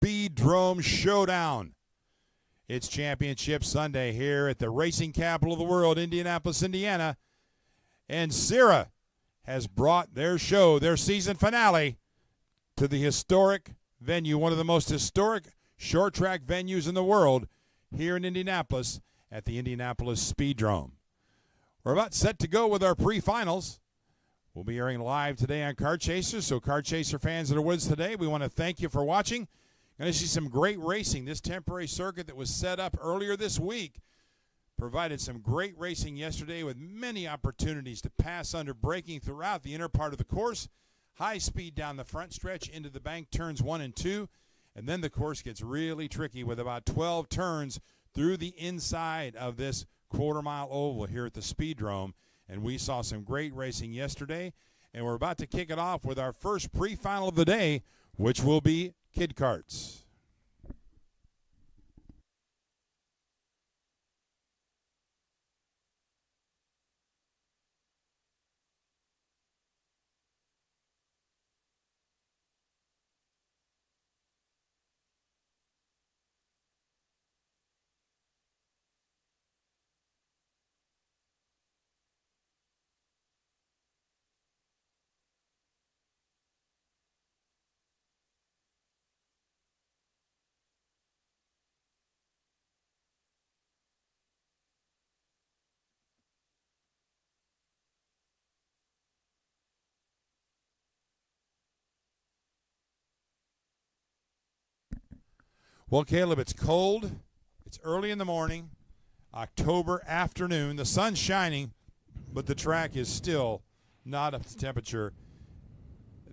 Speedrome Showdown. It's Championship Sunday here at the racing capital of the world, Indianapolis, Indiana. And SIRA has brought their show, their season finale, to the historic venue, one of the most historic short track venues in the world, here in Indianapolis at the Indianapolis Speedrome. We're about set to go with our pre-finals. We'll be airing live today on Kart Chaser, so Kart Chaser fans that are with us today, we want to thank you for watching. Going to see some great racing. This temporary circuit that was set up earlier this week provided some great racing yesterday with many opportunities to pass under braking throughout the inner part of the course. High speed down the front stretch into the bank turns 1 and 2. And then the course gets really tricky with about 12 turns through the inside of this quarter-mile oval here at the Speedrome. And we saw some great racing yesterday. And we're about to kick it off with our first pre-final of the day, which will be Kid Karts. Well, Caleb, it's cold. It's early in the morning, October afternoon. The sun's shining, but the track is still not up to temperature.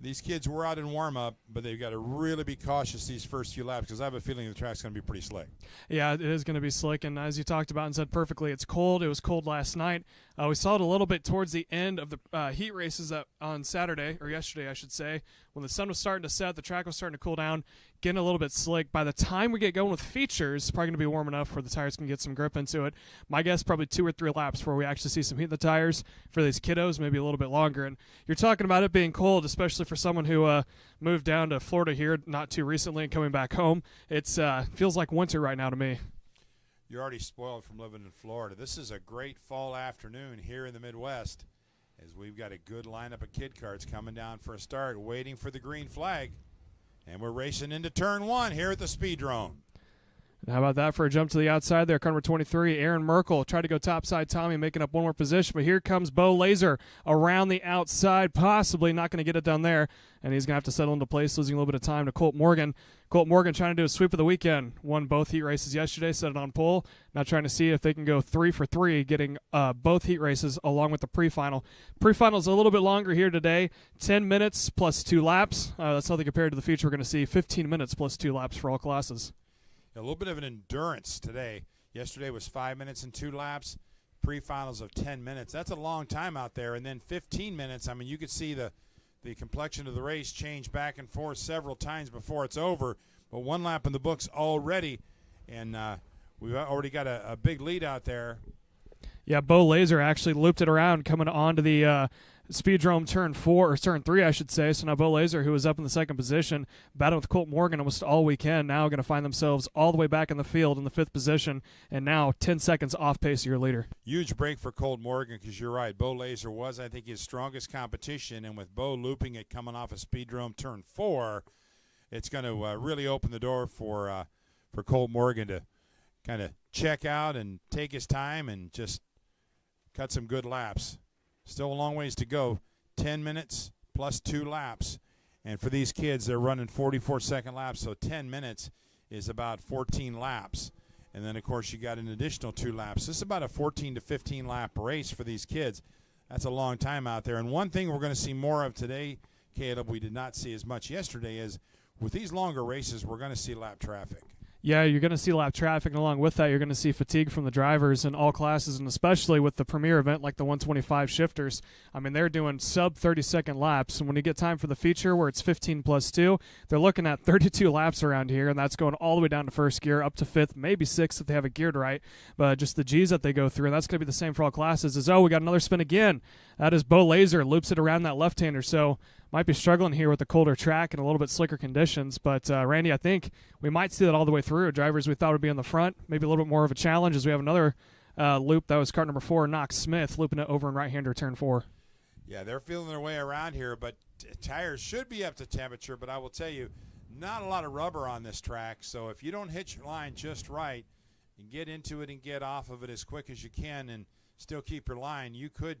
These kids were out in warm-up, but they've got to really be cautious these first few laps because I have a feeling the track's going to be pretty slick. Yeah, it is going to be slick, and as you talked about and said perfectly, it's cold. It was cold last night. We saw it a little bit towards the end of the heat races on Saturday, or yesterday, I should say. When the sun was starting to set, the track was starting to cool down, getting a little bit slick. By the time we get going with features, it's probably going to be warm enough where the tires can get some grip into it. My guess, probably 2 or 3 laps before we actually see some heat in the tires for these kiddos, maybe a little bit longer. And you're talking about it being cold, especially for someone who moved down to Florida here not too recently and coming back home. It feels like winter right now to me. You're already spoiled from living in Florida. This is a great fall afternoon here in the Midwest as we've got a good lineup of kid karts coming down for a start, waiting for the green flag. And we're racing into turn 1 here at the Speedrome. And how about that for a jump to the outside there? Car number 23, Aaron Merkel, tried to go topside Tommy, making up one more position. But here comes Bo Laser around the outside, possibly not going to get it down there. And he's going to have to settle into place, losing a little bit of time to Colt Morgan. Colt Morgan trying to do a sweep of the weekend. Won both heat races yesterday, set it on pole. Now trying to see if they can go 3 for 3, getting both heat races along with the pre-final. Pre-final is a little bit longer here today. 10 minutes plus 2 laps. That's nothing compared to the feature we're going to see. 15 minutes plus 2 laps for all classes. A little bit of an endurance today. Yesterday was 5 minutes and 2 laps. Pre-finals of 10 minutes. That's a long time out there. And then 15 minutes. I mean, you could see the complexion of the race change back and forth several times before it's over. But 1 lap in the books already. And we've already got a big lead out there. Yeah, Bo Laser actually looped it around coming onto the Speedrome turn 4, or turn 3, I should say. So now Bo Laser, who was up in the 2nd position, battled with Colt Morgan almost all weekend, now going to find themselves all the way back in the field in the 5th position, and now 10 seconds off pace of your leader. Huge break for Colt Morgan because you're right. Bo Laser was, I think, his strongest competition, and with Bo looping it coming off of Speedrome turn 4, it's going to really open the door for Colt Morgan to kind of check out and take his time and just cut some good laps. Still a long ways to go. 10 minutes plus 2 laps. And for these kids, they're running 44-second laps, so 10 minutes is about 14 laps. And then, of course, you got an additional 2 laps. This is about a 14 to 15 lap race for these kids. That's a long time out there. And one thing we're going to see more of today, Caleb, we did not see as much yesterday, is with these longer races, we're going to see lap traffic. Yeah, you're going to see lap traffic, and along with that, you're going to see fatigue from the drivers in all classes, and especially with the premier event like the 125 shifters. I mean, they're doing sub 30-second laps, and when you get time for the feature where it's 15 plus 2, they're looking at 32 laps around here, and that's going all the way down to 1st gear, up to 5th, maybe 6th if they have it geared right, but just the G's that they go through, and that's going to be the same for all classes, is, oh, we got another spin again. That is Bo Laser, loops it around that left-hander, so might be struggling here with the colder track and a little bit slicker conditions. But, Randy, I think we might see that all the way through. Drivers we thought would be in the front, maybe a little bit more of a challenge as we have another loop. That was car number 4, Knox Smith, looping it over in right-hander turn 4. Yeah, they're feeling their way around here, but tires should be up to temperature. But I will tell you, not a lot of rubber on this track. So if you don't hit your line just right and get into it and get off of it as quick as you can and still keep your line, you could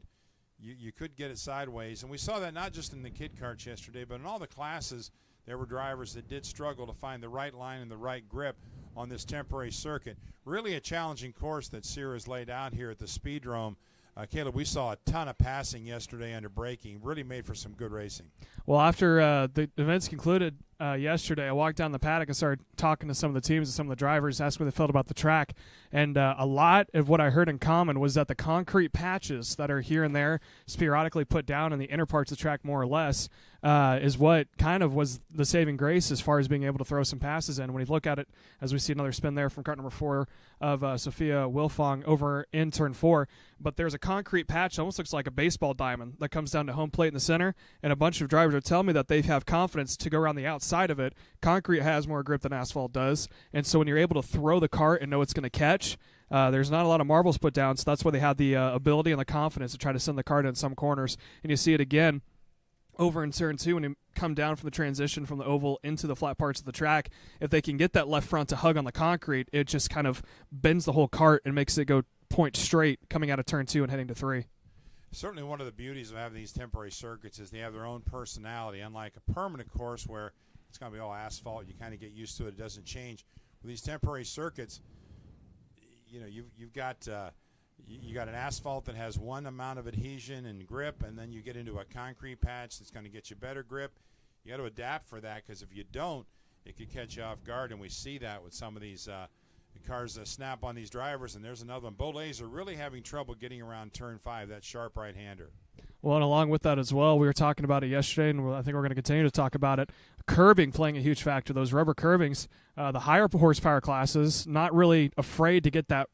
get it sideways. And we saw that not just in the kid karts yesterday, but in all the classes, there were drivers that did struggle to find the right line and the right grip on this temporary circuit. Really a challenging course that SIRA has laid out here at the Speedrome. Caleb, we saw a ton of passing yesterday under braking. Really made for some good racing. Well, after the events concluded yesterday, I walked down the paddock and started talking to some of the teams and some of the drivers, asked what they felt about the track. And a lot of what I heard in common was that the concrete patches that are here and there, periodically put down in the inner parts of the track more or less, is what kind of was the saving grace as far as being able to throw some passes in. When you look at it, as we see another spin there from kart number 4 of Sophia Wilfong over in turn 4, but there's a concrete patch, almost looks like a baseball diamond, that comes down to home plate in the center, and a bunch of drivers are telling me that they have confidence to go around the outside of it. Concrete has more grip than asphalt does, and so when you're able to throw the cart and know it's going to catch, there's not a lot of marbles put down, so that's why they have the ability and the confidence to try to send the cart in some corners. And you see it again over in turn 2 when you come down from the transition from the oval into the flat parts of the track. If they can get that left front to hug on the concrete, it just kind of bends the whole cart and makes it go point straight coming out of turn 2 and heading to 3. Certainly one of the beauties of having these temporary circuits is they have their own personality, unlike a permanent course where it's going to be all asphalt. You kind of get used to it. It doesn't change. With these temporary circuits, you know, you've got you got an asphalt that has one amount of adhesion and grip, and then you get into a concrete patch that's going to get you better grip. You got to adapt for that, because if you don't, it could catch you off guard, and we see that with some of these cars that snap on these drivers. And there's another one. Bolays are really having trouble getting around turn 5, that sharp right-hander. Well, and along with that as well, we were talking about it yesterday, and I think we're going to continue to talk about it. Curbing playing a huge factor. Those rubber curbings, the higher horsepower classes, not really afraid to get that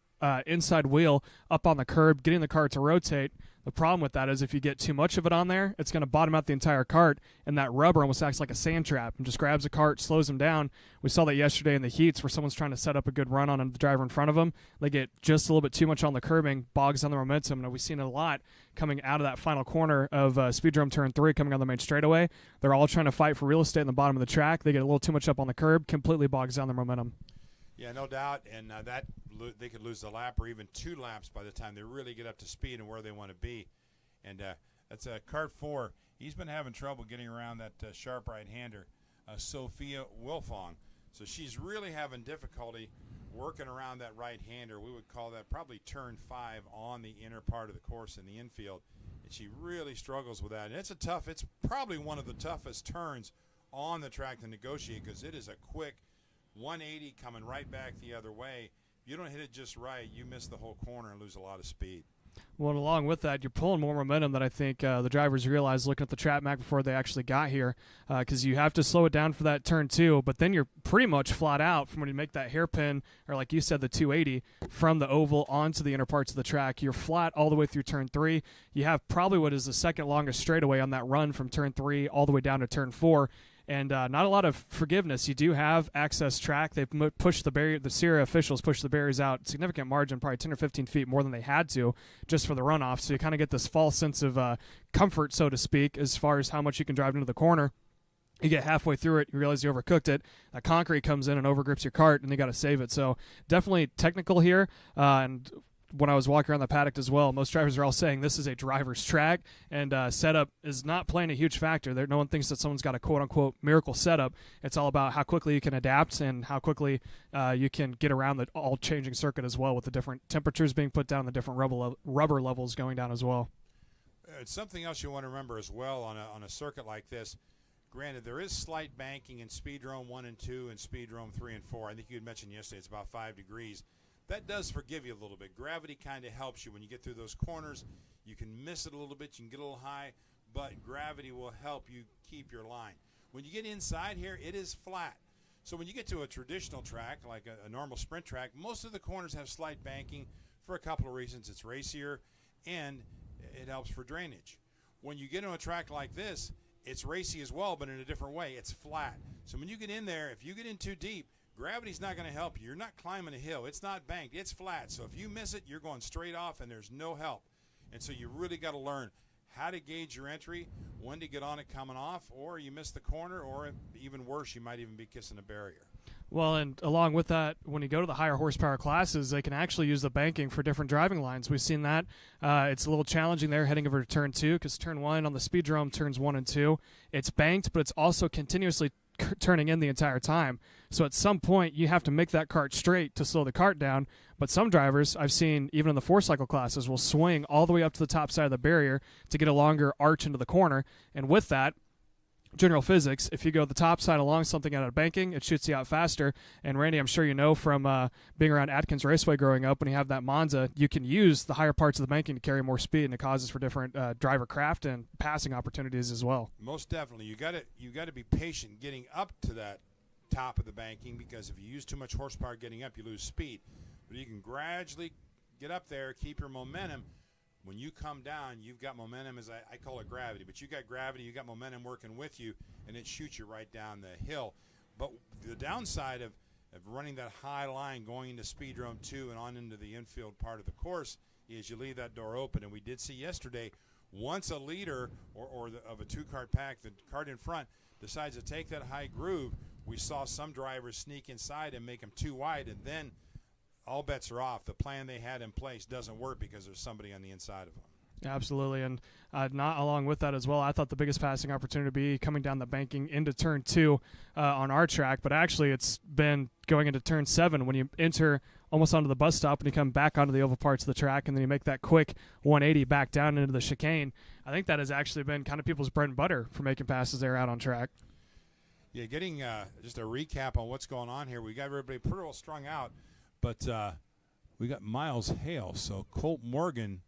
inside wheel up on the curb, getting the cart to rotate. The problem with that is if you get too much of it on there, it's going to bottom out the entire cart, and that rubber almost acts like a sand trap and just grabs the cart, slows them down. We saw that yesterday in the heats where someone's trying to set up a good run on the driver in front of them. They get just a little bit too much on the curbing, bogs down the momentum, and we've seen it a lot coming out of that final corner of Speedrome turn 3 coming on the main straightaway. They're all trying to fight for real estate in the bottom of the track. They get a little too much up on the curb, completely bogs down their momentum. Yeah, no doubt, and that they could lose the lap or even 2 laps by the time they really get up to speed and where they want to be. And that's Kart 4. He's been having trouble getting around that sharp right-hander, Sophia Wilfong. So she's really having difficulty working around that right-hander. We would call that probably turn 5 on the inner part of the course in the infield. And she really struggles with that. And it's probably one of the toughest turns on the track to negotiate, because it is a quick 180 coming right back the other way. If you don't hit it just right, you miss the whole corner and lose a lot of speed. Well, and along with that, you're pulling more momentum than I think the drivers realized looking at the track map before they actually got here, because you have to slow it down for that turn 2, but then you're pretty much flat out from when you make that hairpin, or like you said, the 280, from the oval onto the inner parts of the track. You're flat all the way through turn 3. You have probably what is the second longest straightaway on that run from turn 3 all the way down to turn 4. And not a lot of forgiveness. You do have access track. They've pushed the barrier. The SIRA officials pushed the barriers out significant margin, probably 10 or 15 feet more than they had to, just for the runoff. So you kind of get this false sense of comfort, so to speak, as far as how much you can drive into the corner. You get halfway through it, you realize you overcooked it. That concrete comes in and overgrips your cart, and you got to save it. So definitely technical here, and when I was walking around the paddock as well, most drivers are all saying this is a driver's track, and setup is not playing a huge factor. No one thinks that someone's got a quote-unquote miracle setup. It's all about how quickly you can adapt and how quickly you can get around the all-changing circuit as well, with the different temperatures being put down, the different rubber levels going down as well. It's something else you want to remember as well on a circuit like this. Granted, there is slight banking in Speedrome 1 and 2 and Speedrome 3 and 4. I think you had mentioned yesterday it's about 5 degrees. That does forgive you a little bit. Gravity kind of helps you when you get through those corners. You can miss it a little bit. You can get a little high, but gravity will help you keep your line. When you get inside here, it is flat. So when you get to a traditional track, like a normal sprint track, most of the corners have slight banking for a couple of reasons. It's racier, and it helps for drainage. When you get on a track like this, it's racy as well, but in a different way. It's flat. So when you get in there, if you get in too deep, gravity's not going to help you. You're not climbing a hill. It's not banked. It's flat. So if you miss it, you're going straight off, and there's no help. And so you really got to learn how to gauge your entry, when to get on it coming off, or you miss the corner, or even worse, you might even be kissing a barrier. Well, and along with that, when you go to the higher horsepower classes, they can actually use the banking for different driving lines. We've seen that. It's a little challenging there heading over to Turn 2 because Turn 1 on the Speedrome, turns 1 and 2, it's banked, but it's also continuously turning in the entire time. So at some point, you have to make that kart straight to slow the kart down. But some drivers, I've seen even in the 4-cycle classes, will swing all the way up to the top side of the barrier to get a longer arch into the corner. And with that, general physics, if you go the top side along something out of banking, it shoots you out faster. And Randy, I'm sure you know from being around Atkins Raceway growing up, when you have that Monza, you can use the higher parts of the banking to carry more speed, and it causes for different driver craft and passing opportunities as well. Most definitely. You got to be patient getting up to that top of the banking, because if you use too much horsepower getting up, you lose speed. But you can gradually get up there, keep your momentum. When you come down, you've got momentum, as I call it gravity. But you got gravity, you got momentum working with you, and it shoots you right down the hill. But the downside of running that high line going into Speedrome 2 and on into the infield part of the course is you leave that door open. And we did see yesterday, once a leader of a 2-kart pack, the kart in front, decides to take that high groove, we saw some drivers sneak inside and make them too wide, and then all bets are off. The plan they had in place doesn't work because there's somebody on the inside of them. Absolutely, and not along with that as well, I thought the biggest passing opportunity would be coming down the banking into Turn 2 on our track, but actually it's been going into Turn 7 when you enter almost onto the bus stop and you come back onto the oval parts of the track, and then you make that quick 180 back down into the chicane. I think that has actually been kind of people's bread and butter for making passes there out on track. Yeah, getting just a recap on what's going on here. We got everybody pretty well strung out. But we got Miles Hale, so Colt Morgan.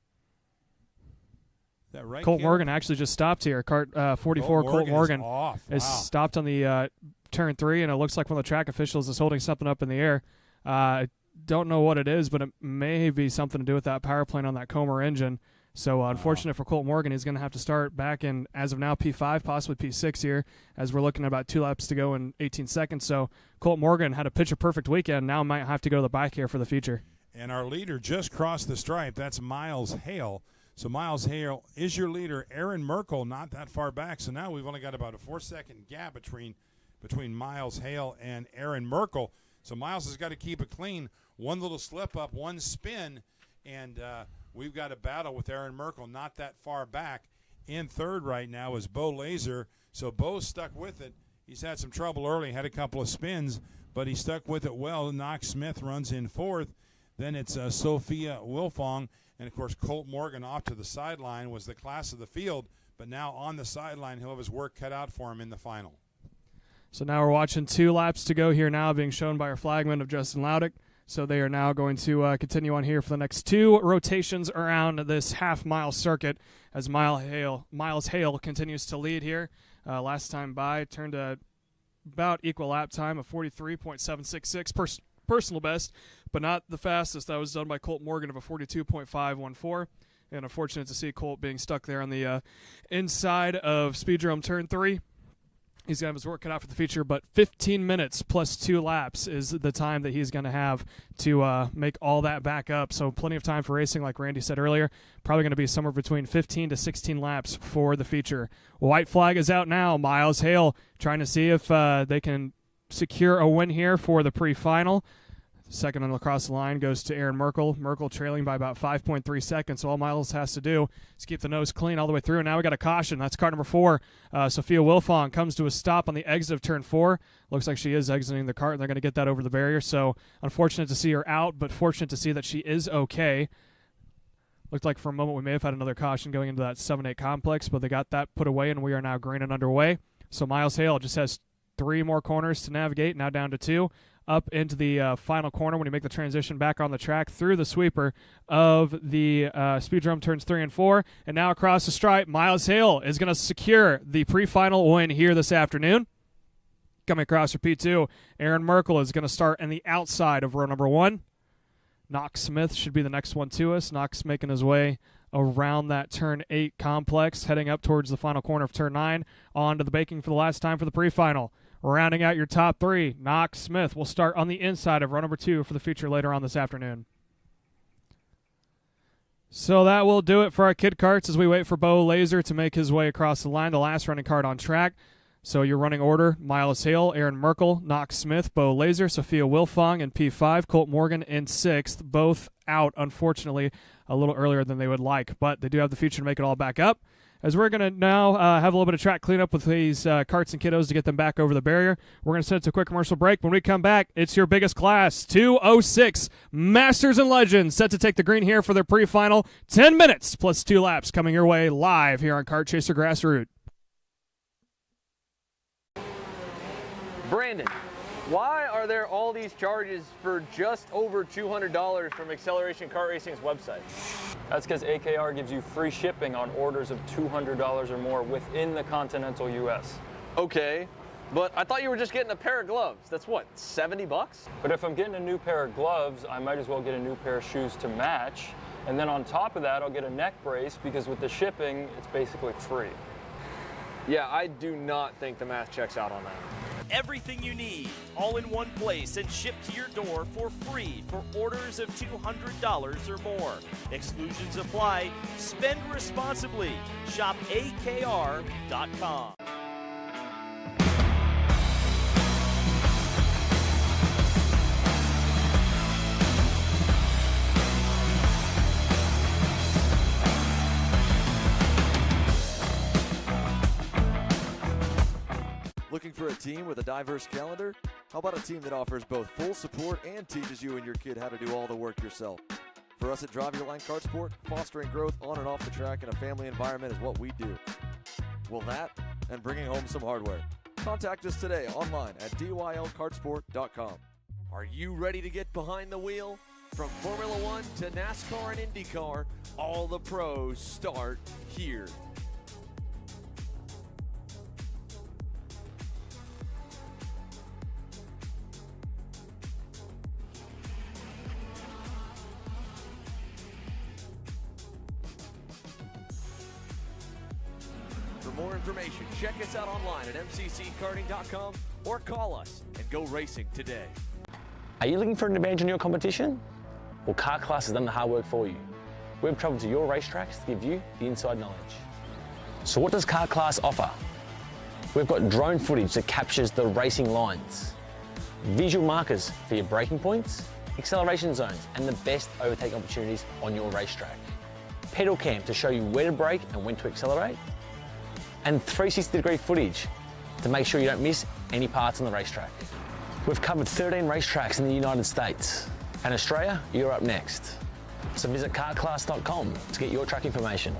Is that right? Colt Caleb? Morgan actually just stopped here. Kart 44, Colt Morgan is stopped on the Turn 3, and it looks like one of the track officials is holding something up in the air. I don't know what it is, but it may be something to do with that power plant on that Comer engine. So unfortunate for Colt Morgan, he's going to have to start back in, as of now, P5, possibly P6 here, as we're looking at about 2 laps to go in 18 seconds. So Colt Morgan had a picture-perfect weekend. Now might have to go to the bike here for the future. And our leader just crossed the stripe. That's Miles Hale. So Miles Hale is your leader. Aaron Merkel not that far back. So now we've only got about a 4-second gap between Miles Hale and Aaron Merkel. So Miles has got to keep it clean. One little slip up, one spin, and we've got a battle with Aaron Merkel not that far back. In third right now is Bo Laser. So Bo's stuck with it. He's had some trouble early, had a couple of spins, but he stuck with it well. Knox Smith runs in fourth. Then it's Sophia Wilfong. And, of course, Colt Morgan off to the sideline was the class of the field. But now on the sideline, he'll have his work cut out for him in the final. So now we're watching 2 laps to go here now, being shown by our flagman of Justin Laudick. So they are now going to continue on here for the next 2 rotations around this half-mile circuit as Miles Hale continues to lead here. Last time by, turned about equal lap time of 43.766, personal best, but not the fastest. That was done by Colt Morgan of a 42.514. And unfortunate to see Colt being stuck there on the inside of Speedrome Turn 3. He's going to have his work cut out for the future, but 15 minutes plus 2 laps is the time that he's going to have to make all that back up. So plenty of time for racing, like Randy said earlier. Probably going to be somewhere between 15 to 16 laps for the feature. White flag is out now. Miles Hale trying to see if they can secure a win here for the pre-final. Second on across the line goes to Aaron Merkel. Merkel trailing by about 5.3 seconds. So all Miles has to do is keep the nose clean all the way through. Now we got a caution. That's car number 4. Sophia Wilfong comes to a stop on the exit of turn 4. Looks like she is exiting the cart, and they're going to get that over the barrier. So unfortunate to see her out, but fortunate to see that she is okay. Looked like for a moment we may have had another caution going into that 7-8 complex, but they got that put away, and we are now green and underway. So Miles Hale just has 3 more corners to navigate, now down to 2. Up into the final corner when you make the transition back on the track through the sweeper of the Speedrome turns 3 and 4. And now across the stripe, Miles Hale is going to secure the pre-final win here this afternoon. Coming across for P2, Aaron Merkel is going to start on the outside of row number 1. Knox Smith should be the next one to us. Knox making his way around that turn 8 complex, heading up towards the final corner of turn 9, on to the baking for the last time for the pre-final. Rounding out your top 3, Knox Smith will start on the inside of row number 2 for the feature later on this afternoon. So that will do it for our kid karts as we wait for Bo Laser to make his way across the line, the last running kart on track. So your running order, Miles Hale, Aaron Merkel, Knox Smith, Bo Laser, Sophia Wilfong in P5, Colt Morgan in 6th, both out, unfortunately, a little earlier than they would like. But they do have the future to make it all back up. As we're going to now have a little bit of track cleanup with these karts and kiddos to get them back over the barrier. We're going to send it to a quick commercial break. When we come back, it's your biggest class, 206 Masters and Legends, set to take the green here for their pre-final. 10 minutes plus 2 laps coming your way live here on Kart Chaser Grassroots. Brandon, why are there all these charges for just over $200 from Acceleration Kart Racing's website? That's because AKR gives you free shipping on orders of $200 or more within the continental U.S. Okay, but I thought you were just getting a pair of gloves. That's what, 70 bucks? But if I'm getting a new pair of gloves, I might as well get a new pair of shoes to match. And then on top of that, I'll get a neck brace because with the shipping, it's basically free. Yeah, I do not think the math checks out on that. Everything you need, all in one place and shipped to your door for free for orders of $200 or more. Exclusions apply. Spend responsibly. Shop AKR.com. Looking for a team with a diverse calendar? How about a team that offers both full support and teaches you and your kid how to do all the work yourself? For us at Drive Your Line Kart Sport, fostering growth on and off the track in a family environment is what we do. Well, that and bringing home some hardware. Contact us today online at dylkartsport.com. Are you ready to get behind the wheel? From Formula One to NASCAR and IndyCar, all the pros start here. For more information, check us out online at mcckarting.com or call us and go racing today. Are you looking for an advantage in your competition? Well, Kart Class has done the hard work for you. We've traveled to your racetracks to give you the inside knowledge. So what does Kart Class offer? We've got drone footage that captures the racing lines, visual markers for your braking points, acceleration zones, and the best overtake opportunities on your racetrack. Pedal cam to show you where to brake and when to accelerate, and 360-degree footage to make sure you don't miss any parts on the racetrack. We've covered 13 racetracks in the United States, and Australia, you're up next. So visit kartclass.com to get your track information.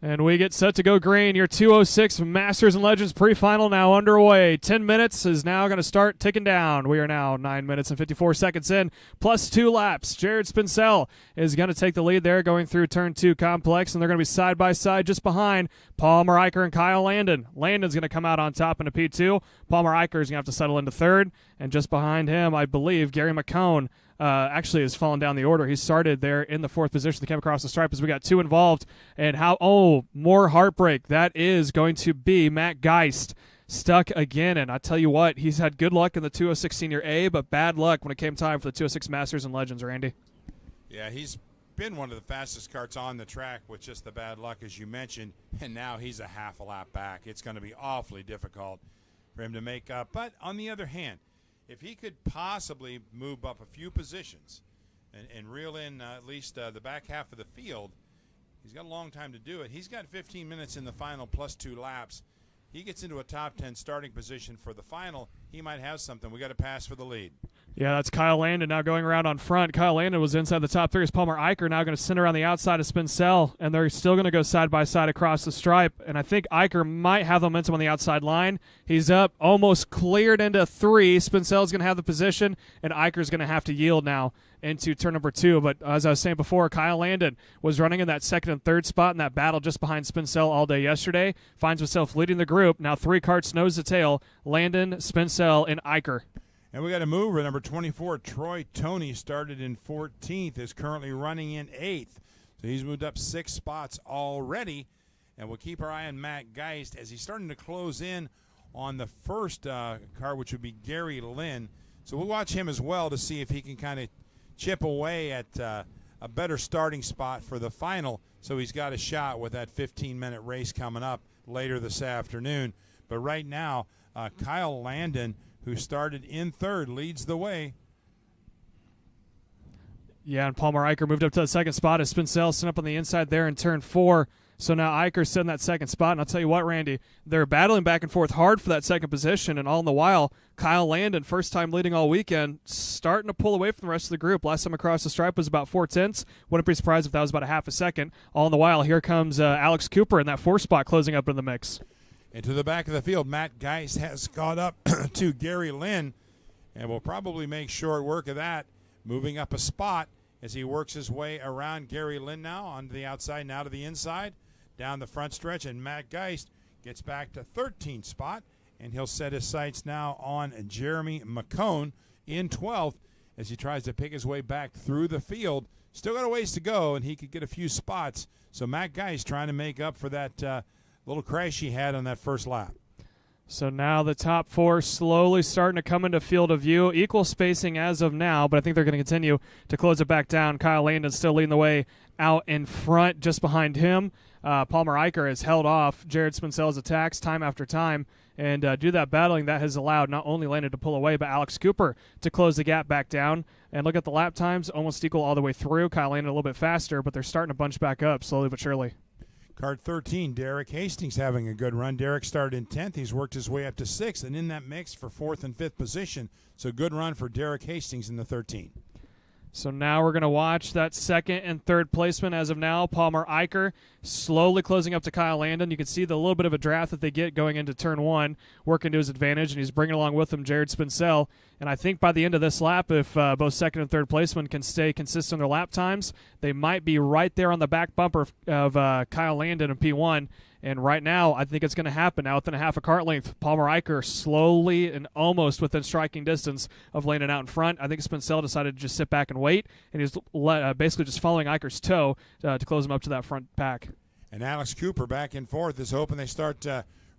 And we get set to go green. Your 206 Masters and Legends pre-final now underway. 10 minutes is now going to start ticking down. We are now 9 minutes and 54 seconds in, plus 2 laps. Jared Spincell is going to take the lead there going through Turn 2 complex, and they're going to be side by side just behind Palmer Eicher and Kyle Landon. Landon's going to come out on top into P2. Palmer Eicher is going to have to settle into third, and just behind him, I believe, Gary McCone actually has fallen down the order. He started there in the 4th position. They came across the stripe as we got 2 involved. And more heartbreak. That is going to be Matt Geist stuck again. And I tell you what, he's had good luck in the 206 Senior A, but bad luck when it came time for the 206 Masters and Legends, Randy. Yeah, he's been one of the fastest karts on the track with just the bad luck, as you mentioned, and now he's a half a lap back. It's going to be awfully difficult for him to make up. But on the other hand, if he could possibly move up a few positions and reel in at least the back half of the field, he's got a long time to do it. He's got 15 minutes in the final plus 2 laps. He gets into a top 10 starting position for the final. He might have something. We got to pass for the lead. Yeah, that's Kyle Landon now going around on front. Kyle Landon was inside the top 3. Is Palmer Eicher now going to send around the outside of Spincell, and they're still going to go side by side across the stripe. And I think Eicher might have the momentum on the outside line. He's up, almost cleared into 3. Spincell's going to have the position, and Eicher's going to have to yield now into turn number 2. But as I was saying before, Kyle Landon was running in that 2nd and 3rd spot in that battle just behind Spincell all day yesterday. Finds himself leading the group. Now 3 karts nose to tail. Landon, Spincell, and Eicher. And we got a mover, number 24, Troy Toney, started in 14th, is currently running in 8th. So he's moved up 6 spots already. And we'll keep our eye on Matt Geist as he's starting to close in on the first car, which would be Gary Lynn. So we'll watch him as well to see if he can kind of chip away at a better starting spot for the final. So he's got a shot with that 15-minute race coming up later this afternoon. But right now, Kyle Landon, who started in 3rd, leads the way. Yeah, and Palmer Eicher moved up to the 2nd spot as Spincell sent up on the inside there in turn 4. So now Eicher's sitting in that 2nd spot. And I'll tell you what, Randy, they're battling back and forth hard for that 2nd position. And all in the while, Kyle Landon, first time leading all weekend, starting to pull away from the rest of the group. Last time across the stripe was about 4/10. Wouldn't be surprised if that was about a half a second. All in the while, here comes Alex Cooper in that 4th spot closing up in the mix. Into the back of the field, Matt Geist has caught up to Gary Lynn, and will probably make short work of that, moving up a spot as he works his way around Gary Lynn now onto the outside, now to the inside, down the front stretch, and Matt Geist gets back to 13th spot, and he'll set his sights now on Jeremy McCone in 12th as he tries to pick his way back through the field. Still got a ways to go, and he could get a few spots. So Matt Geist trying to make up for that little crash he had on that first lap. So now the top 4 slowly starting to come into field of view. Equal spacing as of now, but I think they're going to continue to close it back down. Kyle Landon still leading the way out in front. Just behind him, Palmer Eicher has held off Jared Spincell's attacks time after time. And do that battling that has allowed not only Landon to pull away, but Alex Cooper to close the gap back down. And look at the lap times, almost equal all the way through. Kyle Landon a little bit faster, but they're starting to bunch back up slowly but surely. Kart 13, Derek Hastings having a good run. Derek started in 10th. He's worked his way up to 6th and in that mix for 4th and 5th position. So good run for Derek Hastings in the 13. So now we're going to watch that 2nd and 3rd placement as of now. Palmer Eicher slowly closing up to Kyle Landon. You can see the little bit of a draft that they get going into turn 1, working to his advantage, and he's bringing along with him Jared Spincell. And I think by the end of this lap, if both 2nd and 3rd placement can stay consistent in their lap times, they might be right there on the back bumper of Kyle Landon in P1. And right now, I think it's going to happen. Now within a half a kart length, Palmer Eicher slowly and almost within striking distance of Landon out in front. I think Spincell decided to just sit back and wait, and he's basically just following Eicher's toe to close him up to that front pack. And Alex Cooper back and forth is hoping they start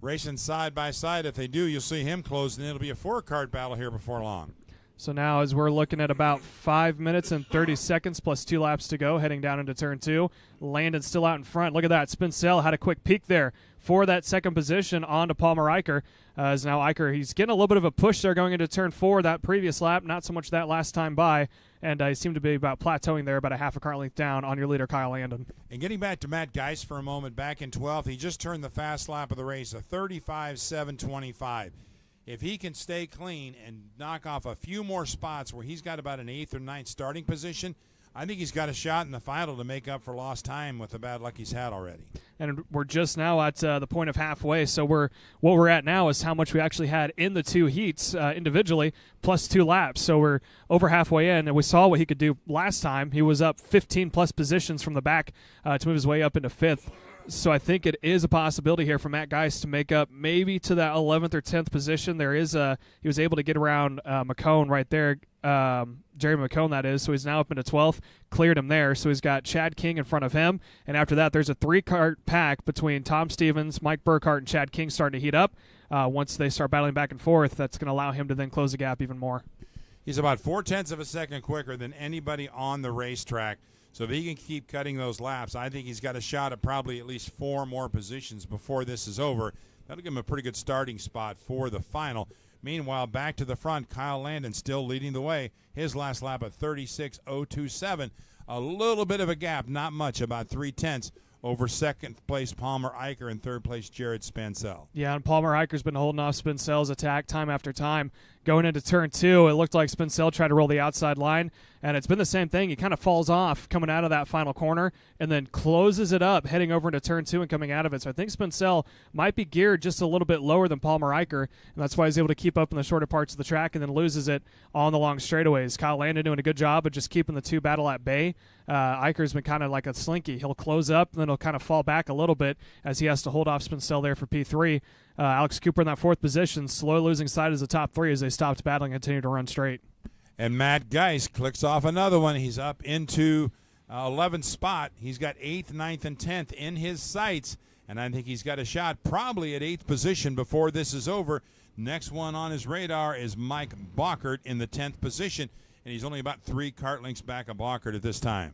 racing side by side. If they do, you'll see him close, and it'll be a 4-kart battle here before long. So now as we're looking at about 5 minutes and 30 seconds plus 2 laps to go, heading down into turn 2. Landon still out in front. Look at that. Spincell had a quick peek there for that 2nd position onto Palmer Eicher. As now Eicher, he's getting a little bit of a push there going into turn 4. That previous lap, not so much that last time by. And he seemed to be about plateauing there, about a half a kart length down on your leader, Kyle Landon. And getting back to Matt Geist for a moment, back in 12th, he just turned the fast lap of the race, a 35.725. If he can stay clean and knock off a few more spots where he's got about an 8th or 9th starting position, I think he's got a shot in the final to make up for lost time with the bad luck he's had already. And we're just now at the point of halfway, so what we're at now is how much we actually had in the 2 heats individually, plus 2 laps. So we're over halfway in, and we saw what he could do last time. He was up 15-plus positions from the back to move his way up into 5th. So I think it is a possibility here for Matt Geist to make up maybe to that 11th or 10th position. There is he was able to get around McCone right there, Jerry McCone that is. So he's now up into 12th, cleared him there. So he's got Chad King in front of him. And after that, there's a 3-kart pack between Tom Stevens, Mike Burkhart, and Chad King starting to heat up. Once they start battling back and forth, that's going to allow him to then close the gap even more. He's about 0.4 of a second quicker than anybody on the racetrack. So if he can keep cutting those laps, I think he's got a shot at probably at least 4 more positions before this is over. That'll give him a pretty good starting spot for the final. Meanwhile, back to the front, Kyle Landon still leading the way. His last lap at 36.027. A little bit of a gap, not much, about 0.3 over second place Palmer Eicher and third place Jared Spancel. Yeah, and Palmer Eicher's been holding off Spencel's attack time after time. Going into turn 2, it looked like Spencel tried to roll the outside line, and it's been the same thing. He kind of falls off coming out of that final corner and then closes it up heading over into turn 2 and coming out of it. So I think Spencel might be geared just a little bit lower than Palmer Eicher, and that's why he's able to keep up in the shorter parts of the track and then loses it on the long straightaways. Kyle Landon doing a good job of just keeping the 2 battle at bay. Eicher's been kind of like a slinky. He'll close up, and then he'll kind of fall back a little bit as he has to hold off Spencel there for P3. Alex Cooper in that 4th position, slowly losing sight as the top 3 as they stopped battling and continue to run straight. And Matt Geist clicks off another one. He's up into 11th spot. He's got 8th, 9th, and 10th in his sights, and I think he's got a shot probably at 8th position before this is over. Next one on his radar is Mike Bockert in the 10th position, and he's only about 3 kart lengths back of Bockert at this time.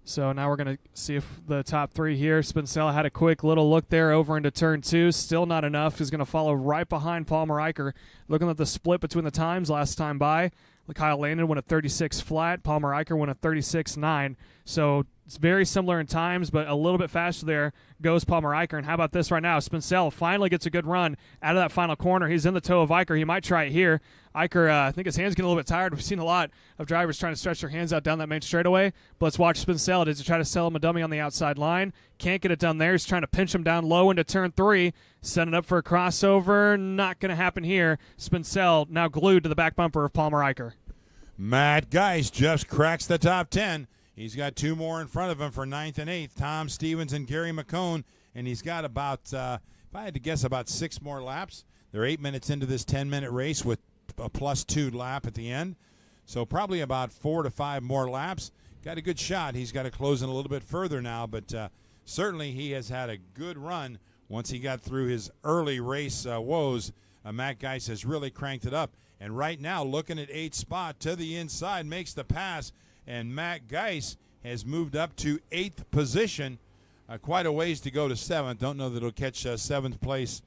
So now we're going to see if the top 3 here. Spencel had a quick little look there over into turn 2. Still not enough. He's going to follow right behind Palmer Eicher. Looking at the split between the times last time by, Kyle Landon went at 36 flat. Palmer Eicher went at 36.9. So it's very similar in times, but a little bit faster there goes Palmer Eicher. And how about this right now? Spencel finally gets a good run out of that final corner. He's in the toe of Eicher. He might try it here. Eicher, I think his hand's getting a little bit tired. We've seen a lot of drivers trying to stretch their hands out down that main straightaway. But let's watch Spencel. Does he try to sell him a dummy on the outside line? Can't get it done there. He's trying to pinch him down low into turn 3. Setting up for a crossover. Not going to happen here. Spencel now glued to the back bumper of Palmer Eicher. Matt Geist just cracks the top 10. He's got 2 more in front of him for 9th and 8th, Tom Stevens and Gary McCone, and he's got about, if I had to guess, about 6 more laps. They're 8 minutes into this 10-minute race with a +2 lap at the end, so probably about 4 to 5 more laps. Got a good shot. He's got to close in a little bit further now, but certainly he has had a good run once he got through his early race woes. Matt Geist has really cranked it up, and right now looking at 8th spot to the inside, makes the pass. And Matt Geist has moved up to 8th position. Quite a ways to go to 7th. Don't know that it'll catch 7th place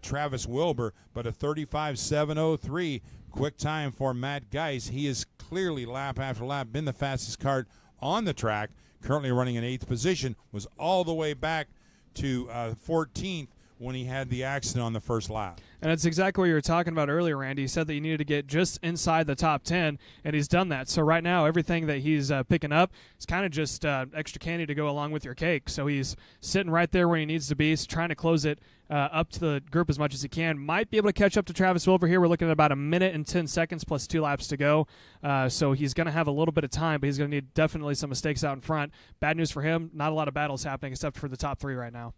Travis Wilbur, but a 35.703 quick time for Matt Geist. He is clearly lap after lap been the fastest kart on the track. Currently running in 8th position. Was all the way back to 14th when he had the accident on the first lap. And it's exactly what you were talking about earlier, Randy. He said that you needed to get just inside the top 10, and he's done that. So right now, everything that he's picking up is kind of just extra candy to go along with your cake. So he's sitting right there where he needs to be. He's trying to close it up to the group as much as he can. Might be able to catch up to Travis Wilbur here. We're looking at about 1 minute and 10 seconds plus 2 laps to go. So he's going to have a little bit of time, but he's going to need definitely some mistakes out in front. Bad news for him, not a lot of battles happening except for the top 3 right now.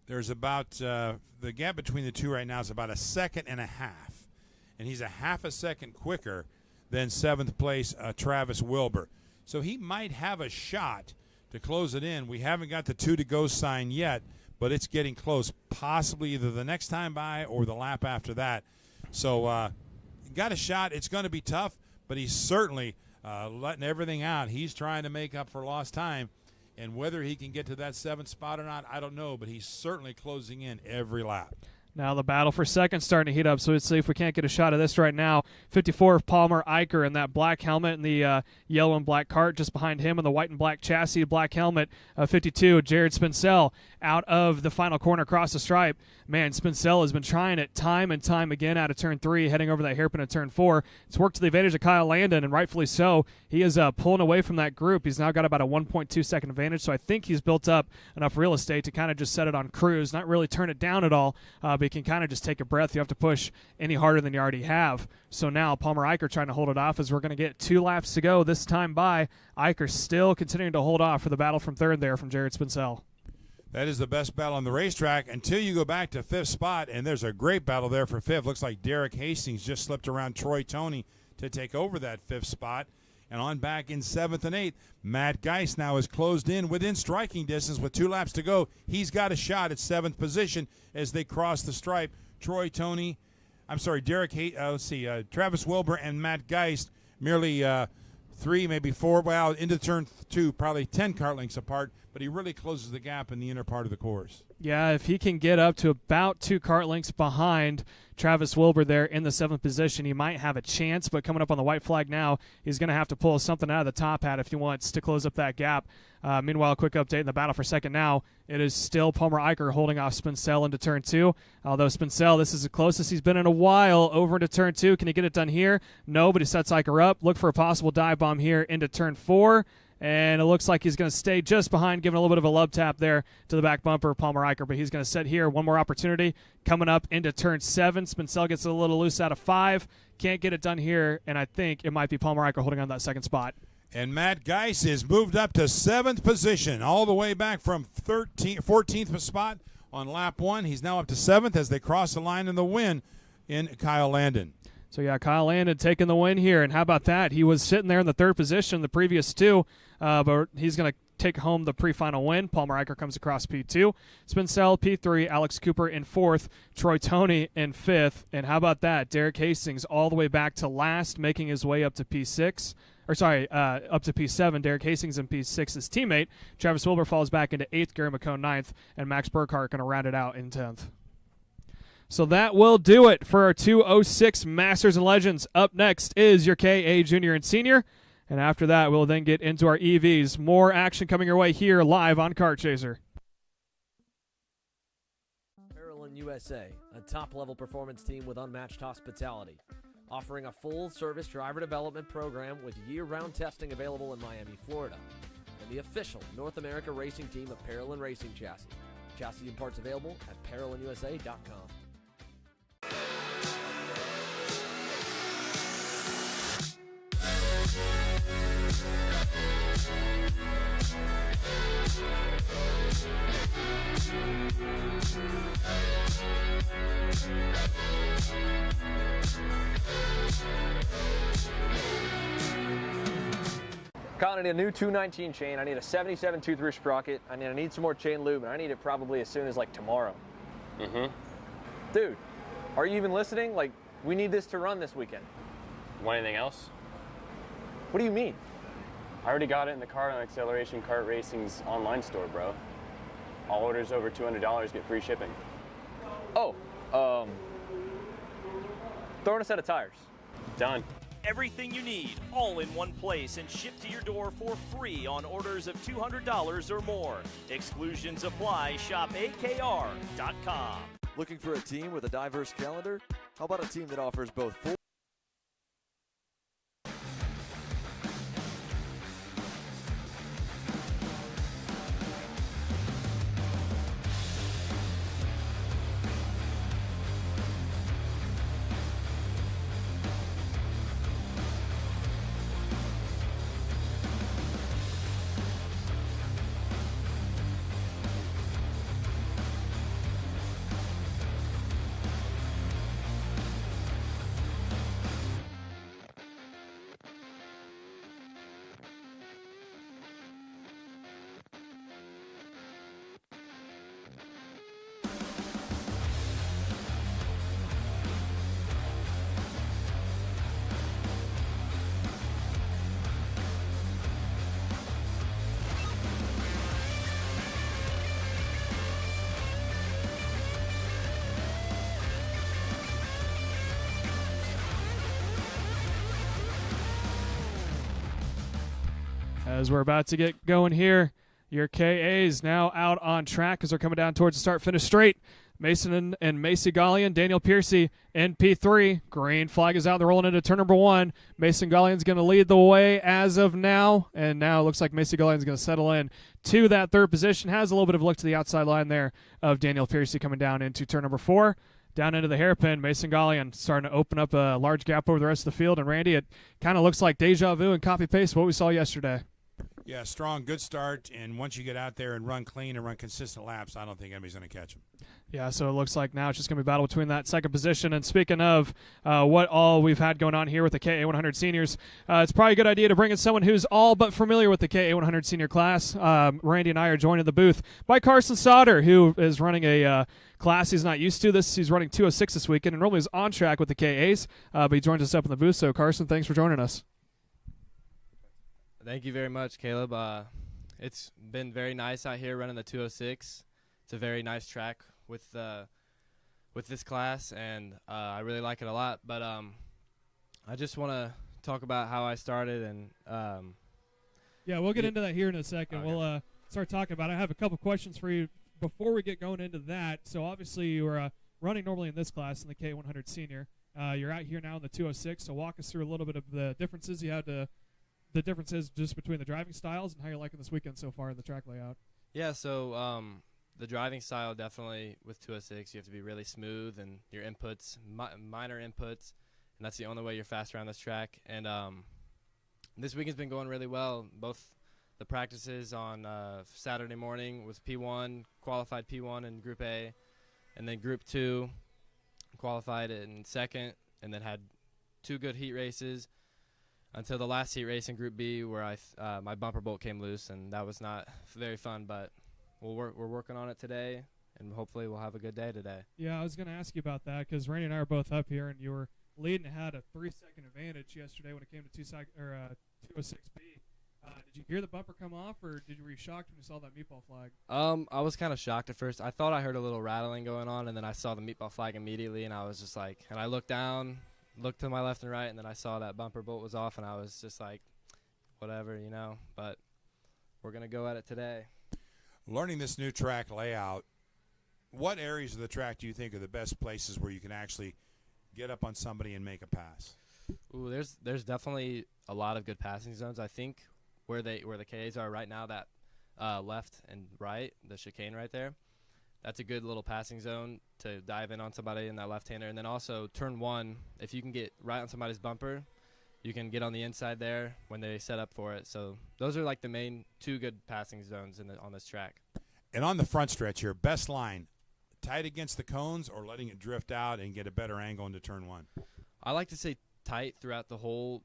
There's about the gap between the 2 right now is about 1.5 seconds, and he's 0.5 second quicker than 7th place Travis Wilbur. So he might have a shot to close it in. We haven't got the 2 to go sign yet, but it's getting close, possibly either the next time by or the lap after that. So got a shot. It's going to be tough, but he's certainly letting everything out. He's trying to make up for lost time. And whether he can get to that 7th spot or not, I don't know, but he's certainly closing in every lap. Now the battle for second starting to heat up, so let's see if we can't get a shot of this right now. 54 Palmer Eicher in that black helmet and the yellow and black cart just behind him in the white and black chassis, black helmet. 52, Jared Spincell out of the final corner across the stripe. Man, Spincell has been trying it time and time again out of turn 3, heading over that hairpin at turn 4. It's worked to the advantage of Kyle Landon, and rightfully so. He is pulling away from that group. He's now got about a 1.2 second advantage, so I think he's built up enough real estate to kind of just set it on cruise, not really turn it down at all, but he can kind of just take a breath. You have to push any harder than you already have. So now Palmer Eicher trying to hold it off as we're going to get 2 laps to go this time by. Eicher still continuing to hold off for the battle from third there from Jared Spincell. That is the best battle on the racetrack until you go back to 5th spot, and there's a great battle there for 5th. Looks like Derek Hastings just slipped around Troy Toney to take over that 5th spot. And on back in 7th and 8th, Matt Geist now is closed in within striking distance with 2 laps to go. He's got a shot at 7th position as they cross the stripe. Travis Wilbur and Matt Geist merely 3, maybe 4, well, into turn 2, probably 10 kart lengths apart, but he really closes the gap in the inner part of the course. Yeah, if he can get up to about 2 kart lengths behind Travis Wilbur there in the 7th position, he might have a chance, but coming up on the white flag now, he's going to have to pull something out of the top hat if he wants to close up that gap. Meanwhile, a quick update in the battle for second now. It is still Palmer Eicher holding off Spincell into turn 2, although Spincell, this is the closest he's been in a while over into turn 2. Can he get it done here? No, but he sets Eicher up. Look for a possible dive bomb here into turn 4. And it looks like he's going to stay just behind, giving a little bit of a love tap there to the back bumper of Palmer Eicher. But he's going to set here. One more opportunity coming up into turn 7. Spincell gets a little loose out of 5. Can't get it done here, and I think it might be Palmer Eicher holding on that second spot. And Matt Geist is moved up to 7th position, all the way back from 14th spot on lap 1. He's now up to 7th as they cross the line in the win in Kyle Landon. So, yeah, Kyle Landon taking the win here. And how about that? He was sitting there in the 3rd position the previous 2, but he's going to take home the pre-final win. Palmer Eicher comes across P2. Spincell, P3. Alex Cooper in 4th. Troy Toney in 5th. And how about that? Derek Hastings all the way back to last, making his way up to P6. Up to P7. Derek Hastings in P6, his teammate. Travis Wilbur falls back into 8th. Gary McCone 9th. And Max Burkhart going to round it out in 10th. So that will do it for our 206 Masters and Legends. Up next is your KA Junior and Senior. And after that, we'll then get into our EVs. More action coming your way here live on Kart Chaser. Parallel USA, a top-level performance team with unmatched hospitality, offering a full-service driver development program with year-round testing available in Miami, Florida, and the official North America racing team of Parallel Racing Chassis. Chassis and parts available at ParallelinUSA.com. Colin, I need a new 219 chain. I need a 77 2-3 sprocket. I need some more chain lube, and I need it probably as soon as like tomorrow. Dude, are you even listening? Like, we need this to run this weekend. Want anything else? What do you mean? I already got it in the car on Acceleration Kart Racing's online store, bro. All orders over $200 get free shipping. Oh, throw in a set of tires. Done. Everything you need, all in one place, and shipped to your door for free on orders of $200 or more. Exclusions apply. Shop AKR.com. Looking for a team with a diverse calendar? How about a team that offers both full as we're about to get going here. Your KAs now out on track as they're coming down towards the start-finish straight. Mason and Macy Gallion, Daniel Piercy in P3. Green flag is out. They're rolling into turn number 1. Mason Gallion's going to lead the way as of now. And now it looks like Macy Gallion's going to settle in to that third position. Has a little bit of a look to the outside line there of Daniel Piercy coming down into turn number 4. Down into the hairpin, Mason Gallion starting to open up a large gap over the rest of the field. And, Randy, it kind of looks like deja vu and copy-paste what we saw yesterday. Yeah, strong, good start. And once you get out there and run clean and run consistent laps, I don't think anybody's going to catch him. Yeah, so it looks like now it's just going to be a battle between that second position. And speaking of what all we've had going on here with the KA100 seniors, it's probably a good idea to bring in someone who's all but familiar with the KA100 senior class. Randy and I are joined in the booth by Carson Sauter, who is running a class he's not used to. He's running 206 this weekend, and normally is on track with the KAs, but he joins us up in the booth. So, Carson, thanks for joining us. Thank you very much, Caleb. It's been very nice out here running the 206. It's a very nice track with this class, and I really like it a lot. But I just want to talk about how I started, and yeah, we'll get into that here in a second. Okay. We'll start talking about it. I have a couple questions for you before we get going into that. So obviously you were running normally in this class in the K100 senior. You're out here now in the 206. So walk us through a little bit of the differences you had to. The differences just between the driving styles and how you're liking this weekend so far in the track layout. Yeah, so the driving style definitely with 206, you have to be really smooth and your inputs, minor inputs, and that's the only way you're fast around this track. And this weekend's been going really well. Both the practices on Saturday morning was P1, qualified P1 in Group A, and then Group 2 qualified in second, and then had 2 good heat races until the last heat race in Group B, where my bumper bolt came loose, and that was not very fun. But we're working on it today, and hopefully we'll have a good day today. Yeah, I was going to ask you about that because Randy and I are both up here, and you were leading and had a 3-second advantage yesterday when it came to 206B. Did you hear the bumper come off, or were you shocked when you saw that meatball flag? I was kind of shocked at first. I thought I heard a little rattling going on, and then I saw the meatball flag immediately, and I was just like, and I looked down, looked to my left and right, and then I saw that bumper bolt was off, and I was just like, whatever, but we're going to go at it today. Learning this new track layout, what areas of the track do you think are the best places where you can actually get up on somebody and make a pass? Ooh, there's definitely a lot of good passing zones. I think where the Ks are right now, that left and right, the chicane right there, that's a good little passing zone to dive in on somebody in that left-hander. And then also turn 1, if you can get right on somebody's bumper, you can get on the inside there when they set up for it. So those are like the main 2 good passing zones on this track. And on the front stretch here, best line, tight against the cones or letting it drift out and get a better angle into turn 1? I like to say tight throughout the whole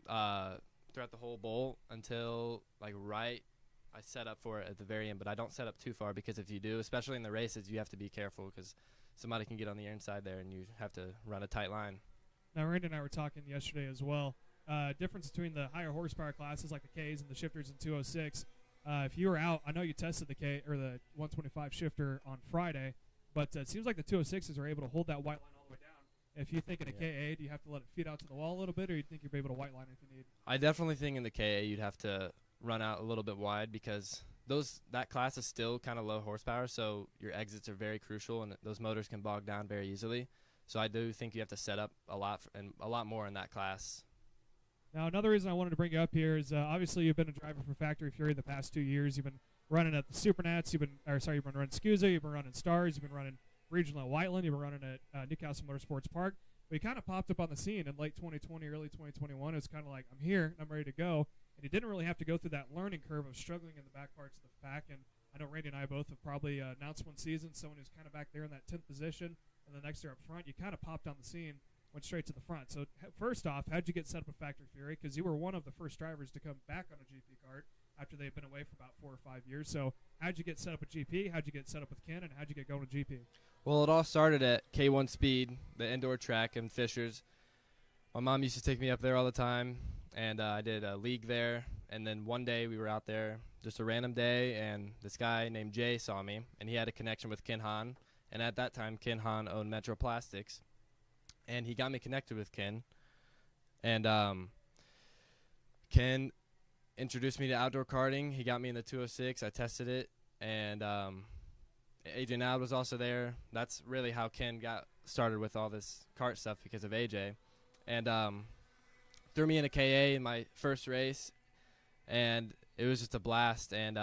bowl until like right I set up for it at the very end, but I don't set up too far because if you do, especially in the races, you have to be careful because somebody can get on the inside there and you have to run a tight line. Now, Randy and I were talking yesterday as well. Difference between the higher horsepower classes like the Ks and the shifters in 206. If you were out, I know you tested the K or the 125 shifter on Friday, but it seems like the 206s are able to hold that white line all the way down. If you think in a KA, do you have to let it feed out to the wall a little bit, or you think you'll be able to white line if you need? I definitely think in the KA you'd have to run out a little bit wide because that class is still kind of low horsepower, so your exits are very crucial, and those motors can bog down very easily. So I do think you have to set up a lot more in that class. Now, another reason I wanted to bring you up here is obviously you've been a driver for Factory Fury the past 2 years. You've been running at the Supernats. You've been running SCUSA. You've been running Stars. You've been running regional at Whiteland. You've been running at Newcastle Motorsports Park. But you kind of popped up on the scene in late 2020, early 2021. It was kind of like, I'm here and I'm ready to go. And you didn't really have to go through that learning curve of struggling in the back parts of the pack. And I know Randy and I both have probably announced one season, someone who's kind of back there in that 10th position, and the next year up front, you kind of popped on the scene, went straight to the front. So first off, how'd you get set up with Factory Fury? Because you were one of the first drivers to come back on a GP kart after they've been away for about 4 or 5 years. So how'd you get set up with GP? How'd you get set up with Ken? And how'd you get going with GP? Well, it all started at K1 Speed, the indoor track in Fishers. My mom used to take me up there all the time, and I did a league there. And then one day we were out there, just a random day, and this guy named Jay saw me, and he had a connection with Ken Hahn. And at that time, Ken Hahn owned Metro Plastics, and he got me connected with Ken. And Ken introduced me to outdoor karting. He got me in the 206. I tested it, and AJ Nowd was also there. That's really how Ken got started with all this kart stuff, because of AJ. And threw me in a KA in my first race, and it was just a blast. And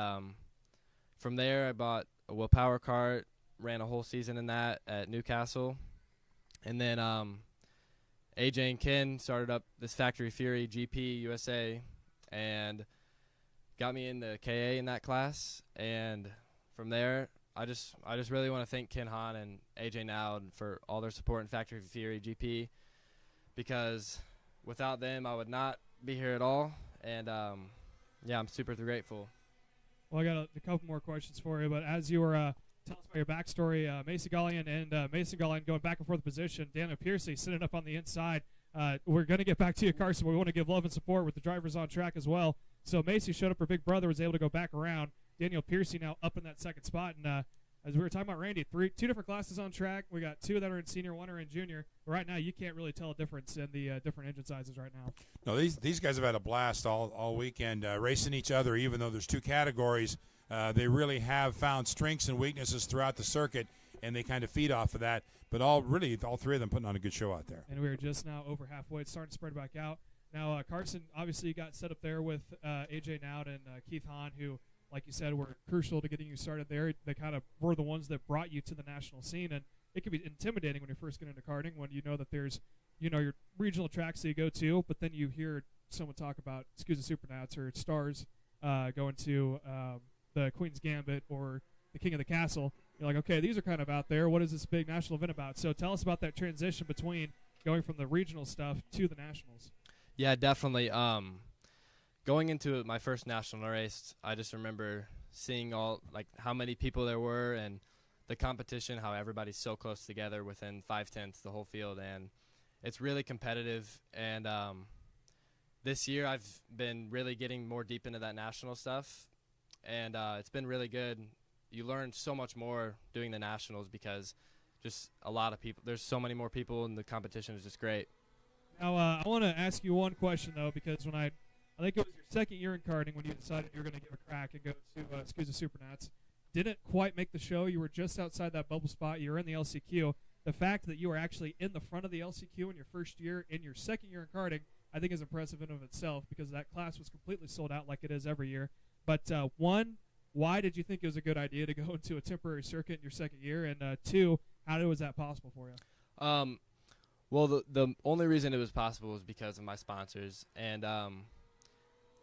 from there, I bought a Will Power kart, ran a whole season in that at Newcastle. And then AJ and Ken started up this Factory Fury GP USA and got me in the KA in that class. And from there, I just really want to thank Ken Hahn and AJ Nowd for all their support in Factory Fury GP, because without them, I would not be here at all. And yeah, I'm super grateful. Well, I got a couple more questions for you, but as you were telling us about your backstory, Mason Gallion and Mason Gallion going back and forth position, Daniel Piercy sitting up on the inside. We're going to get back to you, Carson, but we want to give love and support with the drivers on track as well. So Macy showed up, her big brother was able to go back around. Daniel Piercy now up in that second spot. And as we were talking about Randy, two different classes on track. We got two that are in senior, one are in junior. But right now, you can't really tell a difference in the different engine sizes right now. No, these guys have had a blast all weekend racing each other, even though there's two categories. They really have found strengths and weaknesses throughout the circuit, and they kind of feed off of that. But all three of them putting on a good show out there. And we are just now over halfway. It's starting to spread back out. Now, Carson, obviously, you got set up there with AJ Nowd and Keith Hahn, who, like you said, were crucial to getting you started there. They kind of were the ones that brought you to the national scene. And it can be intimidating when you first get into karting, when you know that there's, your regional tracks that you go to, but then you hear someone talk about SKUSA Supernats or Stars going to the Queen's Gambit or the King of the Castle. You're like, okay, these are kind of out there. What is this big national event about? So tell us about that transition between going from the regional stuff to the nationals. Yeah, definitely. Going into my first national race, I just remember seeing how many people there were and the competition, how everybody's so close together within 5/10 the whole field, and it's really competitive. And this year I've been really getting more deep into that national stuff, and it's been really good. You learn so much more doing the nationals because just a lot of people, there's so many more people, and the competition is just great. Now, I want to ask you one question, though, because when I think it was your second year in karting when you decided you were going to give a crack and go to SKUSA Supernats. Didn't quite make the show. You were just outside that bubble spot. You were in the LCQ. The fact that you were actually in the front of the LCQ in your first year, in your second year in karting, I think is impressive in of itself, because that class was completely sold out like it is every year. But one, why did you think it was a good idea to go into a temporary circuit in your second year? And two, how was that possible for you? Well, the only reason it was possible was because of my sponsors. And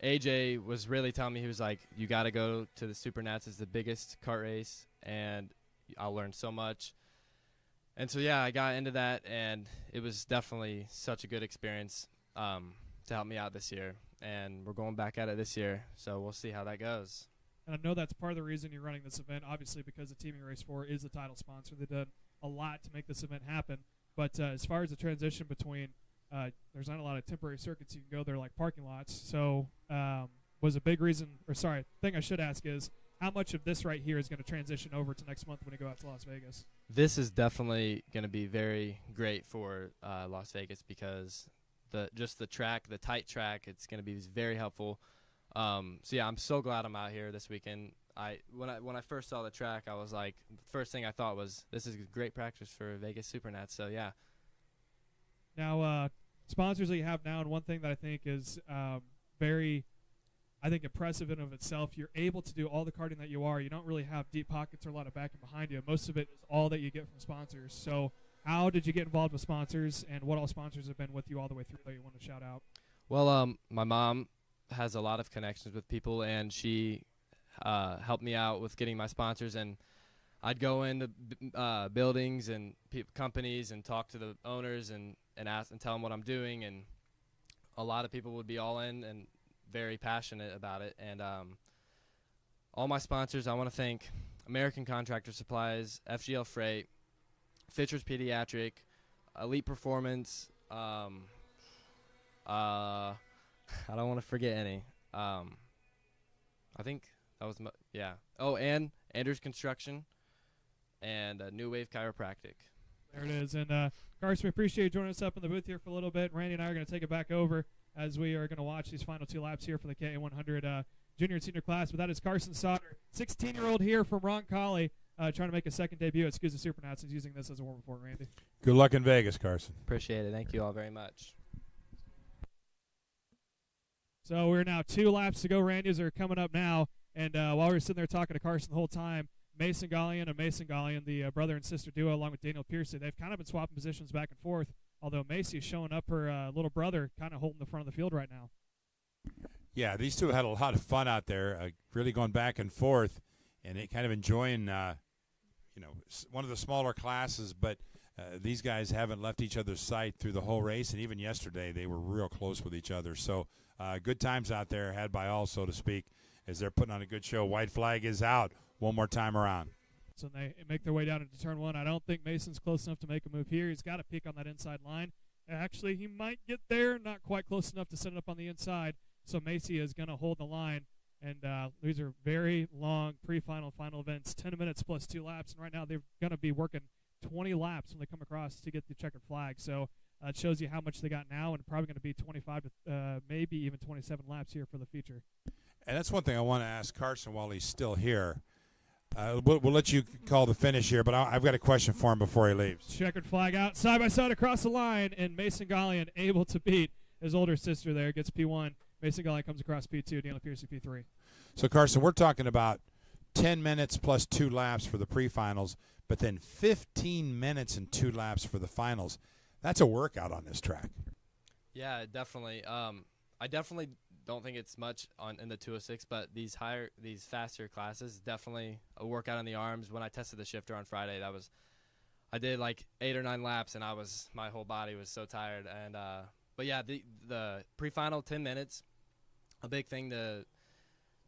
AJ was really telling me, he was like, you got to go to the Supernats. It's the biggest kart race, and I'll learn so much. And so, yeah, I got into that, and it was definitely such a good experience to help me out this year. And we're going back at it this year, so we'll see how that goes. And I know that's part of the reason you're running this event, obviously, because the team you race for is the title sponsor. They've done a lot to make this event happen. But as far as the transition between there's not a lot of temporary circuits you can go there like parking lots. So was a big reason, thing I should ask is, how much of this right here is going to transition over to next month when you go out to Las Vegas? This is definitely going to be very great for Las Vegas, because the track, the tight track, it's going to be very helpful. So yeah, I'm so glad I'm out here this weekend. When I first saw the track, I was like, the first thing I thought was, this is great practice for Vegas Supernats. So yeah. Now, sponsors that you have now, and one thing that I think is very, impressive in of itself, you're able to do all the karting that you are. You don't really have deep pockets or a lot of backing behind you. Most of it is all that you get from sponsors. So how did you get involved with sponsors, and what all sponsors have been with you all the way through that you want to shout out? Well, my mom has a lot of connections with people, and she helped me out with getting my sponsors. And I'd go into buildings and companies and talk to the owners and ask and tell them what I'm doing, and a lot of people would be all in and very passionate about it. And all my sponsors, I want to thank American Contractor Supplies, FGL Freight, Fitcher's Pediatric, Elite Performance. I don't want to forget any. I think that was Oh, and Andrews Construction and New Wave Chiropractic. There it is. And Carson, we appreciate you joining us up in the booth here for a little bit. Randy and I are going to take it back over. as we are going to watch these final 2 laps here for the KA100 junior and senior class. But that is Carson Sauter, 16-year-old here from Roncalli, trying to make a second debut at SCUSA Supernats. He's using this as a warm report, Randy. Good luck in Vegas, Carson. Appreciate it. Thank you all very much. So we're now 2 laps to go. Randy's are coming up now. And while we were sitting there talking to Carson the whole time, Mason Gallion and Mason Gallion, the brother and sister duo, along with Daniel Piercy, they've kind of been swapping positions back and forth, although Macy's showing up her little brother kind of holding the front of the field right now. Yeah, these two had a lot of fun out there, really going back and forth, and they kind of enjoying, one of the smaller classes, but these guys haven't left each other's sight through the whole race, and even yesterday they were real close with each other. So good times out there, had by all, so to speak, as they're putting on a good show. White flag is out one more time around. So they make their way down into turn 1. I don't think Mason's close enough to make a move here. He's got to peek on that inside line. Actually, he might get there, not quite close enough to set it up on the inside. So Macy is going to hold the line. And these are very long pre-final, final events, 10 minutes plus 2 laps. And right now they're going to be working 20 laps when they come across to get the checkered flag. So it shows you how much they got now, and probably going to be 25 to maybe even 27 laps here for the feature. And that's one thing I want to ask Carson while he's still here. We'll let you call the finish here, but I've got a question for him before he leaves. Checkered flag out, side by side across the line, and Mason Gallion able to beat his older sister there, gets P1. Mason Gallion comes across P2, Daniel Piercy P3. So, Carson, we're talking about 10 minutes plus 2 laps for the pre-finals, but then 15 minutes and 2 laps for the finals. That's a workout on this track. Yeah, definitely. I definitely don't think it's much in the 206, but these faster classes, definitely a workout on the arms. When I tested the shifter on Friday, I did like 8 or 9 laps, and my whole body was so tired. And but yeah, the pre-final 10 minutes, a big thing to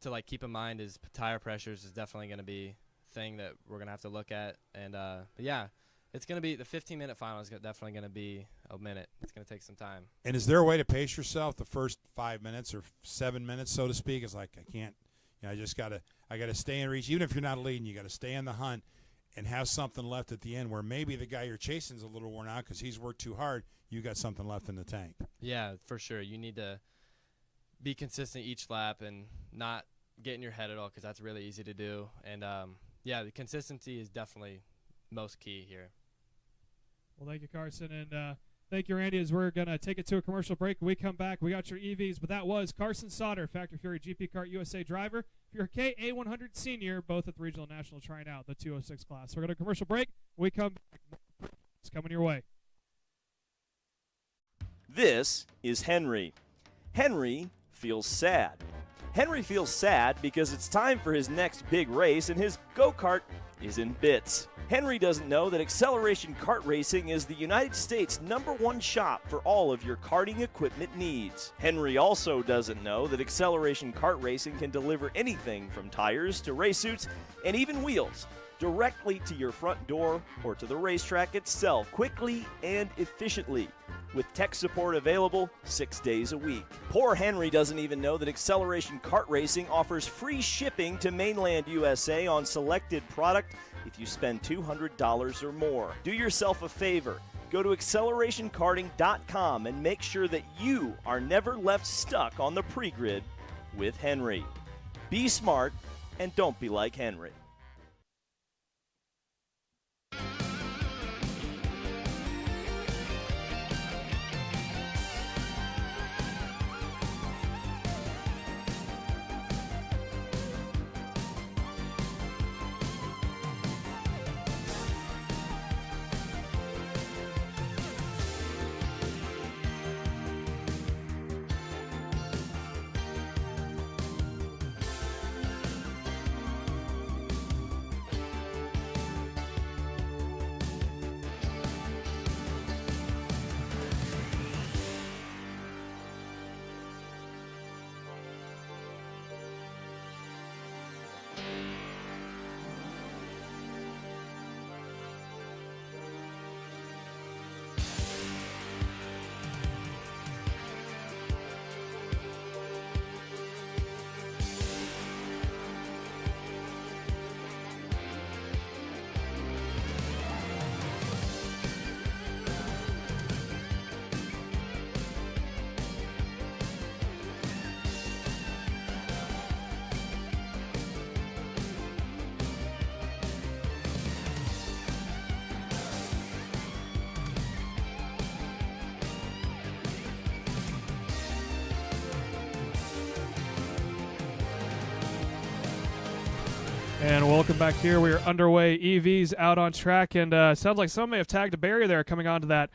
like keep in mind is tire pressures is definitely going to be a thing that we're going to have to look at. And but yeah, it's going to be the 15-minute final is definitely going to be a minute. It's going to take some time. And is there a way to pace yourself the first 5 minutes or 7 minutes, so to speak? It's like I can't, I got to stay in reach. Even if you're not leading, you got to stay in the hunt and have something left at the end where maybe the guy you're chasing is a little worn out because he's worked too hard. You got something left in the tank. Yeah, for sure. You need to be consistent each lap and not get in your head at all because that's really easy to do. And yeah, the consistency is definitely most key here. Well, thank you, Carson, and thank you, Randy, as we're going to take it to a commercial break. When we come back, we got your EVs, but that was Carson Sauter, Factory Fury GP Kart USA driver. If you're a KA100 senior, both at the Regional National trying out the 206 class. So we're going to a commercial break. When we come back, it's coming your way. This is Henry. Henry feels sad. Henry feels sad because it's time for his next big race and his go-kart is in bits. Henry doesn't know that Acceleration Kart Racing is the United States' #1 shop for all of your karting equipment needs. Henry also doesn't know that Acceleration Kart Racing can deliver anything from tires to race suits and even wheels directly to your front door or to the racetrack itself quickly and efficiently, with tech support available 6 days a week. Poor Henry doesn't even know that Acceleration Kart Racing offers free shipping to mainland USA on selected product if you spend $200 or more. Do yourself a favor. Go to accelerationkarting.com and make sure that you are never left stuck on the pre-grid with Henry. Be smart and don't be like Henry. And welcome back here. We are underway. EVs out on track, and sounds like some may have tagged a barrier there coming onto that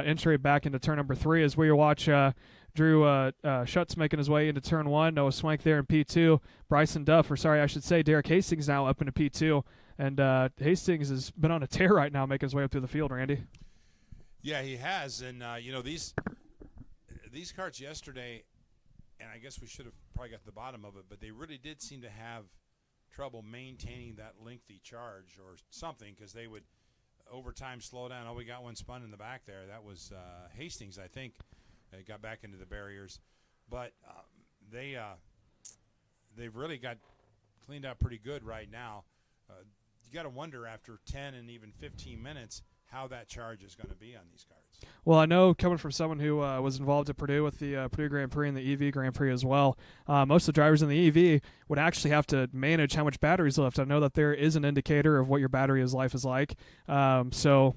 entry back into turn number 3 as we watch Drew Schutz making his way into turn 1. Noah Swank there in P2. Bryson Duff, or sorry, I should say Derek Hastings now up into P2. And Hastings has been on a tear right now, making his way up through the field, Randy. Yeah, he has. And, these karts yesterday, and I guess we should have probably got to the bottom of it, but they really did seem to have trouble maintaining that lengthy charge or something, because they would over time slow down. Oh, we got one spun in the back there. That was Hastings, I think. Got back into the barriers. But they've really got cleaned up pretty good right now. You got to wonder after 10 and even 15 minutes how that charge is going to be on these cards. Well, I know coming from someone who was involved at Purdue with the Purdue Grand Prix and the EV Grand Prix as well, most of the drivers in the EV would actually have to manage how much battery's left. I know that there is an indicator of what your battery's life is like. So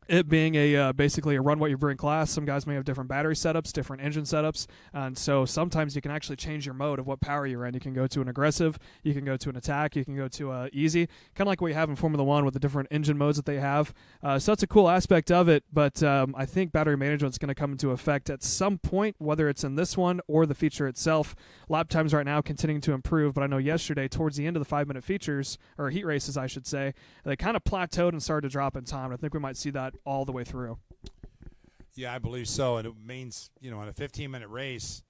it being basically a run what you bring class, some guys may have different battery setups, different engine setups, and so sometimes you can actually change your mode of what power you're in. You can go to an aggressive, you can go to an attack, you can go to easy, kind of like what you have in Formula One with the different engine modes that they have. So that's a cool aspect of it, but I think battery management is going to come into effect at some point, whether it's in this one or the feature itself. Lap times right now continuing to improve, but I know yesterday towards the end of the 5-minute features, or heat races I should say, they kind of plateaued and started to drop in time. I think we might see that all the way through. Yeah, I believe so. And it means, in a 15-minute race,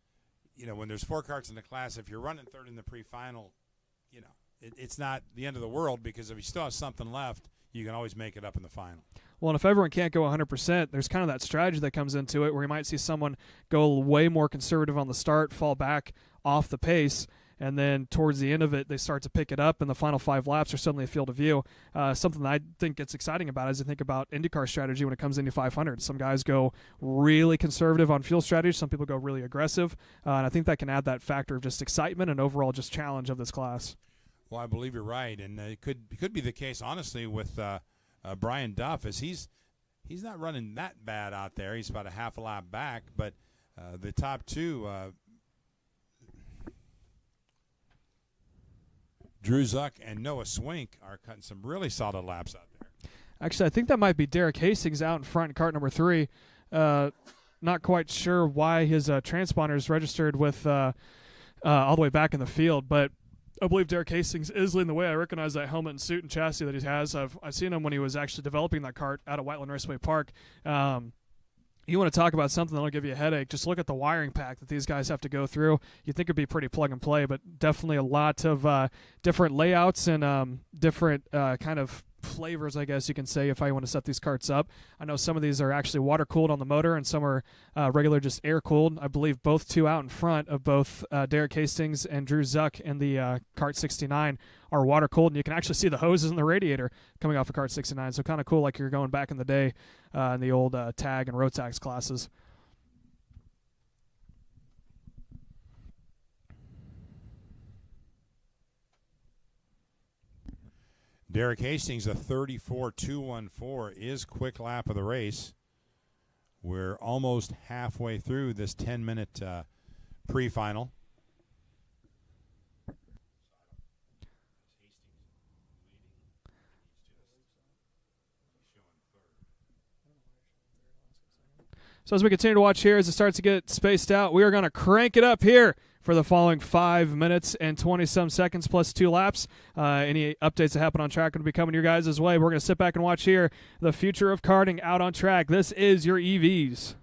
when there's 4 karts in the class, if you're running third in the pre-final, it's not the end of the world, because if you still have something left, you can always make it up in the final. Well, and if everyone can't go 100%, there's kind of that strategy that comes into it where you might see someone go way more conservative on the start, fall back off the pace, and then towards the end of it, they start to pick it up, and the final 5 laps are suddenly a field of view. Something that I think gets exciting about it is I think about IndyCar strategy when it comes to Indy 500. Some guys go really conservative on fuel strategy. Some people go really aggressive, and I think that can add that factor of just excitement and overall just challenge of this class. Well, I believe you're right, and it could be the case, honestly, with Brian Duff, as he's not running that bad out there. He's about a half a lap back, but the top 2. Drew Zuck and Noah Swink are cutting some really solid laps out there. Actually, I think that might be Derek Hastings out in front in kart number 3. Not quite sure why his transponder is registered with all the way back in the field, but I believe Derek Hastings is leading the way. I recognize that helmet and suit and chassis that he has. I've seen him when he was actually developing that kart out of Whiteland Raceway Park. You want to talk about something that'll give you a headache, just look at the wiring pack that these guys have to go through. You'd think it'd be pretty plug and play, but definitely a lot of different layouts and different kind of flavors, I guess you can say, if I want to set these karts up. I know some of these are actually water-cooled on the motor, and some are regular just air-cooled. I believe both 2 out in front of both Derek Hastings and Drew Zuck in the Kart 69 are water-cooled, and you can actually see the hoses in the radiator coming off of Kart 69, so kind of cool, like you're going back in the day in the old tag and Rotax classes. Derek Hastings, a 34.214, is quick lap of the race. We're almost halfway through this 10-minute pre-final. So as we continue to watch here, as it starts to get spaced out, we are going to crank it up here for the following 5 minutes and 20-some seconds plus 2 laps. Any updates that happen on track will be coming your guys' way. We're going to sit back and watch here the future of karting out on track. This is your EVs.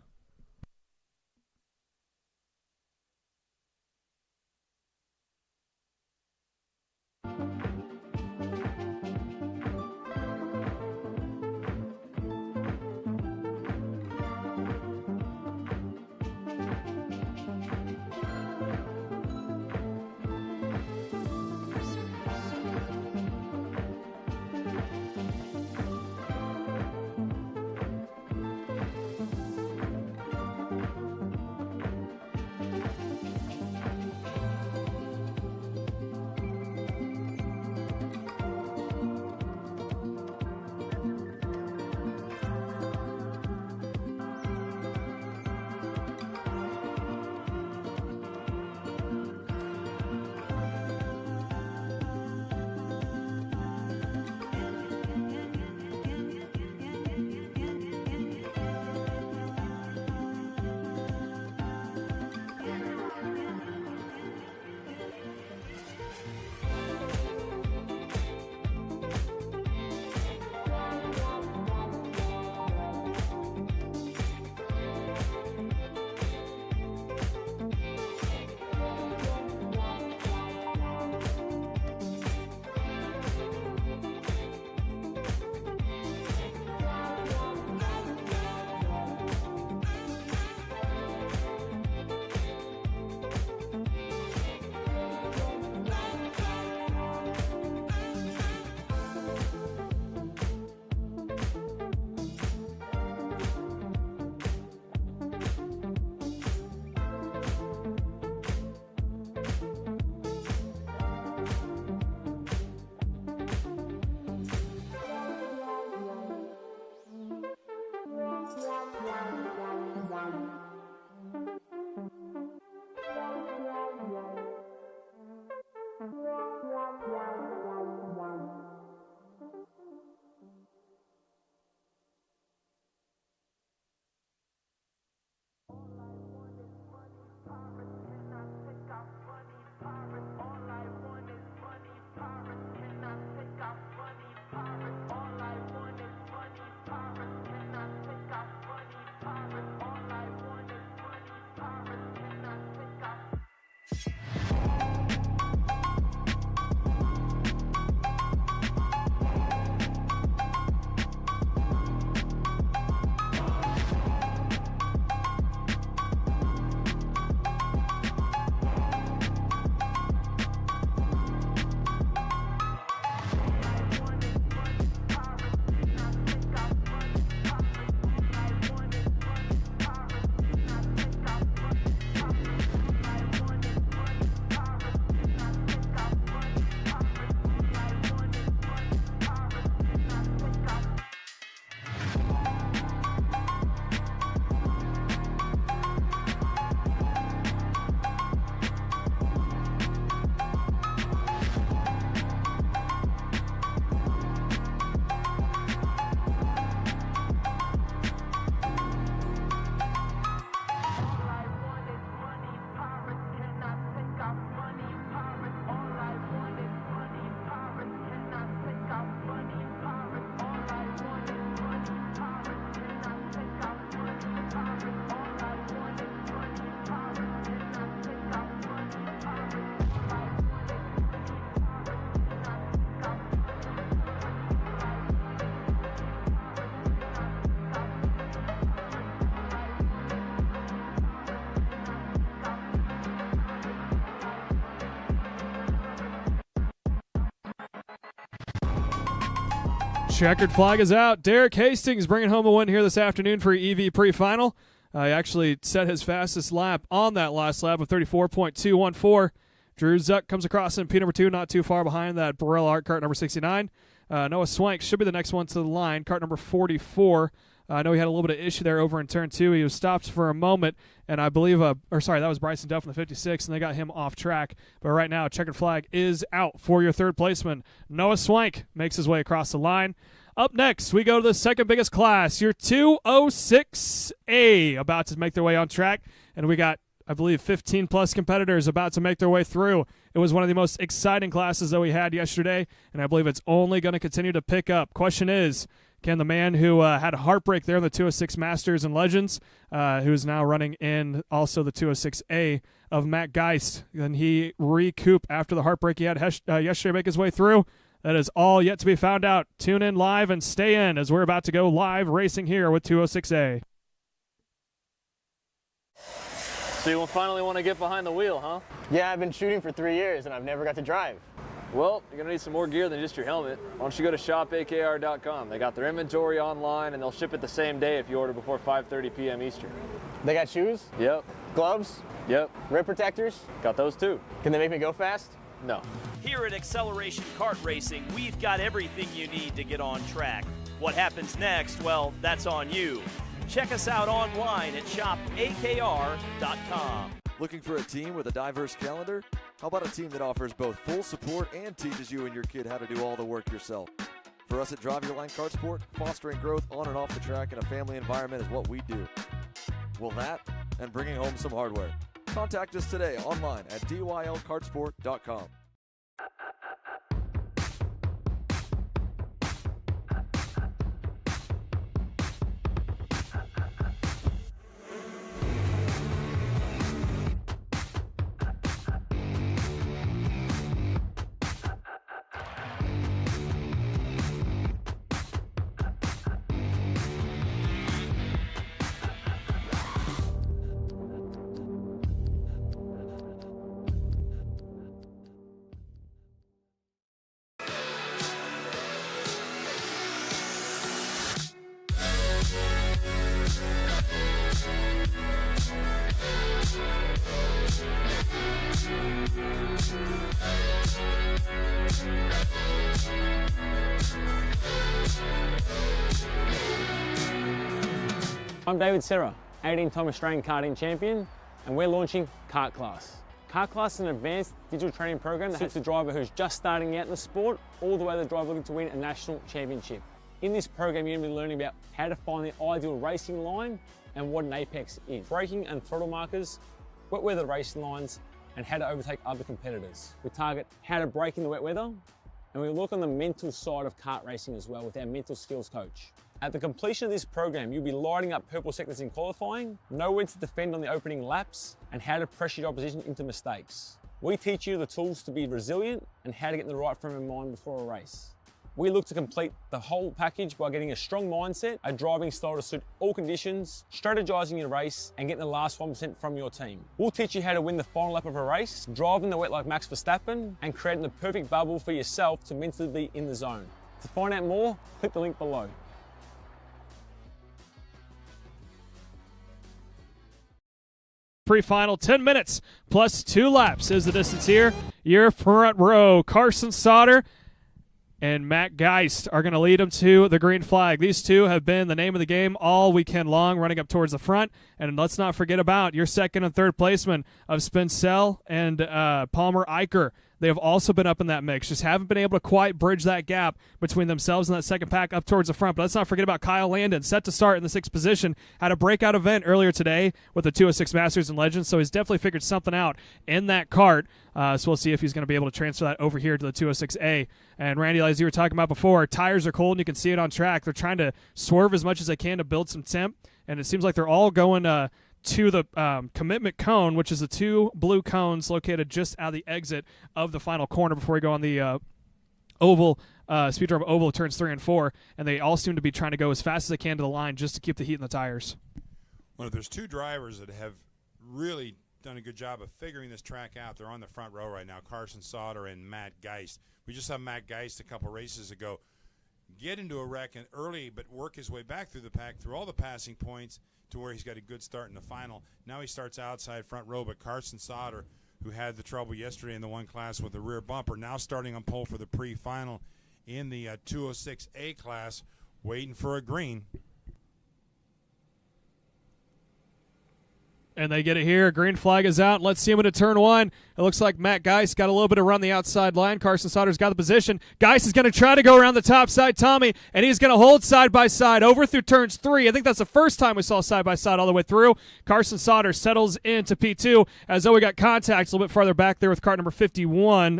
Checkered flag is out. Derek Hastings bringing home a win here this afternoon for EV pre-final. He actually set his fastest lap on that last lap of 34.214. Drew Zuck comes across in P2, not too far behind that Burrell Art cart number 69. Noah Swank should be the next one to the line, cart number 44. I know he had a little bit of issue there over in turn 2. He was stopped for a moment, and I believe, that was Bryson Duff in the 56, and they got him off track. But right now, checkered flag is out for your third placeman. Noah Swank makes his way across the line. Up next, we go to the second biggest class, your 206A, about to make their way on track, and we got, I believe, 15-plus competitors about to make their way through. It was one of the most exciting classes that we had yesterday, and I believe it's only going to continue to pick up. Question is, can the man who had a heartbreak there in the 206 Masters and Legends, who is now running in also the 206A of Matt Geist, can he recoup after the heartbreak he had yesterday, make his way through? That is all yet to be found out. Tune in live and stay in as we're about to go live racing here with 206A. So you finally want to get behind the wheel, huh? Yeah, I've been shooting for 3 years and I've never got to drive. Well, you're going to need some more gear than just your helmet. Why don't you go to shopakr.com. They got their inventory online and they'll ship it the same day if you order before 5:30 p.m. Eastern. They got shoes? Yep. Gloves? Yep. Rib protectors? Got those too. Can they make me go fast? No. Here at Acceleration Kart Racing, we've got everything you need to get on track. What happens next, well, that's on you. Check us out online at shopakr.com. Looking for a team with a diverse calendar? How about a team that offers both full support and teaches you and your kid how to do all the work yourself? For us at Drive Your Line Kart Sport, fostering growth on and off the track in a family environment is what we do. Well, that and bringing home some hardware. Contact us today online at dylkartsport.com. I'm David SIRA, 18-time Australian karting champion, and we're launching Kart Class. Kart Class is an advanced digital training program that suits the driver who's just starting out in the sport, all the way to the driver looking to win a national championship. In this program, you're going to be learning about how to find the ideal racing line and what an apex is. Braking and throttle markers, wet weather racing lines, and how to overtake other competitors. We target how to brake in the wet weather, and we look on the mental side of kart racing as well with our mental skills coach. At the completion of this program, you'll be lighting up purple sectors in qualifying, know when to defend on the opening laps, and how to pressure your opposition into mistakes. We teach you the tools to be resilient and how to get in the right frame of mind before a race. We look to complete the whole package by getting a strong mindset, a driving style to suit all conditions, strategizing your race, and getting the last 1% from your team. We'll teach you how to win the final lap of a race, driving the wet like Max Verstappen, and creating the perfect bubble for yourself to mentally be in the zone. To find out more, click the link below. Pre-final 10 minutes plus 2 laps is the distance here. Your front row, Carson Sauter and Matt Geist are going to lead them to the green flag. These two have been the name of the game all weekend long, running up towards the front. And let's not forget about your second and third placemen of Spencell and Palmer Eicher. They have also been up in that mix, just haven't been able to quite bridge that gap between themselves and that second pack up towards the front. But let's not forget about Kyle Landon, set to start in the 6th position, had a breakout event earlier today with the 206 Masters and Legends, so he's definitely figured something out in that kart. So we'll see if he's going to be able to transfer that over here to the 206A. And Randy, as you were talking about before, tires are cold and you can see it on track. They're trying to swerve as much as they can to build some temp, and it seems like they're all going to the commitment cone, which is the 2 blue cones located just out of the exit of the final corner before we go on the oval, Speedrome oval, turns 3 and 4, and they all seem to be trying to go as fast as they can to the line just to keep the heat in the tires. Well, if there's 2 drivers that have really done a good job of figuring this track out, they're on the front row right now, Carson Sauter and Matt Geist. We just saw Matt Geist a couple races ago get into a wreck and early, but work his way back through the pack, through all the passing points, to where he's got a good start in the final. Now he starts outside front row, but Carson Sauter, who had the trouble yesterday in the one class with the rear bumper, now starting on pole for the pre-final in the 206A class, waiting for a green. And they get it here. Green flag is out. Let's see him into turn 1. It looks like Matt Geist got a little bit of run the outside line. Carson Sauter's got the position. Geist is going to try to go around the top side, Tommy, and he's going to hold side by side over through turns 3. I think that's the first time we saw side by side all the way through. Carson Sauter settles into P2 as though we got contact a little bit farther back there with kart number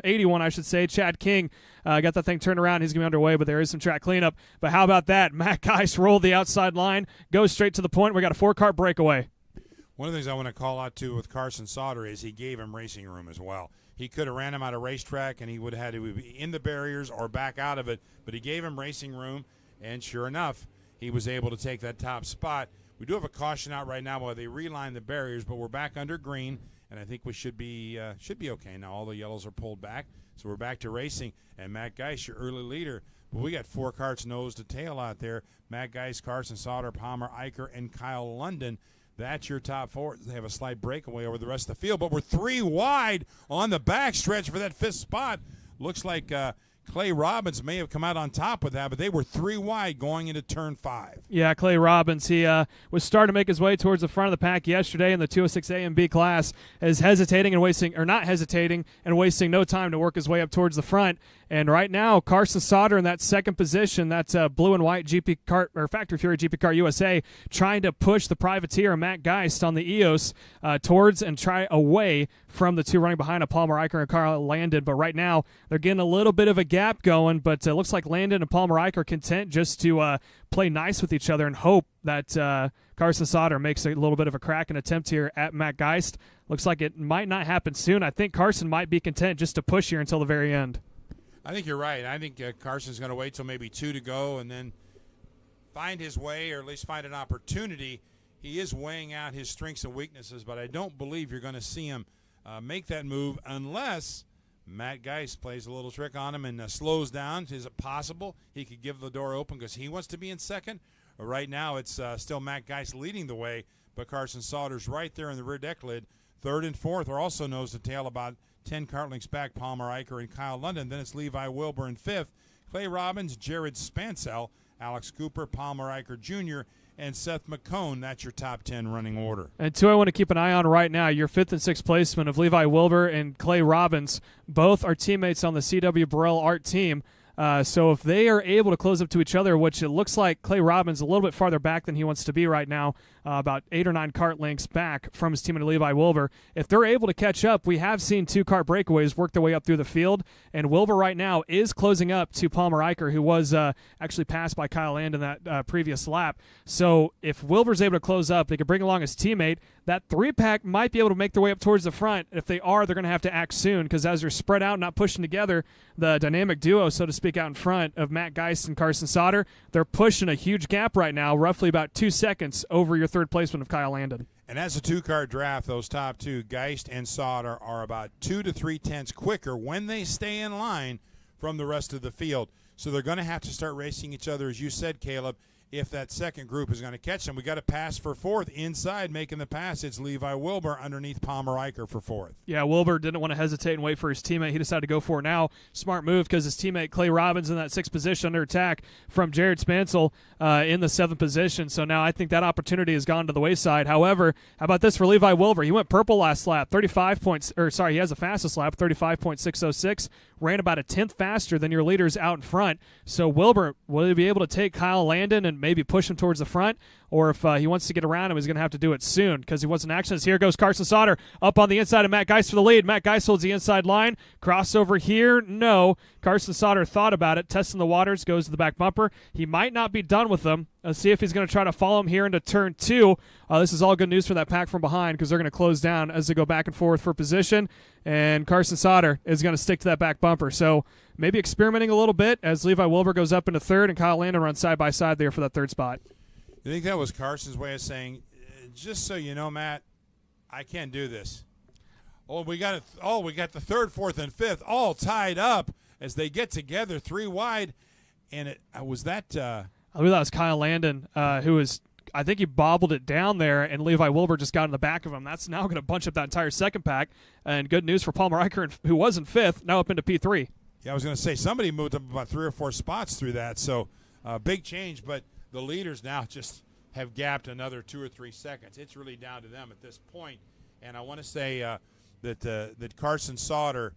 81, I should say. Chad King got that thing turned around. He's going to be underway, but there is some track cleanup. But how about that? Matt Geist rolled the outside line, goes straight to the point. We got a 4-kart breakaway. One of the things I want to call out, too, with Carson Sauter is he gave him racing room as well. He could have ran him out of racetrack, and he would have had to be in the barriers or back out of it, but he gave him racing room, and sure enough, he was able to take that top spot. We do have a caution out right now while they reline the barriers, but we're back under green, and I think we should be okay now. All the yellows are pulled back, so we're back to racing. And Matt Geist, your early leader, but we got 4 karts nose to tail out there. Matt Geist, Carson Sauter, Palmer Eicher, and Kyle London. That's your top 4. They have a slight breakaway over the rest of the field, but we're 3 wide on the backstretch for that 5th spot. Looks like Clay Robbins may have come out on top with that, but they were 3 wide going into turn 5. Yeah, Clay Robbins, he was starting to make his way towards the front of the pack yesterday in the 206A and B class, is hesitating and wasting, or not hesitating and wasting no time to work his way up towards the front. And right now, Carson Sauter in that second position, that's blue and white GP Kart, or Factory Fury GP Kart USA, trying to push the privateer Matt Geist on the EOS towards and try away from the 2 running behind of Palmer Eicher and Carl Landon. But right now, they're getting a little bit of a gap going, but it looks like Landon and Palmer Eicher are content just to play nice with each other and hope that Carson Sauter makes a little bit of a crack and attempt here at Matt Geist. Looks like it might not happen soon. I think Carson might be content just to push here until the very end. I think you're right. I think Carson's going to wait till maybe 2 to go and then find his way, or at least find an opportunity. He is weighing out his strengths and weaknesses, but I don't believe you're going to see him make that move unless Matt Geist plays a little trick on him and slows down. Is it possible he could give the door open because he wants to be in second? Right now it's still Matt Geist leading the way, but Carson Sauter's right there in the rear deck lid. 3rd and 4th are also nose to tail, about 10 kart lengths back, Palmer Eicher and Kyle London. Then it's Levi Wilbur in 5th, Clay Robbins, Jared Spancell, Alex Cooper, Palmer Eicher Jr., and Seth McCone. That's your top 10 running order. And two I want to keep an eye on right now, your 5th and 6th placement of Levi Wilbur and Clay Robbins. Both are teammates on the C.W. Burrell Art team. So if they are able to close up to each other, which it looks like Clay Robbins a little bit farther back than he wants to be right now, about 8 or 9 kart lengths back from his teammate Levi Wilbur. If they're able to catch up, we have seen 2 kart breakaways work their way up through the field, and Wilbur right now is closing up to Palmer Eicher, who was actually passed by Kyle Land in that previous lap. So if Wilbur's able to close up, they could bring along his teammate. That 3-pack might be able to make their way up towards the front. If they are, they're going to have to act soon, because as they're spread out, not pushing together, the dynamic duo, so to speak, out in front of Matt Geist and Carson Sauter, they're pushing a huge gap right now, roughly about 2 seconds over your 3rd placement of Kyle Landon. And as a 2-car draft, those top 2, Geist and Sauter, are about 2 to 3 tenths quicker when they stay in line from the rest of the field. So they're going to have to start racing each other, as you said, Caleb, if that second group is going to catch them. We got a pass for 4th. Inside making the pass, it's Levi Wilbur underneath Palmer Eicher for 4th. Yeah, Wilbur didn't want to hesitate and wait for his teammate. He decided to go for it now. Smart move, because his teammate Clay Robbins in that 6th position under attack from Jared Spansel in the 7th position. So now I think that opportunity has gone to the wayside. However, how about this for Levi Wilbur? He went purple last lap, he has the fastest lap, 35.606. Ran about a 10th faster than your leaders out in front. So Wilbur, will he be able to take Kyle Landon and maybe push him towards the front? Or if he wants to get around him, he's going to have to do it soon, because he wants an action. Here goes Carson Sauter up on the inside of Matt Geist for the lead. Matt Geist holds the inside line. Crossover here, no. Carson Sauter thought about it, testing the waters, goes to the back bumper. He might not be done with them. Let's see if he's going to try to follow him here into turn 2. This is all good news for that pack from behind, because they're going to close down as they go back and forth for position. And Carson Sauter is going to stick to that back bumper. So maybe experimenting a little bit as Levi Wilbur goes up into 3rd and Kyle Landon runs side by side there for that 3rd spot. You think that was Carson's way of saying, just so you know, Matt, I can't do this. We got the 3rd, 4th, and 5th all tied up as they get together 3 wide. And it was that. I believe that was Kyle Landon, who was. I think he bobbled it down there, and Levi Wilbur just got in the back of him. That's now going to bunch up that entire 2nd pack. And good news for Palmer Eicher, who was in 5th, now up into P3. Yeah, I was going to say somebody moved up about 3 or 4 spots through that. So big change, but the leaders now just have gapped another 2 or 3 seconds. It's really down to them at this point. And I want to say that Carson Sauter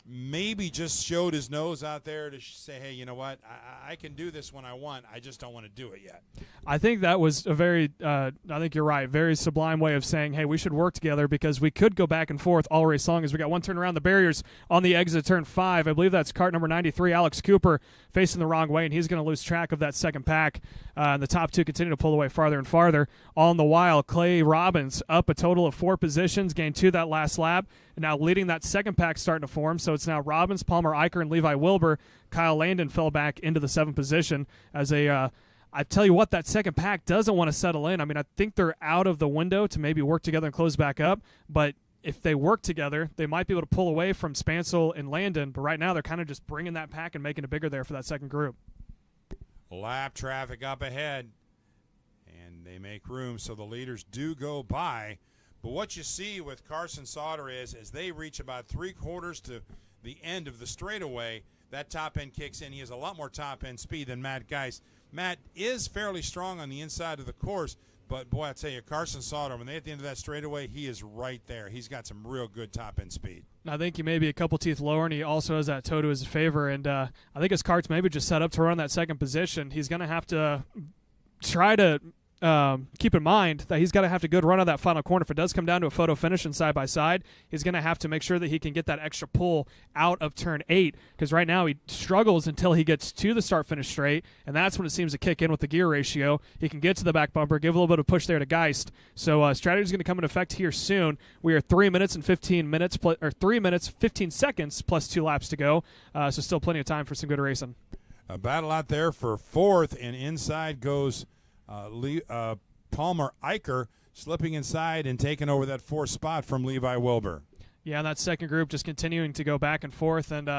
maybe just showed his nose out there to say, hey, you know what, I can do this when I want. I just don't want to do it yet. I think that was a very, I think you're right, very sublime way of saying, hey, we should work together, because we could go back and forth all race long as we got one turn around the barriers on the exit of turn 5. I believe that's kart number 93, Alex Cooper, facing the wrong way, and he's going to lose track of that 2nd pack. And the top 2 continue to pull away farther and farther. All in the while, Clay Robbins up a total of 4 positions, gained 2 that last lap, and now leading that 2nd pack starting to form. So it's now Robbins, Palmer Eicher, and Levi Wilbur. Kyle Landon fell back into the 7th position as a I tell you what, that 2nd pack doesn't want to settle in. I mean, I think they're out of the window to maybe work together and close back up, but if they work together, they might be able to pull away from Spansel and Landon, but right now they're kind of just bringing that pack and making it bigger there for that 2nd group. Lap traffic up ahead, and they make room, so the leaders do go by. But what you see with Carson Sauter is, as they reach about 3/4 to the end of the straightaway, that top end kicks in. He has a lot more top end speed than Matt Geist. Matt is fairly strong on the inside of the course, but boy, I tell you, Carson Sauter, when they at the end of that straightaway, he is right there. He's got some real good top end speed. I think he may be a couple teeth lower, and he also has that toe to his favor. And I think his kart's maybe just set up to run that 2nd position. He's going to have to try to keep in mind that he's got to have to good run on that final corner. If it does come down to a photo finish and side by side, he's going to have to make sure that he can get that extra pull out of turn 8, because right now he struggles until he gets to the start finish straight, and that's when it seems to kick in with the gear ratio. He can get to the back bumper, give a little bit of push there to Geist. So strategy is going to come into effect here soon. We are 3 minutes and 15 minutes, or 3 minutes 15 seconds plus 2 laps to go. So still plenty of time for some good racing. A battle out there for 4th, and inside goes Palmer Eicher, slipping inside and taking over that 4th spot from Levi Wilbur. Yeah, and that 2nd group just continuing to go back and forth, and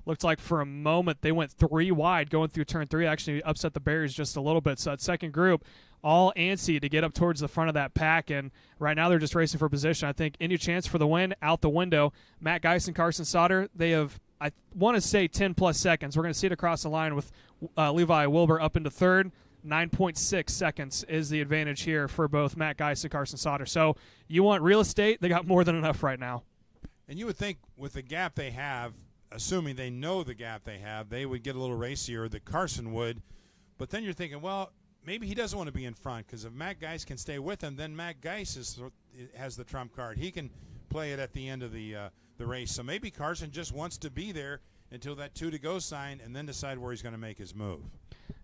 looked like for a moment they went 3 wide going through turn 3, actually upset the barriers just a little bit. So that 2nd group all antsy to get up towards the front of that pack, and right now they're just racing for position. I think any chance for the win out the window. Matt Geist and Carson Sauter, they have, I want to say, 10-plus seconds. We're going to see it across the line with Levi Wilbur up into 3rd. 9.6 seconds is the advantage here for both Matt Geist and Carson Sauter. So you want real estate, they got more than enough right now. And you would think with the gap they have, assuming they know the gap they have, they would get a little racier that Carson would. But then you're thinking, well, maybe he doesn't want to be in front, because if Matt Geist can stay with him, then Matt Geist has the trump card. He can play it at the end of the race. So maybe Carson just wants to be there until that 2 to go sign and then decide where he's going to make his move.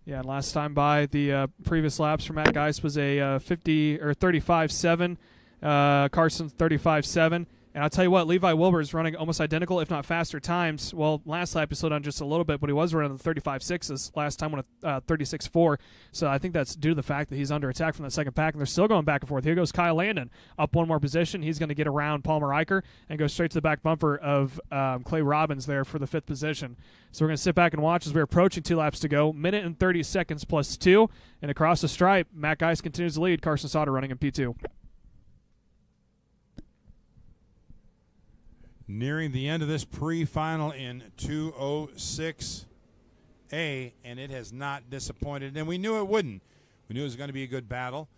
Yeah, last time by, the previous laps for Matt Geist was a 50 or 35.7. Carson 35.7. And I'll tell you what, Levi Wilbur is running almost identical, if not faster times. Well, last lap he slowed down just a little bit, but he was running the 35.6s last time with a 36.4. So I think that's due to the fact that he's under attack from that second pack, and they're still going back and forth. Here goes Kyle Landon up one more position. He's going to get around Palmer Eicher and go straight to the back bumper of Clay Robbins there for the 5th position. So we're going to sit back and watch as we're approaching 2 laps to go. Minute and 30 seconds plus 2. And across the stripe, Matt Geist continues to lead. Carson Sauter running in P2. Nearing the end of this pre-final in 2:06A, and it has not disappointed. And we knew it wouldn't. We knew it was going to be a good battle.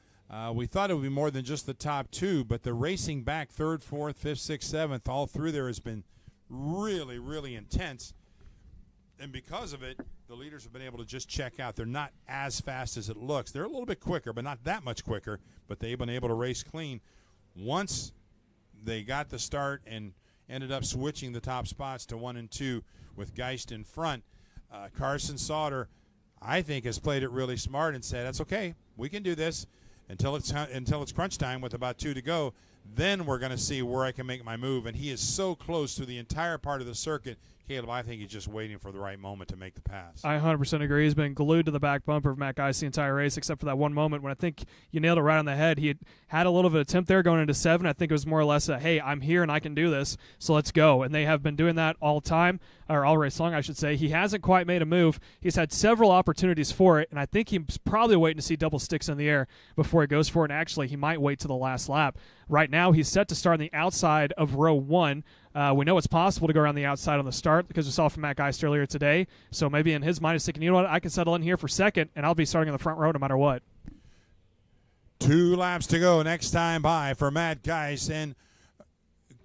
We thought it would be more than just the top 2, but the racing back 3rd, 4th, 5th, 6th, 7th, all through there has been really, really intense. And because of it, the leaders have been able to just check out. They're not as fast as it looks. They're a little bit quicker, but not that much quicker. But they've been able to race clean. Once they got the start and ended up switching the top spots to 1 and 2 with Geist in front, Carson Sauter, I think, has played it really smart and said, that's okay, we can do this until it's crunch time with about 2 to go. Then we're going to see where I can make my move. And he is so close to the entire part of the circuit, Caleb, I think he's just waiting for the right moment to make the pass. I 100% agree. He's been glued to the back bumper of Matt Geist the entire race, except for that one moment when I think you nailed it right on the head. He had a little bit of attempt there going into 7. I think it was more or less a, hey, I'm here and I can do this, so let's go. And they have been doing that all time, or all race long, I should say. He hasn't quite made a move. He's had several opportunities for it, and I think he's probably waiting to see double sticks in the air before he goes for it. And actually, he might wait to the last lap. Right now, he's set to start on the outside of row 1. We know it's possible to go around the outside on the start because we saw from Matt Geist earlier today. So maybe in his mind, he's thinking, you know what, I can settle in here for second, and I'll be starting in the front row no matter what. 2 laps to go next time by for Matt Geist and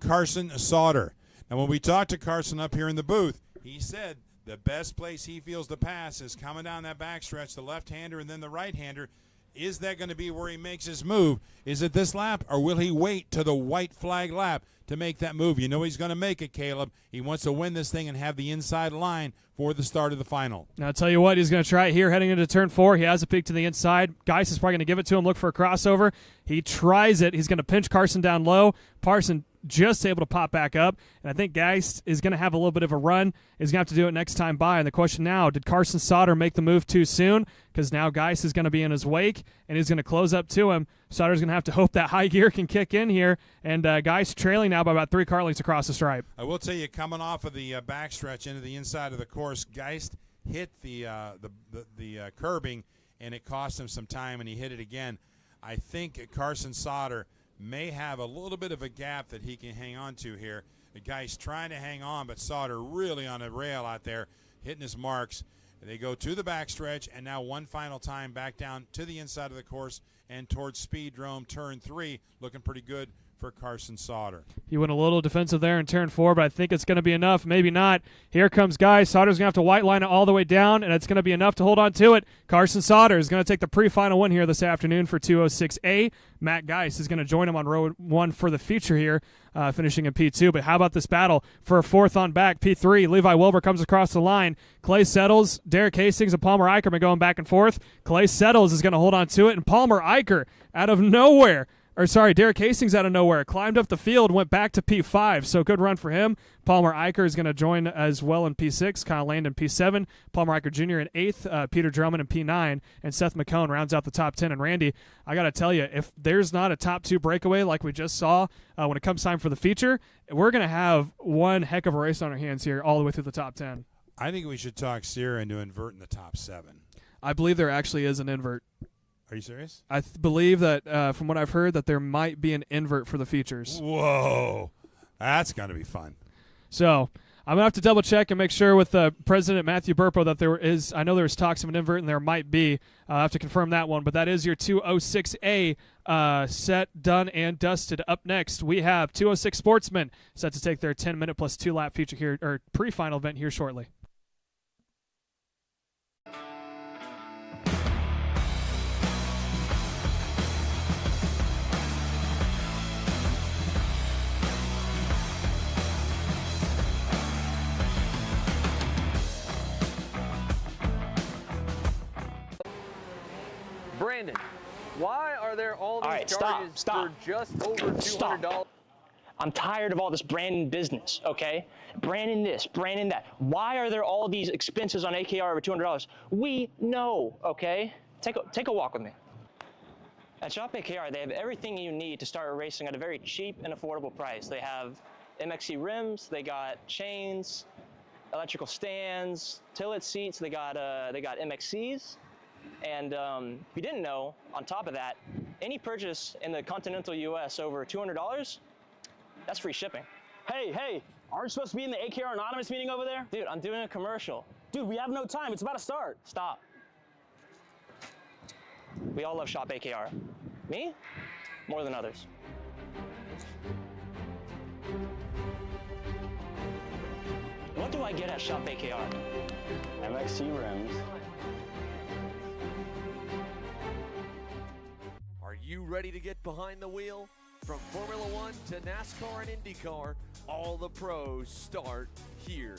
Carson Sauter. Now, when we talked to Carson up here in the booth, he said the best place he feels to pass is coming down that backstretch, the left-hander and then the right-hander. Is that going to be where he makes his move? Is it this lap, or will he wait to the white flag lap to make that move? You know he's going to make it, Caleb. He wants to win this thing and have the inside line for the start of the final. Now, I'll tell you what, he's going to try it here heading into turn 4. He has a peek to the inside. Geist is probably going to give it to him, look for a crossover. He tries it. He's going to pinch Carson down low. Parson just able to pop back up, and I think Geist is going to have a little bit of a run. He's going to have to do it next time by, and the question now, did Carson Sauter make the move too soon? Because now Geist is going to be in his wake, and he's going to close up to him. Sauter's going to have to hope that high gear can kick in here, and Geist trailing now by about 3 car lengths across the stripe. I will tell you, coming off of the backstretch into the inside of the course, Geist hit the curbing, and it cost him some time, and he hit it again. I think Carson Sauter may have a little bit of a gap that he can hang on to here. The guy's trying to hang on, but Sauter really on a rail out there, hitting his marks. They go to the backstretch, and now one final time back down to the inside of the course and towards Speedrome turn 3, looking pretty good for Carson Sauter. He went a little defensive there in turn 4, but I think it's going to be enough. Maybe not. Here comes Geist. Sauter's going to have to white line it all the way down, and it's going to be enough to hold on to it. Carson Sauter is going to take the pre-final win here this afternoon for 206A. Matt Geist is going to join him on row 1 for the feature here, finishing in P2. But how about this battle for a 4th on back? P3, Levi Wilbur comes across the line. Clay Settles, Derek Hastings, and Palmer Eicher are going back and forth. Clay Settles is going to hold on to it, and Palmer Eicher out of nowhere, Derek Hastings out of nowhere, climbed up the field, went back to P5, so good run for him. Palmer Eicher is going to join as well in P6, Kyle Landon P7, Palmer Eicher Jr. in 8th, Peter Drummond in P9, and Seth McCone rounds out the top 10. And Randy, I got to tell you, if there's not a top 2 breakaway like we just saw when it comes time for the feature, we're going to have one heck of a race on our hands here all the way through the top 10. I think we should talk SIRA into inverting the top 7. I believe there actually is an invert. Are you serious? I believe that, from what I've heard, that there might be an invert for the features. Whoa. That's going to be fun. So I'm gonna have to double check and make sure with President Matthew Burpo that there is. I know there was talks of an invert, and there might be. I'll have to confirm that one. But that is your 206A set, done, and dusted. Up next, we have 206 Sportsman set to take their 10-minute plus 2-lap feature here, or pre-final event here shortly. Brandon, why are there all these charges for just over $200? I'm tired of all this Brandon business, okay? Brandon this, Brandon that. Why are there all these expenses on AKR over $200? We know, okay? Take a walk with me. At Shop AKR, they have everything you need to start racing at a very cheap and affordable price. They have MXC rims, they got chains, electrical stands, tilt seats, they got MXCs. And if you didn't know, on top of that, any purchase in the continental US over $200, that's free shipping. Hey, aren't you supposed to be in the AKR Anonymous meeting over there? Dude, I'm doing a commercial. Dude, we have no time. It's about to start. Stop. We all love Shop AKR. Me? More than others. What do I get at Shop AKR? MXC rims. Are you ready to get behind the wheel? From Formula One to NASCAR and IndyCar, all the pros start here.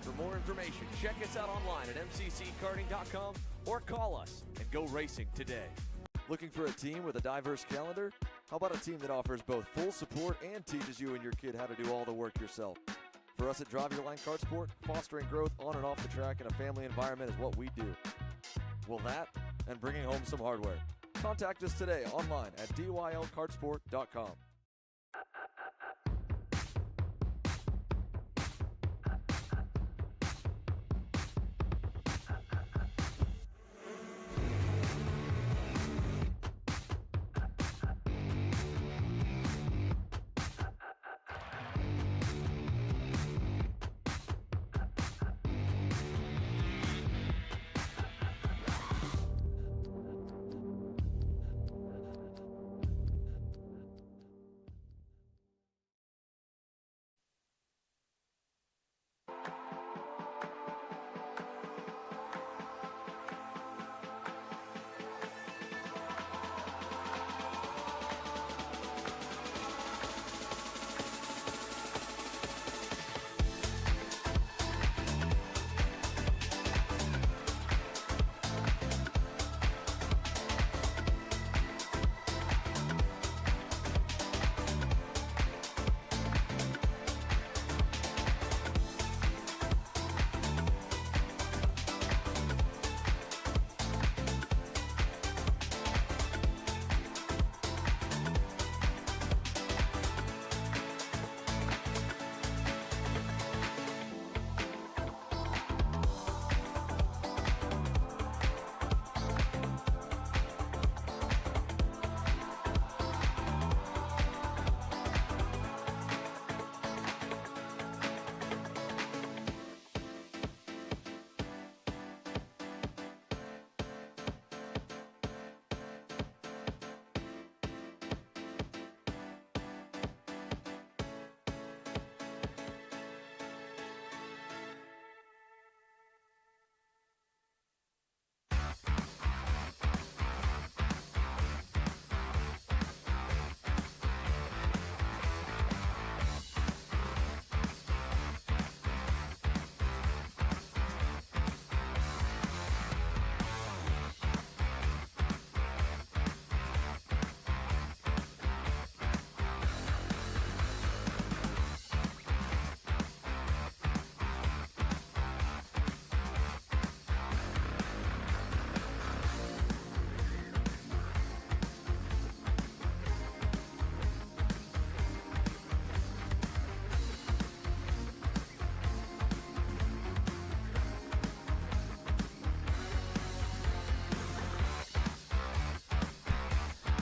For more information, check us out online at mcckarting.com or call us and go racing today. Looking for a team with a diverse calendar? How about a team that offers both full support and teaches you and your kid how to do all the work yourself? For us at Drive Your Line Kart Sport, fostering growth on and off the track in a family environment is what we do. Well, that and bringing home some hardware. Contact us today online at dylkartsport.com.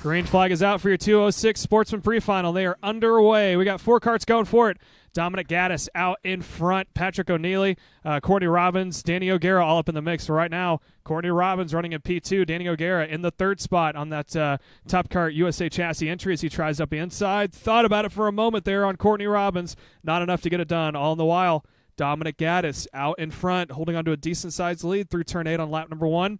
Green flag is out for your 206 Sportsman Pre-Final. They are underway. We got 4 karts going for it. Dominic Gaddis out in front. Patrick O'Neely, Courtney Robbins, Danny O'Gara all up in the mix. So right now, Courtney Robbins running in P2. Danny O'Gara in the 3rd spot on that Top Kart USA chassis entry as he tries up the inside. Thought about it for a moment there on Courtney Robbins. Not enough to get it done. All in the while, Dominic Gaddis out in front, holding on to a decent-sized lead through turn 8 on lap number 1.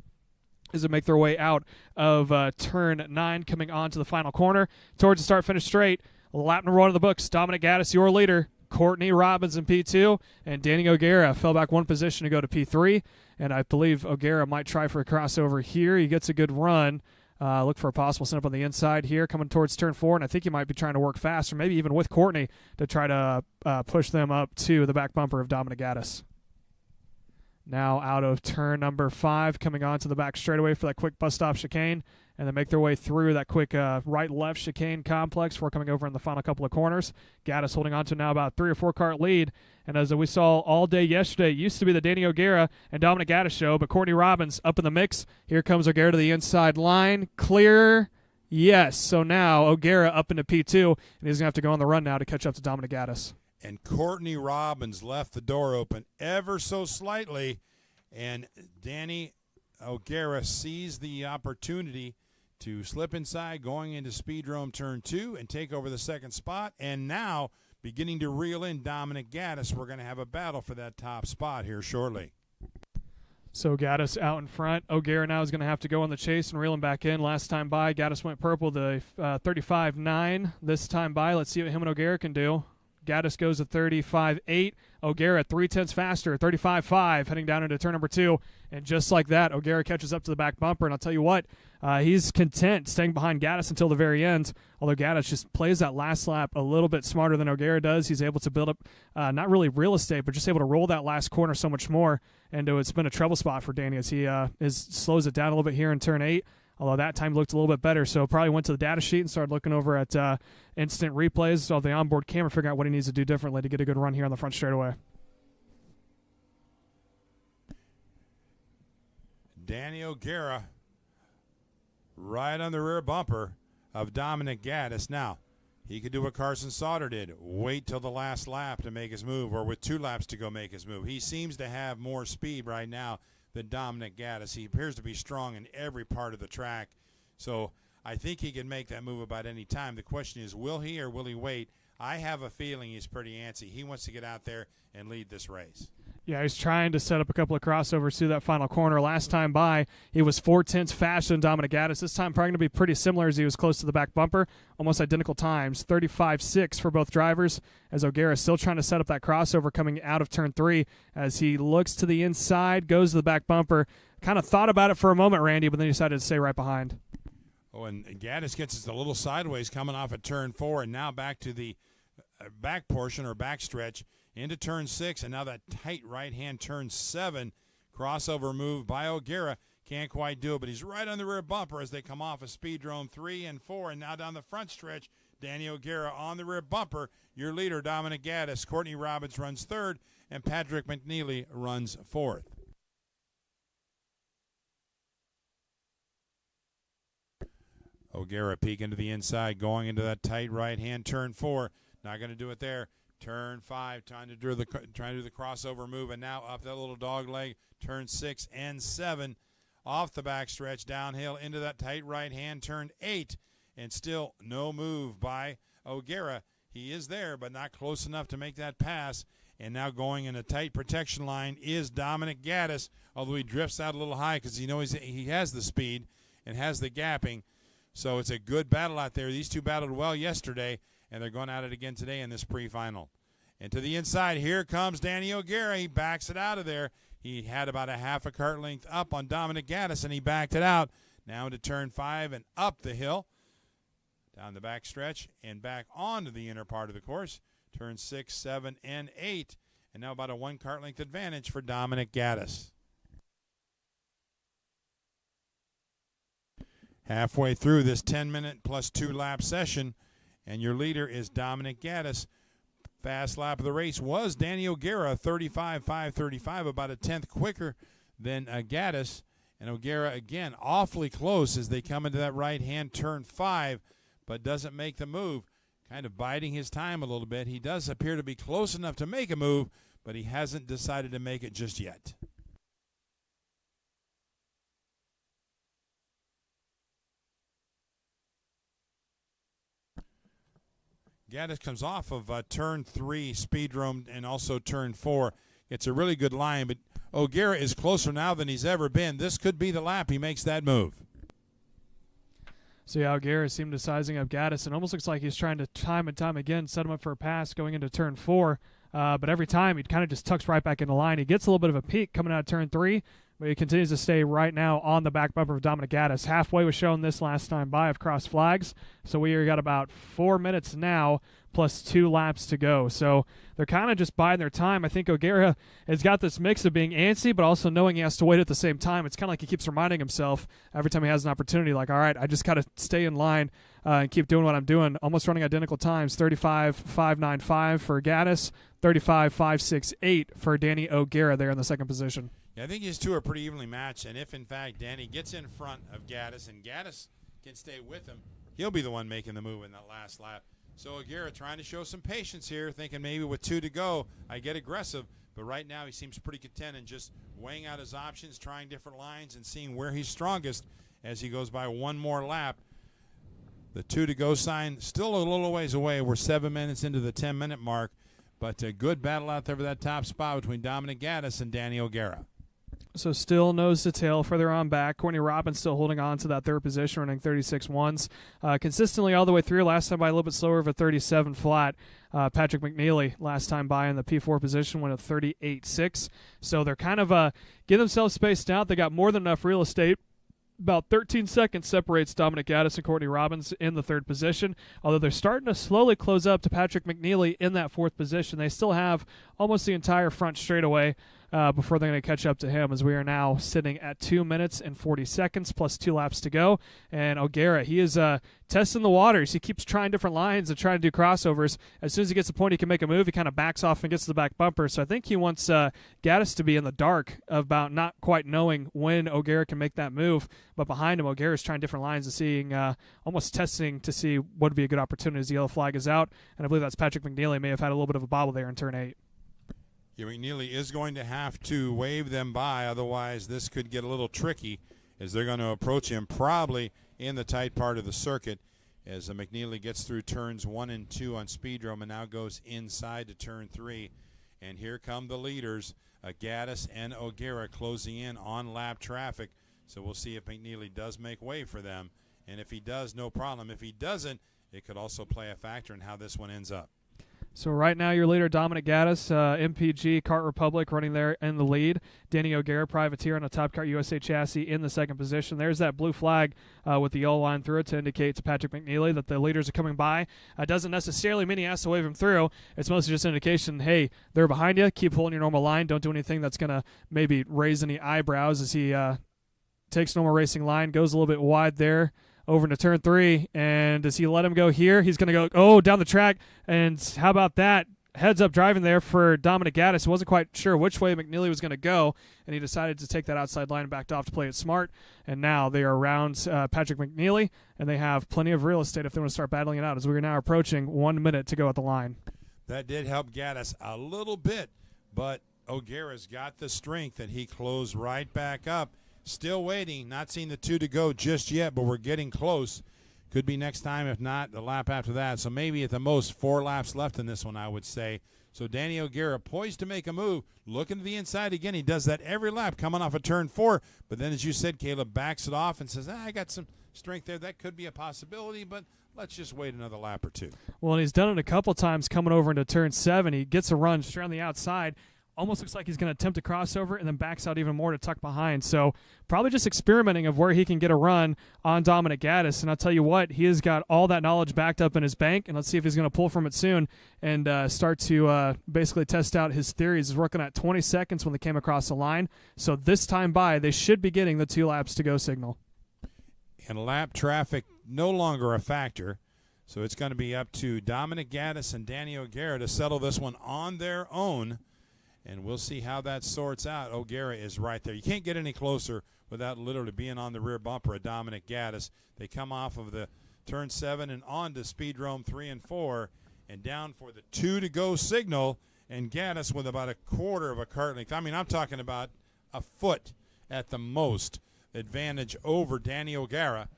As they make their way out of turn 9, coming on to the final corner. Towards the start-finish straight, lap number 1 of the books. Dominic Gaddis, your leader. Courtney Robbins in P2, and Danny O'Gara fell back 1 position to go to P3, and I believe O'Gara might try for a crossover here. He gets a good run. Look for a possible setup on the inside here, coming towards turn 4, and I think he might be trying to work fast, or maybe even with Courtney, to try to push them up to the back bumper of Dominic Gaddis. Now out of turn number 5, coming on to the back straightaway for that quick bus stop chicane, and then make their way through that quick right-left chicane complex before coming over in the final couple of corners. Gaddis holding on to now about 3 or 4 kart lead, and as we saw all day yesterday, it used to be the Danny O'Gara and Dominic Gaddis show, but Courtney Robbins up in the mix. Here comes O'Gara to the inside line. Clear. Yes. So now O'Gara up into P2, and he's going to have to go on the run now to catch up to Dominic Gaddis. And Courtney Robbins left the door open ever so slightly, and Danny O'Gara sees the opportunity to slip inside going into Speedrome turn 2 and take over the 2nd spot, and now beginning to reel in Dominic Gaddis. We're going to have a battle for that top spot here shortly. So Gaddis out in front. O'Gara now is going to have to go on the chase and reel him back in. Last time by, Gaddis went purple to 35.9. This time by, let's see what him and O'Gara can do. Gaddis goes to 35.8. O'Gara 0.3 faster, 35.5, heading down into turn number 2. And just like that, O'Gara catches up to the back bumper. And I'll tell you what, he's content staying behind Gaddis until the very end. Although Gaddis just plays that last lap a little bit smarter than O'Gara does. He's able to build up not really real estate, but just able to roll that last corner so much more. And it's been a trouble spot for Danny as he slows it down a little bit here in turn 8. Although that time looked a little bit better, so probably went to the data sheet and started looking over at instant replays of the onboard camera, figuring out what he needs to do differently to get a good run here on the front straightaway. Danny O'Gara right on the rear bumper of Dominic Gaddis. Now, he could do what Carson Sauter did, wait till the last lap to make his move, or with 2 laps to go make his move. He seems to have more speed right now than Dominic Gaddis. He appears to be strong in every part of the track, so I think he can make that move about any time. The question is, will he or will he wait? I have a feeling he's pretty antsy. He wants to get out there and lead this race. Yeah, he's trying to set up a couple of crossovers through that final corner. Last time by, he was 0.4 faster than Dominic Gaddis. This time probably going to be pretty similar as he was close to the back bumper. Almost identical times, 35.6 for both drivers, as O'Gara is still trying to set up that crossover coming out of turn 3 as he looks to the inside, goes to the back bumper. Kind of thought about it for a moment, Randy, but then he decided to stay right behind. Oh, and Gaddis gets us a little sideways coming off at turn 4 and now back to the back portion or back stretch into turn 6, and now that tight right-hand turn 7 crossover move by O'Gara. Can't quite do it, but he's right on the rear bumper as they come off of Speedrome 3 and 4, and now down the front stretch, Danny O'Gara on the rear bumper. Your leader, Dominic Gaddis. Courtney Robbins runs 3rd, and Patrick McNeely runs 4th. O'Gara peeking to the inside, going into that tight right-hand turn 4. Not going to do it there. Turn 5, trying to do the crossover move, and now up that little dog leg. Turn 6 and 7, off the backstretch, downhill into that tight right hand. Turn 8, and still no move by O'Gara. He is there, but not close enough to make that pass. And now going in a tight protection line is Dominic Gaddis, although he drifts out a little high because he has the speed and has the gapping. So it's a good battle out there. These two battled well yesterday, and they're going at it again today in this pre-final. And to the inside, here comes Danny O'Gara. He backs it out of there. He had about a half a kart length up on Dominic Gaddis, and he backed it out. Now into turn 5 and up the hill, down the back stretch, and back onto the inner part of the course. Turn 6, 7, and 8. And now about a 1 kart length advantage for Dominic Gaddis. Halfway through this 10-minute plus 2-lap session, and your leader is Dominic Gaddis. Fast lap of the race was Danny O'Gara, 35.535, about a tenth quicker than Gaddis. And O'Gara, again, awfully close as they come into that right-hand turn 5, but doesn't make the move. Kind of biding his time a little bit. He does appear to be close enough to make a move, but he hasn't decided to make it just yet. Gaddis comes off of turn 3, Speedrome, and also turn 4. It's a really good line, but O'Gara is closer now than he's ever been. This could be the lap he makes that move. So, yeah, O'Gara seemed to sizing up Gaddis, and almost looks like he's trying to time and time again set him up for a pass going into turn 4. But every time he kind of just tucks right back in the line. He gets a little bit of a peak coming out of turn 3, but he continues to stay right now on the back bumper of Dominic Gaddis. Halfway was shown this last time by of cross flags. So we got about 4 minutes now plus 2 laps to go. So they're kind of just biding their time. I think O'Gara has got this mix of being antsy but also knowing he has to wait at the same time. It's kind of like he keeps reminding himself every time he has an opportunity, like, all right, I just got to stay in line and keep doing what I'm doing. Almost running identical times, 35.595 for Gaddis, 35.568 for Danny O'Gara there in the second position. Yeah, I think these two are pretty evenly matched, and if, in fact, Danny gets in front of Gaddis and Gaddis can stay with him, he'll be the one making the move in that last lap. So O'Gara trying to show some patience here, thinking maybe with 2 to go, I get aggressive. But right now he seems pretty content and just weighing out his options, trying different lines, and seeing where he's strongest as he goes by one more lap. The 2 to go sign still a little ways away. We're 7 minutes into the 10-minute mark. But a good battle out there for that top spot between Dominic Gaddis and Danny O'Gara. So still nose to tail further on back. Courtney Robbins still holding on to that third position, running 36.1s. Consistently all the way through. Last time by a little bit slower of a 37 flat. Patrick McNeely last time by in the P4 position went a 38.6. So they're kind of getting themselves spaced out. They got more than enough real estate. About 13 seconds separates Dominic Gaddis and Courtney Robbins in the third position. Although they're starting to slowly close up to Patrick McNeely in that fourth position. They still have almost the entire front straightaway before they're going to catch up to him, as we are now sitting at 2 minutes and 40 seconds plus 2 laps to go. And O'Gara, he is testing the waters. He keeps trying different lines and trying to do crossovers. As soon as he gets to the point he can make a move, he kind of backs off and gets to the back bumper. So I think he wants Gaddis to be in the dark about not quite knowing when O'Gara can make that move. But behind him, O'Gara is trying different lines and seeing, almost testing to see what would be a good opportunity as the yellow flag is out. And I believe that's Patrick McNeely may have had a little bit of a bobble there in turn 8. Yeah, McNeely is going to have to wave them by, otherwise this could get a little tricky as they're going to approach him probably in the tight part of the circuit as McNeely gets through turns 1 and 2 on Speedrome and now goes inside to turn 3. And here come the leaders, Gaddis and O'Gara closing in on lap traffic. So we'll see if McNeely does make way for them. And if he does, no problem. If he doesn't, it could also play a factor in how this one ends up. So right now your leader, Dominic Gaddis, MPG, Kart Republic running there in the lead. Danny O'Gara, Privateer on a Top Kart USA chassis in the second position. There's that blue flag with the yellow line through it to indicate to Patrick McNeely that the leaders are coming by. Doesn't necessarily mean he has to wave him through. It's mostly just an indication, hey, they're behind you. Keep holding your normal line. Don't do anything that's going to maybe raise any eyebrows as he takes normal racing line, goes a little bit wide there. Over into turn 3, and does he let him go here? He's going to go, down the track, and how about that? Heads up driving there for Dominic Gaddis. He wasn't quite sure which way McNeely was going to go, and he decided to take that outside line and backed off to play it smart, and now they are around Patrick McNeely, and they have plenty of real estate if they want to start battling it out, as we are now approaching 1 minute to go at the line. That did help Gaddis a little bit, but O'Gara's got the strength that he closed right back up. Still waiting, not seeing the 2 to go just yet, but we're getting close. Could be next time, if not the lap after that. So maybe at the most 4 laps left in this one, I would say. So Danny O'Gara poised to make a move, looking to the inside again. He does that every lap coming off of turn 4. But then, as you said, Caleb backs it off and says, I got some strength there. That could be a possibility, but let's just wait another lap or 2. Well, and he's done it a couple times coming over into turn 7. He gets a run straight on the outside. Almost looks like he's going to attempt a crossover and then backs out even more to tuck behind. So probably just experimenting of where he can get a run on Dominic Gaddis. And I'll tell you what, he has got all that knowledge backed up in his bank, and let's see if he's going to pull from it soon and start to basically test out his theories. He's working at 20 seconds when they came across the line. So this time by, they should be getting the 2 laps to go signal. And lap traffic no longer a factor. So it's going to be up to Dominic Gaddis and Danny O'Gara to settle this one on their own. and we'll see how that sorts out. O'Gara is right there. You can't get any closer without literally being on the rear bumper of Dominic Gaddis. They come off of the turn 7 and on to Speedrome 3 and 4, and down for the 2 to go signal, and Gaddis with about a quarter of a kart length. I mean, I'm talking about a foot at the most advantage over Danny O'Gara.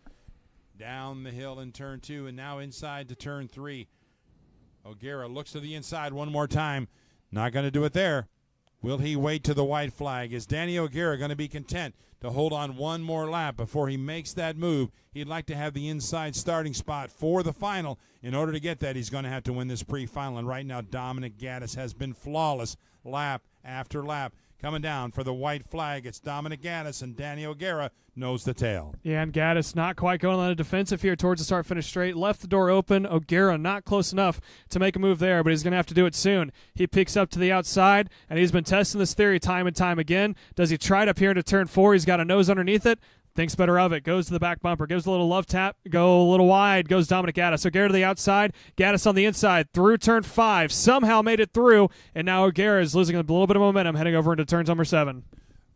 Down the hill in turn 2 and now inside to turn 3. O'Gara looks to the inside one more time. Not going to do it there. Will he wait to the white flag? Is Danny O'Gara going to be content to hold on one more lap before he makes that move? He'd like to have the inside starting spot for the final. In order to get that, he's going to have to win this pre-final. And right now, Dominic Gaddis has been flawless lap after lap. Coming down for the white flag, it's Dominic Gaddis, and Danny O'Gara knows the tail. Yeah, and Gaddis not quite going on a defensive here towards the start-finish straight. Left the door open. O'Gara not close enough to make a move there, but he's going to have to do it soon. He picks up to the outside, and he's been testing this theory time and time again. Does he try it up here into turn 4? He's got a nose underneath it. Thinks better of it. Goes to the back bumper. Gives a little love tap. Go a little wide. Goes Dominic Gaddis. O'Gara to the outside. Gaddis on the inside. Through turn 5. Somehow made it through. And now O'Gara is losing a little bit of momentum heading over into turn number 7.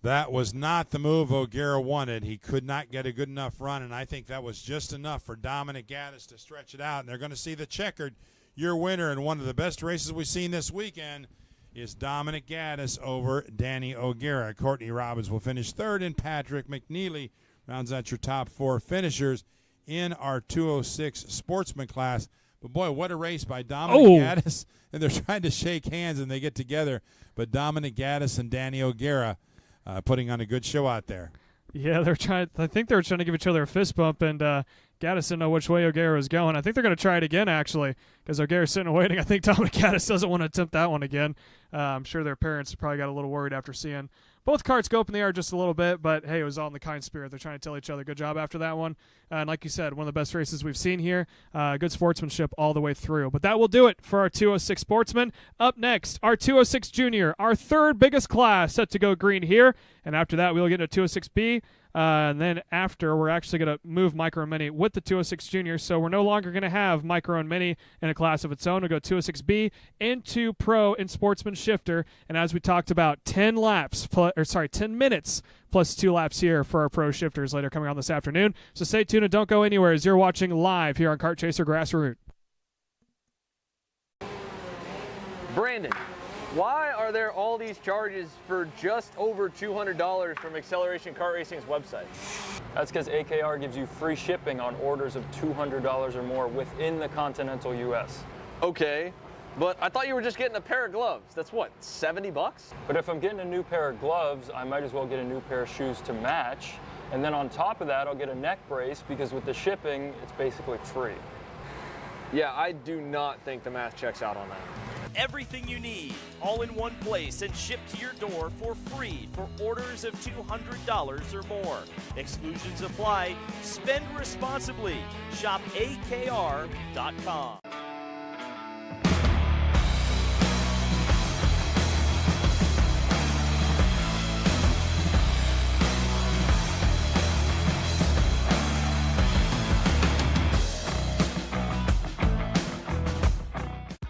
That was not the move O'Gara wanted. He could not get a good enough run, and I think that was just enough for Dominic Gaddis to stretch it out. And they're going to see the checkered. Your winner in one of the best races we've seen this weekend is Dominic Gaddis over Danny O'Gara. Courtney Robbins will finish 3rd, and Patrick McNeely rounds out your top 4 finishers in our 206 Sportsman class. But, boy, what a race by Dominic Gaddis. And they're trying to shake hands, and they get together. But Dominic Gaddis and Danny O'Gara putting on a good show out there. Yeah, I think they were trying to give each other a fist bump, and Gaddis didn't know which way O'Gara was going. I think they're going to try it again, actually, because O'Gara's sitting and waiting. I think Dominic Gaddis doesn't want to attempt that one again. I'm sure their parents probably got a little worried after seeing both carts go up in the air just a little bit, but, hey, it was all in the kind spirit. They're trying to tell each other good job after that one. And like you said, one of the best races we've seen here. Good sportsmanship all the way through. But that will do it for our 206 Sportsman. Up next, our 206 Junior, our 3rd biggest class, set to go green here. And after that, we'll get into 206B. And then after, we're actually going to move Micro and Mini with the 206 Junior. So we're no longer going to have Micro and Mini in a class of its own. We'll go 206B into Pro and Sportsman Shifter. And as we talked about, 10 minutes plus 2 laps here for our Pro Shifters later coming on this afternoon. So stay tuned and don't go anywhere as you're watching live here on Kart Chaser Grassroots. Brandon, why are there all these charges for just over $200 from Acceleration Kart Racing's website? That's because AKR gives you free shipping on orders of $200 or more within the continental U.S. Okay, but I thought you were just getting a pair of gloves. That's what, 70 bucks? But if I'm getting a new pair of gloves, I might as well get a new pair of shoes to match. And then on top of that, I'll get a neck brace because with the shipping, it's basically free. Yeah, I do not think the math checks out on that. Everything you need, all in one place and shipped to your door for free for orders of $200 or more. Exclusions apply. Spend responsibly. Shop AKR.com.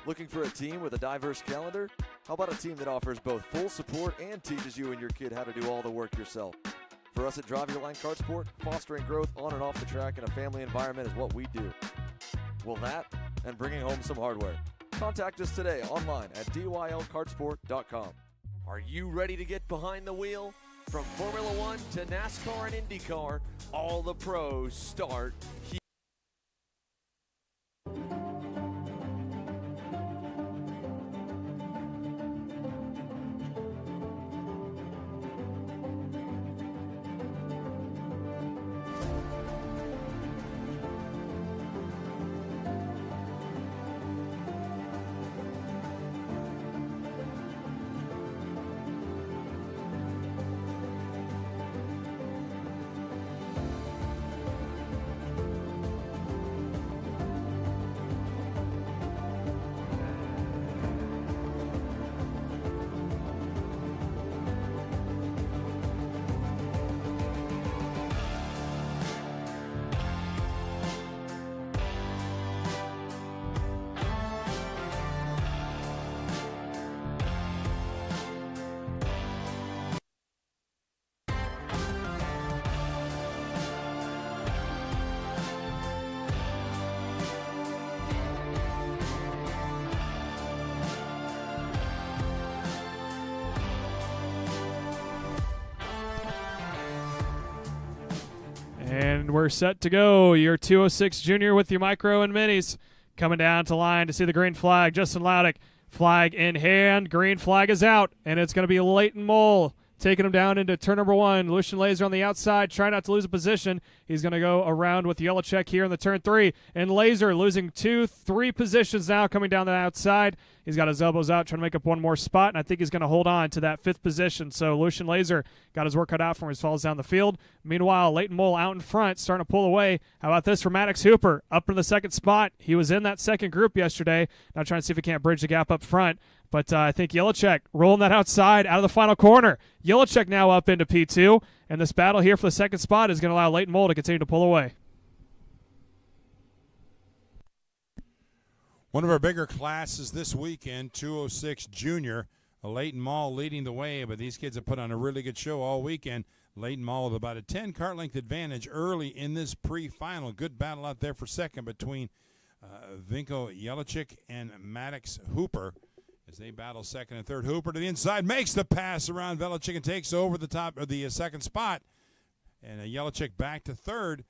Looking for a team with a diverse calendar? How about a team that offers both full support and teaches you and your kid how to do all the work yourself? For us at Drive Your Line Kart Sport, fostering growth on and off the track in a family environment is what we do. Well, that and bringing home some hardware. Contact us today online at dylkartsport.com. Are you ready to get behind the wheel? From Formula One to NASCAR and IndyCar, all the pros start here. And we're set to go. Your 206 Junior with your micro and minis coming down to line to see the green flag. Justin Laudick, flag in hand. Green flag is out, and it's going to be Leighton Mole taking him down into turn number 1. Lucian Laser on the outside, trying not to lose a position. He's going to go around with Yelichek here in the turn 3. And Laser losing 2-3 positions now coming down the outside. He's got his elbows out, trying to make up one more spot, and I think he's going to hold on to that 5th position. So Lucian Laser got his work cut out for him as he falls down the field. Meanwhile, Leighton Mole out in front, starting to pull away. How about this for Maddox Hooper? Up in the 2nd spot. He was in that 2nd group yesterday. Now trying to see if he can't bridge the gap up front. But I think Yelichek rolling that outside out of the final corner. Yelichek now up into P2, and this battle here for the 2nd spot is going to allow Leighton Mole to continue to pull away. One of our bigger classes this weekend, 206 Junior. Leighton Mall leading the way, but these kids have put on a really good show all weekend. Leighton Mall with about a 10 kart length advantage early in this pre-final. Good battle out there for second between Vinko Yelichek and Maddox Hooper as they battle second and third. Hooper to the inside, makes the pass around Yelichek and takes over the top of the 2nd spot. And Yelichek back to 3rd.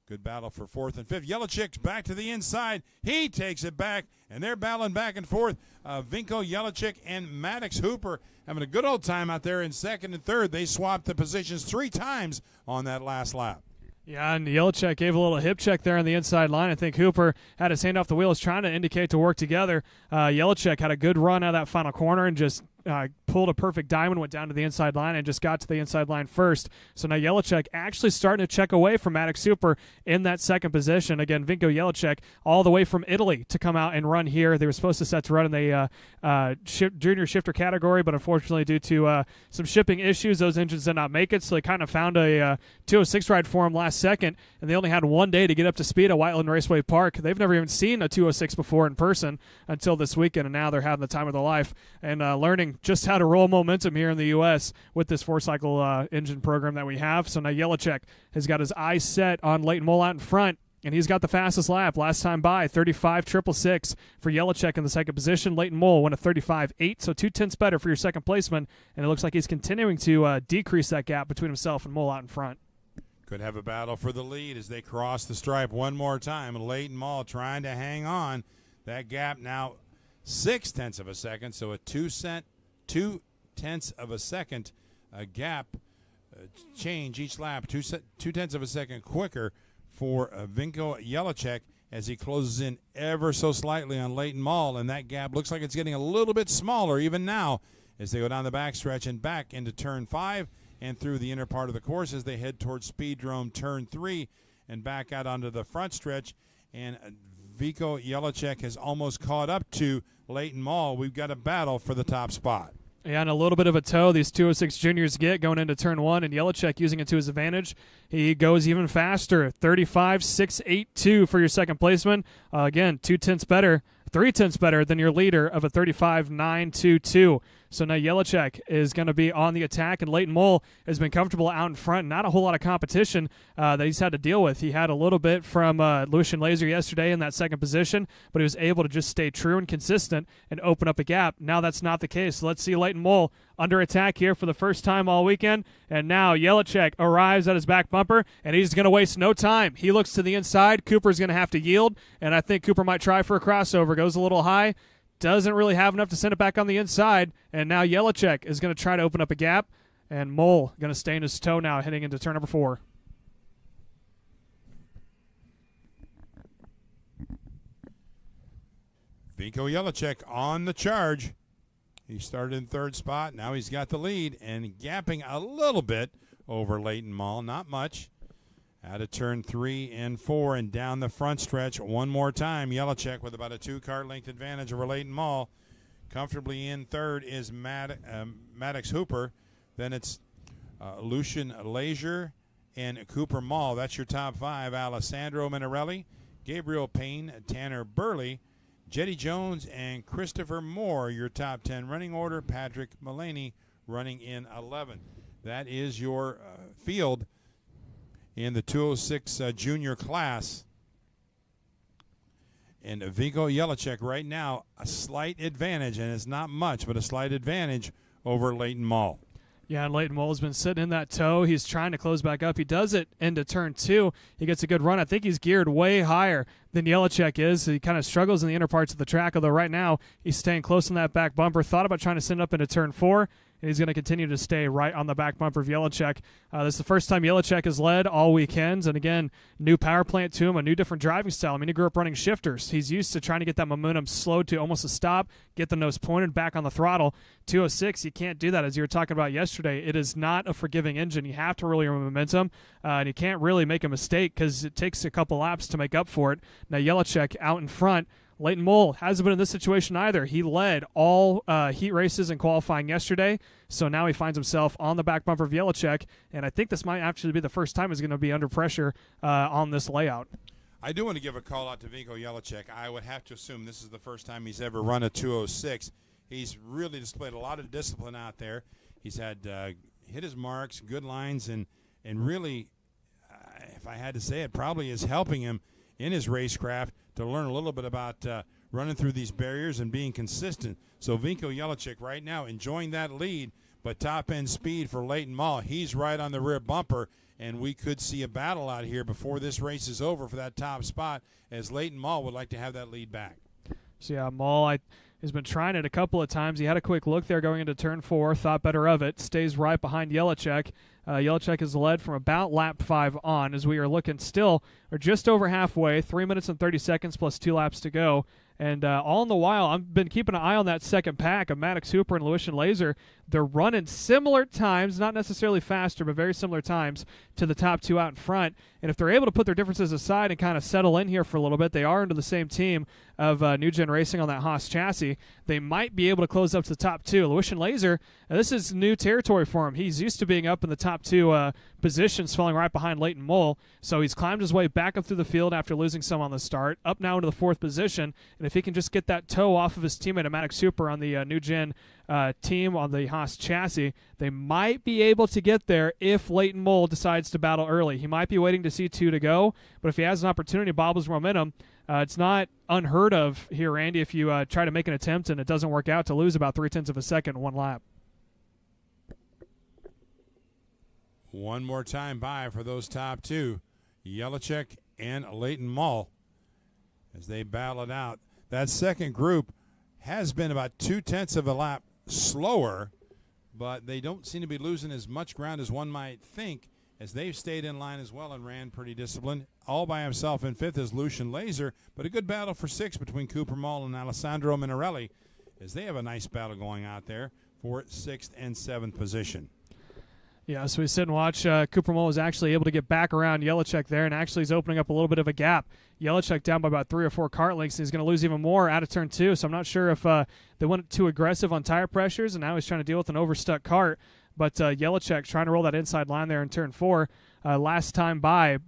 Good battle for 4th and 5th. Yelichek's back to the inside. He takes it back, and they're battling back and forth. Vinko Yelichek and Maddox Hooper having a good old time out there in 2nd and 3rd. They swapped the positions 3 times on that last lap. Yeah, and Yelichek gave a little hip check there on the inside line. I think Hooper had his hand off the wheels trying to indicate to work together. Yelichek had a good run out of that final corner and just pulled a perfect diamond, went down to the inside line, and just got to the inside line first. So now Yelichek actually starting to check away from Maddox Hooper in that 2nd position. Again, Vinko Yelichek all the way from Italy to come out and run here. They were supposed to set to run in the junior shifter category, but unfortunately due to some shipping issues, those engines did not make it, so they kind of found a 206 ride for him last second, and they only had one day to get up to speed at Whiteland Raceway Park. They've never even seen a 206 before in person until this weekend, and now they're having the time of their life and learning just how to roll momentum here in the U.S. with this 4-cycle engine program that we have. So now Yelichek has got his eyes set on Leighton Mole out in front, and he's got the fastest lap last time by, 35.666 for Yelichek in the 2nd position. Leighton Mole went a 35.8, so 0.2 better for your 2nd placement, and it looks like he's continuing to decrease that gap between himself and Mole out in front. Could have a battle for the lead as they cross the stripe one more time. Leighton Mall trying to hang on. That gap now 0.6 of a second, so a 2/10 of a second gap change each lap, 0.2 of a second quicker for Vinko Yelichek as he closes in ever so slightly on Leighton Mall, and that gap looks like it's getting a little bit smaller even now as they go down the backstretch and back into turn 5 and through the inner part of the course as they head towards Speedrome turn 3 and back out onto the front stretch. And Vinko Yelichek has almost caught up to Leighton Mall. We've got a battle for the top spot. Yeah, and a little bit of a tow these 206 juniors get going into turn 1, and Yelichek using it to his advantage. He goes even faster, 35.682 for your 2nd placement. Again, 0.2 better, 0.3 better than your leader of a 35.922. So now Yelichek is going to be on the attack, and Leighton Mole has been comfortable out in front. Not a whole lot of competition that he's had to deal with. He had a little bit from Lucian Laser yesterday in that 2nd position, but he was able to just stay true and consistent and open up a gap. Now that's not the case. So let's see Leighton Mole under attack here for the first time all weekend. And now Yelichek arrives at his back bumper, and he's going to waste no time. He looks to the inside. Cooper's going to have to yield, and I think Cooper might try for a crossover. Goes a little high. Doesn't really have enough to send it back on the inside, and now Yelichek is going to try to open up a gap, and Mole going to stay in his toe now heading into turn number 4. Vinko Yelichek on the charge. He started in 3rd spot. Now he's got the lead and gapping a little bit over Leighton Mall. Not much. Out of turn 3 and 4 and down the front stretch one more time. Yelichek with about a 2-kart length advantage over Leighton Mall. Comfortably in 3rd is Maddox Hooper. Then it's Lucian Laser and Cooper Mall. That's your top 5. Alessandro Minarelli, Gabriel Payne, Tanner Burley, Jetty Jones, and Christopher Moore. Your top 10 running order. Patrick Mullaney running in 11. That is your field in the 206 junior class. And Vinko Yelichek right now a slight advantage, and it's not much, but a slight advantage over Leighton Mall. Yeah, and Leighton Moll's been sitting in that toe. He's trying to close back up. He does it into turn 2. He gets a good run. I think he's geared way higher than Yelichek is. He kind of struggles in the inner parts of the track, although right now he's staying close on that back bumper. Thought about trying to send up into turn 4, and he's going to continue to stay right on the back bumper of Yelichek. This is the first time Yelichek has led all weekends, and again, new power plant to him, a new different driving style. I mean, he grew up running shifters. He's used to trying to get that momentum slowed to almost a stop, get the nose pointed back on the throttle. 206, you can't do that, as you were talking about yesterday. It is not a forgiving engine. You have to really run momentum, and you can't really make a mistake because it takes a couple laps to make up for it. Now, Yelichek out in front. Leighton Moll hasn't been in this situation either. He led all heat races and qualifying yesterday, so now he finds himself on the back bumper of Yelichek, and I think this might actually be the first time he's going to be under pressure on this layout. I do want to give a call out to Vinko Yelichek. I would have to assume this is the first time he's ever run a 206. He's really displayed a lot of discipline out there. He's had hit his marks, good lines, and really, if I had to say it, probably is helping him in his racecraft to learn a little bit about running through these barriers and being consistent. So Vinko Yelichek right now enjoying that lead, but top-end speed for Leighton Moll. He's right on the rear bumper, and we could see a battle out here before this race is over for that top spot, as Leighton Moll would like to have that lead back. So, yeah, Moll has been trying it a couple of times. He had a quick look there going into turn 4, thought better of it, stays right behind Yelichek. Yelichek has led from about lap 5 on, as we are looking still, or just over halfway, 3 minutes and 30 seconds plus 2 laps to go. And all in the while, I've been keeping an eye on that second pack of Maddox Hooper and Lucian Laser. They're running similar times, not necessarily faster, but very similar times to the top 2 out in front. And if they're able to put their differences aside and kind of settle in here for a little bit, they are into the same team of New Gen Racing on that Haas chassis. They might be able to close up to the top 2. Lucian Laser, this is new territory for him. He's used to being up in the top 2 positions, falling right behind Leighton Moll. So he's climbed his way back up through the field after losing some on the start, up now into the 4th position. And if he can just get that toe off of his teammate, Maddox Hooper, on the New Gen team on the Haas chassis, they might be able to get there if Leighton Moll decides to battle early. He might be waiting to see 2 to go, but if he has an opportunity to bobble his momentum, it's not unheard of here, Randy, if you try to make an attempt and it doesn't work out, to lose about 0.3 of a second in one lap. One more time by for those top 2, Yelichek and Leighton Moll, as they battle it out. That second group has been about 0.2 of a lap slower, but they don't seem to be losing as much ground as one might think, as they've stayed in line as well and ran pretty disciplined. All by himself in 5th is Lucian Laser, but a good battle for 6th between Cooper Moll and Alessandro Minarelli, as they have a nice battle going out there for 6th and 7th position. Yeah, so we sit and watch. Cooper Moll was actually able to get back around Yelichek there, and actually is opening up a little bit of a gap. Yelichek down by about 3 or 4 kart lengths, and he's going to lose even more out of turn 2, so I'm not sure if they went too aggressive on tire pressures, and now he's trying to deal with an overstuck kart. But Yelichek trying to roll that inside line there in turn 4. Last time by,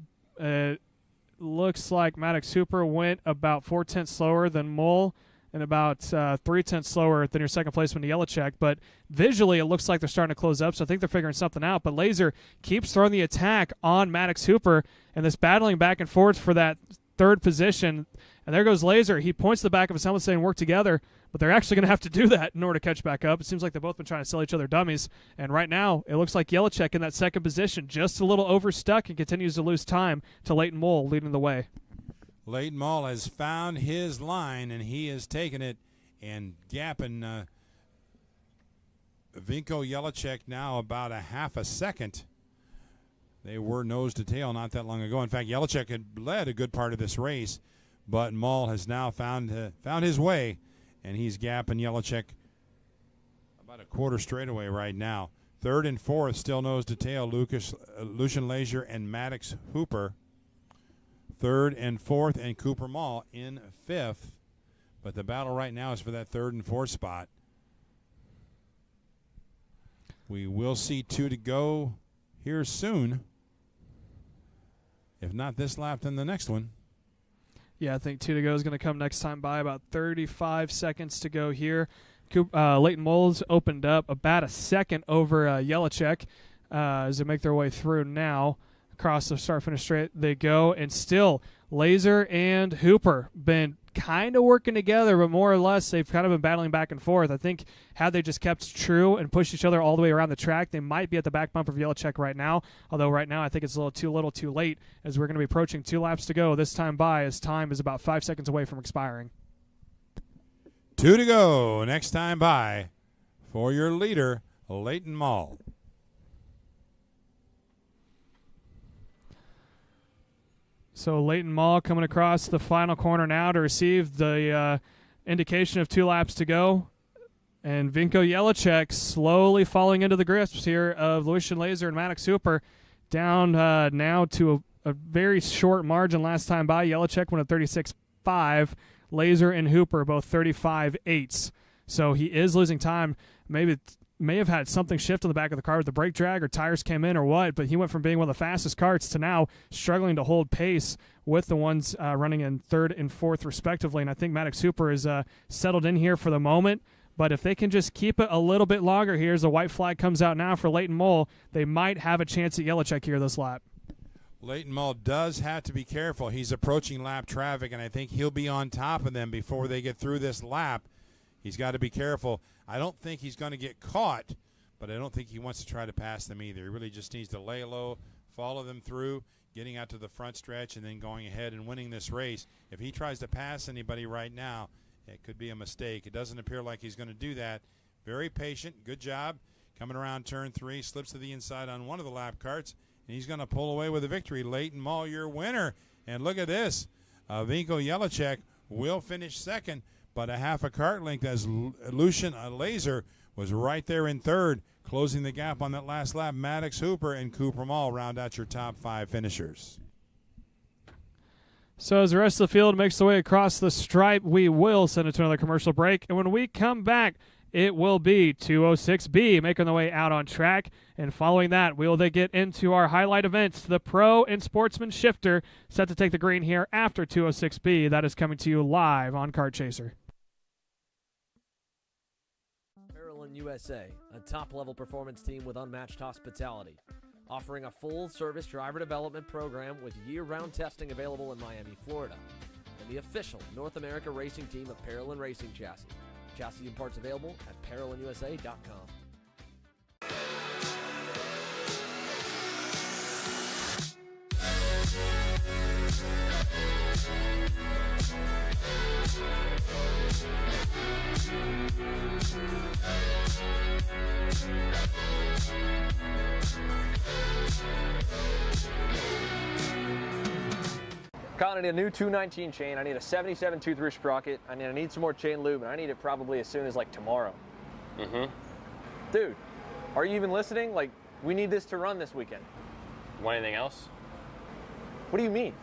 looks like Maddox Hooper went about 0.4 slower than Moll, and about 0.3 slower than your second placeman, Yelichek. But visually, it looks like they're starting to close up, so I think they're figuring something out. But Laser keeps throwing the attack on Maddox Hooper, and this battling back and forth for that 3rd position. And there goes Laser. He points to the back of his helmet saying, work together, but they're actually going to have to do that in order to catch back up. It seems like they've both been trying to sell each other dummies. And right now, it looks like Yelichek in that 2nd position, just a little overstuck and continues to lose time to Leighton Moll leading the way. Leighton Moll has found his line, and he has taken it and gapping Vinko Yelichek now about a half a second. They were nose to tail not that long ago. In fact, Yelichek had led a good part of this race, but Moll has now found his way, and he's gapping Yelichek about a quarter straightaway right now. 3rd and 4th still nose to tail, Lucian Laser and Maddox Hooper. 3rd and 4th, and Cooper Moll in 5th. But the battle right now is for that 3rd and 4th spot. We will see 2 to go here soon. If not this lap, then the next one. Yeah, I think 2 to go is going to come next time by. About 35 seconds to go here. Leighton Moll's opened up about a second over Yelichek as they make their way through now. Across the start-finish straight they go, and still Laser and Hooper been kind of working together, but more or less they've kind of been battling back and forth. I think had they just kept true and pushed each other all the way around the track, they might be at the back bumper of Yellowcheck right now. Although right now I think it's a little too late, as we're going to be approaching 2 laps to go this time by, as time is about 5 seconds away from expiring. 2 to go. Next time by for your leader, Leighton Mall. So Leighton Mall coming across the final corner now to receive the indication of 2 laps to go. And Vinko Yellowcheck slowly falling into the grips here of Lucian Laser and Maddox Hooper, down now to a very short margin last time by. Yellowcheck went at 36.5. Laser and Hooper both 35.8. So he is losing time. May have had something shift on the back of the car with the brake drag, or tires came in or what, but he went from being one of the fastest karts to now struggling to hold pace with the ones running in 3rd and 4th respectively. And I think Maddox Hooper is settled in here for the moment. But if they can just keep it a little bit longer here, as the white flag comes out now for Leighton Mole, they might have a chance at Yellowcheck here this lap. Leighton Mall does have to be careful. He's approaching lap traffic, and I think he'll be on top of them before they get through this lap. He's got to be careful. I don't think he's going to get caught, but I don't think he wants to try to pass them either. He really just needs to lay low, follow them through, getting out to the front stretch, and then going ahead and winning this race. If he tries to pass anybody right now, it could be a mistake. It doesn't appear like he's going to do that. Very patient. Good job. Coming around turn 3, slips to the inside on one of the lap carts, and he's going to pull away with a victory. Leighton Mall, your winner. And look at this. Vinko Yellowcheck will finish second, but a half a kart length, as Lucian Laser was right there in 3rd, closing the gap on that last lap. Maddox Hooper and Cooper Mall round out your top 5 finishers. So as the rest of the field makes the way across the stripe, we will send it to another commercial break. And when we come back, it will be 206B making the way out on track. And following that, we will then get into our highlight events, the Pro and Sportsman Shifter, set to take the green here after 206B. That is coming to you live on Kart Chaser. Maryland USA, a top-level performance team with unmatched hospitality, offering a full-service driver development program with year-round testing available in Miami, Florida, and the official North America racing team of Parolin Racing Chassis. Chassis and parts available at ParolinUSA.com. Colin, I need a new 219 chain. I need a 77 2-3 sprocket. I need some more chain lube, and I need it probably as soon as like tomorrow. Dude, are you even listening? Like, we need this to run this weekend. Want anything else? What do you mean?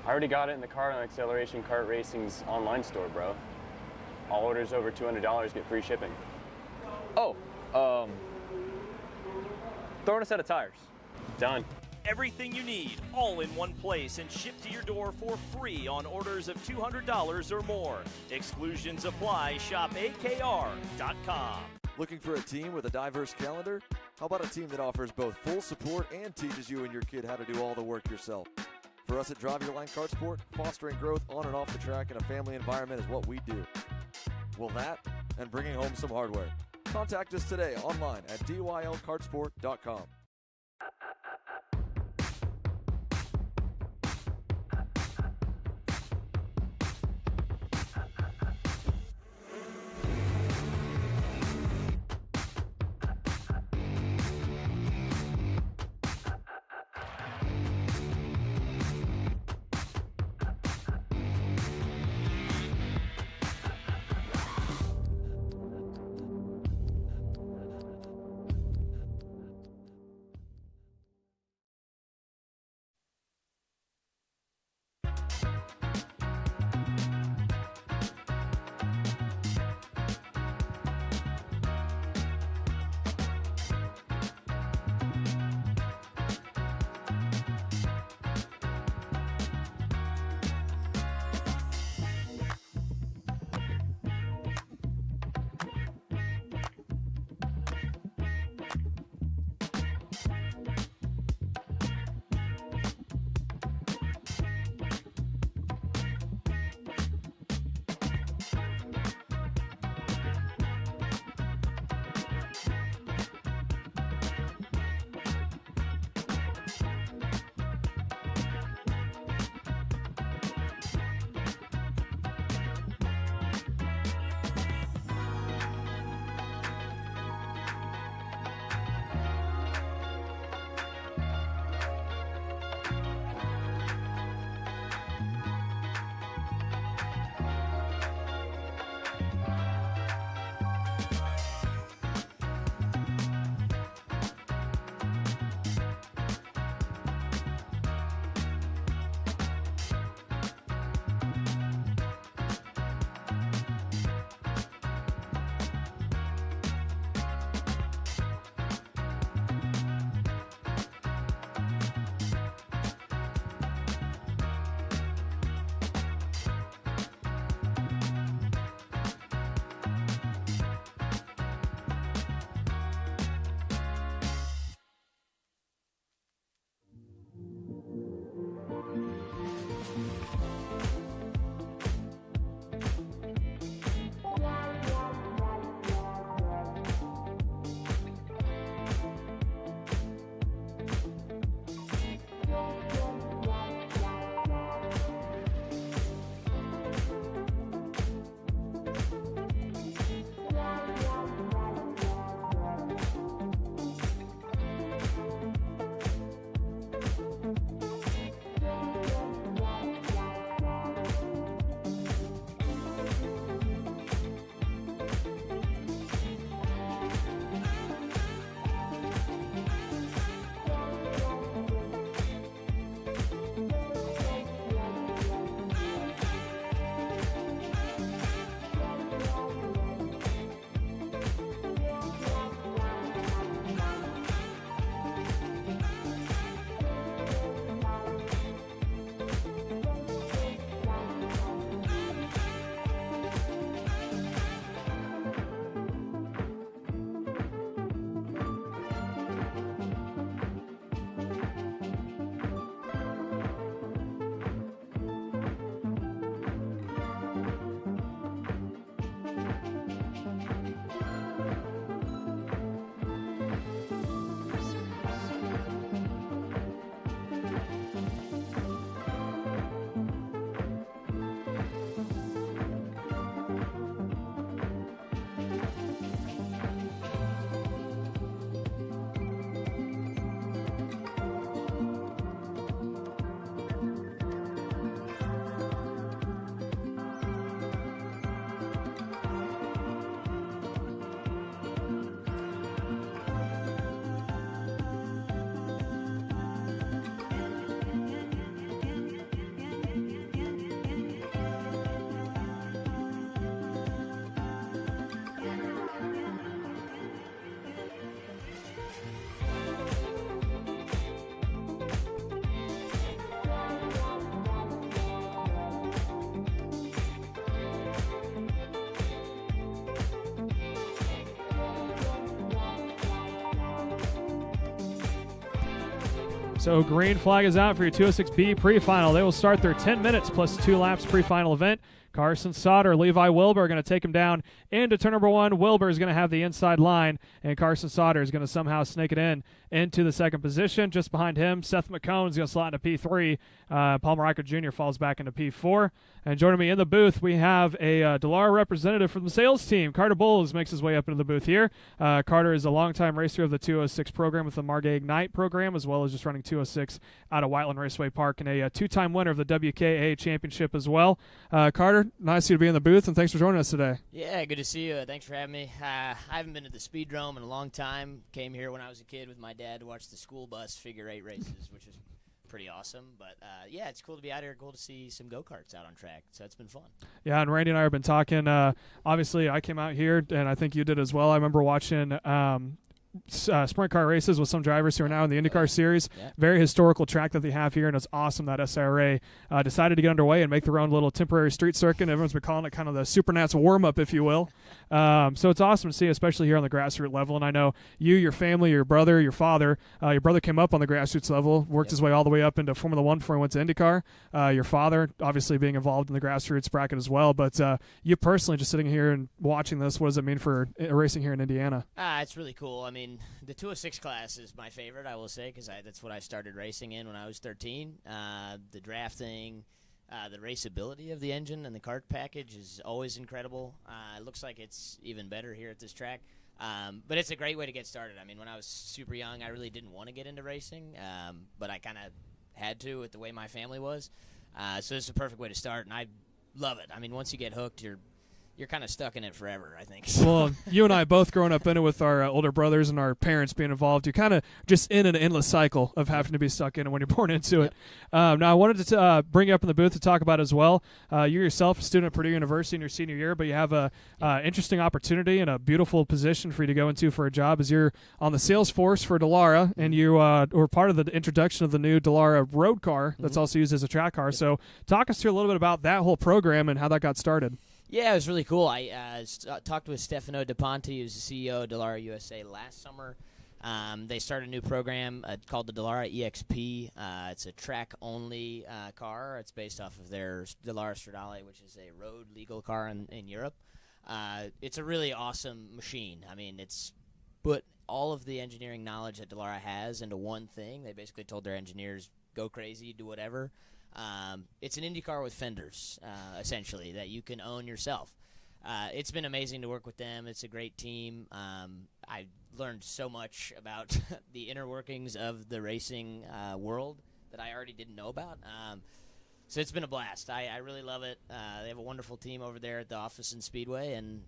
I already got it in the Car on Acceleration Kart Racing's online store, bro. All orders over $200 get free shipping. Oh, throw in a set of tires. Done. Everything you need, all in one place, and shipped to your door for free on orders of $200 or more. Exclusions apply. Shop AKR.com. Looking for a team with a diverse calendar? How about a team that offers both full support and teaches you and your kid how to do all the work yourself? For us at Drive Your Line Kart Sport, fostering growth on and off the track in a family environment is what we do. Well, that and bringing home some hardware. Contact us today online at dylkartsport.com. So green flag is out for your 206B pre-final. They will start their 10 minutes plus 2 laps pre-final event. Carson Sauter, Levi Wilbur are going to take him down into turn number 1. Wilbur is going to have the inside line, and Carson Sauter is going to somehow snake it into the second position. Just behind him, Seth McCone is going to slot into P3. Palmer Riker Jr. falls back into P4. And joining me in the booth, we have a Dallara representative from the sales team. Carter Bowles makes his way up into the booth here. Carter is a longtime racer of the 206 program with the Margay Ignite program, as well as just running 206 out of Whiteland Raceway Park, and a two-time winner of the WKA championship as well. Carter, nice of you to be in the booth, and thanks for joining us today. Yeah, good to see you. Thanks for having me. I haven't been to the Speedrome in a long time. Came here when I was a kid with my dad to watch the school bus figure 8 races, which is pretty awesome. But, yeah, it's cool to be out here. Cool to see some go-karts out on track. So it's been fun. Yeah, and Randy and I have been talking. Obviously, I came out here, and I think you did as well. I remember watching sprint car races with some drivers who are now in the IndyCar series. Yeah. Very historical track that they have here, and it's awesome that SIRA decided to get underway and make their own little temporary street circuit. Everyone's been calling it kind of the Supernats warm-up, if you will. So it's awesome to see, especially here on the grassroots level. And I know you, your family, your brother, your father, your brother came up on the grassroots level, worked his way all the way up into Formula One before he went to IndyCar. Your father, obviously being involved in the grassroots bracket as well. But you personally, just sitting here and watching this, what does it mean for racing here in Indiana? It's really cool. I mean, the 206 class is my favorite, I will say, because that's what I started racing in when I was 13. The drafting, the raceability of the engine and the kart package is always incredible. It looks like it's even better here at this track. But it's a great way to get started. I mean, when I was super young, I really didn't want to get into racing, but I kind of had to with the way my family was. So it's a perfect way to start, and I love it. I mean, once you get hooked, you're kind of stuck in it forever, I think. Well, you and I both growing up in it with our older brothers and our parents being involved. You're kind of just in an endless cycle of having to be stuck in it when you're born into it. Now, I wanted to bring you up in the booth to talk about as well. You're yourself a student at Purdue University in your senior year, but you have a interesting opportunity and a beautiful position for you to go into for a job as you're on the sales force for Dallara, and you were part of the introduction of the new Dallara road car that's also used as a track car. So talk us through a little bit about that whole program and how that got started. Yeah, it was really cool. I talked with Stefano DePonte, who's the CEO of Dallara USA, last summer. They started a new program called the Dallara EXP. It's a track-only car. It's based off of their Dallara Stradale, which is a road legal car in Europe. It's a really awesome machine. I mean, it's put all of the engineering knowledge that Dallara has into one thing. They basically told their engineers, go crazy, do whatever. It's an Indy car with fenders, essentially, that you can own yourself. It's been amazing to work with them. It's a great team. I learned so much about the inner workings of the racing world that I already didn't know about. So it's been a blast. I really love it. They have a wonderful team over there at the office in Speedway, and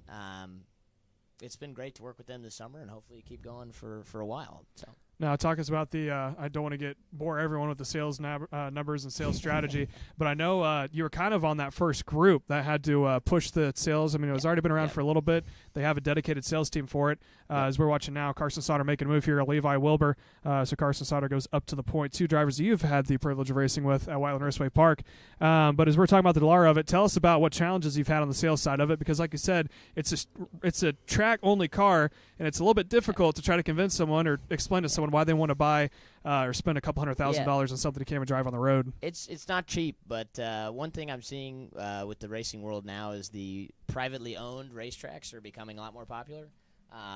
it's been great to work with them this summer, and hopefully keep going for a while. So. Now, talk us about the I don't want to bore everyone with the sales numbers and sales strategy, but I know you were kind of on that first group that had to push the sales. I mean, it was already been around for a little bit. They have a dedicated sales team for it. As we're watching now, Carson Sauter making a move here, Levi Wilbur. So Carson Sauter goes up to the point. 2 drivers you've had the privilege of racing with at Whiteland Raceway Park. But as we're talking about the Dallara of it, tell us about what challenges you've had on the sales side of it, because like you said, it's a track-only car, and it's a little bit difficult to try to convince someone or explain to someone why they want to buy or spend a couple $100,000 on something to come and drive on the road. It's not cheap, but one thing I'm seeing with the racing world now is the privately owned racetracks are becoming a lot more popular.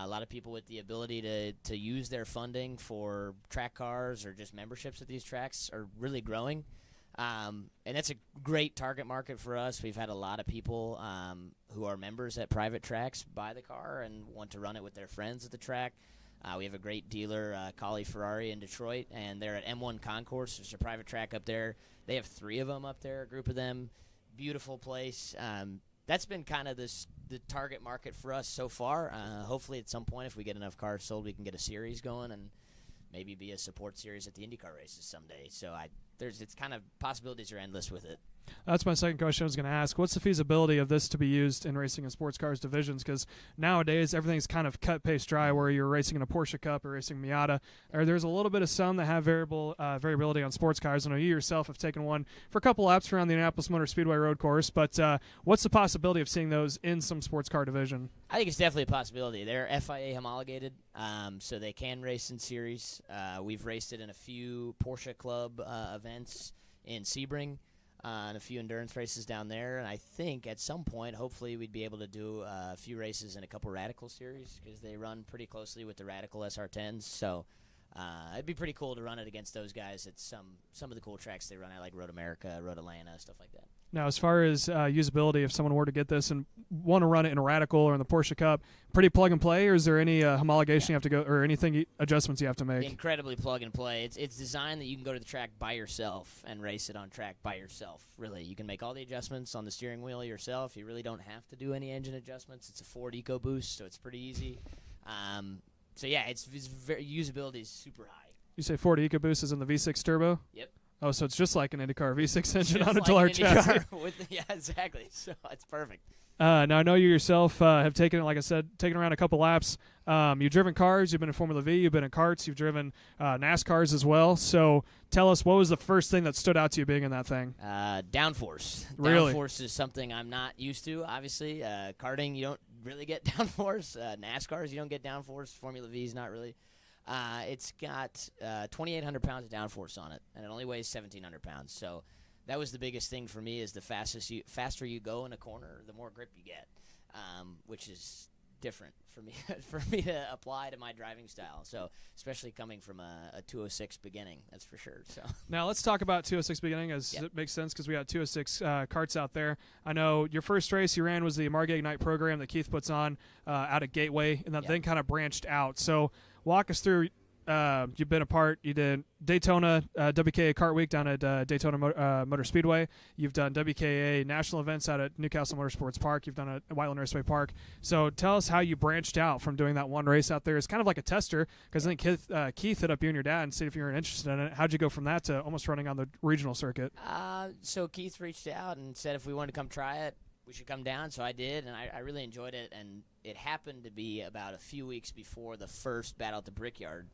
A lot of people with the ability to use their funding for track cars or just memberships at these tracks are really growing. And that's a great target market for us. We've had a lot of people who are members at private tracks buy the car and want to run it with their friends at the track. We have a great dealer, Collie Ferrari in Detroit, and they're at M1 Concourse. There's a private track up there. They have 3 of them up there, a group of them. Beautiful place. That's been kind of the target market for us so far. Hopefully at some point, if we get enough cars sold, we can get a series going and maybe be a support series at the IndyCar races someday. So it's kind of possibilities are endless with it. That's my second question I was going to ask. What's the feasibility of this to be used in racing and sports cars divisions? Because nowadays everything's kind of cut, paste, dry, where you're racing in a Porsche Cup or racing Miata. Or there's a little bit of some that have variability on sports cars. I know you yourself have taken one for a couple laps around the Indianapolis Motor Speedway road course, but what's the possibility of seeing those in some sports car division? I think it's definitely a possibility. They're FIA homologated, so they can race in series. We've raced it in a few Porsche Club events in Sebring. And a few endurance races down there, and I think at some point, hopefully, we'd be able to do a few races in a couple Radical series because they run pretty closely with the Radical SR10s. So it'd be pretty cool to run it against those guys at some of the cool tracks they run at, like Road America, Road Atlanta, stuff like that. Now, as far as usability, if someone were to get this and want to run it in a Radical or in the Porsche Cup, pretty plug and play, or is there any homologation you have to go, or anything adjustments you have to make? Incredibly plug and play. It's designed that you can go to the track by yourself and race it on track by yourself. Really, you can make all the adjustments on the steering wheel yourself. You really don't have to do any engine adjustments. It's a Ford EcoBoost, so it's pretty easy. So yeah, it's usability is super high. You say Ford EcoBoost is in the V6 turbo? Yep. Oh, so it's just like an IndyCar V6 engine Just on a like Dallara an chassis. IndyCar yeah, exactly. So it's perfect. Now, I know you yourself have taken, like I said, taken around a couple laps. You've driven cars. You've been in Formula V. You've been in karts. You've driven NASCARs as well. So tell us, what was the first thing that stood out to you being in that thing? Downforce. Really? Downforce is something I'm not used to, obviously. Karting, you don't really get downforce. NASCARs, you don't get downforce. Formula V's not really. It's got 2,800 pounds of downforce on it, and it only weighs 1,700 pounds. So that was the biggest thing for me, is the faster you go in a corner, the more grip you get, which is different for me to apply to my driving style. So especially coming from a 206 beginning, that's for sure. So now let's talk about 206 beginning, as it makes sense because we got 206 karts out there. I know your first race you ran was the Margate Ignite program that Keith puts on out at Gateway, and that then kind of branched out. So walk us through. You've been a part. You did Daytona WKA Kart Week down at Daytona Motor Speedway. You've done WKA national events out at Newcastle Motorsports Park. You've done it at Whiteland Raceway Park. So tell us how you branched out from doing that one race out there. It's kind of like a tester, because I think Keith hit up you and your dad and see if you were interested in it. How'd you go from that to almost running on the regional circuit? So Keith reached out and said if we wanted to come try it, we should come down. So I did, and I really enjoyed it. And it happened to be about a few weeks before the first Battle at the Brickyard,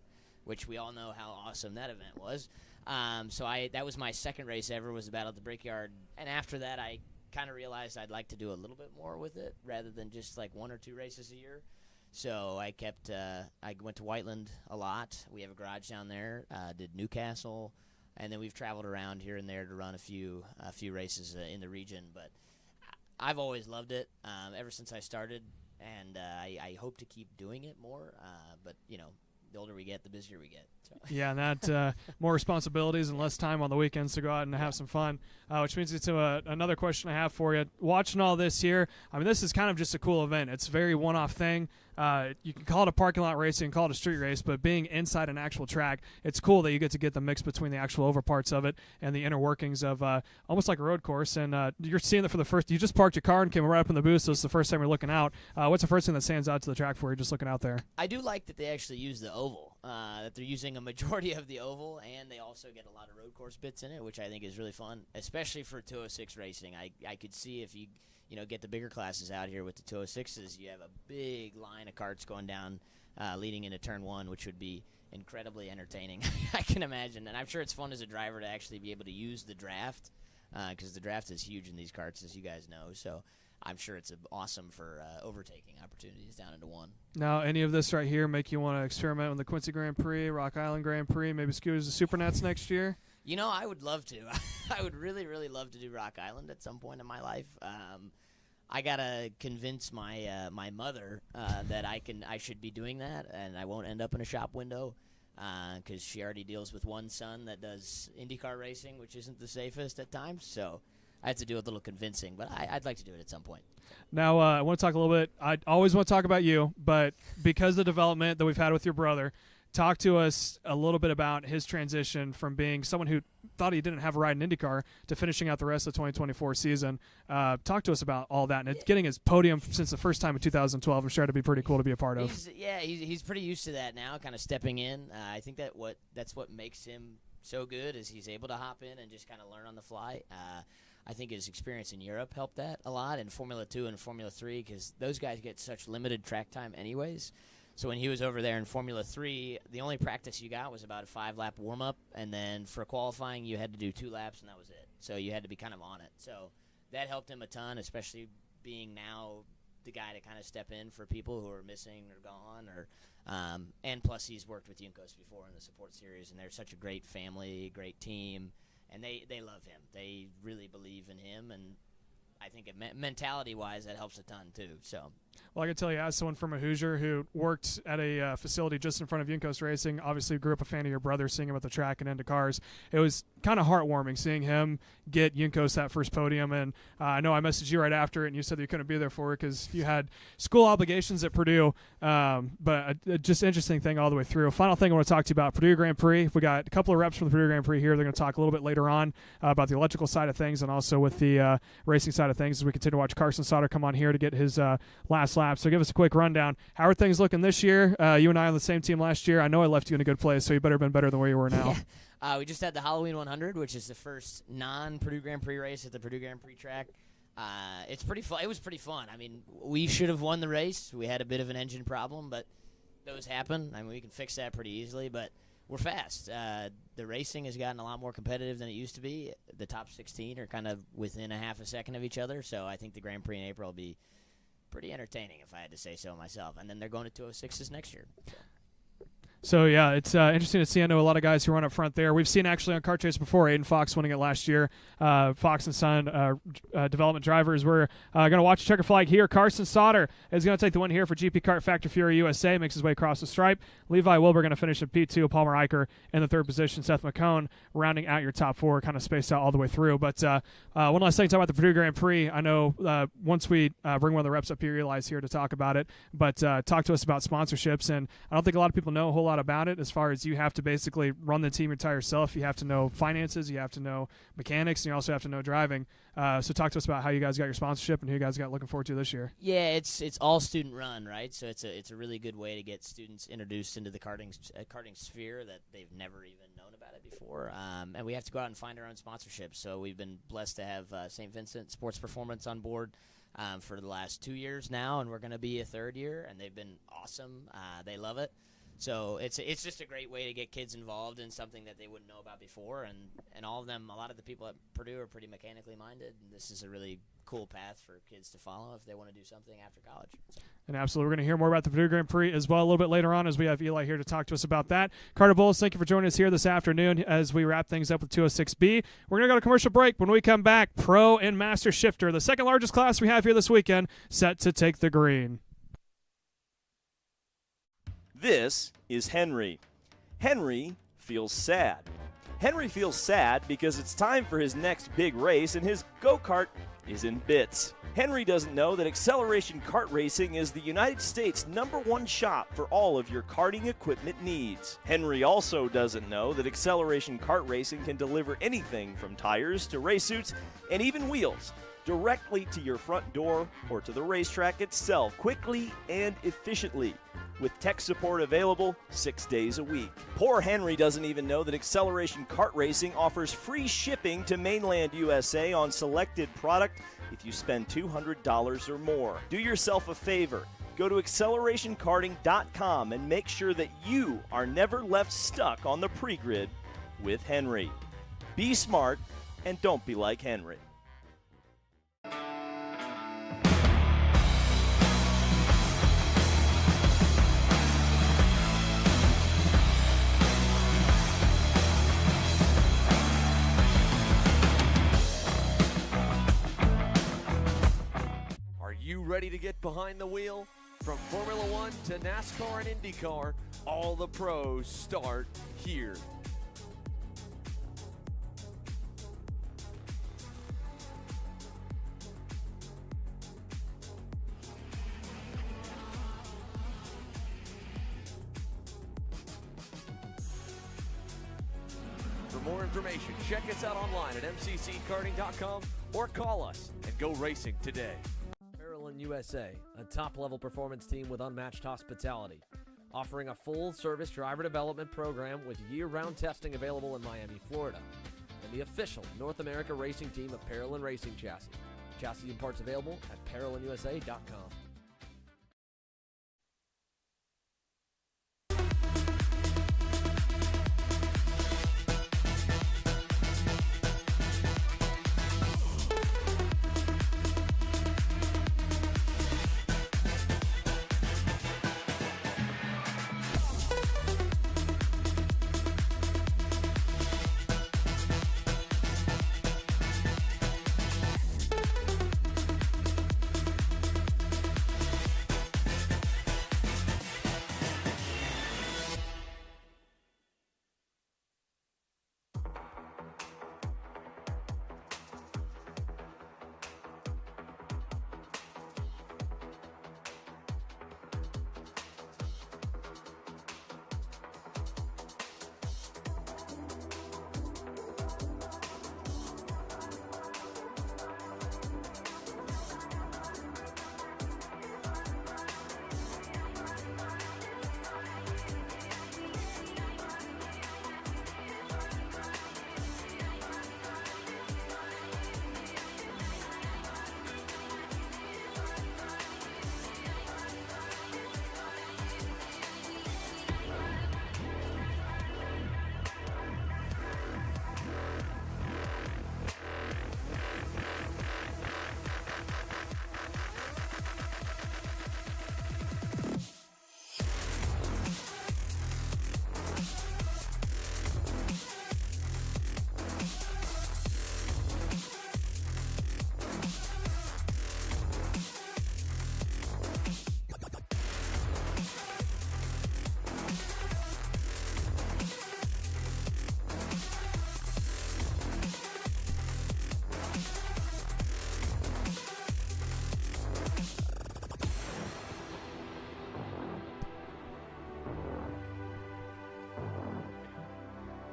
which we all know how awesome that event was. So that was my second race ever, was the Battle at the Brickyard. And after that, I kind of realized I'd like to do a little bit more with it rather than just like one or two races a year. So I went to Whiteland a lot. We have a garage down there, did Newcastle, and then we've traveled around here and there to run a few races in the region. But I've always loved it ever since I started, and I hope to keep doing it more. But, you know, the older we get, the busier we get. So. Yeah, and that more responsibilities and less time on the weekends to go out and have some fun, which means it's another question I have for you. Watching all this here, I mean, this is kind of just a cool event. It's a very one-off thing. You can call it a parking lot racing, call it a street race, but being inside an actual track, it's cool that you get the mix between the actual over parts of it and the inner workings of almost like a road course. And you're seeing that for the first. You just parked your car and came right up in the booth, so it's the first time you're looking out. What's the first thing that stands out to the track for you just looking out there? I do like that they actually use the oval. That they're using a majority of the oval, and they also get a lot of road course bits in it, which I think is really fun, especially for 206 racing. I could see if you get the bigger classes out here with the 206s, you have a big line of karts going down, leading into turn one, which would be incredibly entertaining. I can imagine, and I'm sure it's fun as a driver to actually be able to use the draft, because the draft is huge in these karts, as you guys know. So I'm sure it's awesome for overtaking opportunities down into one. Now, any of this right here make you want to experiment with the Quincy Grand Prix, Rock Island Grand Prix, maybe scooters to Supernats next year? You know, I would love to. I would really, really love to do Rock Island at some point in my life. I gotta convince my my mother that I should be doing that, and I won't end up in a shop window, because she already deals with one son that does IndyCar racing, which isn't the safest at times. So I have to do a little convincing, but I'd like to do it at some point. Now, I want to talk a little bit. I always want to talk about you, but because of the development that we've had with your brother, talk to us a little bit about his transition from being someone who thought he didn't have a ride in IndyCar to finishing out the rest of the 2024 season. Talk to us about all that, and getting his podium since the first time in 2012. I'm sure it'd be pretty cool to be a part of. He's pretty used to that now, kind of stepping in. I think that's what makes him so good, is he's able to hop in and just kind of learn on the fly. I think his experience in Europe helped that a lot, in Formula 2 and Formula 3, because those guys get such limited track time anyways. So when he was over there in Formula 3, the only practice you got was about a 5-lap warm-up, and then for qualifying you had to do 2 laps, and that was it. So you had to be kind of on it. So that helped him a ton, especially being now the guy to kind of step in for people who are missing or gone. And plus he's worked with Juncos before in the support series, and they're such a great family, great team. And they love him. They really believe in him, and I think mentality-wise that helps a ton too. So, well, I can tell you, as someone from a Hoosier who worked at a facility just in front of Juncos Racing, obviously grew up a fan of your brother, seeing him at the track and into cars. It was kind of heartwarming seeing him get Juncos that first podium. And I know I messaged you right after it, and you said that you couldn't be there for it because you had school obligations at Purdue. But just interesting thing all the way through. Final thing I want to talk to you about, Purdue Grand Prix. We got a couple of reps from the Purdue Grand Prix here. They're going to talk a little bit later on about the electrical side of things and also with the racing side of things as we continue to watch Carson Sauter come on here to get his last lap. So give us a quick rundown. How are things looking this year? You and I on the same team last year. I know I left you in a good place, so you better have been better than where you were now. Yeah. We just had the Halloween 100, which is the first non-Purdue Grand Prix race at the Purdue Grand Prix track. It's pretty fun. It was pretty fun. I mean, we should have won the race. We had a bit of an engine problem, but those happen. I mean, we can fix that pretty easily, but we're fast. The racing has gotten a lot more competitive than it used to be. The top 16 are kind of within a half a second of each other, so I think the Grand Prix in April will be pretty entertaining, if I had to say so myself. And then they're going to 206s next year. So, yeah, it's interesting to see. I know a lot of guys who run up front there. We've seen actually on Kart Chase before, Aiden Fox winning it last year. Fox and Son development drivers. We're going to watch a checker flag here. Carson Sauter is going to take the win here for GP Kart Factor Fury USA. Makes his way across the stripe. Levi Wilbur going to finish in P2. Palmer Eicher in the 3rd position. Seth McCone rounding out your top 4, kind of spaced out all the way through. But one last thing, talk about the Purdue Grand Prix. I know once we bring one of the reps up here, Eli's here to talk about it. But talk to us about sponsorships. And I don't think a lot of people know a whole lot about it, as far as you have to basically run the team entire self. You have to know finances, you have to know mechanics, and you also have to know driving. So talk to us about how you guys got your sponsorship and who you guys got looking forward to this year. Yeah, it's all student run, right? So it's a really good way to get students introduced into the karting sphere that they've never even known about it before. And we have to go out and find our own sponsorships. So we've been blessed to have St. Vincent Sports Performance on board for the last 2 years now, and we're going to be a 3rd year, and they've been awesome. They love it. So it's just a great way to get kids involved in something that they wouldn't know about before, and all of them, a lot of the people at Purdue are pretty mechanically minded, and this is a really cool path for kids to follow if they want to do something after college. And absolutely, we're going to hear more about the Purdue Grand Prix as well a little bit later on, as we have Eli here to talk to us about that. Carter Bowles, thank you for joining us here this afternoon as we wrap things up with 206B. We're going to go to commercial break. When we come back, Pro and Master Shifter, the 2nd largest class we have here this weekend, set to take the green. This is Henry. Henry feels sad. Henry feels sad because it's time for his next big race and his go-kart is in bits. Henry doesn't know that Acceleration Kart Racing is the United States' #1 shop for all of your karting equipment needs. Henry also doesn't know that Acceleration Kart Racing can deliver anything from tires to race suits and even wheels directly to your front door or to the racetrack itself, quickly and efficiently, with tech support available 6 days a week. Poor Henry doesn't even know that Acceleration Kart Racing offers free shipping to mainland USA on selected product if you spend $200 or more. Do yourself a favor. Go to accelerationkarting.com and make sure that you are never left stuck on the pre-grid with Henry. Be smart and don't be like Henry. Ready to get behind the wheel? From Formula One to NASCAR and IndyCar, all the pros start here. For more information, check us out online at mcckarting.com or call us and go racing today. USA, a top-level performance team with unmatched hospitality, offering a full-service driver development program with year-round testing available in Miami, Florida. and the official North America racing team of Parolin Racing Chassis. Chassis and parts available at ParolinUSA.com.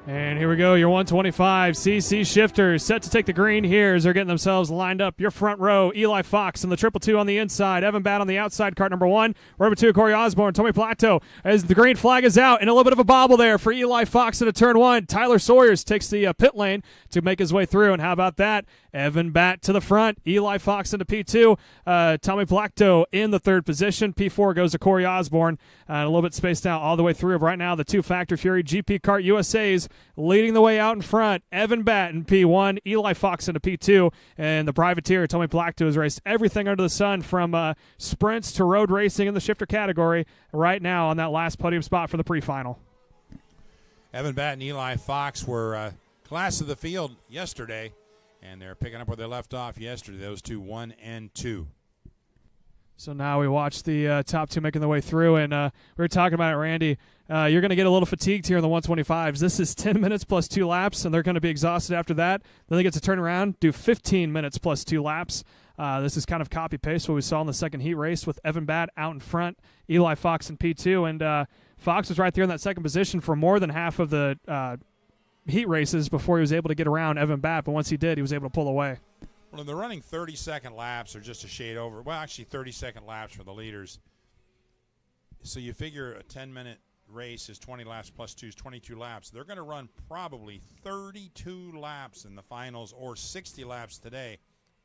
And here we go, your 125 CC shifters set to take the green here as they're getting themselves lined up. Your front row, Eli Fox and the 222 on the inside. Evan Batt on the outside, cart number 1. Number 2, Corey Osborne, Tommy Plateau. As the green flag is out, and a little bit of a bobble there for Eli Fox into turn 1. Tyler Sawyers takes the pit lane to make his way through, and how about that? Evan Batt to the front, Eli Fox into P2. Tommy Plateau in the third position. P4 goes to Corey Osborne, a little bit spaced out all the way through. Right now, the 2 Factory Fury GP Kart USA's leading the way out in front. Evan Batt in P1, Eli Fox into P2, and the privateer, Tommy Plateau, has raced everything under the sun from sprints to road racing in the shifter category right now on that last podium spot for the pre-final. Evan Batt and Eli Fox were class of the field yesterday, and they're picking up where they left off yesterday, those two, 1 and 2. So now we watch the top 2 making their way through, and we were talking about it, Randy. You're going to get a little fatigued here in the 125s. This is 10 minutes plus 2 laps, and they're going to be exhausted after that. Then they get to turn around, do 15 minutes plus 2 laps. This is kind of copy-paste what we saw in the second heat race with Evan Batt out in front, Eli Fox in P2, and Fox was right there in that second position for more than half of the heat races before he was able to get around Evan Batt, but once he did, he was able to pull away. Well, they're running 30-second laps or just a shade over. Well, actually 30-second laps for the leaders. So you figure a 10-minute race is 20 laps plus 2 is 22 laps. They're going to run probably 32 laps in the finals or 60 laps today.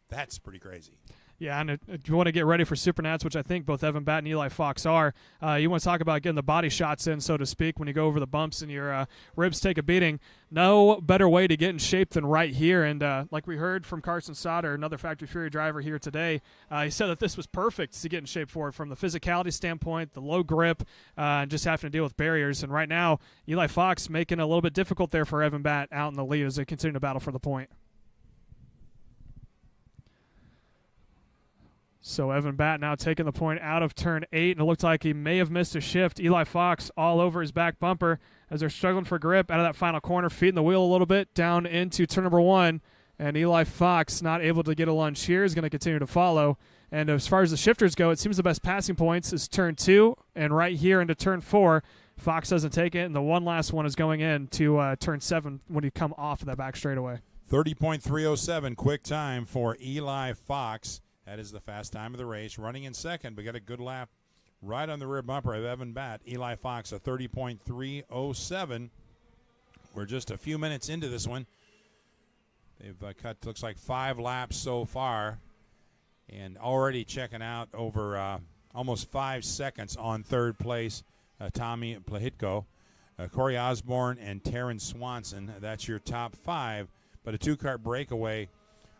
That's pretty crazy. Yeah, and if you want to get ready for Supernats, which I think both Evan Batt and Eli Fox are, you want to talk about getting the body shots in, so to speak, when you go over the bumps and your ribs take a beating. No better way to get in shape than right here. And like we heard from Carson Sauter, another Factory Fury driver here today, he said that this was perfect to get in shape for it from the physicality standpoint, the low grip, and just having to deal with barriers. And right now, Eli Fox making it a little bit difficult there for Evan Batt out in the lead as they continue to battle for the point. So Evan Batt now taking the point out of turn 8, and it looked like he may have missed a shift. Eli Fox all over his back bumper as they're struggling for grip out of that final corner, feeding the wheel a little bit down into turn number 1. And Eli Fox not able to get a lunge here is going to continue to follow. And as far as the shifters go, it seems the best passing points is turn 2 and right here into turn 4. Fox doesn't take it, and the one last one is going in to turn 7 when you come off of that back straightaway. 30.307 quick time for Eli Fox. That is the fast time of the race. Running in second, but got a good lap right on the rear bumper of Evan Batt. Eli Fox, a 30.307. We're just a few minutes into this one. They've cut, looks like 5 laps so far, and already checking out over almost 5 seconds on third place, Tommy Plahitko. Corey Osborne and Taryn Swanson, that's your top 5. But a 2-kart breakaway,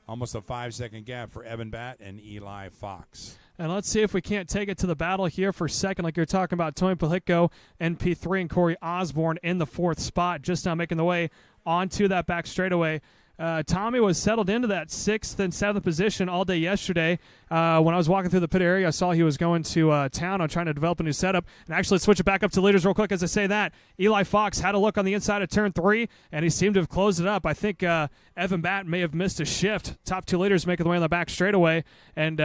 almost a 5-second gap for Evan Batt and Eli Fox. And let's see if we can't take it to the battle here for second, like you're talking about. Tony Plahitko in P3 and Corey Osborne in the 4th spot, just now making the way onto that back straightaway. Tommy was settled into that 6th and 7th position all day yesterday. When I was walking through the pit area, I saw he was going to town on trying to develop a new setup. And actually, switch it back up to leaders real quick as I say that. Eli Fox had a look on the inside of turn 3, and he seemed to have closed it up. I think Evan Batt may have missed a shift. Top 2 leaders making the way on the back straightaway. And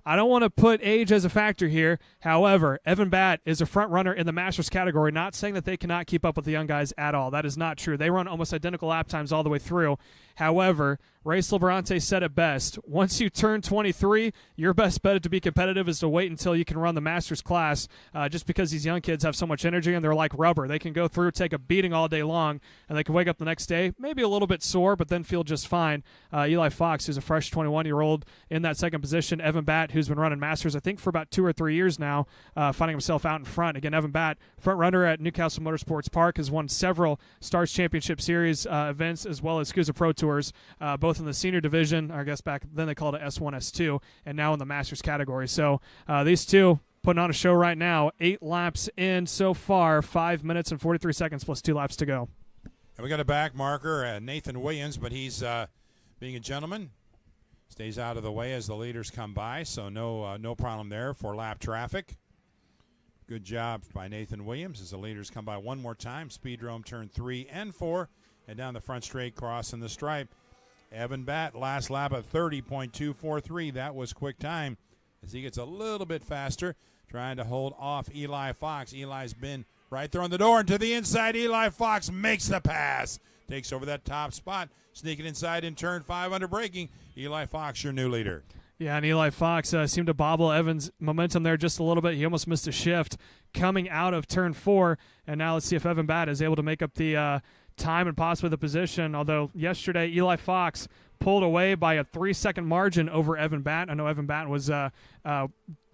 I don't want to put age as a factor here. However, Evan Batt is a front runner in the Masters category, not saying that they cannot keep up with the young guys at all. That is not true. They run almost identical lap times all the way through. However, Ray Silverante said it best. Once you turn 23, your best bet to be competitive is to wait until you can run the Masters class, just because these young kids have so much energy and they're like rubber. They can go through, take a beating all day long, and they can wake up the next day, maybe a little bit sore, but then feel just fine. Eli Fox, who's a fresh 21-year-old in that 2nd position. Evan Batt, who's been running Masters, I think, for about 2 or 3 years now, finding himself out in front. Again, Evan Batt, front runner at Newcastle Motorsports Park, has won several Stars Championship Series events as well as SCUSA Pro Tours, both in the senior division, or I guess back then they called it S1, S2, and now in the Masters category. So these two putting on a show right now. 8 laps in so far, 5 minutes and 43 seconds plus 2 laps to go. And we got a back marker, Nathan Williams, but he's being a gentleman. Stays out of the way as the leaders come by, so no problem there for lap traffic. Good job by Nathan Williams as the leaders come by one more time. Speedrome turn 3 and 4, and down the front straight, crossing the stripe. Evan Batt, last lap at 30.243. That was quick time as he gets a little bit faster, trying to hold off Eli Fox. Eli's been right there on the door and to the inside. Eli Fox makes the pass. Takes over that top spot, sneaking inside in turn 5 under braking. Eli Fox, your new leader. Yeah, and Eli Fox seemed to bobble Evans' momentum there just a little bit. He almost missed a shift coming out of turn 4. And now let's see if Evan Batt is able to make up the time and possibly the position. Although yesterday Eli Fox pulled away by a 3-second margin over Evan Batt. I know Evan Batt was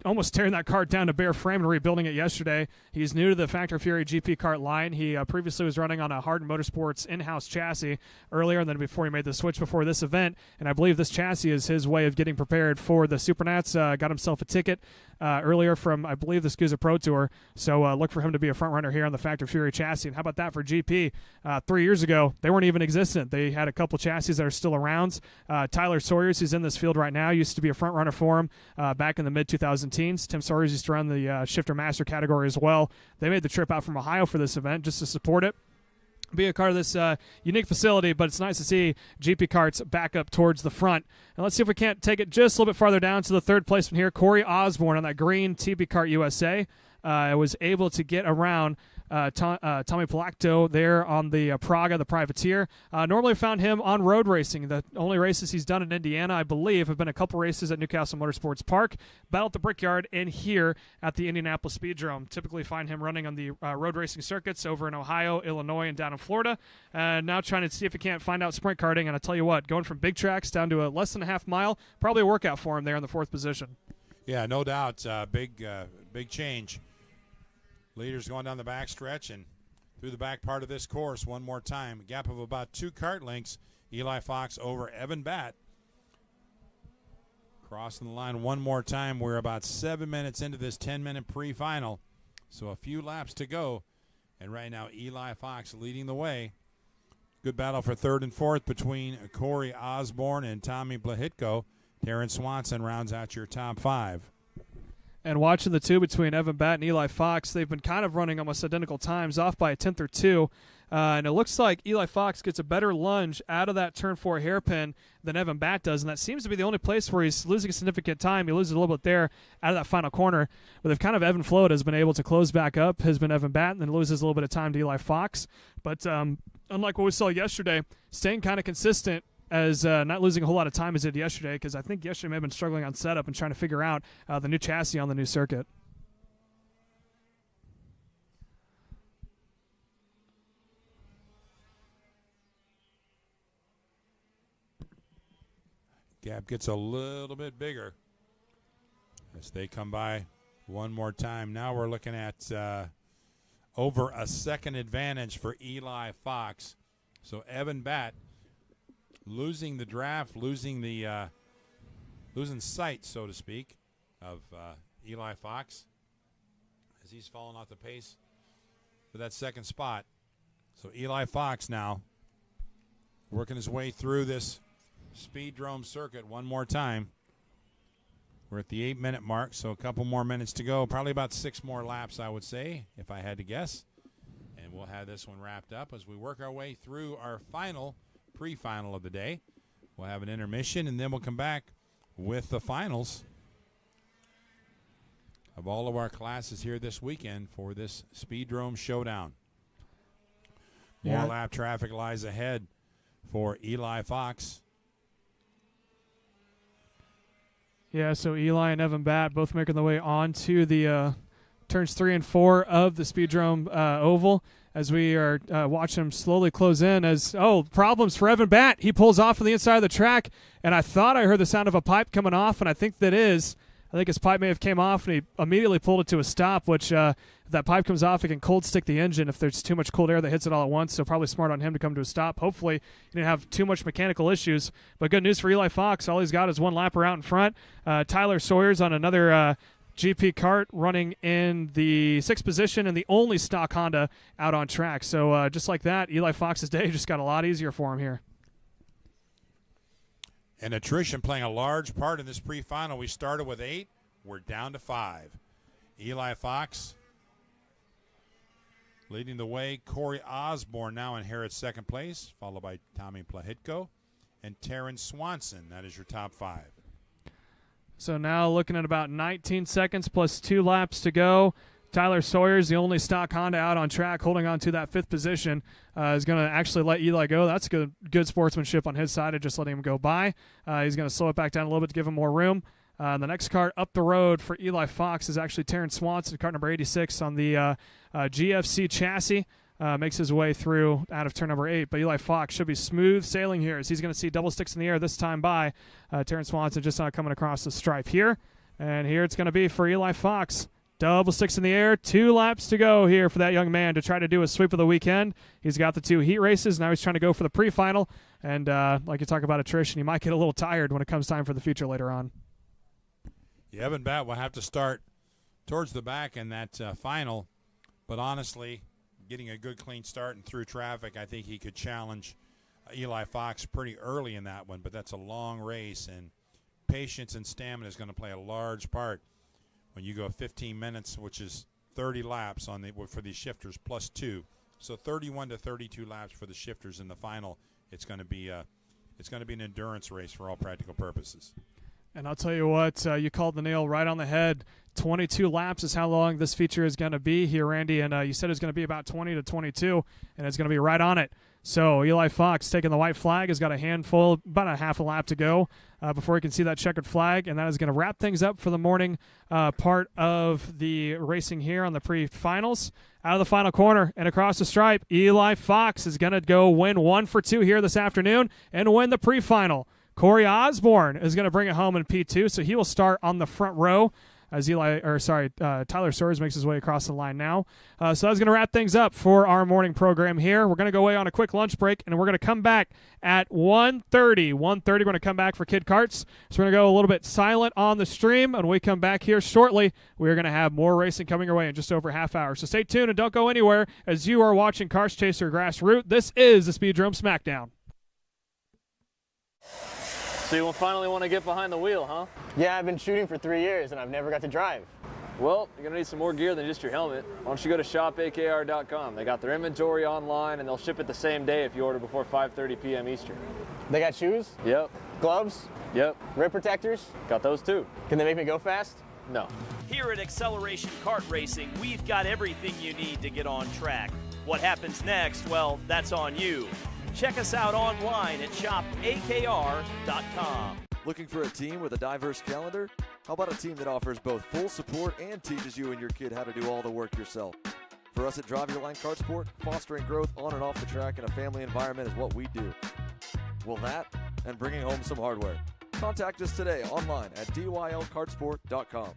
almost tearing that kart down to bare frame and rebuilding it yesterday. He's new to the Factor Fury GP kart line. He previously was running on a Hardin Motorsports in-house chassis earlier, and then before he made the switch before this event. And I believe this chassis is his way of getting prepared for the Supernats. Got himself a ticket earlier from, I believe, the SCUSA Pro Tour. So look for him to be a front runner here on the Factor Fury chassis. And how about that for GP? 3 years ago, they weren't even existent. They had a couple chassis that are still around. Tyler Sawyers, who's in this field right now, used to be a front runner for him back in the mid-2010s. Tim Sawyers used to run the Shifter Master category as well. They made the trip out from Ohio for this event just to support it, be a part of this unique facility, but it's nice to see GP karts back up towards the front. And let's see if we can't take it just a little bit farther down to the 3rd placement here. Corey Osborne on that green TB Kart USA was able to get around Tommy Plahitko there on the Praga, the privateer. Normally found him on road racing. The only races he's done in Indiana, I believe, have been a couple races at Newcastle Motorsports Park, battle at the Brickyard, and here at the Indianapolis Speedrome. Typically find him running on the road racing circuits over in Ohio, Illinois, and down in Florida. Now trying to see if he can't find out sprint karting, and I tell you what, going from big tracks down to a less than a half mile, probably a workout for him there in the 4th position. Yeah, no doubt. Big change. Leaders going down the back stretch and through the back part of this course one more time. A gap of about 2 kart lengths. Eli Fox over Evan Batt. Crossing the line one more time. We're about 7 minutes into this 10-minute pre-final. So a few laps to go. And right now Eli Fox leading the way. Good battle for 3rd and 4th between Corey Osborne and Tommy Plahitko. Terrence Swanson rounds out your top 5. And watching the two between Evan Batt and Eli Fox, they've been kind of running almost identical times, off by a 10th or 2. And it looks like Eli Fox gets a better lunge out of that turn 4 hairpin than Evan Batt does, and that seems to be the only place where he's losing a significant time. He loses a little bit there out of that final corner. But they've kind of Evan Float has been able to close back up, has been Evan Batt, and then loses a little bit of time to Eli Fox. But unlike what we saw yesterday, staying kind of consistent, as not losing a whole lot of time as it did yesterday, because I think yesterday may have been struggling on setup and trying to figure out the new chassis on the new circuit. Gap gets a little bit bigger as they come by one more time. Now we're looking at over a second advantage for Eli Fox. So Evan Batt losing the draft, losing sight, so to speak, of Eli Fox as he's fallen off the pace for that second spot. So Eli Fox now working his way through this Speedrome circuit one more time. We're at the 8-minute mark, so a couple more minutes to go. Probably about 6 more laps, I would say, if I had to guess. And we'll have this one wrapped up as we work our way through our final, pre-final of the day. We'll have an intermission, and then we'll come back with the finals of all of our classes here this weekend for this Speedrome showdown. More lap traffic lies ahead for Eli Fox. Yeah, so Eli and Evan Batt both making their way onto the turns 3 and 4 of the Speedrome oval as we are watching them slowly close in as, problems for Evan Batt. He pulls off from the inside of the track, and I thought I heard the sound of a pipe coming off, and I think his pipe may have came off, and he immediately pulled it to a stop, which if that pipe comes off, it can cold stick the engine if there's too much cold air that hits it all at once, so probably smart on him to come to a stop. Hopefully he didn't have too much mechanical issues, but good news for Eli Fox. All he's got is one lapper out in front. Tyler Sawyer's on another GP kart running in the 6th position and the only stock Honda out on track. So just like that, Eli Fox's day just got a lot easier for him here. And attrition playing a large part in this pre-final. We started with 8. We're down to 5. Eli Fox leading the way. Corey Osborne now inherits second place, followed by Tommy Plahitko and Terrence Swanson. That is your top 5. So now looking at about 19 seconds plus 2 laps to go. Tyler Sawyer's the only stock Honda out on track, holding on to that 5th position. Is going to actually let Eli go. That's good sportsmanship on his side of just letting him go by. He's going to slow it back down a little bit to give him more room. The next kart up the road for Eli Fox is actually Terrence Swanson, kart number 86 on the GFC chassis. Makes his way through out of turn number 8. But Eli Fox should be smooth sailing here as he's going to see double sticks in the air this time by. Terrence Swanson just not coming across the stripe here. And here it's going to be for Eli Fox. Double sticks in the air. 2 laps to go here for that young man to try to do a sweep of the weekend. He's got the 2 heat races. Now he's trying to go for the pre-final. And like you talk about attrition, he might get a little tired when it comes time for the future later on. Yeah, Evan Batt will have to start towards the back in that final. But honestly, getting a good clean start and through traffic, I think he could challenge Eli Fox pretty early in that one. But that's a long race, and patience and stamina is going to play a large part when you go 15 minutes, which is 30 laps for these shifters plus 2. So 31 to 32 laps for the shifters in the final. It's going to be an endurance race for all practical purposes. And I'll tell you what, you called the nail right on the head. 22 laps is how long this feature is going to be here, Randy. And you said it's going to be about 20 to 22, and it's going to be right on it. So Eli Fox taking the white flag has got a handful, about a half a lap to go before he can see that checkered flag. And that is going to wrap things up for the morning part of the racing here on the pre-finals. Out of the final corner and across the stripe, Eli Fox is going to go win 1 for 2 here this afternoon and win the pre-final. Corey Osborne is going to bring it home in P2, so he will start on the front row as Tyler Sawyers makes his way across the line now. So that's going to wrap things up for our morning program here. We're going to go away on a quick lunch break, and we're going to come back at 1:30. 1:30, we're going to come back for Kid Karts. So we're going to go a little bit silent on the stream, and when we come back here shortly, we're going to have more racing coming your way in just over a half hour. So stay tuned and don't go anywhere as you are watching Karts Chaser Grassroots. This is the Speedrome Smackdown. So you finally want to get behind the wheel, huh? Yeah, I've been shooting for 3 years and I've never got to drive. Well, you're going to need some more gear than just your helmet. Why don't you go to shopakr.com. They got their inventory online and they'll ship it the same day if you order before 5:30 p.m. Eastern. They got shoes? Yep. Gloves? Yep. Rip protectors? Got those too. Can they make me go fast? No. Here at Acceleration Kart Racing, we've got everything you need to get on track. What happens next? Well, that's on you. Check us out online at shopakr.com. Looking for a team with a diverse calendar? How about a team that offers both full support and teaches you and your kid how to do all the work yourself? For us at Drive Your Line Kart Sport, fostering growth on and off the track in a family environment is what we do. Well, that and bringing home some hardware. Contact us today online at dylkartsport.com.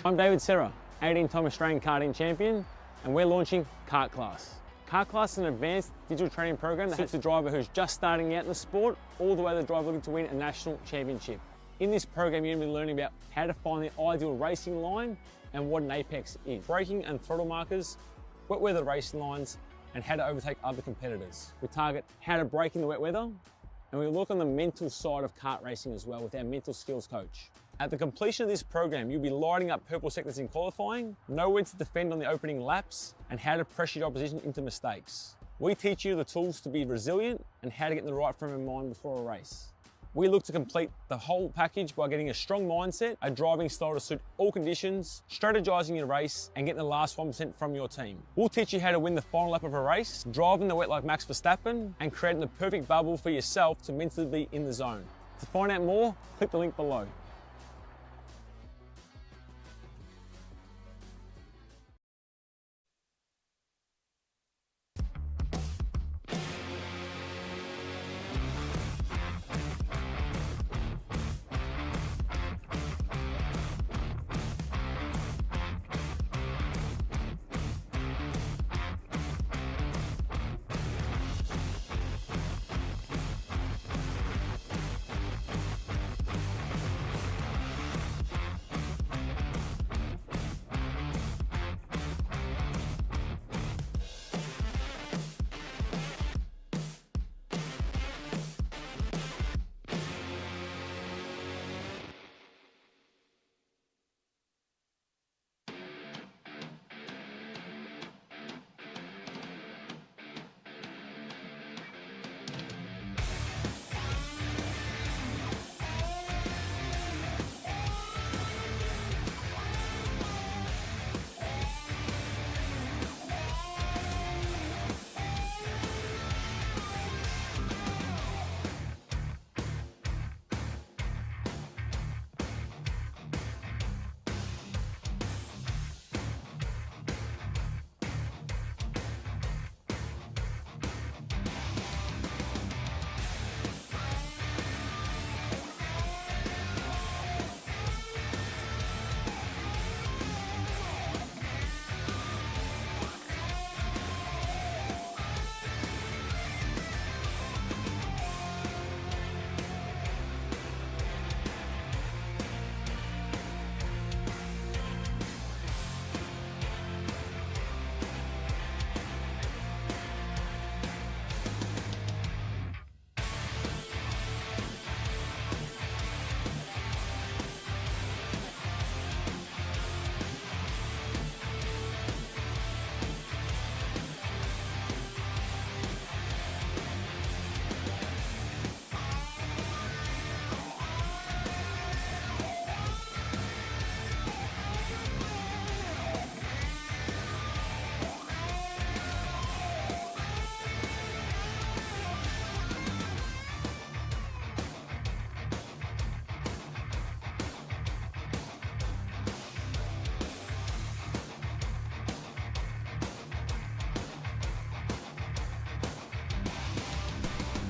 I'm David SIRA, 18-time Australian karting champion, and we're launching Kart Class. Kart Class is an advanced digital training program that suits a driver who's just starting out in the sport, all the way to the driver looking to win a national championship. In this program, you're going to be learning about how to find the ideal racing line and what an apex is, braking and throttle markers, wet weather racing lines, and how to overtake other competitors. We target how to brake in the wet weather, and we look on the mental side of kart racing as well with our mental skills coach. At the completion of this program, you'll be lighting up purple sectors in qualifying, know when to defend on the opening laps, and how to pressure your opposition into mistakes. We teach you the tools to be resilient and how to get in the right frame of mind before a race. We look to complete the whole package by getting a strong mindset, a driving style to suit all conditions, strategizing your race, and getting the last 1% from your team. We'll teach you how to win the final lap of a race, driving the wet like Max Verstappen, and creating the perfect bubble for yourself to mentally be in the zone. To find out more, click the link below.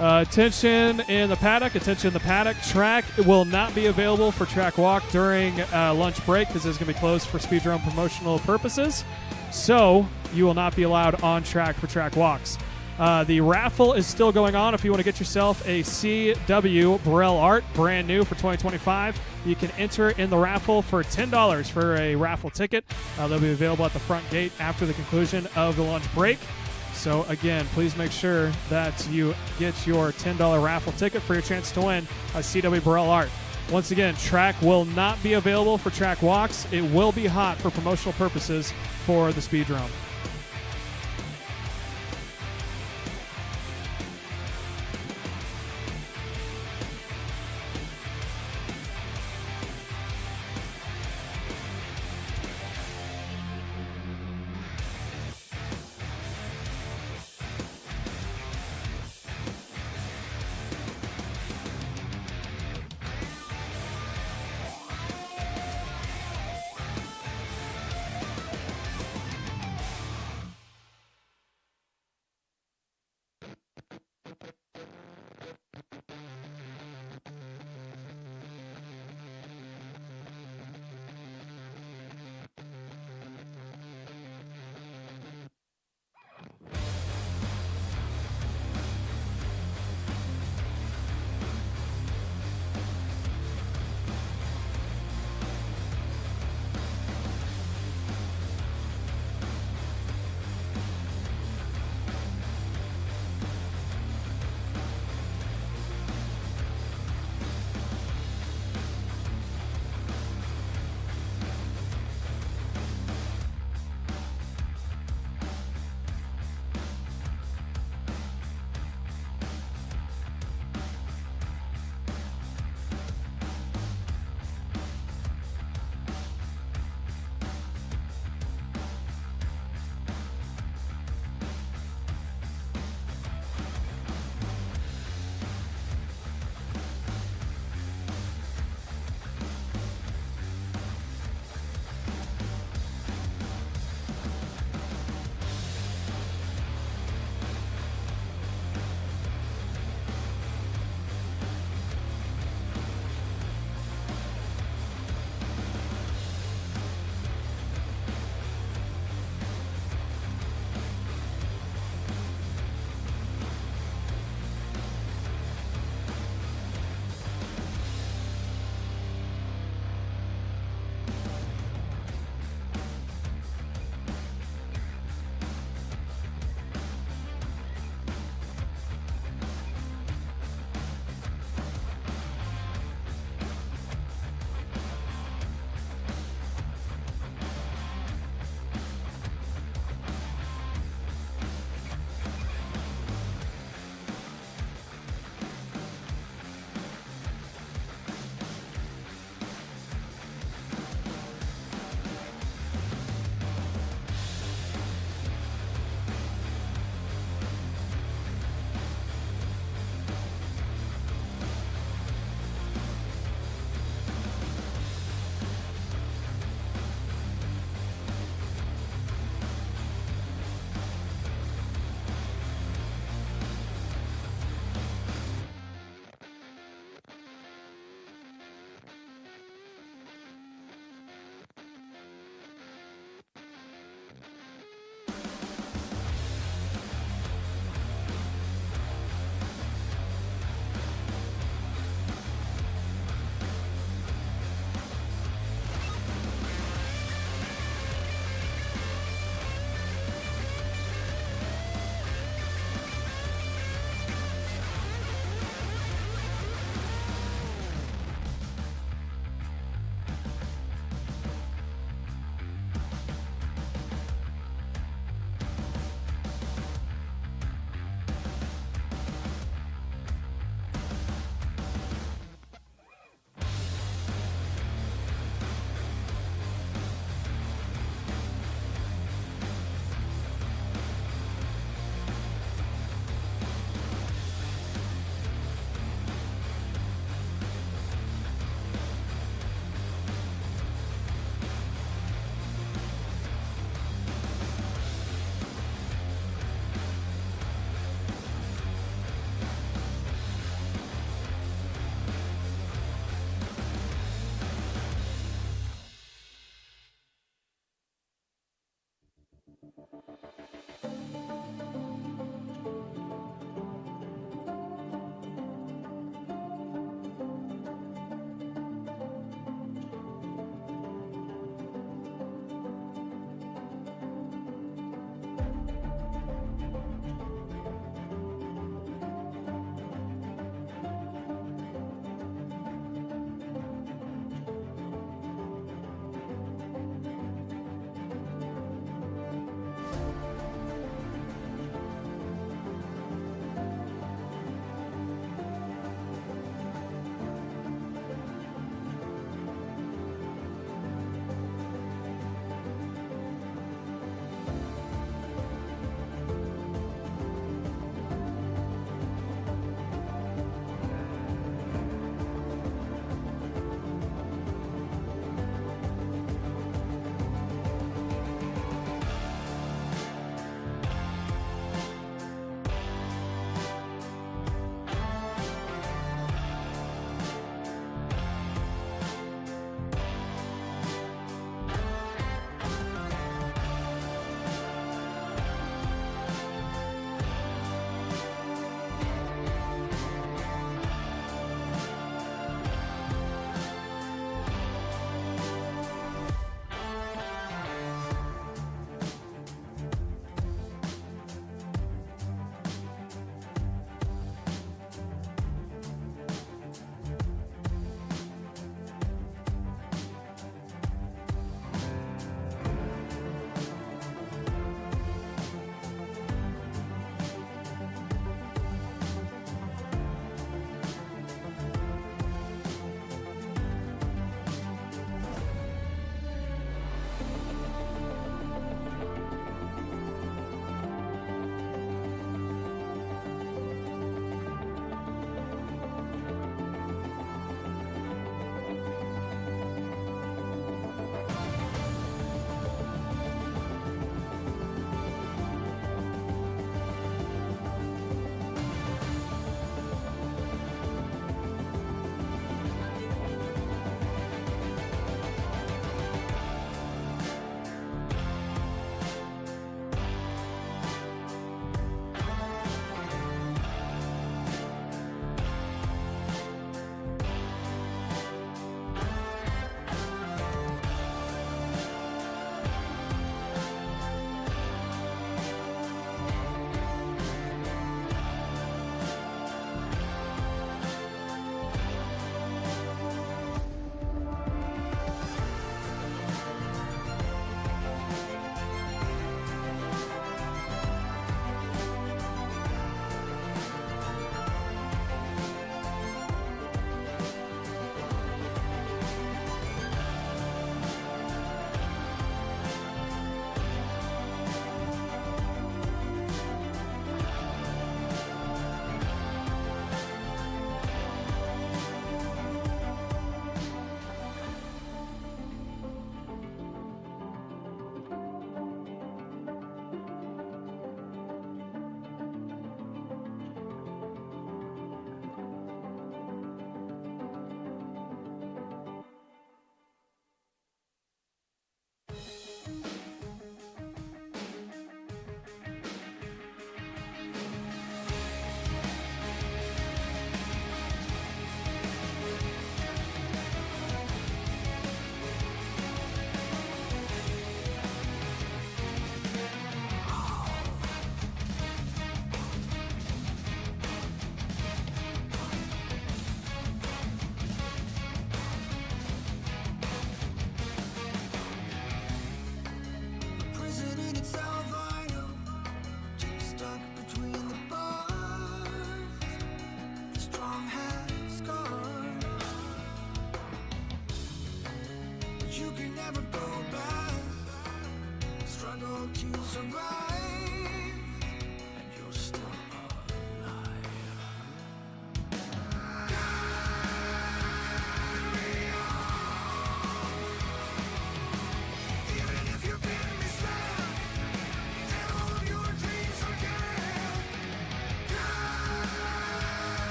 Attention in the paddock. Attention in the paddock. Track will not be available for track walk during lunch break because it's going to be closed for Speedrome promotional purposes. So you will not be allowed on track for track walks. The raffle is still going on if you want to get yourself a CW Burrell Art, brand new for 2025. you can enter in the raffle for $10 for a raffle ticket. They'll be available at the front gate after the conclusion of the lunch break. So again, please make sure that you get your $10 raffle ticket for your chance to win a CW Burrell Art. Once again, track will not be available for track walks. It will be hot for promotional purposes for the Speedrome.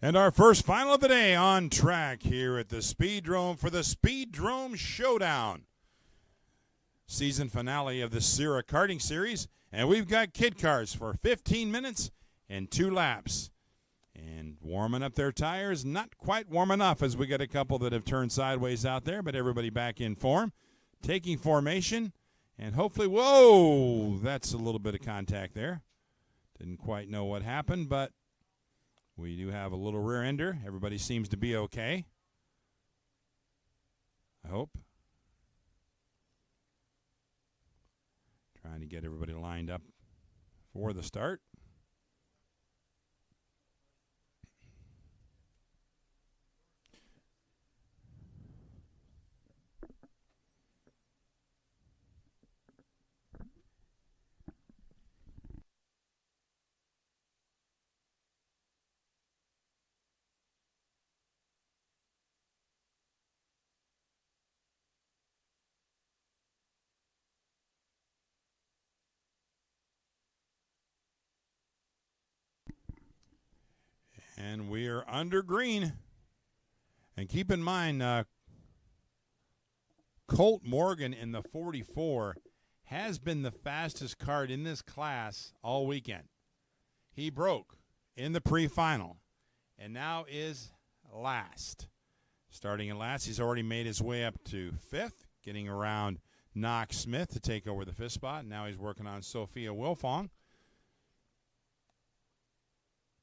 And our first final of the day on track here at the Speedrome for the Speedrome Showdown. Season finale of the SIRA Karting Series. And we've got kid cars for 15 minutes and 2 laps. And warming up their tires, not quite warm enough as we got a couple that have turned sideways out there, but everybody back in form. Taking formation, and hopefully, whoa, that's a little bit of contact there. Didn't quite know what happened, but we do have a little rear ender. Everybody seems to be okay, I hope. Trying to get everybody lined up for the start. And we are under green. And keep in mind, Colt Morgan in the 44 has been the fastest kart in this class all weekend. He broke in the pre-final and now is last. Starting in last, he's already made his way up to 5th, getting around Knox Smith to take over the 5th spot. Now he's working on Sophia Wilfong.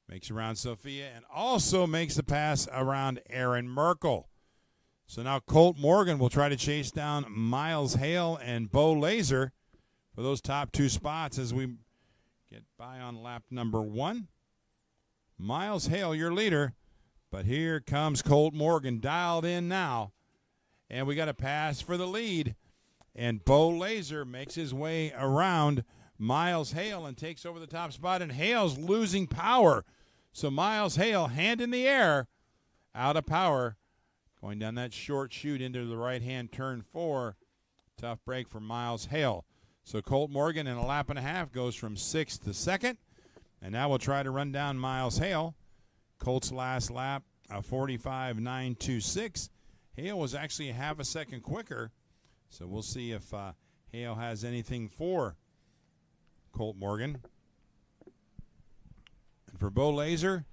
Makes around Sophia and also makes the pass around Aaron Merkel. So now Colt Morgan will try to chase down Miles Hale and Bo Laser for those top 2 spots as we get by on lap number 1. Miles Hale, your leader, but here comes Colt Morgan dialed in now. And we got a pass for the lead. And Bo Laser makes his way around Miles Hale and takes over the top spot. And Hale's losing power. So Miles Hale, hand in the air, out of power, going down that short chute into the right-hand turn 4. Tough break for Miles Hale. So Colt Morgan in a lap and a half goes from 6th to 2nd. And now we'll try to run down Miles Hale. Colt's last lap, 45.926. Hale was actually half a second quicker. So we'll see if Hale has anything for Colt Morgan. And for Bo Laser,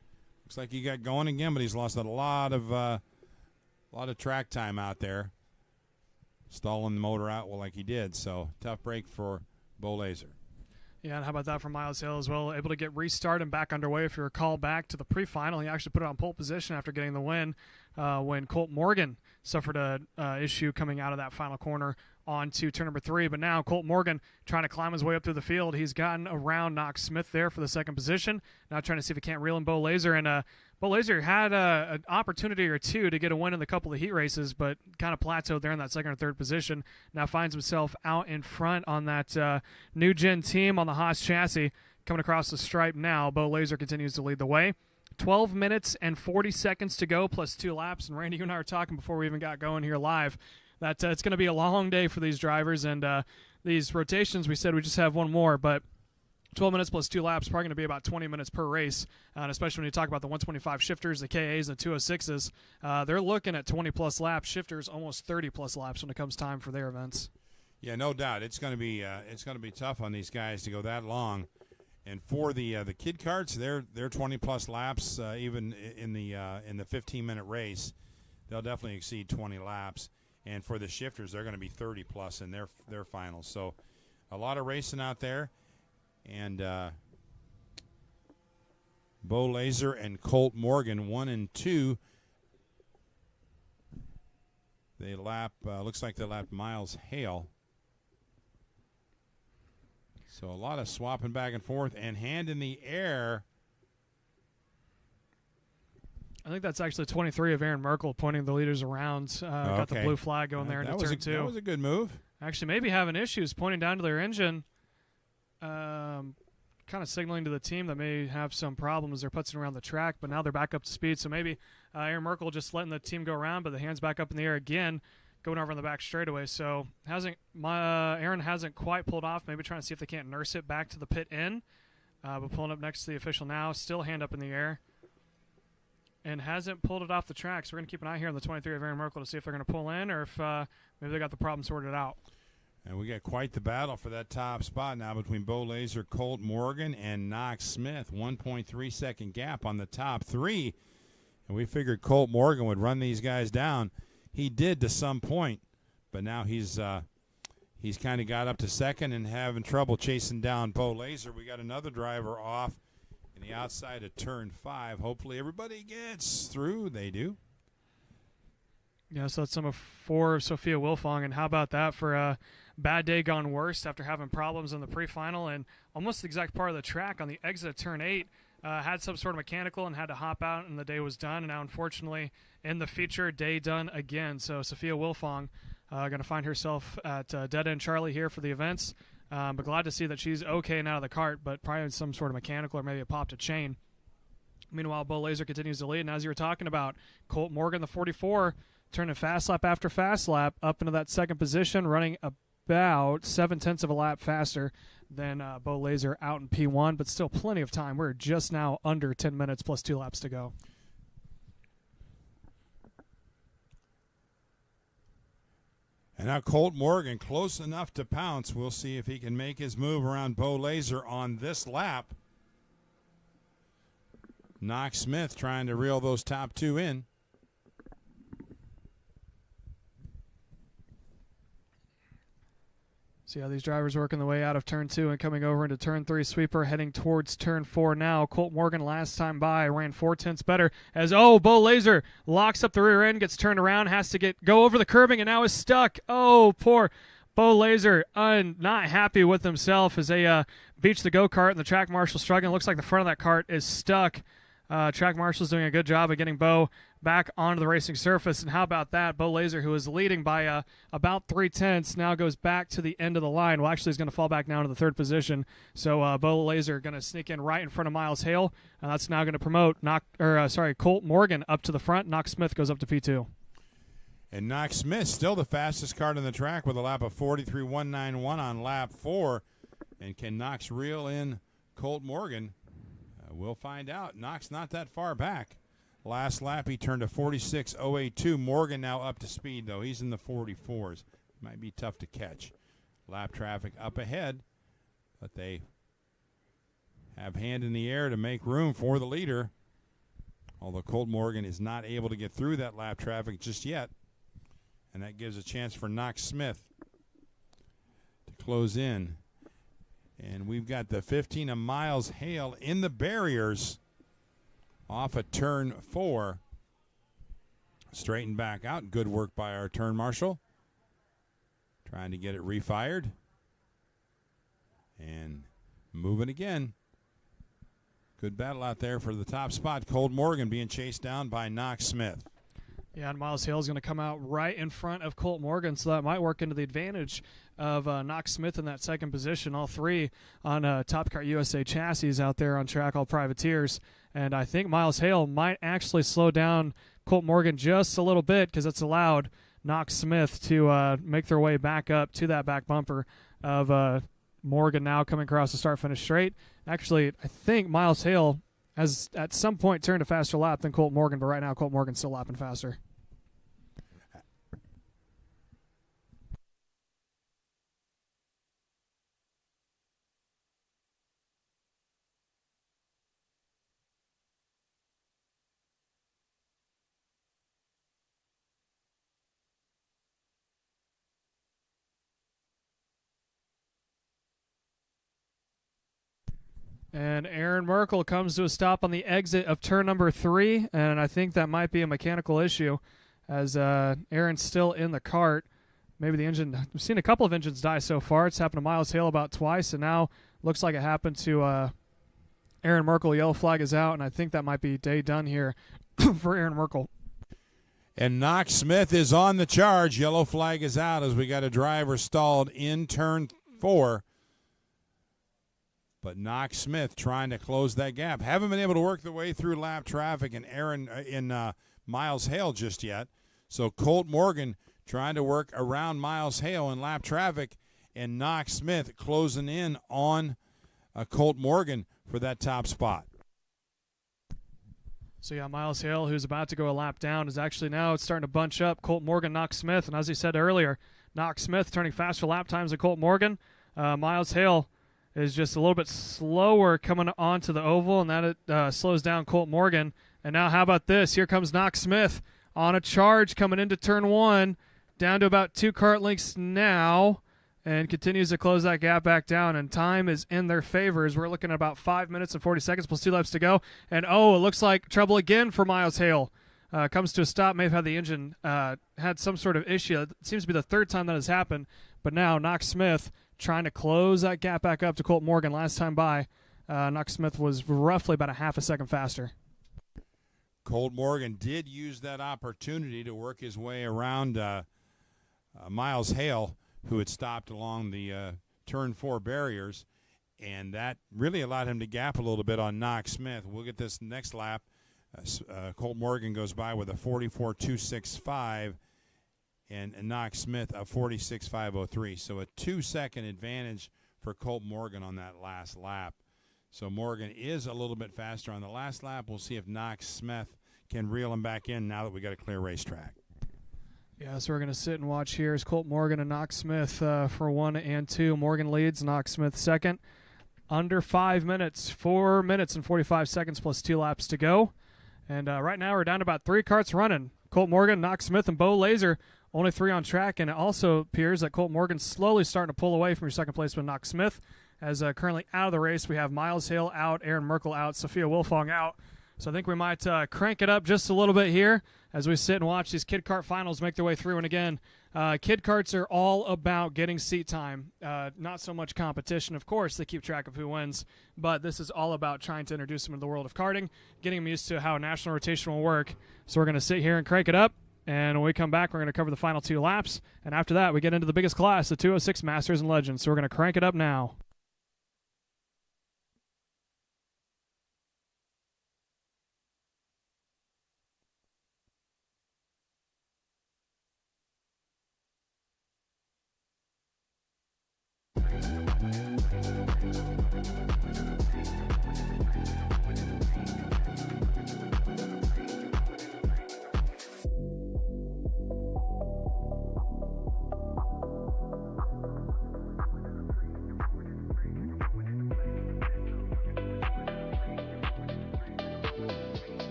looks like he got going again, but he's lost a lot of track time out there, stalling the motor out like he did. So tough break for Bo Laser. Yeah, and how about that from Miles Hill as well? Able to get restarted and back underway. If you recall back to the pre-final, he actually put it on pole position after getting the win when Colt Morgan suffered a issue coming out of that final corner onto turn number 3. But now Colt Morgan trying to climb his way up through the field. He's gotten around Knox Smith there for the 2nd position. Now trying to see if he can't reel in Bo Laser. And Bo Laser had an opportunity or 2 to get a win in the couple of heat races, but kind of plateaued there in that 2nd or 3rd position. Now finds himself out in front on that new gen team on the Haas chassis. Coming across the stripe now, Bo Laser continues to lead the way. 12 minutes and 40 seconds to go plus 2 laps. And Randy, you and I were talking before we even got going here live that it's going to be a long day for these drivers. And these rotations, we said we just have one more, but 12 minutes plus 2 laps, probably going to be about 20 minutes per race, and especially when you talk about the 125 shifters, the KAs, and the 206s. They're looking at 20-plus laps. Shifters almost 30-plus laps when it comes time for their events. Yeah, no doubt. It's going to be tough on these guys to go that long. And for the kid karts, they're 20-plus laps, even in the 15-minute race. They'll definitely exceed 20 laps. And for the shifters, they're going to be 30-plus in their finals. So a lot of racing out there. And Bo Laser and Colt Morgan, 1 and 2. They lap, looks like they lapped Miles Hale. So a lot of swapping back and forth and hand in the air. I think that's actually 23 of Aaron Merkel pointing the leaders around. Got the blue flag going there into turn 2. That was a good move. Actually, maybe having issues pointing down to their engine. Kind of signaling to the team that may have some problems. They're putzing around the track, but now they're back up to speed. So maybe Aaron Merkel just letting the team go around, but the hand's back up in the air again, going over on the back straightaway. So Aaron hasn't quite pulled off. Maybe trying to see if they can't nurse it back to the pit in. But pulling up next to the official now, still hand up in the air. and hasn't pulled it off the track. So we're going to keep an eye here on the 23 of Aaron Merkel to see if they're going to pull in or if maybe they got the problem sorted out. And we got quite the battle for that top spot now between Bo Laser, Colt Morgan, and Knox Smith. 1.3 second gap on the top three. And we figured Colt Morgan would run these guys down. He did to some point, but now he's kind of got up to second and having trouble chasing down Bo Laser. We got another driver off in the outside of turn 5. Hopefully everybody gets through. They do. Yeah, so that's number 4 of Sophia Wilfong. And how about that for a bad day gone worse after having problems in the pre-final and almost the exact part of the track on the exit of turn 8. Had some sort of mechanical and had to hop out, and the day was done. And now, unfortunately, in the feature, day done again. So Sophia Wilfong going to find herself at Dead End Charlie here for the events. But glad to see that she's okay now of the cart, but probably some sort of mechanical or maybe it popped a chain. Meanwhile, Bo Laser continues to lead. And as you were talking about, Colt Morgan, the 44, turning fast lap after fast lap up into that second position, running about 0.7 of a lap faster than Bo Laser out in P1, but still plenty of time. We're just now under 10 minutes plus 2 laps to go. And now Colt Morgan close enough to pounce. We'll see if he can make his move around Bo Laser on this lap. Knox Smith trying to reel those top 2 in. See how these drivers working the way out of turn 2 and coming over into turn 3 sweeper, heading towards turn 4 now. Colt Morgan last time by ran 0.4 better as, Bo Laser locks up the rear end, gets turned around, has to go over the curbing and now is stuck. Oh, poor Bo Laser, not happy with himself as they beach the go-kart and the track marshal struggling. Looks like the front of that cart is stuck. Track marshal's doing a good job of getting Bo back onto the racing surface. And how about that? Bo Laser, who is leading by about 0.3, now goes back to the end of the line. Well, actually, he's going to fall back down to the 3rd position. So Bo Laser going to sneak in right in front of Miles Hale. And that's now going to promote Colt Morgan up to the front. Knox Smith goes up to P2. And Knox Smith still the fastest kart on the track with a lap of 43.191 on lap 4. And can Knox reel in Colt Morgan? We'll find out. Knox not that far back. Last lap, he turned to 46.082. Morgan now up to speed, though. He's in the 44s. Might be tough to catch. Lap traffic up ahead, but they have hand in the air to make room for the leader, although Colt Morgan is not able to get through that lap traffic just yet, and that gives a chance for Knox Smith to close in. And we've got the 15 of Miles Hale in the barriers off of turn 4. Straightened back out. Good work by our turn marshal. Trying to get it refired. And moving again. Good battle out there for the top spot. Colt Morgan being chased down by Knox Smith. Yeah, and Miles Hale is going to come out right in front of Colt Morgan, so that might work into the advantage of Knox Smith in that second position. All 3 on Top Kart USA chassis out there on track, all privateers. And I think Miles Hale might actually slow down Colt Morgan just a little bit because it's allowed Knox Smith to make their way back up to that back bumper of Morgan now coming across the start-finish straight. Actually, I think Miles Hale has at some point turned a faster lap than Colt Morgan, but right now Colt Morgan's still lapping faster. And Aaron Merkel comes to a stop on the exit of turn number 3, and I think that might be a mechanical issue as Aaron's still in the cart. Maybe the engine, we've seen a couple of engines die so far. It's happened to Miles Hale about twice, and now looks like it happened to Aaron Merkel. Yellow flag is out, and I think that might be day done here for Aaron Merkel. And Knox Smith is on the charge. Yellow flag is out as we got a driver stalled in turn 4. But Knox Smith trying to close that gap. Haven't been able to work the way through lap traffic in Miles Hale just yet. So Colt Morgan trying to work around Miles Hale in lap traffic, and Knox Smith closing in on Colt Morgan for that top spot. So, yeah, Miles Hale, who's about to go a lap down, is actually now starting to bunch up Colt Morgan, Knox Smith. And as he said earlier, Knox Smith turning faster lap times than Colt Morgan. Miles Hale is just a little bit slower coming onto the oval, and that slows down Colt Morgan. And now how about this? Here comes Knox Smith on a charge coming into turn 1, down to about 2 kart lengths now, and continues to close that gap back down, and time is in their favor as we're looking at about 5 minutes and 40 seconds plus 2 laps to go. And, it looks like trouble again for Miles Hale. Comes to a stop, may have had the engine had some sort of issue. It seems to be the third time that has happened, but now Knox Smith trying to close that gap back up to Colt Morgan. Last time by, Knox Smith was roughly about a half a second faster. Colt Morgan did use that opportunity to work his way around Miles Hale, who had stopped along the turn 4 barriers, and that really allowed him to gap a little bit on Knox Smith. We'll get this next lap. Colt Morgan goes by with a 44.265, and Knox Smith a 46.503. So a 2-second advantage for Colt Morgan on that last lap. So Morgan is a little bit faster on the last lap. We'll see if Knox Smith can reel him back in now that we got a clear racetrack. Yeah, so we're going to sit and watch here as Colt Morgan and Knox Smith for 1 and 2. Morgan leads, Knox Smith second. Under 5 minutes, 4 minutes and 45 seconds plus 2 laps to go. And right now we're down to about 3 karts running. Colt Morgan, Knox Smith, and Bo Laser, only 3 on track. And it also appears that Colt Morgan's slowly starting to pull away from your second place with Knox Smith. As currently out of the race, we have Miles Hale out, Aaron Merkel out, Sophia Wilfong out. So I think we might crank it up just a little bit here as we sit and watch these Kid Kart Finals make their way through. And again, Kid Karts are all about getting seat time, not so much competition. Of course, they keep track of who wins, but this is all about trying to introduce them to the world of karting, getting them used to how national rotation will work. So we're going to sit here and crank it up, and when we come back, we're going to cover the final 2 laps. And after that, we get into the biggest class, the 206 Masters and Legends. So we're going to crank it up now.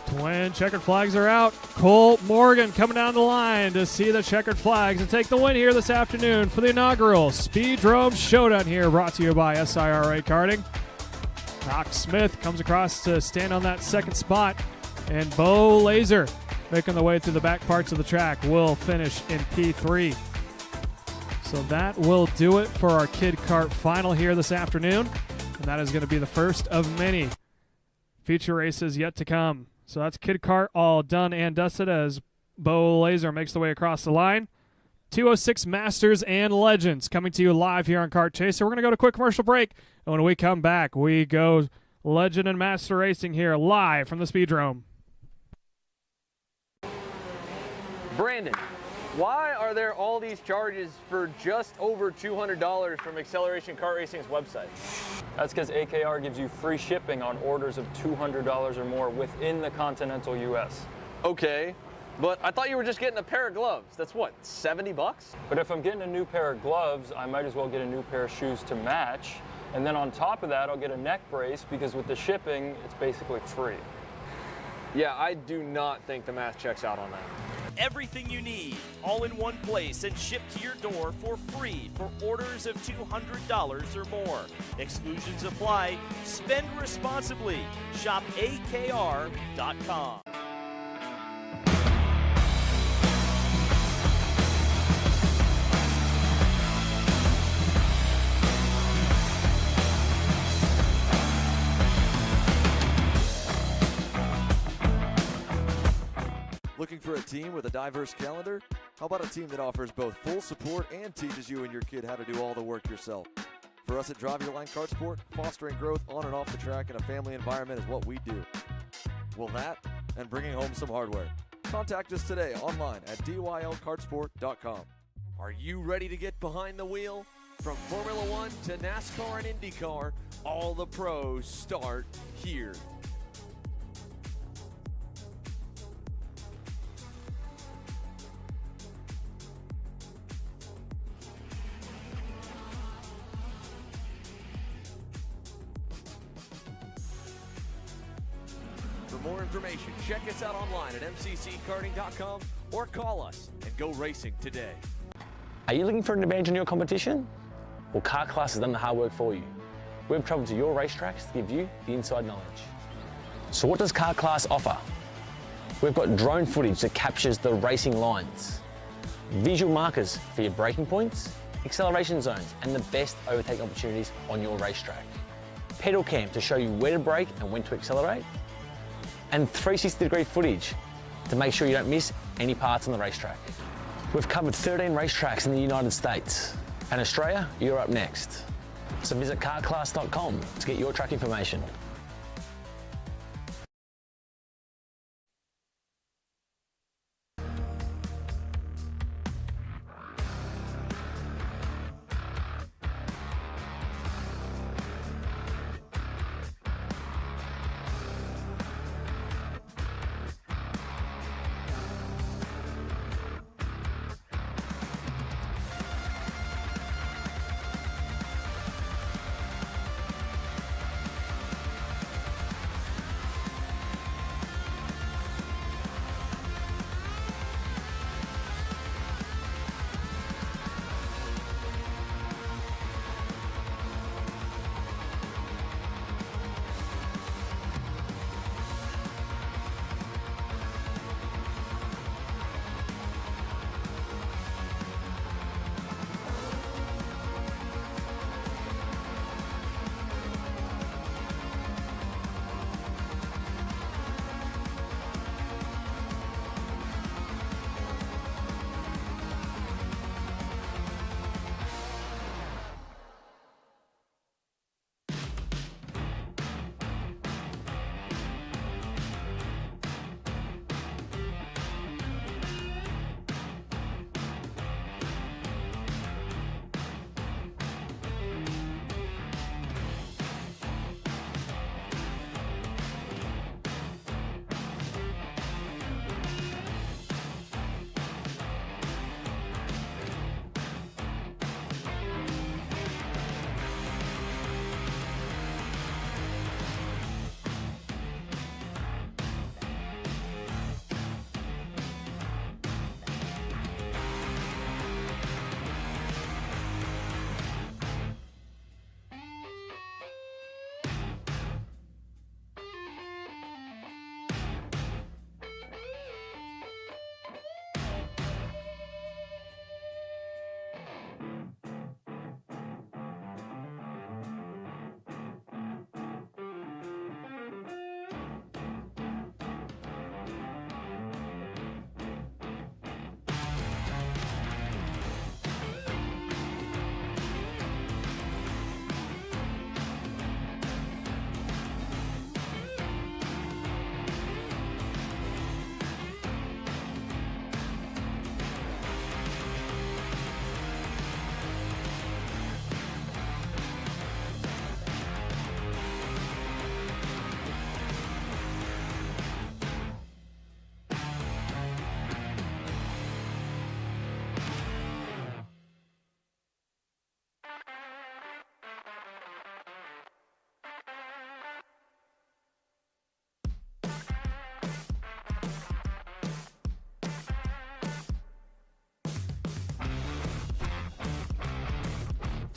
Twin checkered flags are out. Cole Morgan coming down the line to see the checkered flags and take the win here this afternoon for the inaugural Speedrome Showdown here, brought to you by SIRA Karting. Knox Smith comes across to stand on that second spot, and Bo Laser, making the way through the back parts of the track, will finish in P3. So that will do it for our Kid Kart Final here this afternoon, and that is going to be the first of many feature races yet to come. So that's Kid Kart all done and dusted as Bo Laser makes the way across the line. 206 Masters and Legends coming to you live here on Kart Chaser. We're going to go to a quick commercial break, and when we come back, we go Legend and Master Racing here live from the Speedrome. Brandon, why are there all these charges for just over $200 from Acceleration Kart Racing's website? That's because AKR gives you free shipping on orders of $200 or more within the continental U.S. Okay, but I thought you were just getting a pair of gloves. That's what, 70 bucks? But if I'm getting a new pair of gloves, I might as well get a new pair of shoes to match. And then on top of that, I'll get a neck brace because with the shipping, it's basically free. Yeah, I do not think the math checks out on that. Everything you need, all in one place and shipped to your door for free for orders of $200 or more. Exclusions apply. Spend responsibly. Shop AKR.com. Looking for a team with a diverse calendar? How about a team that offers both full support and teaches you and your kid how to do all the work yourself? For us at Drive Your Line Kart Sport, fostering growth on and off the track in a family environment is what we do. Well, that and bringing home some hardware. Contact us today online at dylkartsport.com. Are you ready to get behind the wheel? From Formula One to NASCAR and IndyCar, all the pros start here. For more information, check us out online at mcckarting.com or call us and go racing today. Are you looking for an advantage in your competition? Well, Kart Class has done the hard work for you. We've traveled to your racetracks to give you the inside knowledge. So what does Kart Class offer? We've got drone footage that captures the racing lines, visual markers for your braking points, acceleration zones, and the best overtake opportunities on your racetrack. Pedal cam to show you where to brake and when to accelerate, and 360-degree footage to make sure you don't miss any parts on the racetrack. We've covered 13 racetracks in the United States, and Australia, you're up next. So visit kartclass.com to get your track information.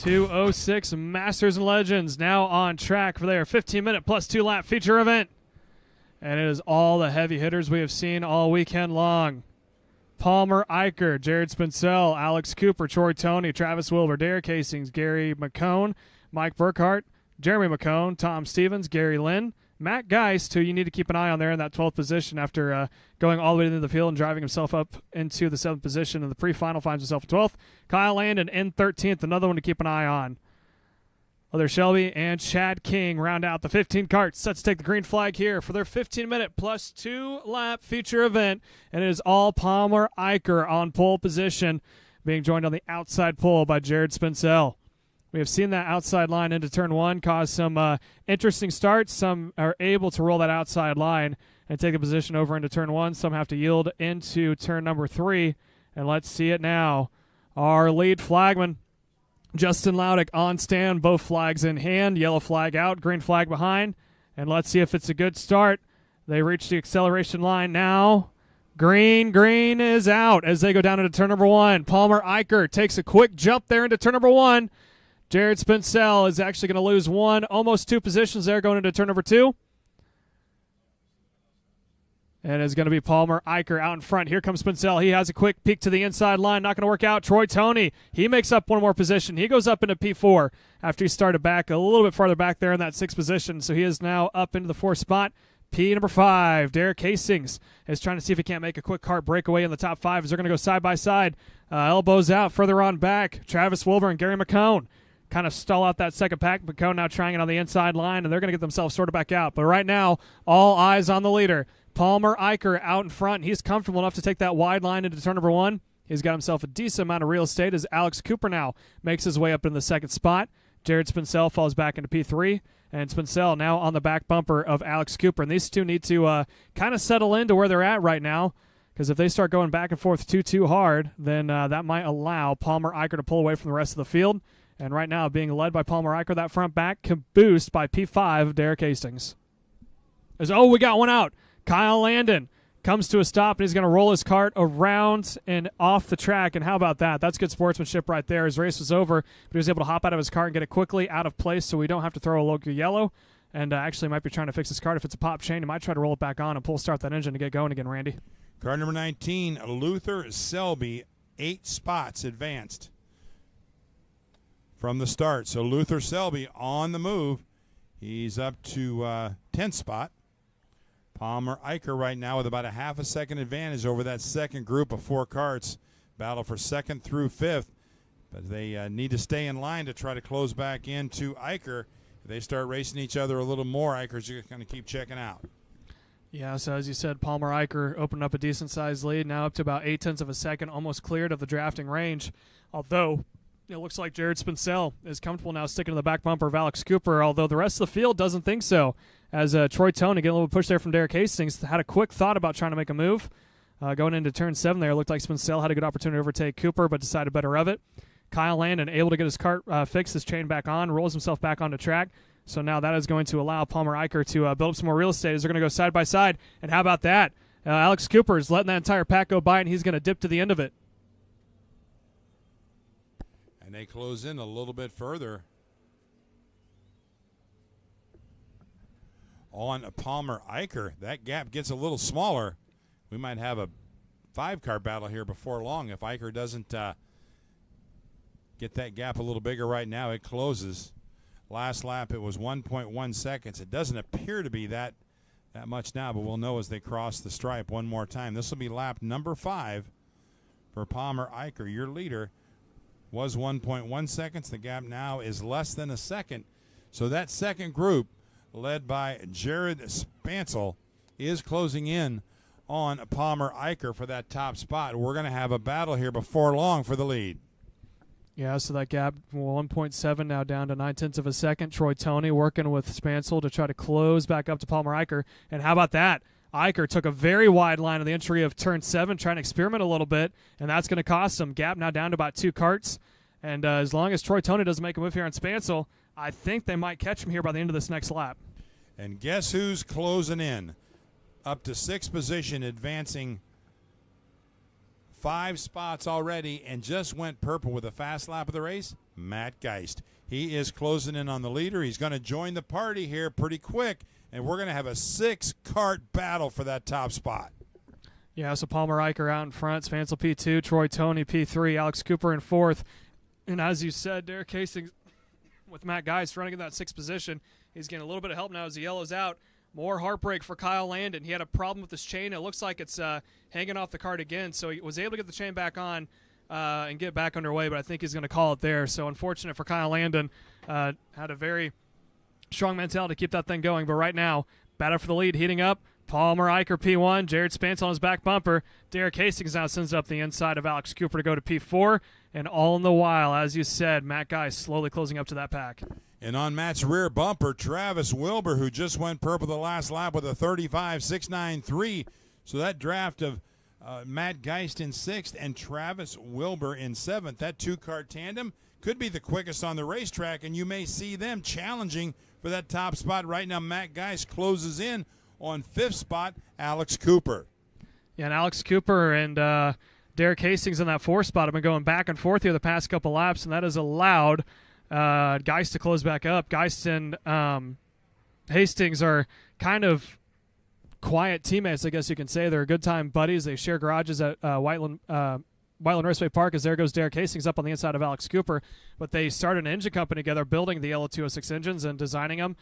2:06 Masters and Legends now on track for their 15-minute plus 2-lap feature event. And it is all the heavy hitters we have seen all weekend long. Palmer Eicher, Jared Spincell, Alex Cooper, Troy Toney, Travis Wilbur, Derek Hastings, Gary McCone, Mike Burkhart, Jeremy McCone, Tom Stevens, Gary Lynn, Matt Geist, who you need to keep an eye on there in that 12th position after going all the way into the field and driving himself up into the 7th position in the pre-final, finds himself in 12th. Kyle Landon in 13th, another one to keep an eye on. Leather Shelby and Chad King round out the 15 carts set to take the green flag here for their 15-minute plus 2-lap feature event, and it is all Palmer Eicher on pole position, being joined on the outside pole by Jared Spincell. We have seen that outside line into turn 1 cause some interesting starts. Some are able to roll that outside line and take a position over into turn 1. Some have to yield into turn number 3, and let's see it now. Our lead flagman, Justin Laudick, on stand, both flags in hand, yellow flag out, green flag behind, and let's see if it's a good start. They reach the acceleration line now. Green is out as they go down into turn number 1. Palmer Eicher takes a quick jump there into turn number 1. Jared Spincell is actually going to lose almost 2 positions there going into turn number 2. And it's going to be Palmer Eicher out in front. Here comes Spincell. He has a quick peek to the inside line. Not going to work out. Troy Toney, he makes up one more position. He goes up into P4 after he started back a little bit farther back there in that 6th position. So he is now up into the 4th spot. P number 5, Derek Hastings is trying to see if he can't make a quick kart breakaway in the top 5 as they're going to go side by side. Elbows out further on back. Travis Wilbur and Gary McCone kind of stall out that second pack. McCone now trying it on the inside line, and they're going to get themselves sorted back out. But right now, all eyes on the leader. Palmer Eicher out in front. He's comfortable enough to take that wide line into turn number 1. He's got himself a decent amount of real estate as Alex Cooper now makes his way up in the 2nd spot. Jared Spincell falls back into P3, and Spincell now on the back bumper of Alex Cooper. And these two need to kind of settle into where they're at right now, because if they start going back and forth too hard, then that might allow Palmer Eicher to pull away from the rest of the field. And right now, being led by Palmer Eicher, that front back caboosed by P5, Derek Hastings. We got one out. Kyle Landon comes to a stop, and he's going to roll his kart around and off the track. And how about that? That's good sportsmanship right there. His race was over, but he was able to hop out of his car and get it quickly out of place so we don't have to throw a local yellow. And actually might be trying to fix his kart. If it's a pop chain, he might try to roll it back on and pull start that engine to get going again, Randy. Car number 19, Luther Selby, 8 spots advanced from the start. So Luther Selby on the move. He's up to 10th spot. Palmer Eicher right now with about a half a second advantage over that second group of 4 karts. Battle for 2nd through 5th. But they need to stay in line to try to close back into Eicher. If they start racing each other a little more, Eicher's just going to keep checking out. Yeah, so as you said, Palmer Eicher opened up a decent-sized lead, now up to about 0.8 of a second, almost cleared of the drafting range. Although it looks like Jared Spincell is comfortable now sticking to the back bumper of Alex Cooper, although the rest of the field doesn't think so. As Troy Toney, getting a little push there from Derek Hastings, had a quick thought about trying to make a move. Going into turn 7 there, it looked like Spincell had a good opportunity to overtake Cooper, but decided better of it. Kyle Landon able to get his kart fixed, his chain back on, rolls himself back onto track. So now that is going to allow Palmer Eicher to build up some more real estate as they're going to go side by side. And how about that? Alex Cooper is letting that entire pack go by, and he's going to dip to the end of it. And they close in a little bit further on Palmer Eicher. That gap gets a little smaller. We might have a 5-car battle here before long if Eicher doesn't get that gap a little bigger right now. It closes. Last lap, it was 1.1 seconds. It doesn't appear to be that much now, but we'll know as they cross the stripe one more time. This will be lap number 5 for Palmer Eicher. Your leader was 1.1 seconds. The gap now is less than a second. So that second group, led by Jared Spancel, is closing in on Palmer Eicher for that top spot. We're going to have a battle here before long for the lead. Yeah, so that gap, 1.7 now down to 0.9 of a second. Troy Toney working with Spancel to try to close back up to Palmer Eicher. And how about that? Eicher took a very wide line on the entry of turn 7, trying to experiment a little bit, and that's going to cost him. Gap now down to about 2 karts. And as long as Troy Toney doesn't make a move here on Spancel, I think they might catch him here by the end of this next lap. And guess who's closing in? Up to 6th position, advancing 5 spots already and just went purple with the fast lap of the race, Matt Geist. He is closing in on the leader. He's going to join the party here pretty quick, and we're going to have a 6-kart battle for that top spot. Yeah, so Palmer Eicher out in front, Spancel P2, Troy Toney P3, Alex Cooper in 4th. And as you said, Derek Hastings with Matt Geist running in that 6th position. He's getting a little bit of help now as he yellows out. More heartbreak for Kyle Landon. He had a problem with his chain. It looks like it's hanging off the kart again, so he was able to get the chain back on and get back underway, but I think he's going to call it there. So unfortunate for Kyle Landon. Had a very strong mentality to keep that thing going, but right now, battle for the lead heating up. Palmer Eicher P1, Jared Spancel on his back bumper. Derek Hastings now sends it up the inside of Alex Cooper to go to P4. And all in the while, as you said, Matt Geist slowly closing up to that pack. And on Matt's rear bumper, Travis Wilbur, who just went purple the last lap with a 35.693. So that draft of Matt Geist in 6th and Travis Wilbur in 7th. That 2-kart tandem could be the quickest on the racetrack, and you may see them challenging for that top spot. Right now, Matt Geist closes in on 5th spot, Alex Cooper. Yeah, and Alex Cooper and Derek Hastings in that 4th spot have been going back and forth here the past couple laps, and that has allowed Geist to close back up. Geist and Hastings are kind of quiet teammates, I guess you can say. They're good time buddies. They share garages at Whiteland Raceway Park, as there goes Derek Hastings up on the inside of Alex Cooper. But they started an engine company together, building the LO206 engines and designing them.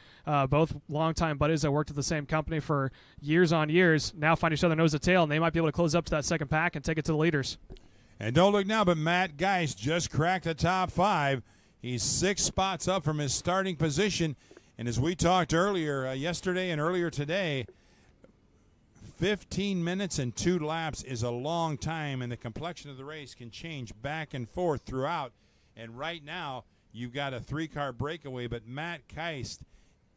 Both longtime buddies that worked at the same company for years on years. Now find each other nose to tail, and they might be able to close up to that second pack and take it to the leaders. And don't look now, but Matt Geist just cracked the top 5. He's 6 spots up from his starting position. And as we talked earlier, yesterday and earlier today, 15 minutes and 2 laps is a long time, and the complexion of the race can change back and forth throughout. And right now, you've got a 3-car breakaway, but Matt Geist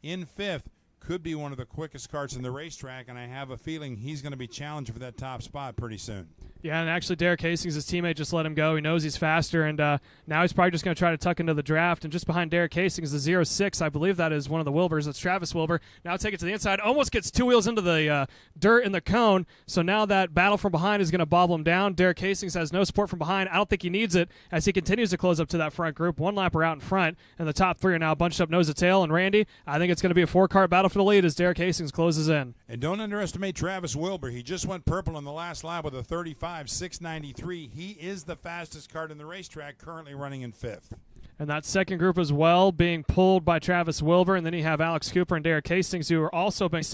in 5th could be one of the quickest karts in the racetrack, and I have a feeling he's going to be challenging for that top spot pretty soon. Yeah, and actually Derek Hastings, his teammate, just let him go. He knows he's faster, and now he's probably just going to try to tuck into the draft. And just behind Derek Hastings, the 06, I believe that is one of the Wilburs. That's Travis Wilbur. Now take it to the inside. Almost gets 2 wheels into the dirt in the cone. So now that battle from behind is going to bobble him down. Derek Hastings has no support from behind. I don't think he needs it as he continues to close up to that front group. 1 lapper out in front, and the top 3 are now bunched up nose to tail. And Randy, I think it's going to be a 4-kart battle for the lead as Derek Hastings closes in. And don't underestimate Travis Wilbur. He just went purple in the last lap with a 35.693. He is the fastest kart in the racetrack, currently running in 5th. And that second group as well being pulled by Travis Wilbur, and then you have Alex Cooper and Derek Hastings who are also been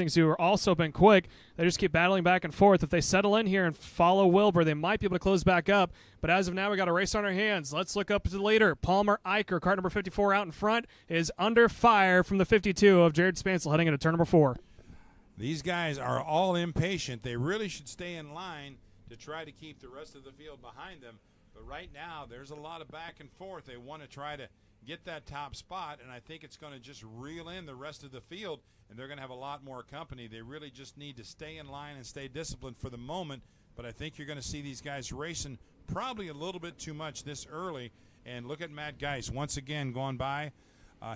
quick. They just keep battling back and forth. If they settle in here and follow Wilbur, they might be able to close back up. But as of now, we got a race on our hands. Let's look up to the leader. Palmer Eicher, kart number 54 out in front, is under fire from the 52 of Jared Spancel heading into turn number 4. These guys are all impatient. They really should stay in line to try to keep the rest of the field behind them. But right now, there's a lot of back and forth. They want to try to get that top spot, and I think it's going to just reel in the rest of the field, and they're going to have a lot more company. They really just need to stay in line and stay disciplined for the moment, but I think you're going to see these guys racing probably a little bit too much this early. And look at Matt Geist once again going by.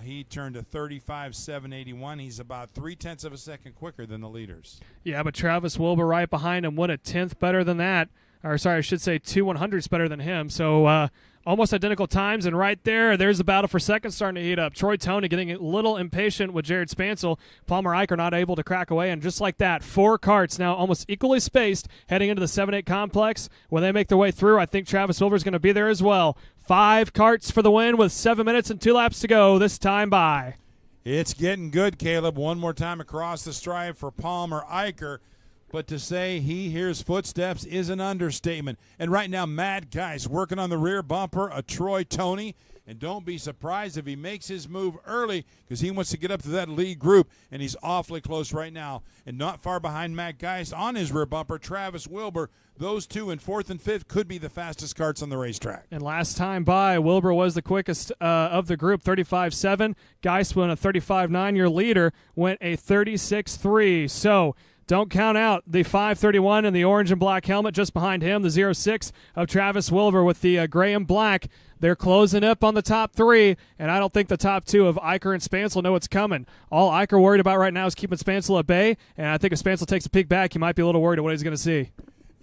He turned to 35.781. He's about 0.3 of a second quicker than the leaders. Yeah, but Travis Wilbur right behind him, 1/10 better than that. Or sorry, I should say 2 100ths better than him. So almost identical times, and right there's the battle for second starting to heat up. Troy Toney getting a little impatient with Jared Spancel. Palmer Eicher not able to crack away, and just like that, 4 karts now almost equally spaced heading into the 7-8 complex. When they make their way through, I think Travis Wilbur is going to be there as well. 5 karts for the win with 7 minutes and 2 laps to go this time by. It's getting good, Caleb. One more time across the stripe for Palmer Eicher. But to say he hears footsteps is an understatement. And right now, Matt Geist working on the rear bumper of Troy Toney. And don't be surprised if he makes his move early because he wants to get up to that lead group, and he's awfully close right now. And not far behind Matt Geist on his rear bumper, Travis Wilbur. Those two in 4th and 5th could be the fastest karts on the racetrack. And last time by, Wilbur was the quickest of the group, 35.7. Geist went a 35.9. Your leader went a 36.3. So don't count out the 531 in the orange and black helmet just behind him, the 06 of Travis Wilbur with the gray and black. They're closing up on the top 3, and I don't think the top 2 of Eicher and Spancel know what's coming. All Eicher worried about right now is keeping Spancel at bay, and I think if Spancel takes a peek back, he might be a little worried at what he's going to see.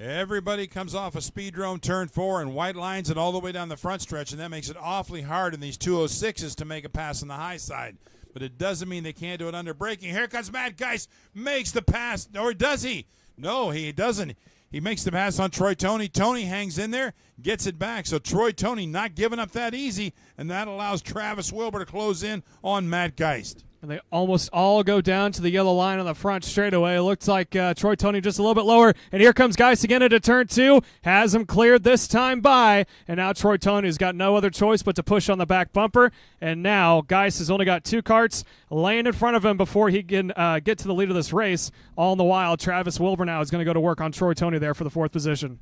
Everybody comes off a Speedrome turn 4 and white lines it all the way down the front stretch, and that makes it awfully hard in these 206s to make a pass on the high side. But it doesn't mean they can't do it under braking. Here comes Matt Geist, makes the pass. Or does he? No, he doesn't. He makes the pass on Troy Toney. Toney hangs in there, gets it back. So Troy Toney not giving up that easy, and that allows Travis Wilbur to close in on Matt Geist. And they almost all go down to the yellow line on the front straightaway. It looks like Troy Toney just a little bit lower. And here comes Geist again into turn 2. Has him cleared this time by. And now Troy Toney's got no other choice but to push on the back bumper. And now Geist has only got 2 karts laying in front of him before he can get to the lead of this race. All in the while, Travis Wilbur now is going to go to work on Troy Toney there for the 4th position.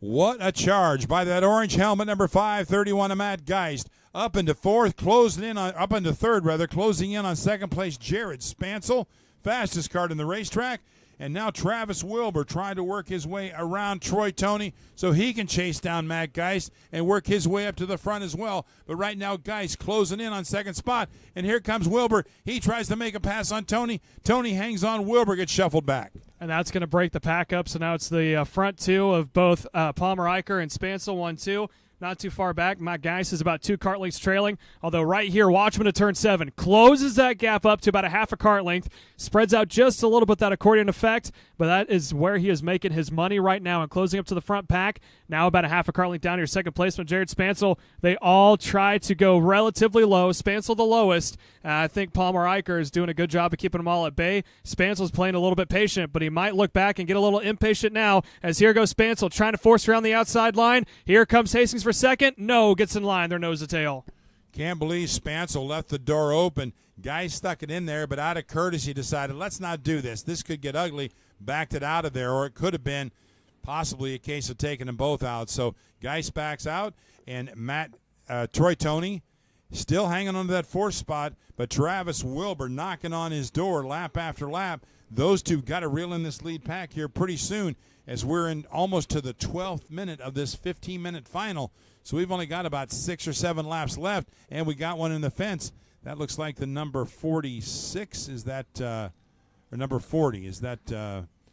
What a charge by that orange helmet, number 531 of Matt Geist. Up into 4th, closing in on, up into 3rd rather, closing in on 2nd place, Jared Spansel, fastest kart in the racetrack. And now Travis Wilbur trying to work his way around Troy Toney so he can chase down Matt Geist and work his way up to the front as well. But right now, Geist closing in on 2nd spot. And here comes Wilbur. He tries to make a pass on Toney. Toney hangs on. Wilbur gets shuffled back. And that's going to break the pack up. So now it's the front 2 of both Palmer Eicher and Spansel, 1-2. Not too far back. Matt Geist is about 2 kart lengths trailing. Although right here, Watchman to turn 7. Closes that gap up to about a half a kart length. Spreads out just a little bit that accordion effect. But that is where he is making his money right now and closing up to the front pack. Now about a half a kart length down here. 2nd placement, Jared Spansel. They all try to go relatively low. Spansel the lowest. I think Palmer Eicher is doing a good job of keeping them all at bay. Spansel's playing a little bit patient, but he might look back and get a little impatient now as here goes Spansel trying to force around the outside line. Here comes Hastings for 2nd. No, gets in line. They're nose to tail. Can't believe Spansel left the door open. Guy stuck it in there, but out of courtesy decided, let's not do this. This could get ugly. Backed it out of there, or it could have been possibly a case of taking them both out. So Geist backs out, and Troy Toney still hanging on to that 4th spot, but Travis Wilbur knocking on his door lap after lap. Those two got to reel in this lead pack here pretty soon as we're in almost to the 12th minute of this 15-minute final. So we've only got about 6 or 7 laps left, and we got one in the fence. That looks like the number 46. Is that or number 40? Is that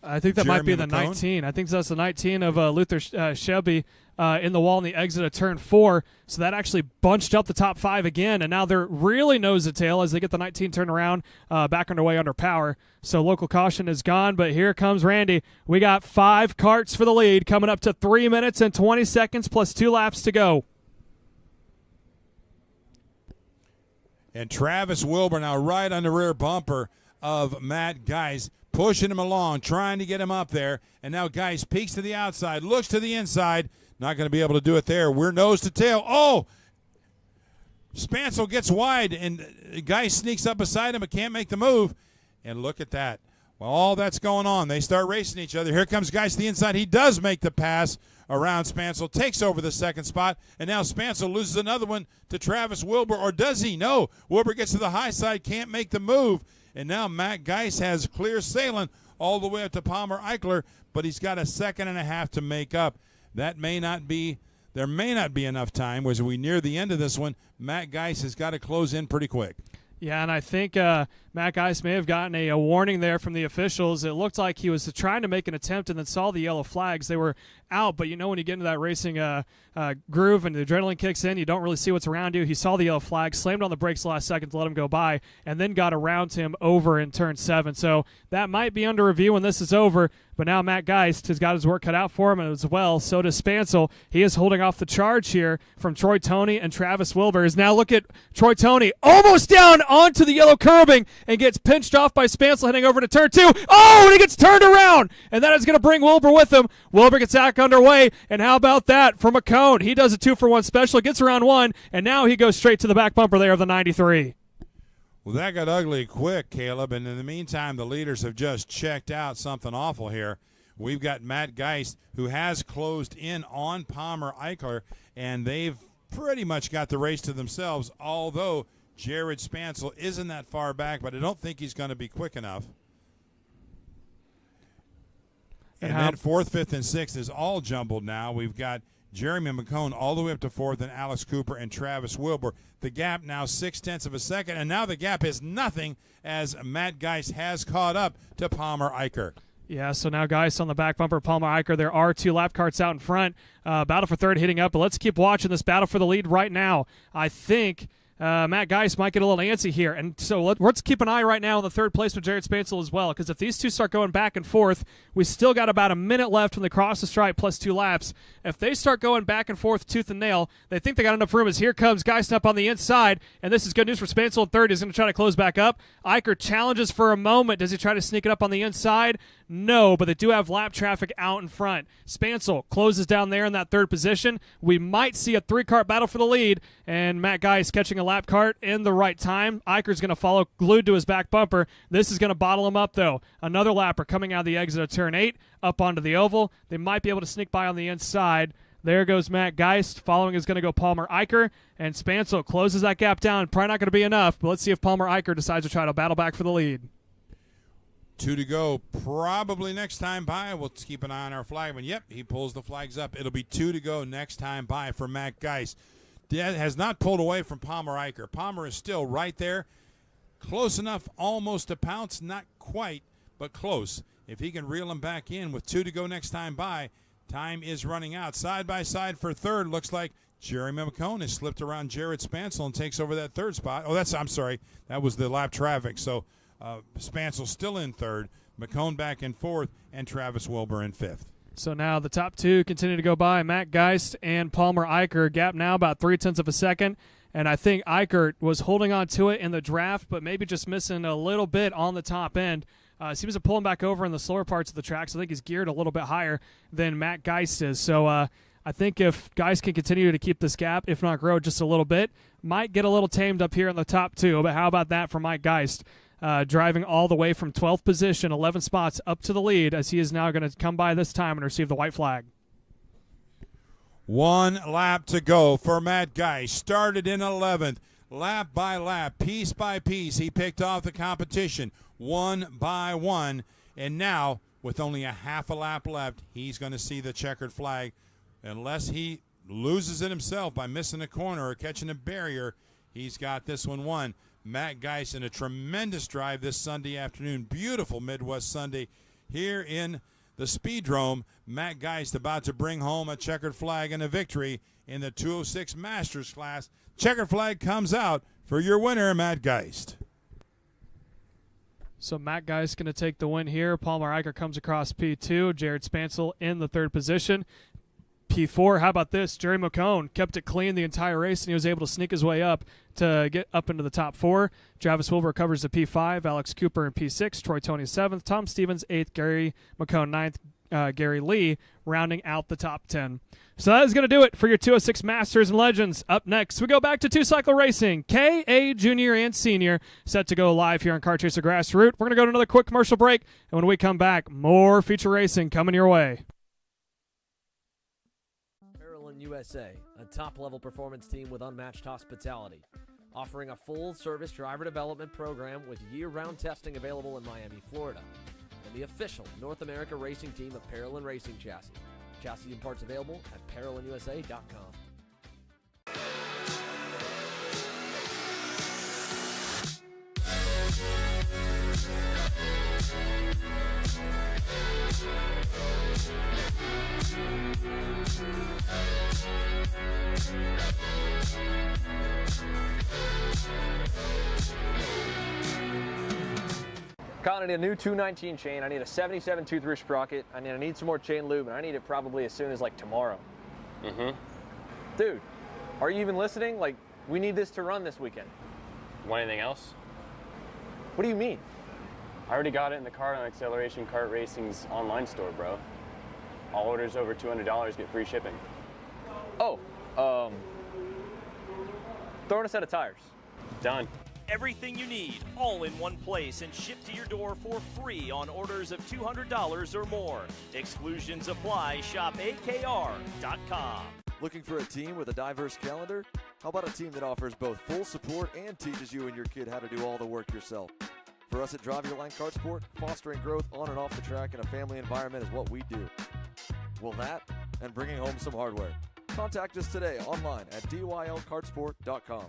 I think that Jeremy might be the McCone? 19. I think that's the 19 of Luther Shelby in the wall in the exit of turn 4. So that actually bunched up the top 5 again, and now they're really nose to tail as they get the 19 turned around back underway under power. So local caution is gone, but here comes Randy. We got 5 karts for the lead coming up to 3 minutes and 20 seconds plus 2 laps to go. And Travis Wilbur now right on the rear bumper of Matt Geist, pushing him along, trying to get him up there. And now Geist peeks to the outside, looks to the inside. Not going to be able to do it there. We're nose to tail. Oh! Spansel gets wide, and Geist sneaks up beside him but can't make the move. And look at that. Well, all that's going on. They start racing each other. Here comes Geist to the inside. He does make the pass around Spansel, takes over the 2nd spot, and now Spansel loses another one to Travis Wilbur, or does he? No. Wilbur gets to the high side, can't make the move, and now Matt Geist has clear sailing all the way up to Palmer Eichler, but he's got a 2.5 seconds to make up. There may not be enough time, as we near the end of this one. Matt Geist has got to close in pretty quick. Yeah, and I think Matt Geist may have gotten a warning there from the officials. It looked like he was trying to make an attempt and then saw the yellow flags. They were out, but you know when you get into that racing groove and the adrenaline kicks in, you don't really see what's around you. He saw the yellow flag, slammed on the brakes the last second to let him go by, and then got around him over in turn 7. So that might be under review when this is over, but now Matt Geist has got his work cut out for him as well. So does Spansel. He is holding off the charge here from Troy Toney and Travis Wilbur. Now look at Troy Toney almost down onto the yellow curbing and gets pinched off by Spansel heading over to turn 2. Oh, and he gets turned around, and that is going to bring Wilbur with him. Wilbur gets back underway, and how about that from McCone? He does a 2-for-1 special, gets around 1, and now he goes straight to the back bumper there of the 93. Well, that got ugly quick, Caleb, and in the meantime, the leaders have just checked out something awful here. We've got Matt Geist, who has closed in on Palmer Eichler, and they've pretty much got the race to themselves, although Jared Spansel isn't that far back, but I don't think he's going to be quick enough. And then 4th, 5th, and 6th is all jumbled now. We've got Jeremy McCone all the way up to 4th, and Alex Cooper and Travis Wilbur. The gap now 0.6 seconds, and now the gap is nothing as Matt Geist has caught up to Palmer Eicher. Yeah, so now Geist on the back bumper, Palmer Eicher. There are 2 lap carts out in front. Battle for third hitting up, but let's keep watching this battle for the lead right now. I think Matt Geist might get a little antsy here. And so let's keep an eye right now on the third place with Jared Spansel as well, because if these two start going back and forth, we still got about a minute left when they cross the stripe plus 2 laps. If they start going back and forth tooth and nail, they think they got enough room as here comes Geist up on the inside, and this is good news for Spansel in third. He's going to try to close back up. Eicher challenges for a moment. Does he try to sneak it up on the inside? No, but they do have lap traffic out in front. Spansel closes down there in that third position. We might see a 3-cart battle for the lead, and Matt Geist catching a lap cart in the right time. Eicher's going to follow glued to his back bumper. This is going to bottle him up, though. Another lapper coming out of the exit of turn 8, up onto the oval. They might be able to sneak by on the inside. There goes Matt Geist. Following is going to go Palmer Eicher, and Spansel closes that gap down. Probably not going to be enough, but let's see if Palmer Eicher decides to try to battle back for the lead. 2 to go. Probably next time by. We'll keep an eye on our flagman. Yep, he pulls the flags up. It'll be 2 to go next time by for Matt Geist. That has not pulled away from Palmer Eicher. Palmer is still right there. Close enough almost to pounce. Not quite, but close. If he can reel him back in with 2 to go next time by, time is running out. Side by side for third. Looks like Jerry McCone has slipped around Jared Spansel and takes over that third spot. Oh, I'm sorry. That was the lap traffic. So Spansel still in third, McCone back in fourth, and Travis Wilbur in fifth. So now the top 2 continue to go by, Matt Geist and Palmer Eicher. Gap now about 0.3 of a second, and I think Eicher was holding on to it in the draft, but maybe just missing a little bit on the top end. Seems to pull him back over in the slower parts of the track, so I think he's geared a little bit higher than Matt Geist is. So I think if Geist can continue to keep this gap, if not grow just a little bit, might get a little tamed up here in the top 2. But how about that for Mike Geist? Driving all the way from 12th position, 11 spots up to the lead, as he is now going to come by this time and receive the white flag. 1 lap to go for Matt Geist. Started in 11th. Lap by lap, piece by piece, he picked off the competition one by one. And now, with only a half a lap left, he's going to see the checkered flag. Unless he loses it himself by missing a corner or catching a barrier, he's got this one won. Matt Geist in a tremendous drive this Sunday afternoon. Beautiful Midwest Sunday here in the Speedrome. Matt Geist about to bring home a checkered flag and a victory in the 206 Masters class. Checkered flag comes out for your winner, Matt Geist. So Matt Geist going to take the win here. Palmer Eicher comes across P2. Jared Spansel in the third position. P4, how about this? Jerry McCone kept it clean the entire race, and he was able to sneak his way up to get up into the top 4. Travis Wilbur covers the P5. Alex Cooper in P6. Troy Toney 7th. Tom Stevens 8th. Gary McCone 9th. Gary Lee rounding out the top 10. So that is going to do it for your 206 Masters and Legends. Up next, we go back to two-cycle racing. KA Junior and Senior set to go live here on Kart Chaser Grassroots. We're going to go to another quick commercial break, and when we come back, more feature racing coming your way. USA, a top-level performance team with unmatched hospitality, offering a full-service driver development program with year-round testing available in Miami, Florida, and the official North America racing team of Parolin Racing Chassis. Chassis and parts available at ParolinUSA.com. I need a new 219 chain. I need a 77 tooth rear sprocket. I need some more chain lube, and I need it probably as soon as like tomorrow. Dude, are you even listening? Like, we need this to run this weekend. Want anything else? What do you mean? I already got it in the Kart on Acceleration Kart Racing's online store, bro. All orders over $200 get free shipping. Oh, throw in a set of tires. Done. Everything you need, all in one place, and shipped to your door for free on orders of $200 or more. Exclusions apply. Shop AKR.com. Looking for a team with a diverse calendar? How about a team that offers both full support and teaches you and your kid how to do all the work yourself? For us at Drive Your Line Kart Sport, fostering growth on and off the track in a family environment is what we do. Well, that and bringing home some hardware. Contact us today online at dylkartsport.com.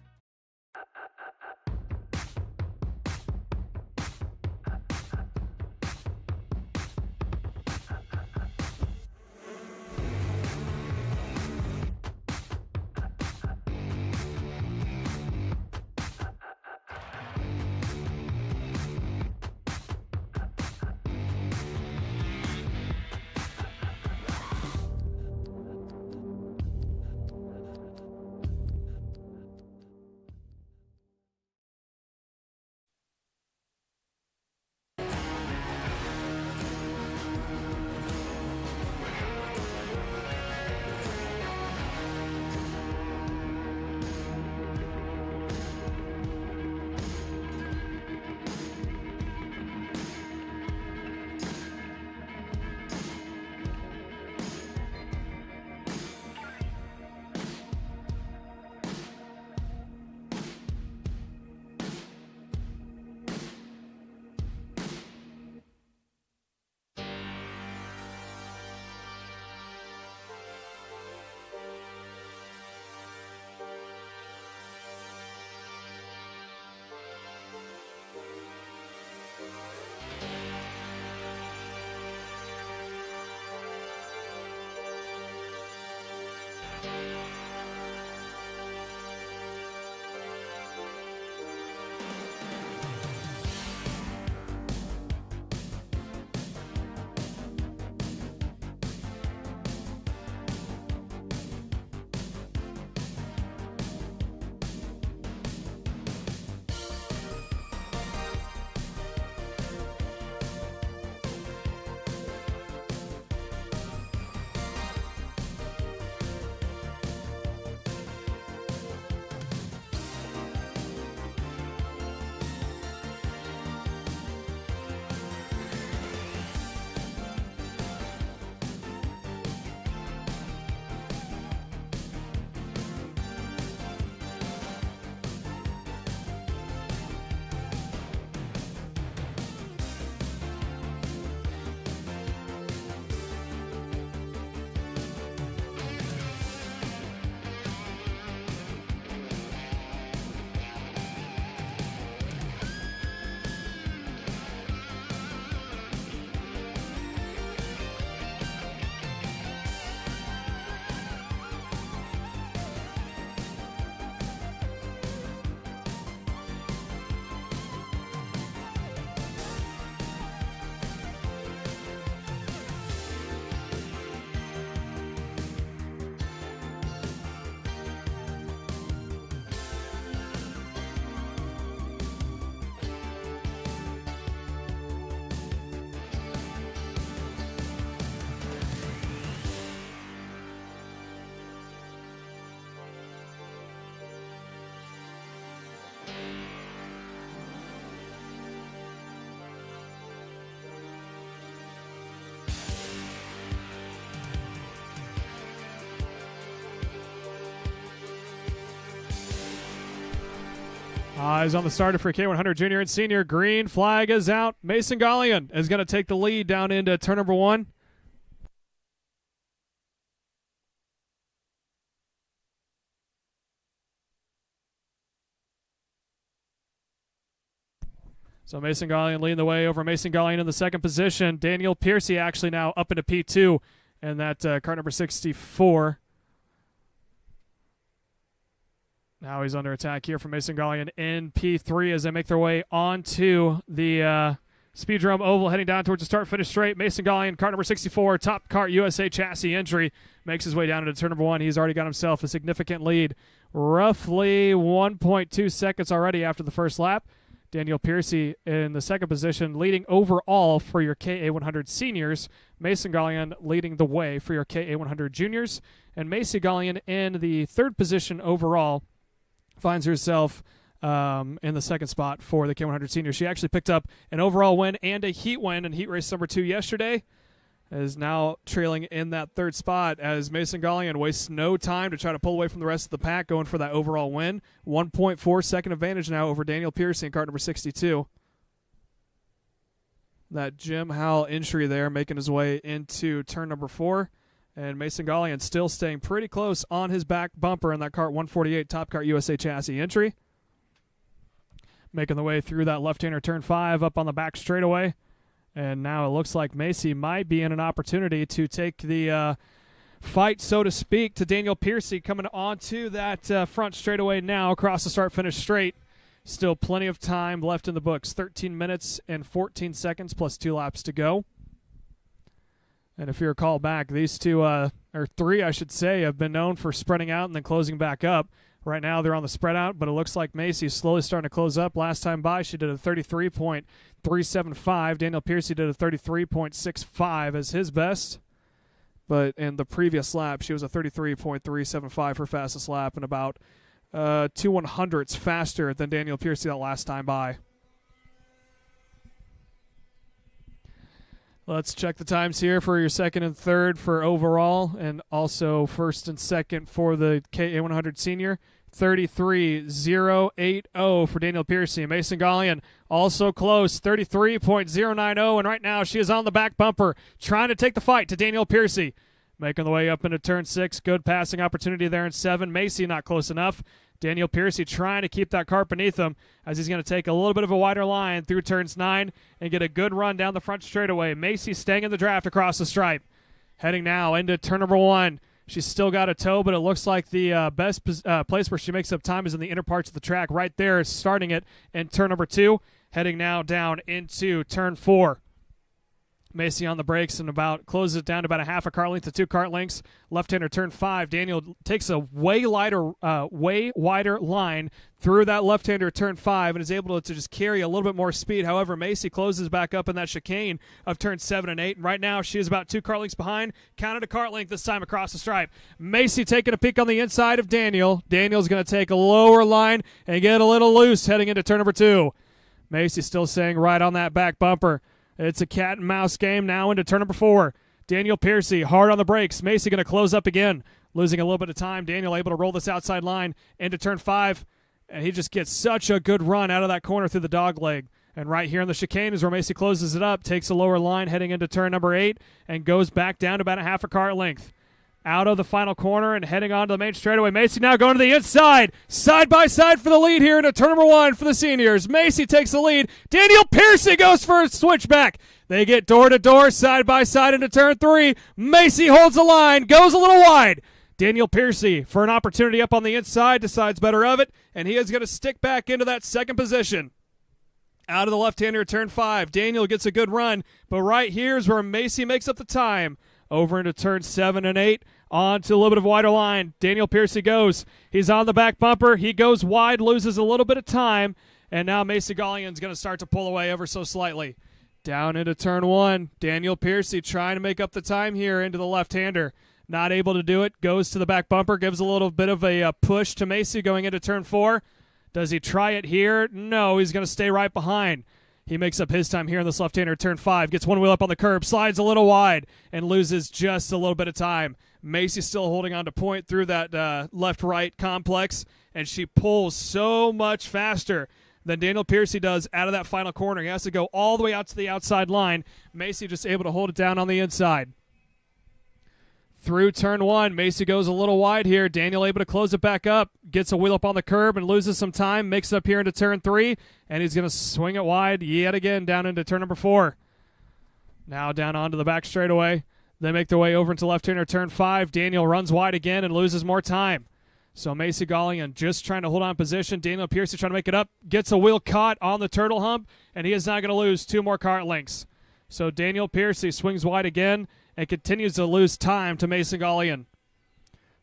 Eyes on the starter for K100 Junior and Senior. Green flag is out. Mason Gallion is going to take the lead down into turn number 1. So Mason Gallion leading the way over Mason Gallion in the second position. Daniel Piercy actually now up into P2, and that cart number 64. Now he's under attack here from Mason Gallion in P3 as they make their way onto the Speedrome Oval, heading down towards the start-finish straight. Mason Gallion, cart number 64, top Kart USA chassis entry, makes his way down into turn number 1. He's already got himself a significant lead, roughly 1.2 seconds already after the first lap. Daniel Piercy in the second position, leading overall for your KA100 seniors. Mason Gallion leading the way for your KA100 juniors. And Macy Gallion in the third position overall finds herself in the second spot for the K100 seniors. She actually picked up an overall win and a heat win in heat race number 2 yesterday. Is now trailing in that third spot as Mason Gallion wastes no time to try to pull away from the rest of the pack, going for that overall win. 1.4 second advantage now over Daniel Piercy in cart number 62. That Jim Howell entry there making his way into turn number 4. And Mason Gallion still staying pretty close on his back bumper in that cart 148 Top Kart USA chassis entry. Making the way through that left-hander turn 5 up on the back straightaway. And now it looks like Macy might be in an opportunity to take the fight, so to speak, to Daniel Piercy coming onto that front straightaway now across the start-finish straight. Still plenty of time left in the books. 13 minutes and 14 seconds plus 2 laps to go. And if you recall back, these two, or three, I should say, have been known for spreading out and then closing back up. Right now they're on the spread out, but it looks like Macy's slowly starting to close up. Last time by, she did a 33.375. Daniel Piercy did a 33.65 as his best. But in the previous lap, she was a 33.375 her fastest lap and about 2/100ths faster than Daniel Piercy that last time by. Let's check the times here for your second and third for overall, and also first and second for the KA100 senior. 33.080 for Daniel Piercy. Mason Gallion also close, 33.090, and right now she is on the back bumper, trying to take the fight to Daniel Piercy. Making the way up into turn 6. Good passing opportunity there in 7. Macy not close enough. Daniel Piercy trying to keep that cart beneath him as he's going to take a little bit of a wider line through turns 9 and get a good run down the front straightaway. Macy staying in the draft across the stripe. Heading now into turn number 1. She's still got a toe, but it looks like the best place where she makes up time is in the inner parts of the track. Right there, starting it in turn number 2. Heading now down into turn 4. Macy on the brakes and about closes it down to about a half a car length to 2 cart lengths. Left-hander turn 5. Daniel takes a way wider line through that left-hander turn 5 and is able to just carry a little bit more speed. However, Macy closes back up in that chicane of turn 7 and 8. And right now, she is about 2 car lengths behind. Counted a cart length this time across the stripe. Macy taking a peek on the inside of Daniel. Daniel's going to take a lower line and get a little loose heading into turn number 2. Macy still staying right on that back bumper. It's a cat and mouse game now into turn number 4. Daniel Piercy hard on the brakes. Macy going to close up again, losing a little bit of time. Daniel able to roll this outside line into turn 5, and he just gets such a good run out of that corner through the dog leg. And right here in the chicane is where Macy closes it up, takes a lower line heading into turn number 8, and goes back down to about a half a car length. Out of the final corner and heading on to the main straightaway. Macy now going to the inside. Side by side for the lead here into turn number 1 for the seniors. Macy takes the lead. Daniel Piercy goes for a switchback. They get door to door, side by side into turn 3. Macy holds the line, goes a little wide. Daniel Piercy for an opportunity up on the inside, decides better of it, and he is going to stick back into that second position. Out of the left-hander turn 5. Daniel gets a good run, but right here is where Macy makes up the time. Over into turn 7 and 8, on to a little bit of wider line. Daniel Piercy goes. He's on the back bumper. He goes wide, loses a little bit of time, and now Macy Gallion's going to start to pull away ever so slightly. Down into turn 1. Daniel Piercy trying to make up the time here into the left-hander. Not able to do it. Goes to the back bumper. Gives a little bit of a push to Macy going into turn 4. Does he try it here? No, he's going to stay right behind. He makes up his time here in this left-hander turn 5. Gets one wheel up on the curb. Slides a little wide and loses just a little bit of time. Macy still holding on to point through that left-right complex and she pulls so much faster than Daniel Piercy does out of that final corner. He has to go all the way out to the outside line. Macy just able to hold it down on the inside. Through turn 1, Macy goes a little wide here. Daniel able to close it back up, gets a wheel up on the curb and loses some time, makes it up here into turn 3, and he's going to swing it wide yet again down into turn number 4. Now down onto the back straightaway. They make their way over into left-hander turn 5. Daniel runs wide again and loses more time. So Macy Gallian just trying to hold on position. Daniel Piercy trying to make it up. Gets a wheel caught on the turtle hump, and he is not going to lose 2 more kart lengths. So Daniel Piercy swings wide again and continues to lose time to Mason Gallian.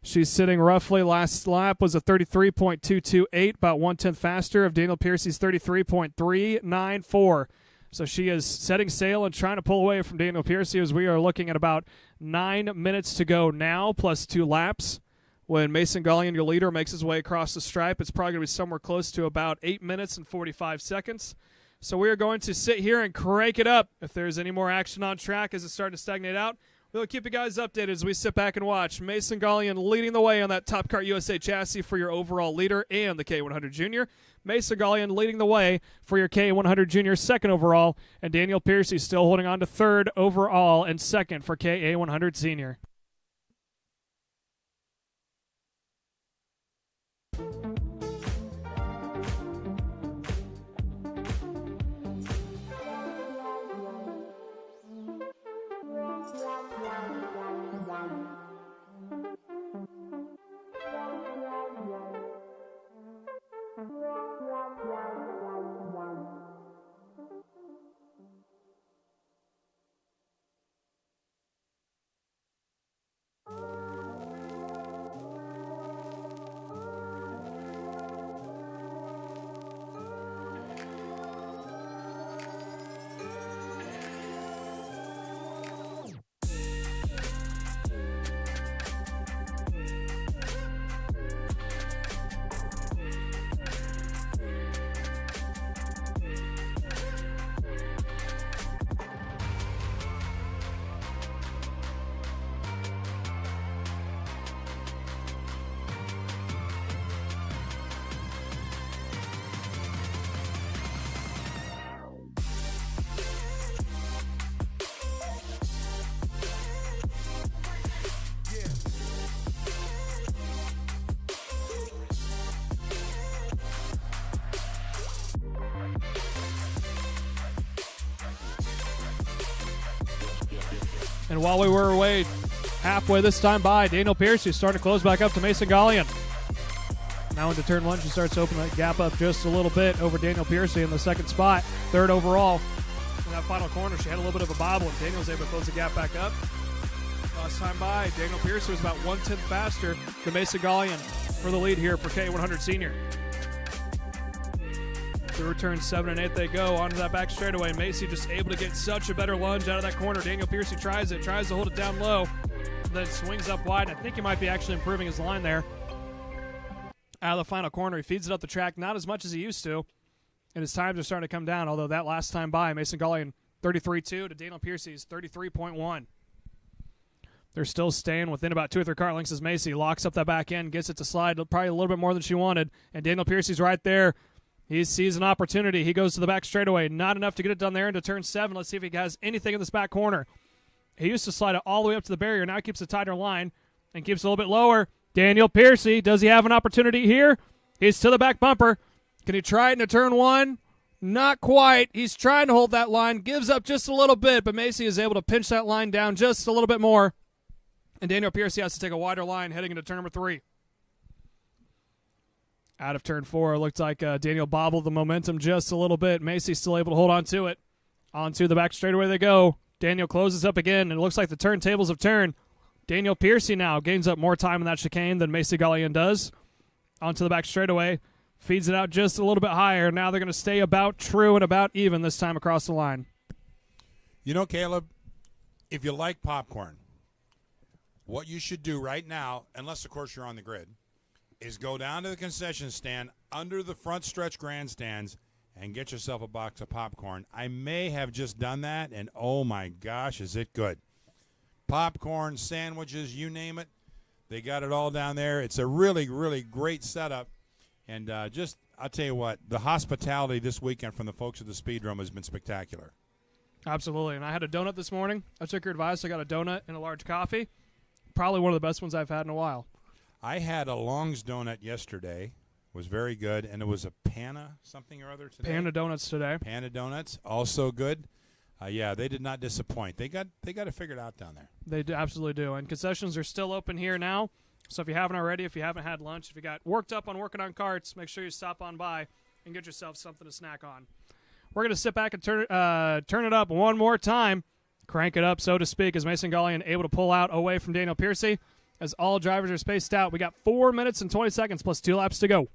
She's sitting roughly, last lap was a 33.228, about 1/10 faster of Daniel Piercy's 33.394. So she is setting sail and trying to pull away from Daniel Piercy as we are looking at about 9 minutes to go now, plus 2 laps. When Mason Gallian, your leader, makes his way across the stripe, it's probably going to be somewhere close to about 8 minutes and 45 seconds. So we are going to sit here and crank it up. If there's any more action on track as it's starting to stagnate out, we'll keep you guys updated as we sit back and watch. Mason Gallian leading the way on that Top Kart USA chassis for your overall leader and the K100 Junior. Mason Gallian leading the way for your K100 Junior second overall, and Daniel Piercy still holding on to third overall and second for KA100 Senior. And while we were away halfway this time by, Daniel Piercy starting to close back up to Mason Gallian. Now into turn 1, she starts to open that gap up just a little bit over Daniel Piercy in the second spot, third overall. In that final corner, she had a little bit of a bobble, and Daniel was able to close the gap back up. Last time by, Daniel Piercy was about 1/10 faster than Mason Gallian for the lead here for K100 Senior. Through turns 7 and 8 they go, onto that back straightaway. Macy just able to get such a better lunge out of that corner. Daniel Piercy tries to hold it down low, then swings up wide. I think he might be actually improving his line there. Out of the final corner, he feeds it up the track, not as much as he used to, and his times are starting to come down, although that last time by, Mason Gallian 33.2 to Daniel Piercy's 33.1. They're still staying within about 2 or 3 kart lengths as Macy locks up that back end, gets it to slide probably a little bit more than she wanted, and Daniel Piercy's right there. He sees an opportunity. He goes to the back straightaway. Not enough to get it done there into turn 7. Let's see if he has anything in this back corner. He used to slide it all the way up to the barrier. Now he keeps a tighter line and keeps it a little bit lower. Daniel Piercy, does he have an opportunity here? He's to the back bumper. Can he try it into turn 1? Not quite. He's trying to hold that line. Gives up just a little bit, but Macy is able to pinch that line down just a little bit more. And Daniel Piercy has to take a wider line heading into turn number 3. Out of turn 4, it looked like Daniel bobbled the momentum just a little bit. Macy's still able to hold on to it. Onto the back straightaway they go. Daniel closes up again, and it looks like the turntables have turned. Daniel Piercy now gains up more time in that chicane than Macy Gallian does. Onto the back straightaway. Feeds it out just a little bit higher. Now they're going to stay about true and about even this time across the line. You know, Caleb, if you like popcorn, what you should do right now, unless, of course, you're on the grid, is go down to the concession stand under the front stretch grandstands and get yourself a box of popcorn. I may have just done that, and oh my gosh, is it good. Popcorn, sandwiches, you name it. They got it all down there. It's a really, really great setup. And I'll tell you what, the hospitality this weekend from the folks at the Speedrome has been spectacular. Absolutely. And I had a donut this morning. I took your advice. I got a donut and a large coffee. Probably one of the best ones I've had in a while. I had a Long's donut yesterday. It was very good. And it was a Panna something or other today. Panda donuts today. Panda donuts, also good. Yeah, they did not disappoint. They got it figured out down there. They absolutely do. And concessions are still open here now. So if you haven't already, if you haven't had lunch, if you got worked up on working on karts, make sure you stop on by and get yourself something to snack on. We're going to sit back and turn it up one more time, crank it up, so to speak, as Mason Gullion able to pull out away from Daniel Piercy. As all drivers are spaced out, we got 4 minutes and 20 seconds plus 2 laps to go.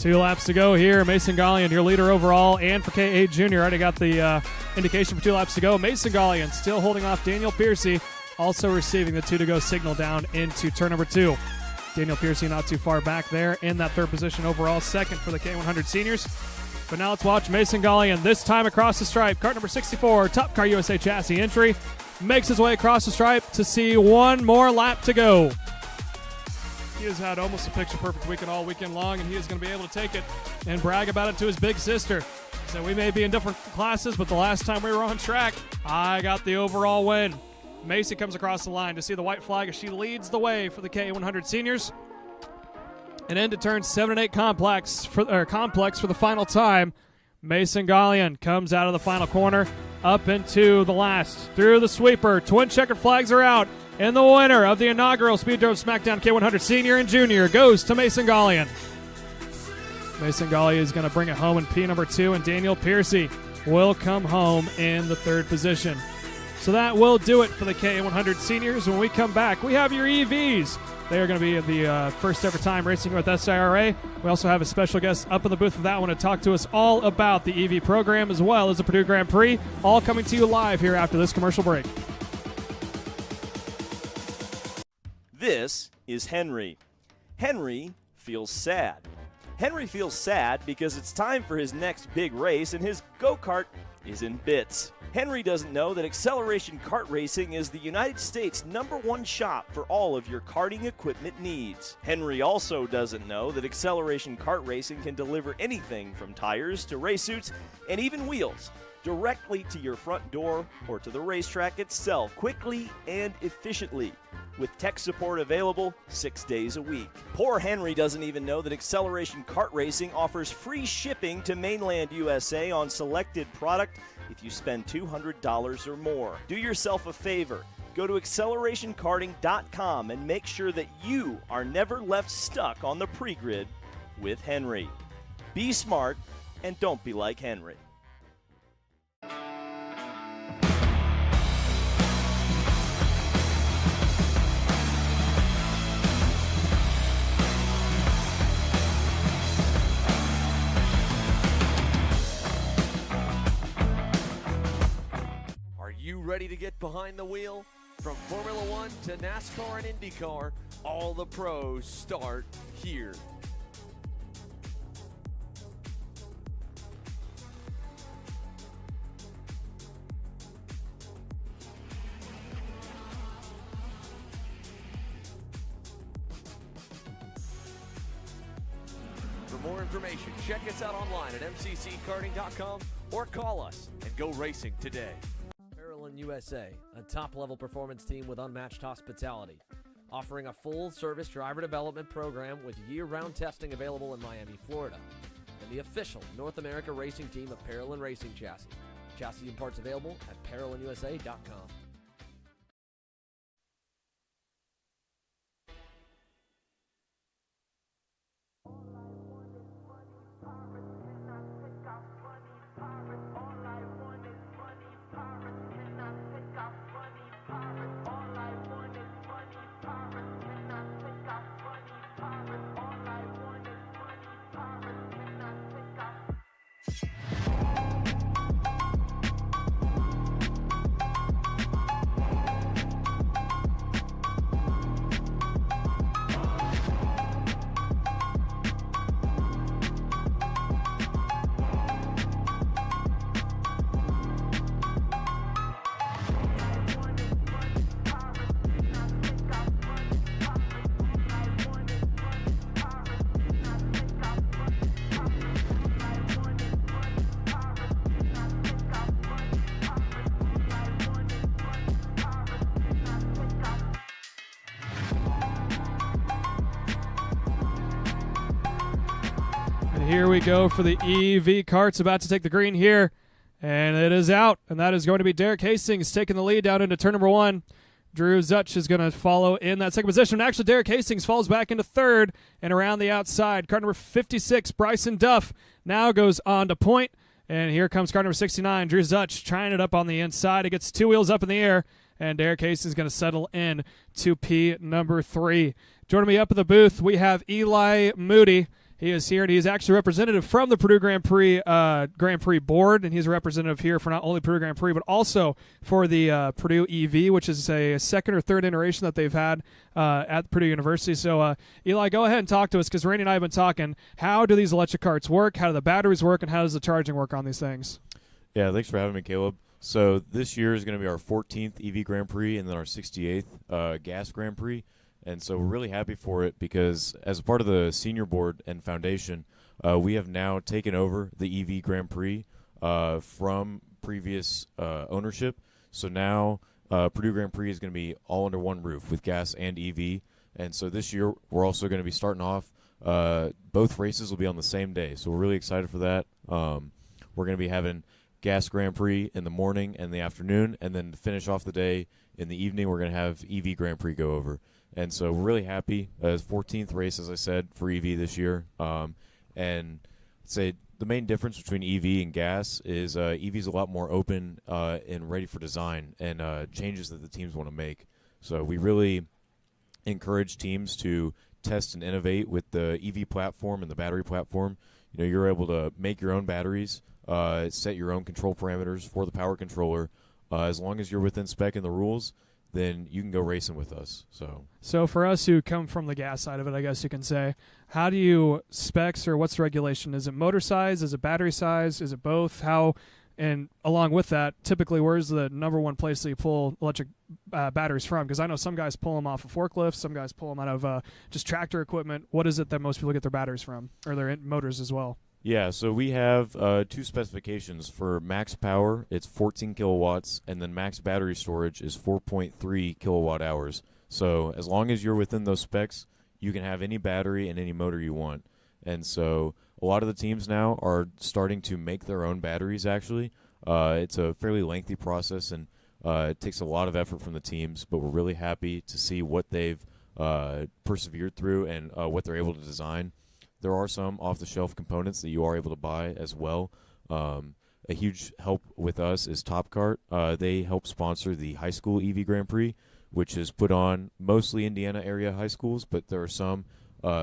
2 laps to go here. Mason Gallion, your leader overall, and for K8 Jr. Already got the indication for 2 laps to go. Mason Gallion still holding off Daniel Piercy, also receiving the 2 to go signal down into turn number 2. Daniel Piercy not too far back there in that 3rd position overall, 2nd for the K100 seniors. But now let's watch Mason Gallion, this time across the stripe. Kart number 64, Top Car USA chassis entry, makes his way across the stripe to see 1 more lap to go. He has had almost a picture-perfect weekend all weekend long, and he is going to be able to take it and brag about it to his big sister. So we may be in different classes, but the last time we were on track, I got the overall win. Macy comes across the line to see the white flag as she leads the way for the K100 seniors. And into turn 7 and 8 complex for the final time. Mason Gallion comes out of the final corner, up into the last, through the sweeper. Twin checkered flags are out. And the winner of the inaugural Speedrome SmackDown K100 Senior and Junior goes to Mason Gallion. Mason Gallion is going to bring it home in P number 2, and Daniel Piercy will come home in the 3rd position. So that will do it for the K100 Seniors. When we come back, we have your EVs. They are going to be the first ever time racing with SIRA. We also have a special guest up in the booth for that one to talk to us all about the EV program as well as the Purdue Grand Prix, all coming to you live here after this commercial break. This is Henry. Henry feels sad. Henry feels sad because it's time for his next big race and his go-kart is in bits. Henry doesn't know that Acceleration Kart Racing is the United States' #1 shop for all of your karting equipment needs. Henry also doesn't know that Acceleration Kart Racing can deliver anything from tires to race suits and even wheels directly to your front door or to the racetrack itself, quickly and efficiently, with tech support available 6 days a week. Poor Henry doesn't even know that Acceleration Kart Racing offers free shipping to mainland USA on selected product if you spend $200 or more. Do yourself a favor. Go to accelerationkarting.com and make sure that you are never left stuck on the pre-grid with Henry. Be smart and don't be like Henry. You ready to get behind the wheel? From Formula One to NASCAR and IndyCar, all the pros start here. For more information, check us out online at mcckarting.com or call us and go racing today. USA, a top-level performance team with unmatched hospitality, offering a full-service driver development program with year-round testing available in Miami, Florida, and the official North America racing team of Parolin Racing Chassis. Chassis and parts available at ParolinUSA.com. Here we go for the EV karts, about to take the green here, and it is out, and that is going to be Derek Hastings taking the lead down into turn number 1. Drew Zutch is going to follow in that second position. Actually, Derek Hastings falls back into 3rd and around the outside. Car number 56, Bryson Duff, now goes on to point, and here comes car number 69, Drew Zutch, trying it up on the inside. It gets 2 wheels up in the air, and Derek Hastings is going to settle in to P number 3. Joining me up in the booth, we have Eli Moody. He is here, and he is actually representative from the Purdue Grand Prix board, and he's a representative here for not only Purdue Grand Prix, but also for the Purdue EV, which is a second or third iteration that they've had at Purdue University. So, Eli, go ahead and talk to us, because Randy and I have been talking. How do these electric carts work? How do the batteries work? And how does the charging work on these things? Yeah, thanks for having me, Caleb. So this year is going to be our 14th EV Grand Prix and then our 68th Gas Grand Prix. And so we're really happy for it because as a part of the senior board and foundation, we have now taken over the EV Grand Prix from previous ownership. So now Purdue Grand Prix is going to be all under one roof with gas and EV. And so this year we're also going to be starting off. Both races will be on the same day. So we're really excited for that. We're going to be having Gas Grand Prix in the morning and the afternoon. And then to finish off the day in the evening, we're going to have EV Grand Prix go over. And so we're really happy. 14th race, as I said, for EV this year. And I'd say the main difference between EV and gas is EV is a lot more open and ready for design and changes that the teams want to make. So we really encourage teams to test and innovate with the EV platform and the battery platform. You know, you're able to make your own batteries, set your own control parameters for the power controller. As long as you're within spec and the rules, then you can go racing with us. So for us who come from the gas side of it, I guess you can say, how do you specs or what's the regulation? Is it motor size? Is it battery size? Is it both? How? And along with that, typically where's the number one place that you pull electric batteries from? Because I know some guys pull them off of forklifts, some guys pull them out of just tractor equipment. What is it that most people get their batteries from, or their motors as well? Yeah, so we have two specifications. For max power, it's 14 kilowatts, and then max battery storage is 4.3 kilowatt hours. So as long as you're within those specs, you can have any battery and any motor you want. And so a lot of the teams now are starting to make their own batteries, actually. It's a fairly lengthy process, and it takes a lot of effort from the teams, but we're really happy to see what they've persevered through and what they're able to design. There are some off-the-shelf components that you are able to buy as well. A huge help with us is Top Kart. They help sponsor the high school EV Grand Prix, which is put on mostly Indiana area high schools, but there are some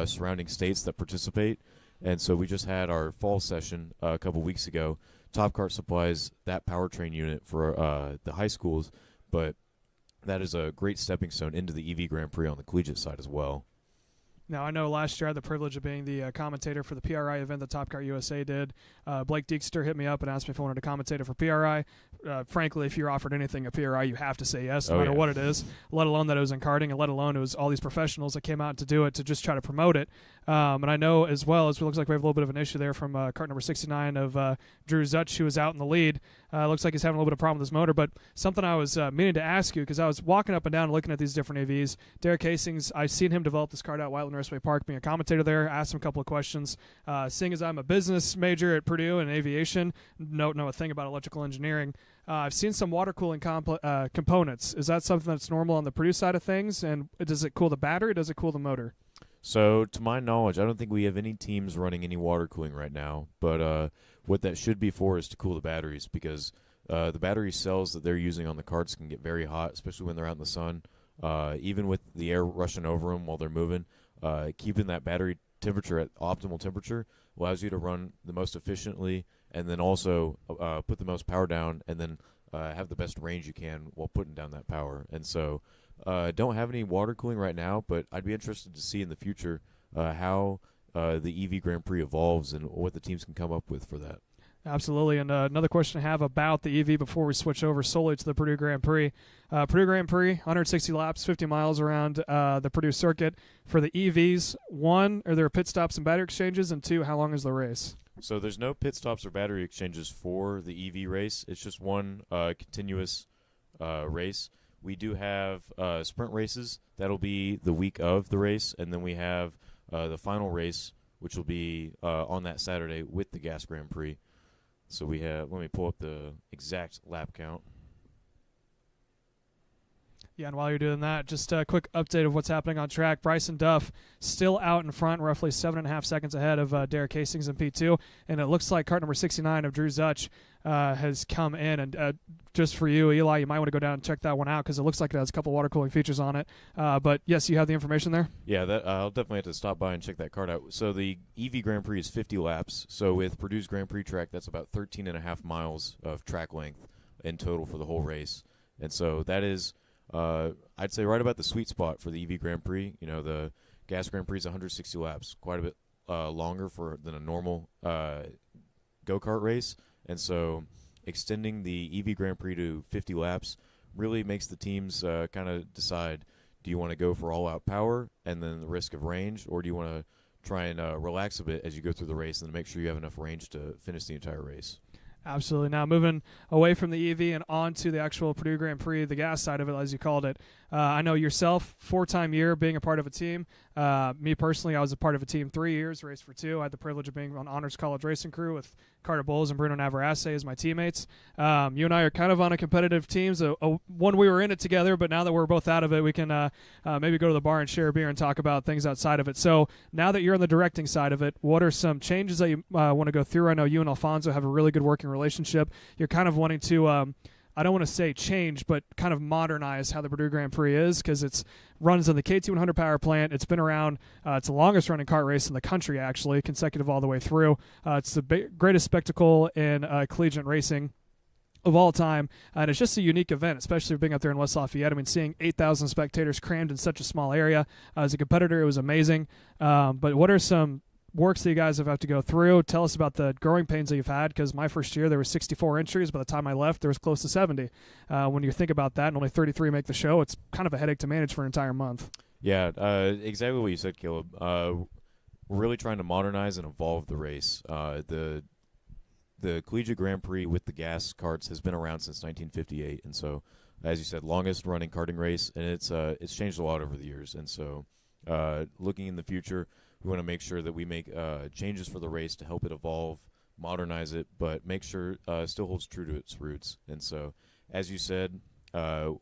surrounding states that participate. And so we just had our fall session a couple weeks ago. Top Kart supplies that powertrain unit for the high schools, but that is a great stepping stone into the EV Grand Prix on the collegiate side as well. Now, I know last year I had the privilege of being the commentator for the PRI event that Top Kart USA did. Blake Deekster hit me up and asked me if I wanted to commentate it for PRI. Frankly, if you're offered anything at PRI, you have to say yes, no matter what it is, let alone that it was in karting, and let alone it was all these professionals that came out to do it to just try to promote it. And I know as well, as it looks like we have a little bit of an issue there from kart number 69 of Drew Zutch, who was out in the lead. Looks like he's having a little bit of problem with his motor, but something I was meaning to ask you, because I was walking up and down and looking at these different AVs. Derek Hastings, I've seen him develop this kart out at Whiteland Raceway Park, being a commentator there, asked him a couple of questions. Seeing as I'm a business major at Purdue in aviation, don't know a thing about electrical engineering, I've seen some water cooling components. Is that something that's normal on the Purdue side of things? And does it cool the battery, or does it cool the motor? So to my knowledge, I don't think we have any teams running any water cooling right now. But what that should be for is to cool the batteries, because the battery cells that they're using on the karts can get very hot, especially when they're out in the sun. Even with the air rushing over them while they're moving, keeping that battery temperature at optimal temperature allows you to run the most efficiently, and then also put the most power down, and then have the best range you can while putting down that power. And so don't have any water cooling right now, but I'd be interested to see in the future how the EV Grand Prix evolves and what the teams can come up with for that. Absolutely. And another question I have about the EV before we switch over solely to the Purdue Grand Prix. Purdue Grand Prix, 160 laps, 50 miles around the Purdue circuit. For the EVs, one, are there pit stops and battery exchanges? And two, how long is the race? So there's no pit stops or battery exchanges for the EV race. It's just one continuous race. We do have sprint races. That'll be the week of the race. And then we have the final race, which will be on that Saturday with the Gas Grand Prix. So we have, let me pull up the exact lap count. Yeah, and while you're doing that, just a quick update of what's happening on track. Bryson Duff still out in front, roughly 7.5 seconds ahead of Derek Hastings in P2. And it looks like cart number 69 of Drew Zutch has come in. And just for you, Eli, you might want to go down and check that one out because it looks like it has a couple water cooling features on it. But, yes, you have the information there? Yeah, I'll definitely have to stop by and check that cart out. So the EV Grand Prix is 50 laps. So with Purdue's Grand Prix track, that's about 13.5 miles of track length in total for the whole race. And so that is – I'd say right about the sweet spot for the EV Grand Prix. You know, the Gas Grand Prix is 160 laps, quite a bit longer than a normal go-kart race. And so extending the EV Grand Prix to 50 laps really makes the teams kind of decide, do you want to go for all-out power and then the risk of range, or do you want to try and relax a bit as you go through the race and make sure you have enough range to finish the entire race? Absolutely. Now moving away from the EV and on to the actual Purdue Grand Prix, the gas side of it, as you called it. I know yourself, 4-time year being a part of a team. Me personally, I was a part of a team 3 years, raced for 2. I had the privilege of being on Honors College Racing Crew with Carter Bowles and Bruno Navarrete as my teammates. You and I are kind of on a competitive team. So one, we were in it together, but now that we're both out of it, we can maybe go to the bar and share a beer and talk about things outside of it. So now that you're on the directing side of it, what are some changes that you want to go through? I know you and Alfonso have a really good working relationship. You're kind of wanting to I don't want to say change, but kind of modernize how the Purdue Grand Prix is, because it runs on the KT100 power plant. It's been around. It's the longest running kart race in the country, actually, consecutive all the way through. It's the greatest spectacle in collegiate racing of all time, and it's just a unique event, especially being up there in West Lafayette. I mean, seeing 8,000 spectators crammed in such a small area. As a competitor, it was amazing. But what are some works that you guys have had to go through? Tell us about the growing pains that you've had, because my first year there were 64 entries. By the time I left, there was close to 70. When you think about that and only 33 make the show, it's kind of a headache to manage for an entire month. Yeah, exactly what you said, Caleb. We're really trying to modernize and evolve the race. The Collegiate Grand Prix with the gas karts has been around since 1958, and so, as you said, longest running karting race, and it's changed a lot over the years. And so, looking in the future, we want to make sure that we make changes for the race to help it evolve, modernize it, but make sure it still holds true to its roots. And so, as you said,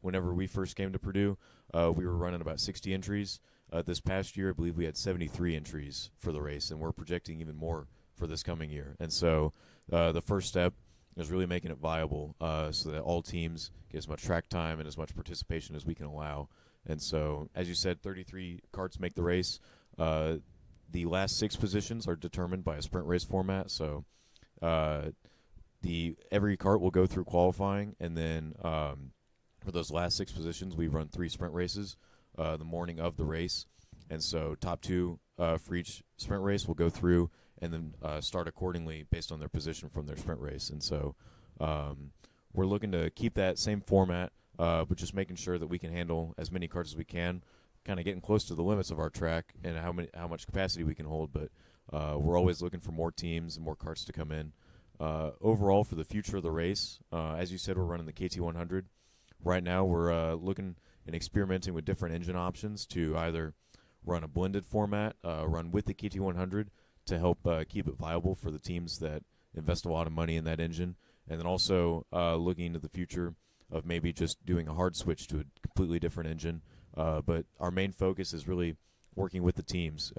whenever we first came to Purdue, we were running about 60 entries. This past year, I believe we had 73 entries for the race, and we're projecting even more for this coming year. And so the first step is really making it viable so that all teams get as much track time and as much participation as we can allow. And so, as you said, 33 karts make the race. The last 6 positions are determined by a sprint race format. So every kart will go through qualifying, and then for those last 6 positions, we run 3 sprint races the morning of the race. And so top 2 for each sprint race will go through and then start accordingly based on their position from their sprint race. And so we're looking to keep that same format, but just making sure that we can handle as many karts as we can, kind of getting close to the limits of our track and how much capacity we can hold. But we're always looking for more teams and more karts to come in. Overall, for the future of the race, as you said, we're running the KT100. Right now, we're looking and experimenting with different engine options to either run a blended format, run with the KT100 to help keep it viable for the teams that invest a lot of money in that engine, and then also looking into the future of maybe just doing a hard switch to a completely different engine. But our main focus is really working with the teams.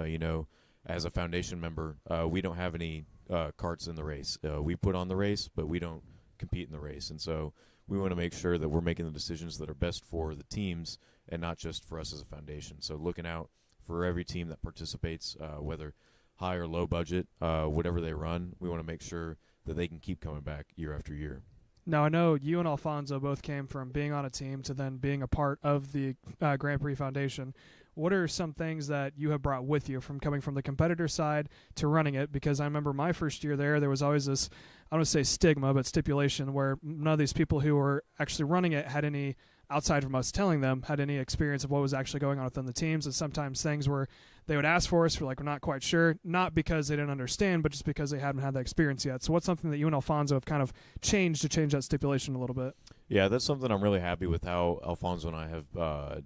As a foundation member, we don't have any karts in the race. We put on the race, but we don't compete in the race. And so we want to make sure that we're making the decisions that are best for the teams and not just for us as a foundation. So looking out for every team that participates, whether high or low budget, whatever they run, we want to make sure that they can keep coming back year after year. Now, I know you and Alfonso both came from being on a team to then being a part of the Grand Prix Foundation. What are some things that you have brought with you from coming from the competitor side to running it? Because I remember my first year there was always this, I don't want to say stigma, but stipulation where none of these people who were actually running it had any, outside from us telling them, had any experience of what was actually going on within the teams. And sometimes things where they would ask for us, we're like, we're not quite sure, not because they didn't understand, but just because they hadn't had that experience yet. So what's something that you and Alfonso have kind of changed to change that stipulation a little bit? Yeah, that's something I'm really happy with how Alfonso and I have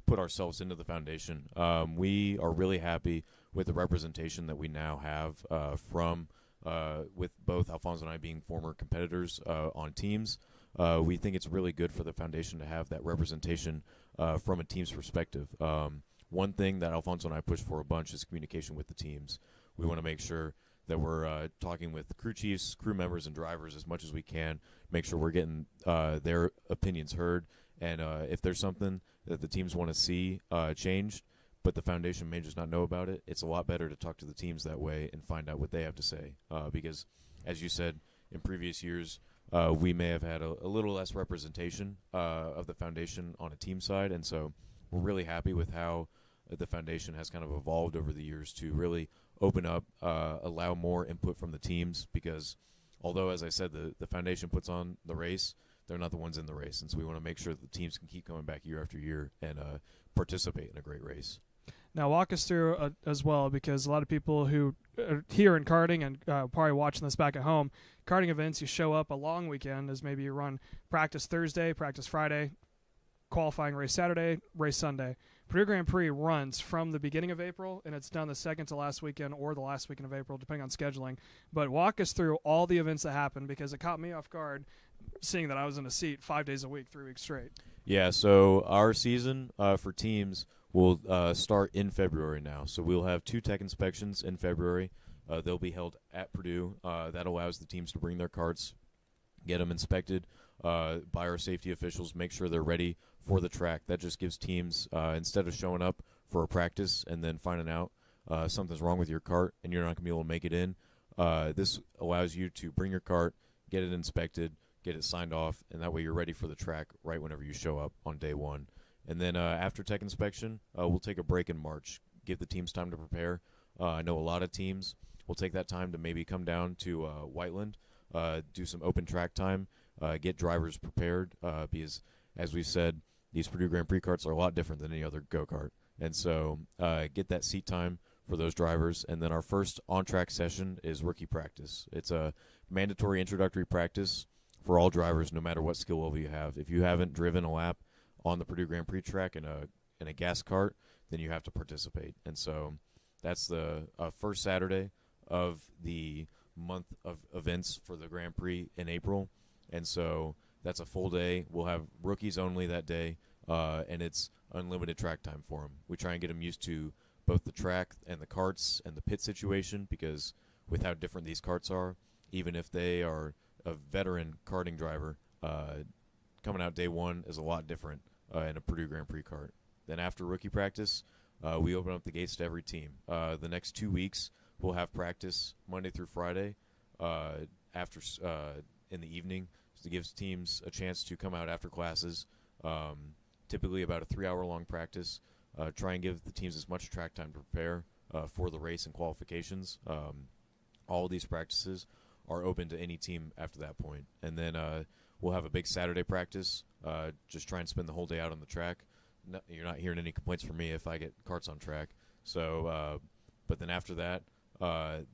put ourselves into the foundation. We are really happy with the representation that we now have from with both Alfonso and I being former competitors on teams, we think it's really good for the foundation to have that representation from a team's perspective. One thing that Alfonso and I push for a bunch is communication with the teams. We want to make sure that we're talking with crew chiefs, crew members, and drivers as much as we can, make sure we're getting their opinions heard. And if there's something that the teams want to see changed, but the foundation may just not know about it, it's a lot better to talk to the teams that way and find out what they have to say. Because, as you said, in previous years, we may have had a little less representation of the foundation on a team side. And so we're really happy with how the foundation has kind of evolved over the years to really open up, allow more input from the teams, because although, as I said, the foundation puts on the race, they're not the ones in the race. And so we want to make sure that the teams can keep coming back year after year and participate in a great race. Now walk us through as well, because a lot of people who are here in karting and probably watching this back at home, karting events, you show up a long weekend as maybe you run practice Thursday, practice Friday, qualifying race Saturday, race Sunday. Purdue Grand Prix runs from the beginning of April, and it's done the second to last weekend or the last weekend of April, depending on scheduling. But walk us through all the events that happen, because it caught me off guard seeing that I was in a seat 5 days a week, 3 weeks straight. Yeah, so our season for teams will start in February now. So we'll have 2 tech inspections in February. They'll be held at Purdue. That allows the teams to bring their karts, get them inspected by our safety officials, make sure they're ready for the track. That just gives teams, instead of showing up for a practice and then finding out something's wrong with your kart and you're not going to be able to make it in, this allows you to bring your kart, get it inspected, get it signed off, and that way you're ready for the track right whenever you show up on day one. And then after tech inspection, we'll take a break in March, give the teams time to prepare. I know a lot of teams will take that time to maybe come down to Whiteland, do some open track time, get drivers prepared, because, as we've said, these Purdue Grand Prix karts are a lot different than any other go-kart. And so get that seat time for those drivers. And then our first on-track session is rookie practice. It's a mandatory introductory practice for all drivers, no matter what skill level you have. If you haven't driven a lap on the Purdue Grand Prix track in a gas kart, then you have to participate. And so that's the first Saturday of the month of events for the Grand Prix in April. And so that's a full day. We'll have rookies only that day, and it's unlimited track time for them. We try and get them used to both the track and the karts and the pit situation, because with how different these karts are, even if they are a veteran karting driver, coming out day one is a lot different in a Purdue Grand Prix kart. Then after rookie practice, we open up the gates to every team. The next 2 weeks, we'll have practice Monday through Friday after in the evening, so it gives teams a chance to come out after classes, typically about a 3-hour-long practice, try and give the teams as much track time to prepare for the race and qualifications. All of these practices are open to any team after that point. And then we'll have a big Saturday practice, just try and spend the whole day out on the track. No, you're not hearing any complaints from me if I get karts on track. So, but then after that,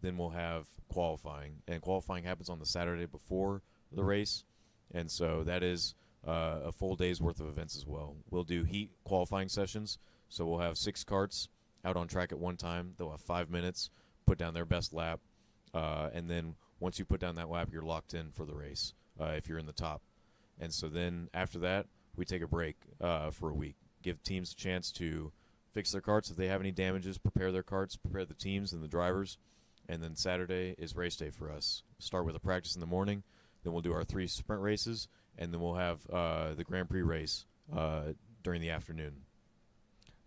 then we'll have qualifying. And qualifying happens on the Saturday before the race. And so that is a full day's worth of events as well. We'll do heat qualifying sessions. So we'll have 6 karts out on track at one time. They'll have 5 minutes, put down their best lap. And then once you put down that lap, you're locked in for the race if you're in the top. And so then after that, we take a break for a week. Give teams a chance to fix their karts if they have any damages, prepare their karts, prepare the teams and the drivers. And then Saturday is race day for us. Start with a practice in the morning. Then we'll do our 3 sprint races. And then we'll have the Grand Prix race during the afternoon.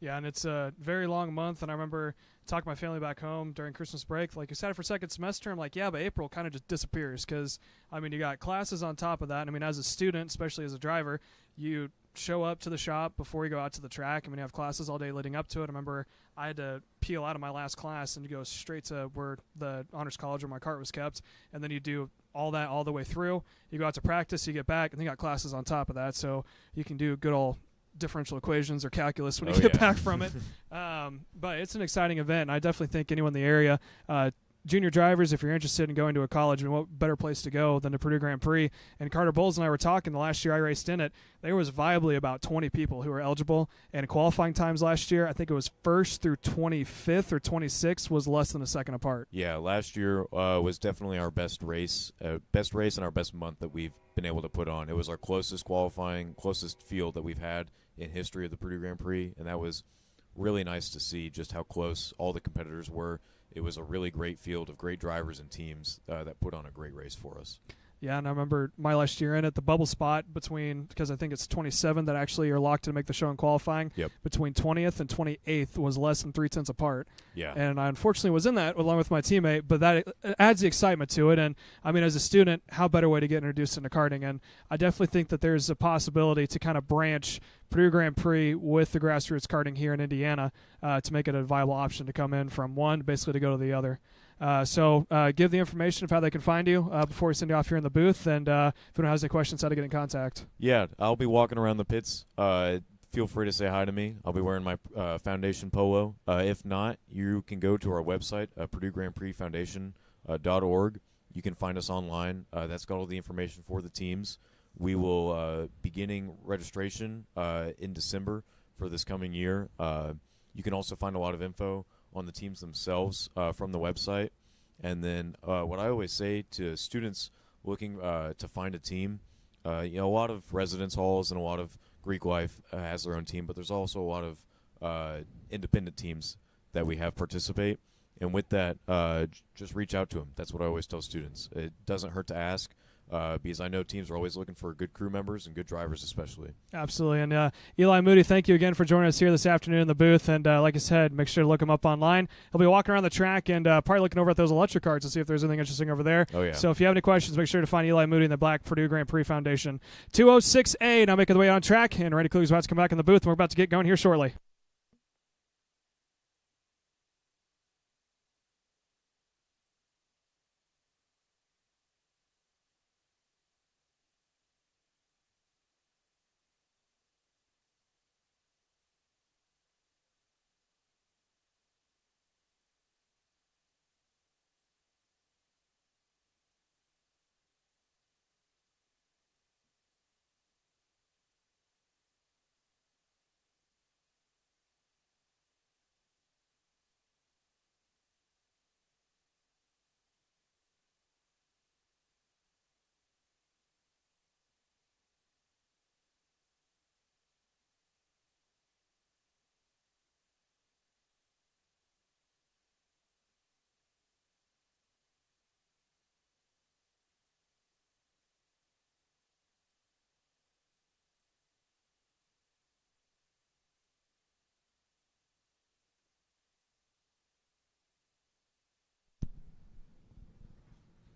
Yeah, and it's a very long month, and I remember talking to my family back home during Christmas break, like, excited for second semester. I'm like, yeah, but April kind of just disappears because, I mean, you got classes on top of that. I mean, as a student, especially as a driver, you show up to the shop before you go out to the track. I mean, you have classes all day leading up to it. I remember I had to peel out of my last class and go straight to where the honors college where my kart was kept, and then you do all that all the way through. You go out to practice, you get back, and then you got classes on top of that, so you can do good old differential equations or calculus when you get back from it. But it's an exciting event, and I definitely think anyone in the area junior drivers, if you're interested in going to a college, what better place to go than the Purdue Grand Prix? And Carter Bowles and I were talking the last year I raced in it. There was viably about 20 people who were eligible, and qualifying times last year, I think it was 1st through 25th or 26th, was less than a second apart. Yeah, last year was definitely our best race and our best month that we've been able to put on. It was our closest field that we've had in history of the Purdue Grand Prix, and that was really nice to see just how close all the competitors were. It was a really great field of great drivers and teams that put on a great race for us. Yeah, and I remember my last year in it, the bubble spot because I think it's 27 that actually are locked to make the show in qualifying. Yep. Between 20th and 28th was less than 0.3 apart. Yeah. And I unfortunately was in that along with my teammate, but that adds the excitement to it. And, I mean, as a student, how better way to get introduced into karting? And I definitely think that there's a possibility to kind of branch Purdue Grand Prix with the grassroots karting here in Indiana to make it a viable option to come in from one, basically to go to the other. So give the information of how they can find you before we send you off here in the booth. And if anyone has any questions, how to get in contact. Yeah, I'll be walking around the pits. Feel free to say hi to me. I'll be wearing my foundation polo. If not, you can go to our website, PurdueGrandPrixFoundation.org. You can find us online. That's got all the information for the teams. We will beginning registration in December for this coming year. You can also find a lot of info on the teams themselves from the website. And then what I always say to students looking to find a team, a lot of residence halls and a lot of Greek Life has their own team, but there's also a lot of independent teams that we have participate. And with that, just reach out to them. That's what I always tell students. It doesn't hurt to ask. Because I know teams are always looking for good crew members and good drivers especially. Absolutely. And Eli Moody, thank you again for joining us here this afternoon in the booth. And like I said, make sure to look him up online. He'll be walking around the track and probably looking over at those electric cards to see if there's anything interesting over there. Oh, yeah. So if you have any questions, make sure to find Eli Moody in the Black Purdue Grand Prix Foundation. 206A now making the way on track. And Randy Kluge's about to come back in the booth. And we're about to get going here shortly.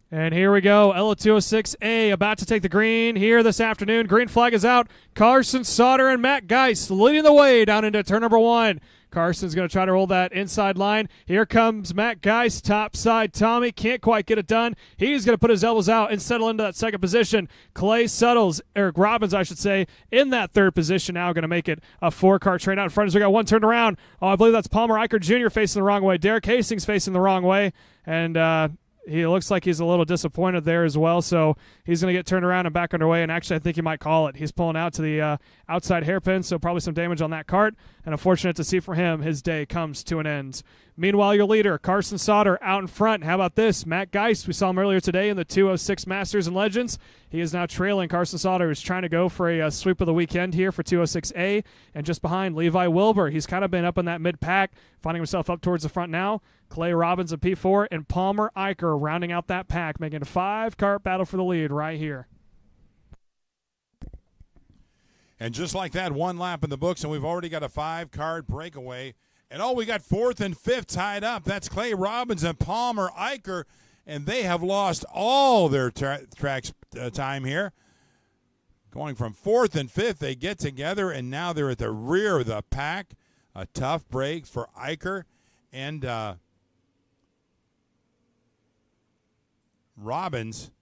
And here we go, LO206A about to take the green here this afternoon. Green flag is out. Carson Sauter and Matt Geist leading the way down into turn number one. Carson's going to try to roll that inside line. Here comes Matt Geist, top side. Tommy can't quite get it done. He's going to put his elbows out and settle into that second position. Clay Suttles, Eric Robbins, I should say, in that third position now, going to make it a four-car train out in front as we got one turned around. Oh, I believe that's Palmer Eicher Jr. facing the wrong way. Derek Hastings facing the wrong way. And he looks like he's a little disappointed there as well, so he's going to get turned around and back underway, and actually I think he might call it. He's pulling out to the outside hairpin, so probably some damage on that kart, and unfortunate to see for him, his day comes to an end. Meanwhile, your leader, Carson Sauter, out in front. How about this? Matt Geist, we saw him earlier today in the 206 Masters and Legends. He is now trailing Carson Sauter, who's trying to go for a sweep of the weekend here for 206A. And just behind, Levi Wilbur. He's kind of been up in that mid-pack, finding himself up towards the front now. Clay Robbins in P4, and Palmer Eicher rounding out that pack, making a 5-kart battle for the lead right here. And just like that, one lap in the books, and we've already got a 5-kart breakaway. And we got 4th and 5th tied up. That's Clay Robbins and Palmer Eicher, and they have lost all their track time here. Going from 4th and 5th, they get together, and now they're at the rear of the pack. A tough break for Eicher and Robbins.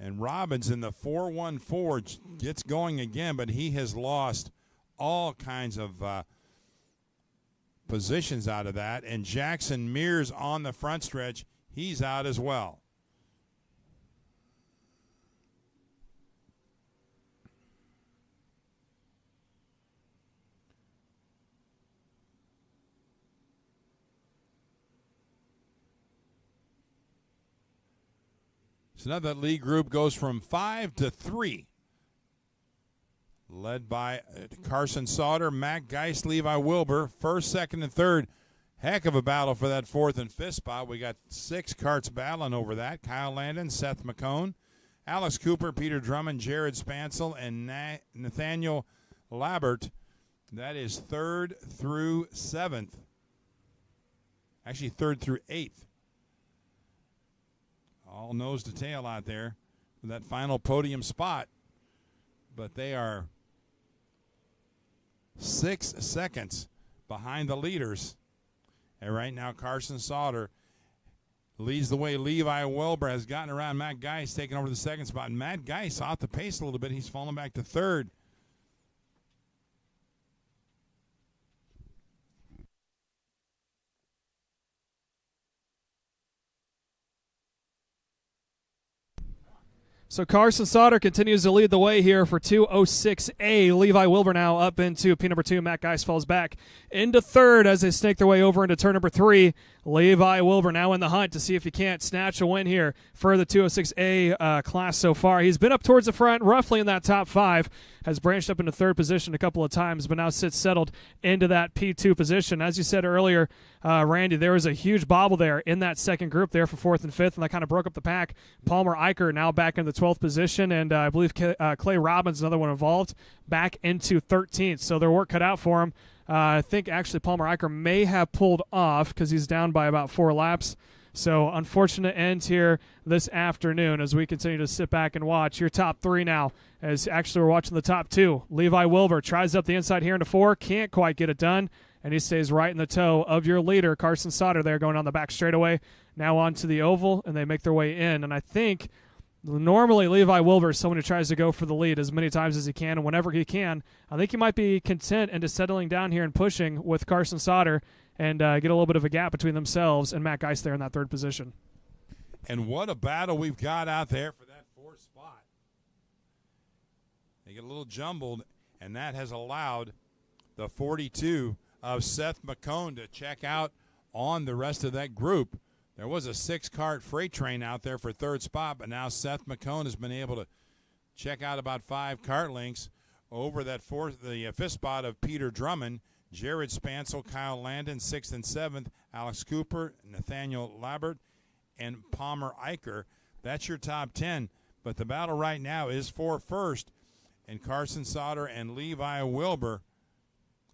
And Robbins in the 414 gets going again, but he has lost all kinds of positions out of that. And Jackson Mears on the front stretch, he's out as well. So now that lead group goes from 5 to 3. Led by Carson Sauter, Matt Geist, Levi Wilbur. First, second, and third. Heck of a battle for that fourth and fifth spot. We got 6 karts battling over that. Kyle Landon, Seth McCone, Alex Cooper, Peter Drummond, Jared Spancel, and Nathaniel Labert. That is third through 7th. Actually, third through 8th. All nose to tail out there for that final podium spot. But they are 6 seconds behind the leaders. And right now, Carson Sauter leads the way. Levi Wilbur has gotten around Matt Geist, taking over the second spot. And Matt Geist off the pace a little bit. He's fallen back to third. So Carson Sauter continues to lead the way here for 206A. Levi Wilbur now up into P number 2. Matt Geist falls back into third as they snake their way over into turn number 3. Levi Wilbur now in the hunt to see if he can't snatch a win here for the 206A class so far. He's been up towards the front, roughly in that top 5, has branched up into third position a couple of times, but now sits settled into that P2 position. As you said earlier, Randy, there was a huge bobble there in that second group there for 4th and 5th, and that kind of broke up the pack. Palmer Eicher now back in the 12th position, and I believe Clay Robbins, another one involved, back into 13th. So their work cut out for him. I think actually Palmer Eicher may have pulled off because he's down by about 4 laps. So unfortunate end here this afternoon as we continue to sit back and watch. Your top 3 now, as actually we're watching the top 2. Levi Wilbur tries up the inside here into 4, can't quite get it done, and he stays right in the toe of your leader, Carson Sauter, there going on the back straightaway. Now onto the oval, and they make their way in. And I think normally Levi Wilbur is someone who tries to go for the lead as many times as he can and whenever he can. I think he might be content into settling down here and pushing with Carson Sauter and get a little bit of a gap between themselves and Matt Geist there in that third position. And what a battle we've got out there for that 4th spot. They get a little jumbled, and that has allowed the 42 of Seth McCone to check out on the rest of that group. There was a 6-kart freight train out there for 3rd spot, but now Seth McCone has been able to check out about 5 kart lengths over that 5th spot of Peter Drummond, Jared Spancel, Kyle Landon, 6th and 7th, Alex Cooper, Nathaniel Labert, and Palmer Eicher. That's your top 10. But the battle right now is for first, and Carson Sauter and Levi Wilbur.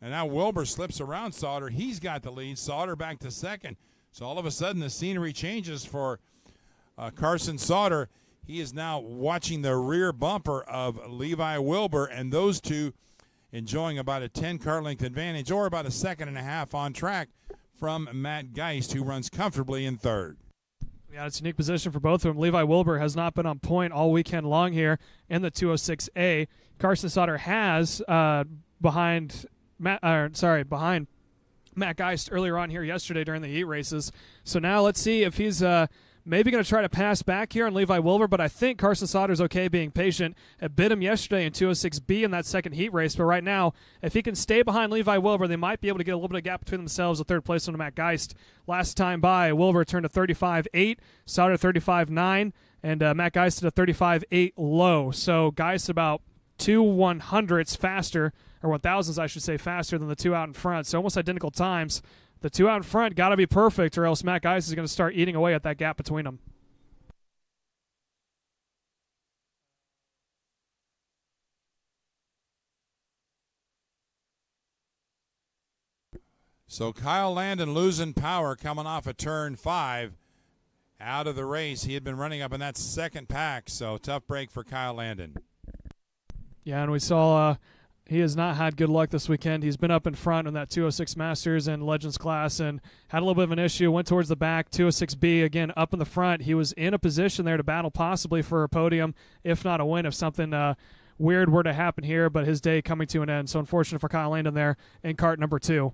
And now Wilbur slips around Sauter. He's got the lead. Sauter back to second. So all of a sudden the scenery changes for Carson Sauter. He is now watching the rear bumper of Levi Wilbur, and those two enjoying about a 10-kart length advantage or about a 1.5 seconds on track from Matt Geist, who runs comfortably in 3rd. Yeah, it's a unique position for both of them. Levi Wilbur has not been on point all weekend long here in the 206A. Carson Sauter has behind Matt Geist earlier on here yesterday during the heat races. So now let's see if he's maybe going to try to pass back here on Levi Wilbur, but I think Carson Sauter's okay being patient. It bit him yesterday in 206B in that second heat race, but right now, if he can stay behind Levi Wilbur, they might be able to get a little bit of gap between themselves with 3rd place on Matt Geist. Last time by, Wilbur turned to 35.8, Sauter 35.9, and Matt Geist at a 35.8 low. So Geist about 2 100ths faster, or 1,000ths I should say, faster than the 2 out in front. So almost identical times. The 2 out in front got to be perfect, or else Matt Geist is going to start eating away at that gap between them. So Kyle Landon losing power coming off of turn 5 out of the race. He had been running up in that second pack, so tough break for Kyle Landon. Yeah, and we saw he has not had good luck this weekend. He's been up in front in that 206 Masters and Legends class and had a little bit of an issue, went towards the back. 206B, again, up in the front. He was in a position there to battle possibly for a podium, if not a win, if something weird were to happen here, but his day coming to an end. So unfortunate for Kyle Landon there in kart number 2.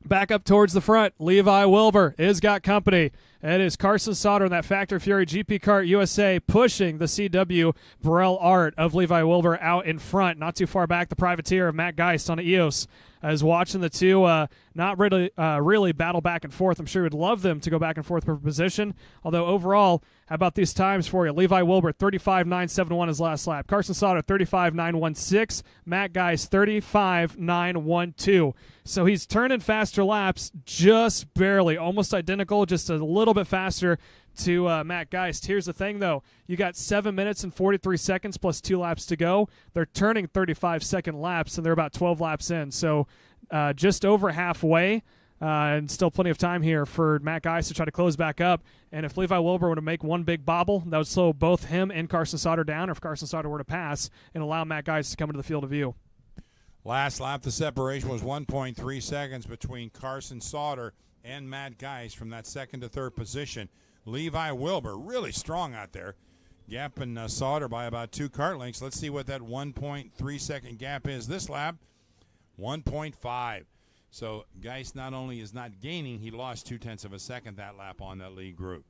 Back up towards the front, Levi Wilbur is got company. It is Carson Sauter in that Factor Fury GP Kart USA pushing the CW Burrell Art of Levi Wilbur out in front. Not too far back, the privateer of Matt Geist on the EOS is watching the two not really battle back and forth. I'm sure he would love them to go back and forth for position. Although overall, how about these times for you? Levi Wilbur, 35.971 his last lap. Carson Sauter, 35.916. Matt Geist, 35.912. So he's turning faster laps just barely, almost identical, just a little bit faster to Matt Geist. Here's the thing, though. You got 7 minutes and 43 seconds plus 2 laps to go. They're turning 35-second laps, and they're about 12 laps in. So just over halfway, and still plenty of time here for Matt Geist to try to close back up. And if Levi Wilbur were to make one big bobble, that would slow both him and Carson Sauter down, or if Carson Sauter were to pass and allow Matt Geist to come into the field of view. Last lap, the separation was 1.3 seconds between Carson Sauter and Matt Geist from that second to third position. Levi Wilbur really strong out there, gapping Sauter by about 2 kart lengths. Let's see what that 1.3 second gap is this lap. 1.5. So Geist not only is not gaining, he lost 0.2 of a second that lap on that lead group.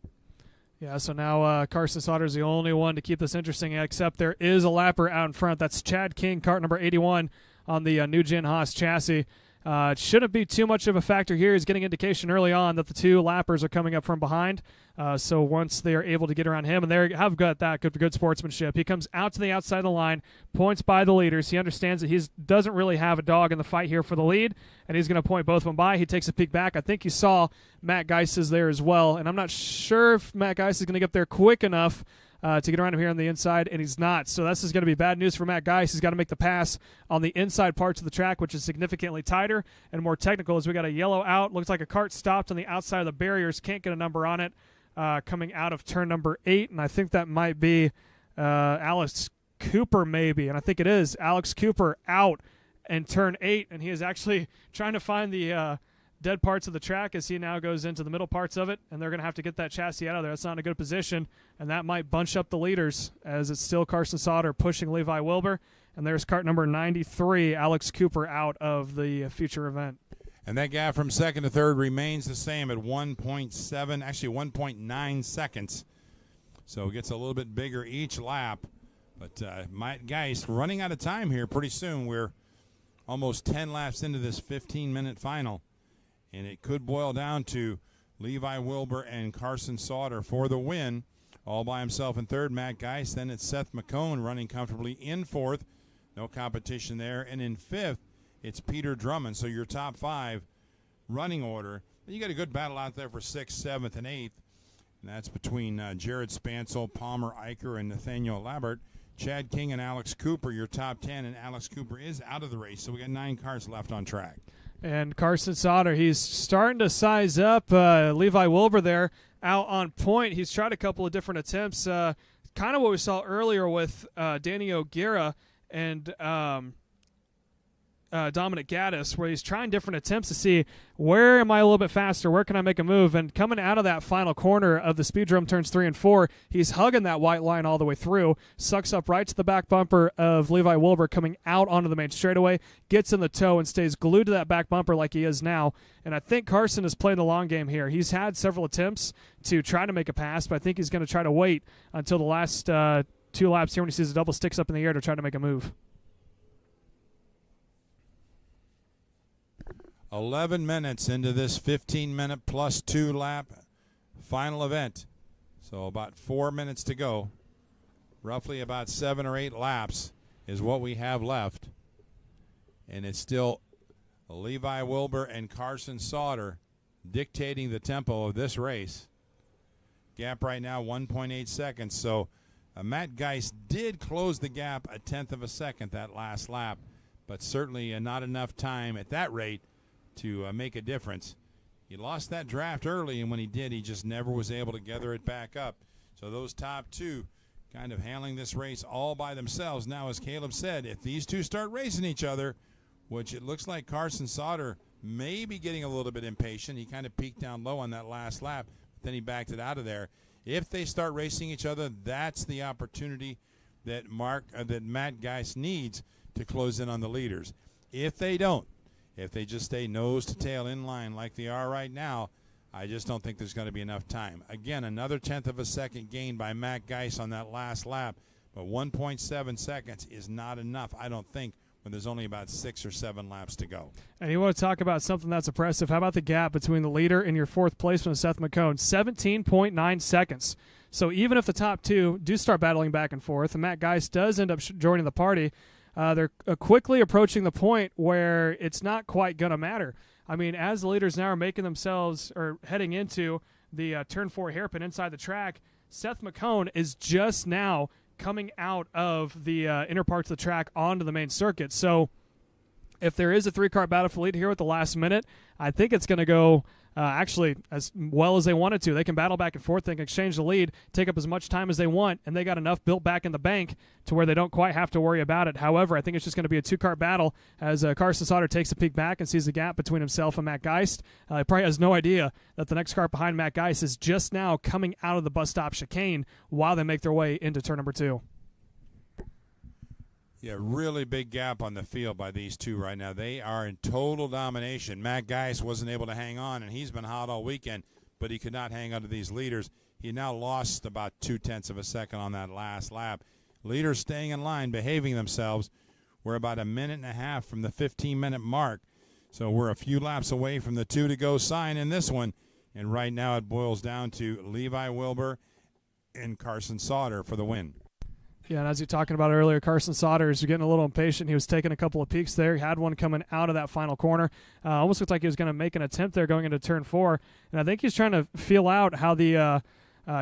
Yeah, so now Carson Sauter is the only one to keep this interesting, except there is a lapper out in front. That's Chad King, kart number 81 on the new Gen Haas chassis. It shouldn't be too much of a factor here. He's getting indication early on that the 2 lappers are coming up from behind. So once they are able to get around him, and they have got that good sportsmanship, he comes out to the outside of the line, points by the leaders. He understands that he doesn't really have a dog in the fight here for the lead, and he's going to point both of them by. He takes a peek back. I think you saw Matt Geist is there as well, and I'm not sure if Matt Geist is going to get there quick enough to get around him here on the inside, and he's not. So this is going to be bad news for Matt Geist. He's got to make the pass on the inside parts of the track, which is significantly tighter and more technical, as we got a yellow out. Looks like a kart stopped on the outside of the barriers. Can't get a number on it coming out of turn number 8, and I think that might be Alex Cooper maybe, and I think it is. Alex Cooper out in turn 8, and he is actually trying to find the dead parts of the track as he now goes into the middle parts of it, and they're going to have to get that chassis out of there. That's not in a good position, and that might bunch up the leaders as it's still Carson Sauter pushing Levi Wilbur, and there's kart number 93, Alex Cooper, out of the future event. And that gap from second to third remains the same at 1.7, actually 1.9 seconds. So it gets a little bit bigger each lap. But Matt Geist running out of time here pretty soon. We're almost 10 laps into this 15-minute final. And it could boil down to Levi Wilbur and Carson Sauter for the win. All by himself in third, Matt Geist. Then it's Seth McCone running comfortably in fourth. No competition there. And in fifth, it's Peter Drummond. So your top 5 running order. You got a good battle out there for 6th, 7th, and 8th. And that's between Jared Spansel, Palmer Eicher, and Nathaniel Labert. Chad King and Alex Cooper, your top 10. And Alex Cooper is out of the race. So we got 9 cars left on track. And Carson Sauter, he's starting to size up. Levi Wilbur there out on point. He's tried a couple of different attempts. Kind of what we saw earlier with Danny O'Gara and Dominic Gaddis, where he's trying different attempts to see where am I a little bit faster, where can I make a move, and coming out of that final corner of the Speedrome turns 3 and 4, he's hugging that white line all the way through, sucks up right to the back bumper of Levi Wilbur coming out onto the main straightaway, gets in the toe and stays glued to that back bumper like he is now. And I think Carson is playing the long game here. He's had several attempts to try to make a pass, but I think he's going to try to wait until the last 2 laps here when he sees the double sticks up in the air to try to make a move. 11 minutes into this 15-minute plus 2 lap final event. So about 4 minutes to go. Roughly about 7 or 8 laps is what we have left. And it's still Levi Wilbur and Carson Sauter dictating the tempo of this race. Gap right now 1.8 seconds. So Matt Geist did close the gap 1/10 of a second that last lap, but certainly not enough time at that rate to make a difference. He lost that draft early, and when he did, he just never was able to gather it back up. So those top 2 kind of handling this race all by themselves. Now, as Caleb said, if these 2 start racing each other, which it looks like Carson Sauter may be getting a little bit impatient. He kind of peaked down low on that last lap, but then he backed it out of there. If they start racing each other, that's the opportunity that Matt Geist needs to close in on the leaders. If they don't, If they just stay nose to tail in line like they are right now, I just don't think there's going to be enough time. Again, another 1/10 of a second gain by Matt Geis on that last lap, but 1.7 seconds is not enough, I don't think, when there's only about 6 or 7 laps to go. And you want to talk about something that's impressive. How about the gap between the leader and your fourth placement, Seth McCone? 17.9 seconds. So even if the top two do start battling back and forth, and Matt Geis does end up joining the party, they're quickly approaching the point where it's not quite going to matter. I mean, as the leaders now are making themselves or heading into the turn 4 hairpin inside the track, Seth McCone is just now coming out of the inner parts of the track onto the main circuit. So if there is a 3-car battle for lead here at the last minute, I think it's going to go actually as well as they want it to. They can battle back and forth. They can exchange the lead, take up as much time as they want, and they got enough built back in the bank to where they don't quite have to worry about it. However, I think it's just going to be a 2-car battle as Carson Sauter takes a peek back and sees the gap between himself and Matt Geist. He probably has no idea that the next car behind Matt Geist is just now coming out of the bus stop chicane while they make their way into turn number 2. Yeah, really big gap on the field by these two right now. They are in total domination. Matt Geis wasn't able to hang on, and he's been hot all weekend, but he could not hang on to these leaders. He now lost about 0.2 of a second on that last lap. Leaders staying in line, behaving themselves. We're about 1.5 minutes from the 15-minute mark, so we're a few laps away from the 2-to-go sign in this one. And right now it boils down to Levi Wilbur and Carson Sauter for the win. Yeah, and as you're talking about earlier, Carson Sauter is getting a little impatient. He was taking a couple of peeks there. He had one coming out of that final corner. Almost looked like he was going to make an attempt there going into turn 4. And I think he's trying to feel out how the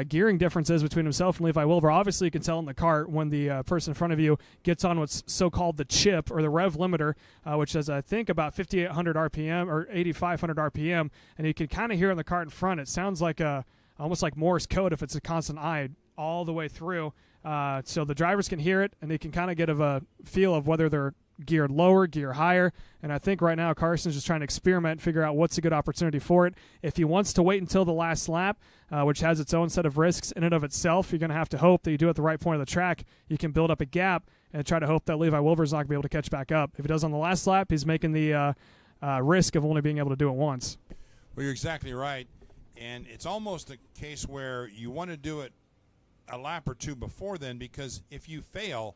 gearing difference is between himself and Levi Wilbur. Obviously, you can tell in the kart when the person in front of you gets on what's so-called the chip or the rev limiter, which is, I think, about 5,800 RPM or 8,500 RPM. And you can kind of hear in the kart in front. It sounds like almost like Morse code if it's a constant I all the way through. So the drivers can hear it, and they can kind of get a feel of whether they're geared lower, gear higher. And I think right now Carson's just trying to experiment, figure out what's a good opportunity for it. If he wants to wait until the last lap, which has its own set of risks in and of itself, you're going to have to hope that you do it at the right point of the track. You can build up a gap and try to hope that Levi Wilbur's not going to be able to catch back up. If he does on the last lap, he's making the risk of only being able to do it once. Well, you're exactly right. And it's almost a case where you want to do it a lap or two before then, because if you fail,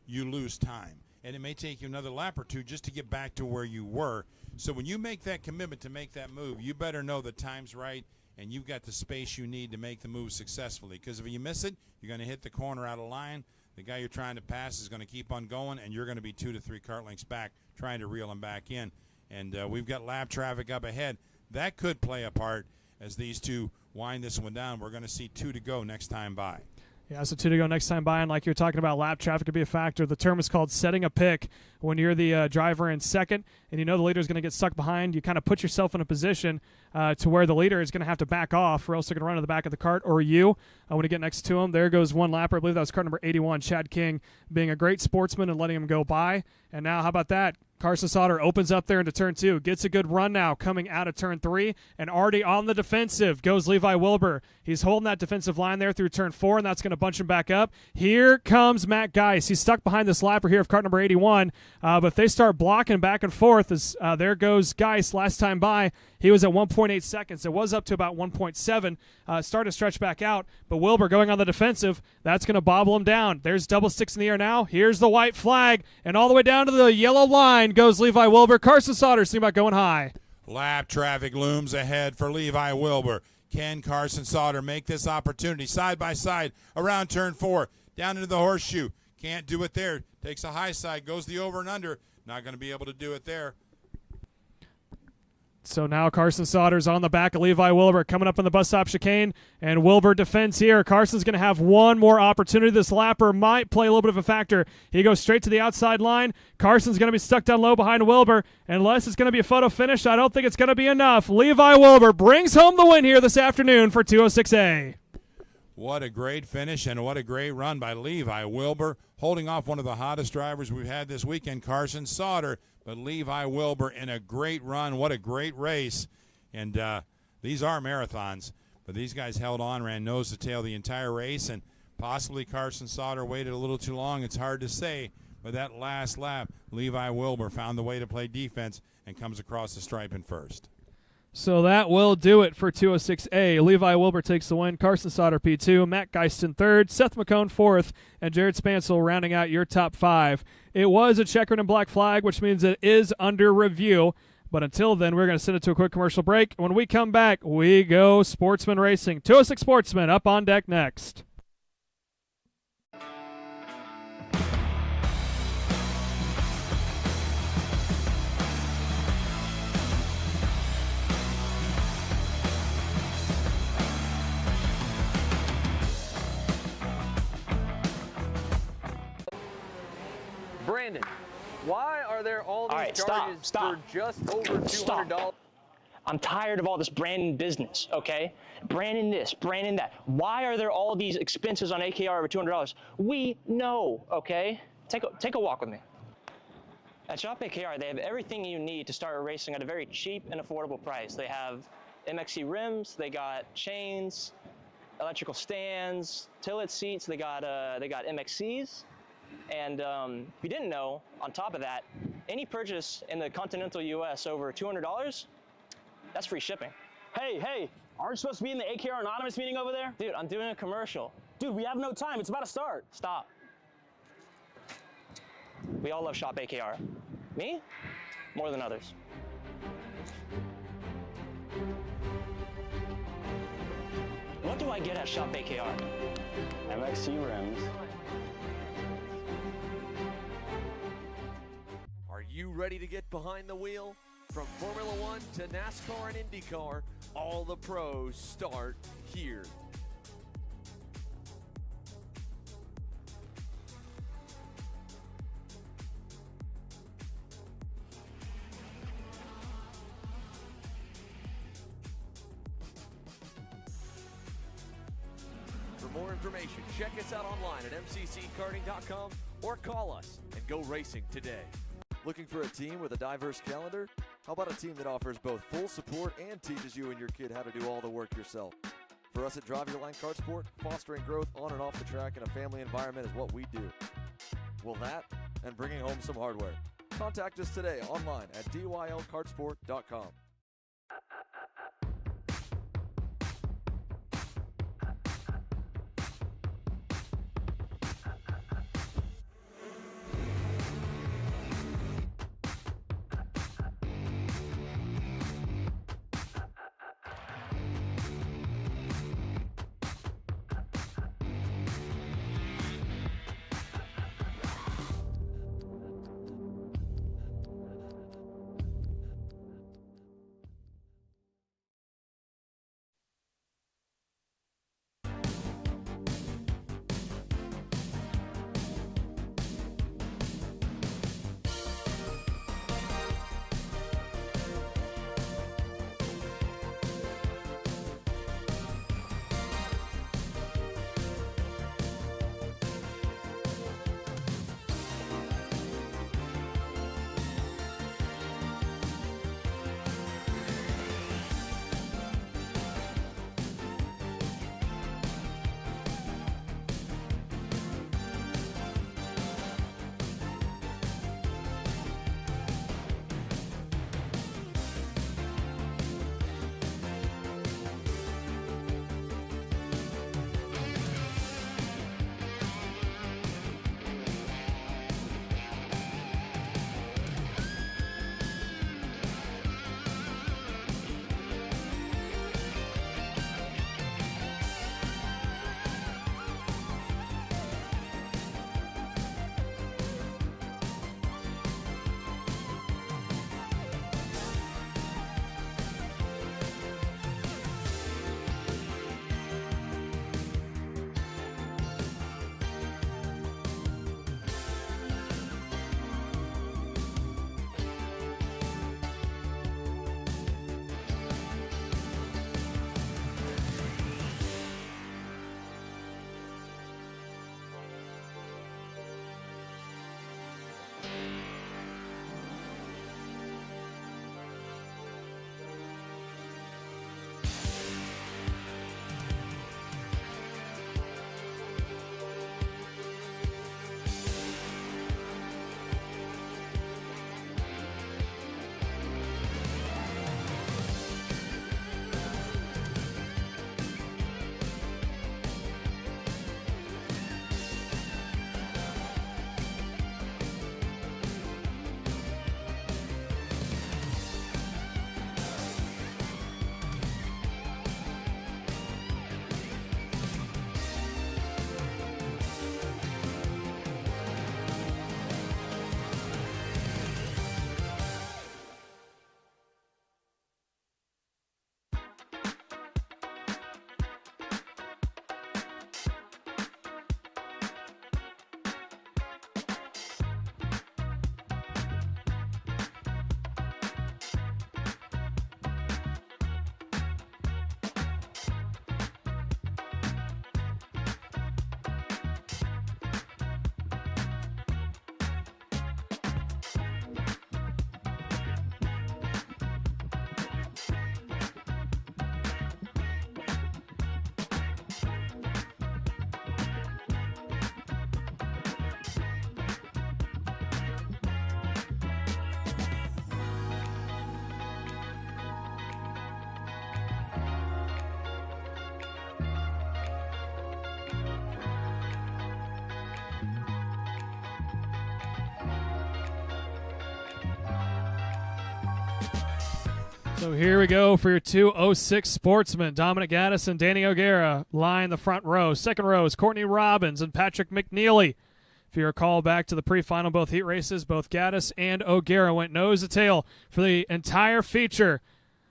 you lose time. And it may take you another lap or two just to get back to where you were. So when you make that commitment to make that move, you better know the time's right and you've got the space you need to make the move successfully. Because if you miss it, you're going to hit the corner out of line. The guy you're trying to pass is going to keep on going, and you're going to be 2 to 3 kart lengths back trying to reel him back in. And we've got lap traffic up ahead. That could play a part as these two wind this one down. We're going to see 2 to go next time by. Yeah, so 2 to go next time by, and like you're talking about, lap traffic could be a factor. The term is called setting a pick. When you're the driver in second and you know the leader is going to get stuck behind, you kind of put yourself in a position to where the leader is going to have to back off, or else they're going to run to the back of the cart, or you when you get next to him. There goes one lapper. I believe that was cart number 81, Chad King, being a great sportsman and letting him go by. And now, how about that? Carson Sauter opens up there into turn 2, gets a good run now coming out of turn 3, and already on the defensive goes Levi Wilbur. He's holding that defensive line there through turn 4, and that's going to bunch him back up. Here comes Matt Geis. He's stuck behind this lapper here of cart number 81, but if they start blocking back and forth, as there goes Geis last time by. He was at 1.8 seconds. It was up to about 1.7. Started to stretch back out, but Wilbur going on the defensive, that's going to bobble him down. There's double sticks in the air now. Here's the white flag, and all the way down to the yellow line goes Levi Wilbur. Carson Sauter seeing about going high. Lap traffic looms ahead for Levi Wilbur. Can Carson Sauter make this opportunity side by side around turn 4, down into the horseshoe? Can't do it there. Takes a high side, goes the over and under. Not going to be able to do it there. So now Carson Sauter's on the back of Levi Wilbur coming up on the bus stop chicane, and Wilbur defends here. Carson's going to have one more opportunity. This lapper might play a little bit of a factor. He goes straight to the outside line. Carson's going to be stuck down low behind Wilbur. Unless it's going to be a photo finish, I don't think it's going to be enough. Levi Wilbur brings home the win here this afternoon for 206A. What a great finish and what a great run by Levi Wilbur, holding off one of the hottest drivers we've had this weekend, Carson Sauter. But Levi Wilbur in a great run. What a great race. And these are marathons. But these guys held on, ran nose to tail the entire race. And possibly Carson Sauter waited a little too long. It's hard to say. But that last lap, Levi Wilbur found the way to play defense and comes across the stripe in first. So that will do it for 206A. Levi Wilbur takes the win, Carson Sauter P2, Matt Geiston third, Seth McCone fourth, and Jared Spansel rounding out your top 5. It was a checkered and black flag, which means it is under review. But until then, we're going to send it to a quick commercial break. When we come back, we go Sportsman Racing. 206 Sportsman up on deck next. Brandon, why are there all these charges for just over $200? I'm tired of all this branding business, okay? Branding this, branding that. Why are there all these expenses on AKR over $200? We know, okay? Take a walk with me. At Shop AKR, they have everything you need to start racing at a very cheap and affordable price. They have MXC rims, they got chains, electrical stands, tilt seats, they got MXCs. And if you didn't know, on top of that, any purchase in the continental US over $200, that's free shipping. Hey, aren't you supposed to be in the AKR Anonymous meeting over there? Dude, I'm doing a commercial. Dude, we have no time. It's about to start. Stop. We all love Shop AKR. Me? More than others. What do I get at Shop AKR? MXC rims. Are you ready to get behind the wheel? From Formula One to NASCAR and IndyCar, all the pros start here. For more information, check us out online at mcckarting.com or call us and go racing today. Looking for a team with a diverse calendar? How about a team that offers both full support and teaches you and your kid how to do all the work yourself? For us at Drive Your Line Kart Sport, fostering growth on and off the track in a family environment is what we do. Well, that and bringing home some hardware. Contact us today online at dylkartsport.com. So here we go for your 206 sportsmen. Dominic Gaddis and Danny O'Gara line the front row. Second row is Courtney Robbins and Patrick McNeely. If you recall back to the pre-final both heat races, both Gaddis and O'Gara went nose to tail for the entire feature.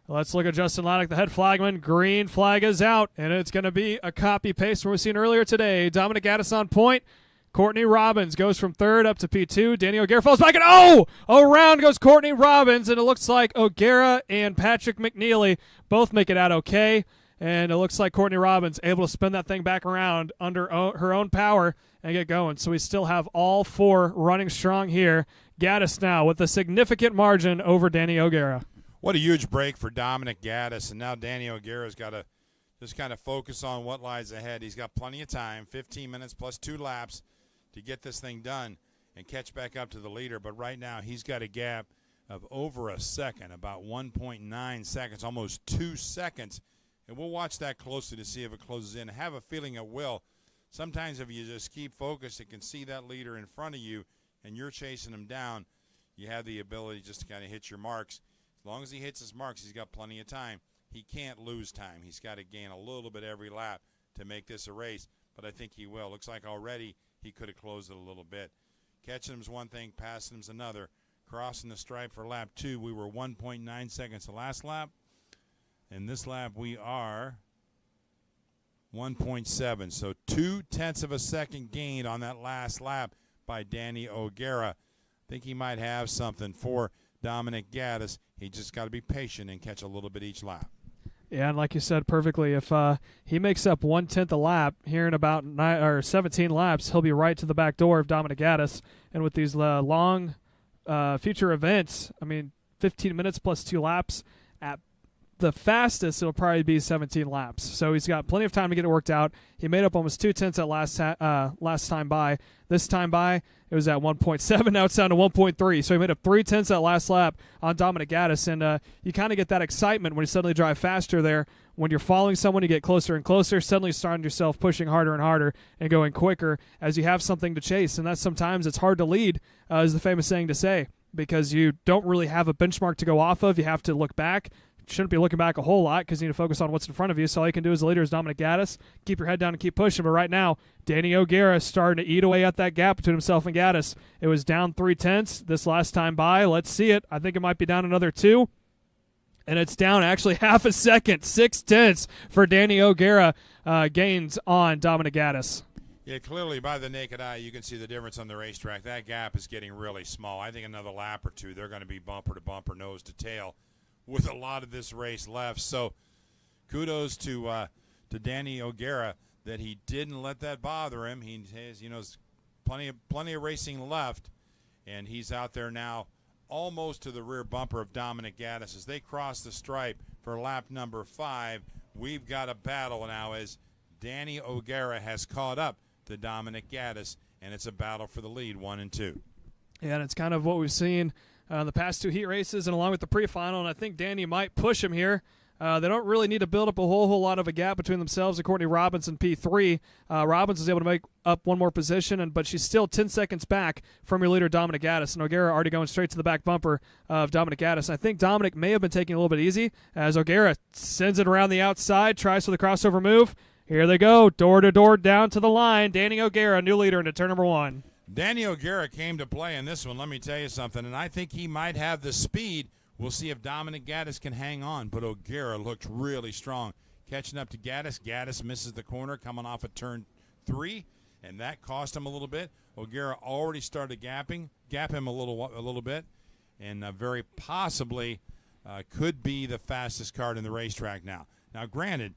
Let's look at Justin Laddock, the head flagman. Green flag is out, and it's going to be a copy-paste from what we've seen earlier today. Dominic Gaddis on point. Courtney Robbins goes from third up to P2. Danny O'Gara falls back, and around goes Courtney Robbins, and it looks like O'Gara and Patrick McNeely both make it out okay, and it looks like Courtney Robbins able to spin that thing back around under her own power and get going. So we still have all four running strong here. Gaddis now with a significant margin over Danny O'Gara. What a huge break for Dominic Gaddis, and now Danny O'Gara's got to just kind of focus on what lies ahead. He's got plenty of time, 15 minutes plus 2 laps, to get this thing done and catch back up to the leader. But right now he's got a gap of over a second, about 1.9 seconds, almost 2 seconds. And we'll watch that closely to see if it closes in. I have a feeling it will. Sometimes if you just keep focused and can see that leader in front of you and you're chasing him down, you have the ability just to kind of hit your marks. As long as he hits his marks, he's got plenty of time. He can't lose time. He's got to gain a little bit every lap to make this a race, but I think he will. Looks like already he could have closed it a little bit. Catching him's one thing, passing him's another. Crossing the stripe for lap 2, we were 1.9 seconds the last lap. And this lap we are 1.7. So 0.2 of a second gained on that last lap by Danny O'Gara. I think he might have something for Dominic Gaddis. He just got to be patient and catch a little bit each lap. Yeah, and like you said perfectly, if he makes up 1/10 a lap here in about 17 laps, he'll be right to the back door of Dominic Gaddis. And with these long future events, 15 minutes plus 2 laps, at the fastest it'll probably be 17 laps. So he's got plenty of time to get it worked out. He made up almost 0.2 at last time by. This time by, it was at 1.7. Now it's down to 1.3. So he made up 0.3 that last lap on Dominic Gaddis. And you kind of get that excitement when you suddenly drive faster there. When you're following someone, you get closer and closer, suddenly starting yourself pushing harder and harder and going quicker as you have something to chase. And that's sometimes it's hard to lead, is the famous saying to say, because you don't really have a benchmark to go off of. You have to look back. Shouldn't be looking back a whole lot because you need to focus on what's in front of you. So all you can do as a leader is Dominic Gaddis. Keep your head down and keep pushing. But right now, Danny O'Gara is starting to eat away at that gap between himself and Gaddis. It was down 0.3 this last time by. Let's see it. I think it might be down another 2. And it's down actually half a second. 0.6 for Danny O'Gara gains on Dominic Gaddis. Yeah, clearly by the naked eye, you can see the difference on the racetrack. That gap is getting really small. I think another lap or 2, they're going to be bumper to bumper, nose to tail, with a lot of this race left. So kudos to Danny O'Gara that he didn't let that bother him. He has, plenty of racing left, and he's out there now almost to the rear bumper of Dominic Gaddis. As they cross the stripe for lap number 5, we've got a battle now as Danny O'Gara has caught up to Dominic Gaddis, and it's a battle for the lead, 1 and 2. Yeah, and it's kind of what we've seen the past 2 heat races and along with the pre-final, and I think Danny might push him here. They don't really need to build up a whole lot of a gap between themselves and Courtney Robbins in P3. Robbins was able to make up one more position, but she's still 10 seconds back from your leader, Dominic Gaddis, and O'Gara already going straight to the back bumper of Dominic Gaddis. I think Dominic may have been taking a little bit easy as O'Gara sends it around the outside, tries for the crossover move. Here they go, door-to-door down to the line. Danny O'Gara, new leader into turn number 1. Danny O'Gara came to play in this one, let me tell you something, and I think he might have the speed. We'll see if Dominic Gaddis can hang on, but O'Gara looked really strong. Catching up to Gaddis. Gaddis misses the corner coming off of turn 3, and that cost him a little bit. O'Gara already started gap him a little bit, and very possibly could be the fastest kart in the racetrack now. Now, granted,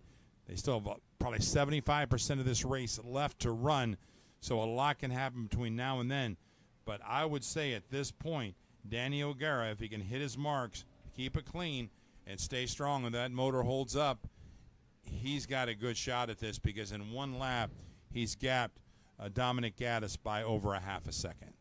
they still have probably 75% of this race left to run, so a lot can happen between now and then. But I would say at this point, Danny O'Gara, if he can hit his marks, keep it clean, and stay strong, and that motor holds up, he's got a good shot at this because in one lap, he's gapped Dominic Gaddis by over a half a second.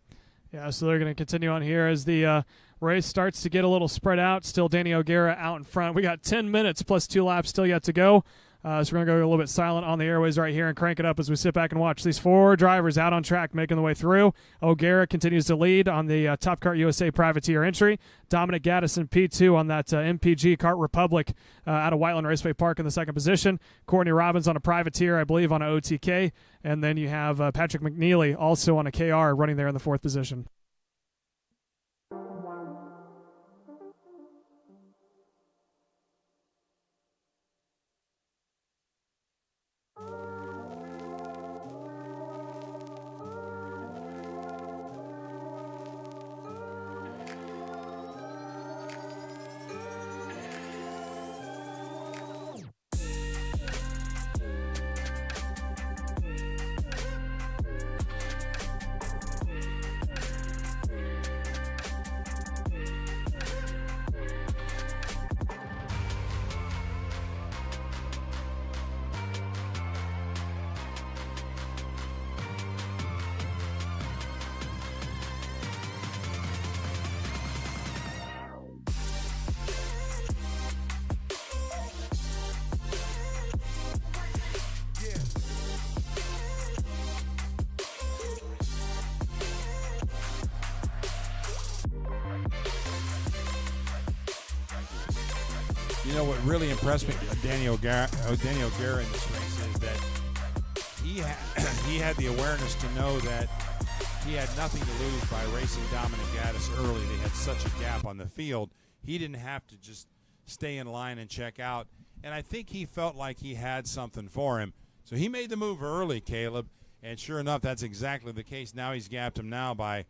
Yeah, so they're going to continue on here as the race starts to get a little spread out. Still Danny O'Gara out in front. We got 10 minutes plus 2 laps still yet to go. So we're going to go a little bit silent on the airways right here and crank it up as we sit back and watch these 4 drivers out on track making the way through. O'Gara continues to lead on the Top Kart USA Privateer entry. Dominic Gaddis in P2 on that MPG Kart Republic out of Whiteland Raceway Park in the second position. Courtney Robbins on a Privateer, I believe, on an OTK. And then you have Patrick McNeely also on a KR running there in the 4th position. You know what really impressed me, Danny O'Gara in this race is that he had the awareness to know that he had nothing to lose by racing Dominic Gaddis early. They had such a gap on the field. He didn't have to just stay in line and check out. And I think he felt like he had something for him. So he made the move early, Caleb. And sure enough, that's exactly the case. Now he's gapped him now by,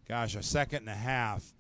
gosh, a second and a half.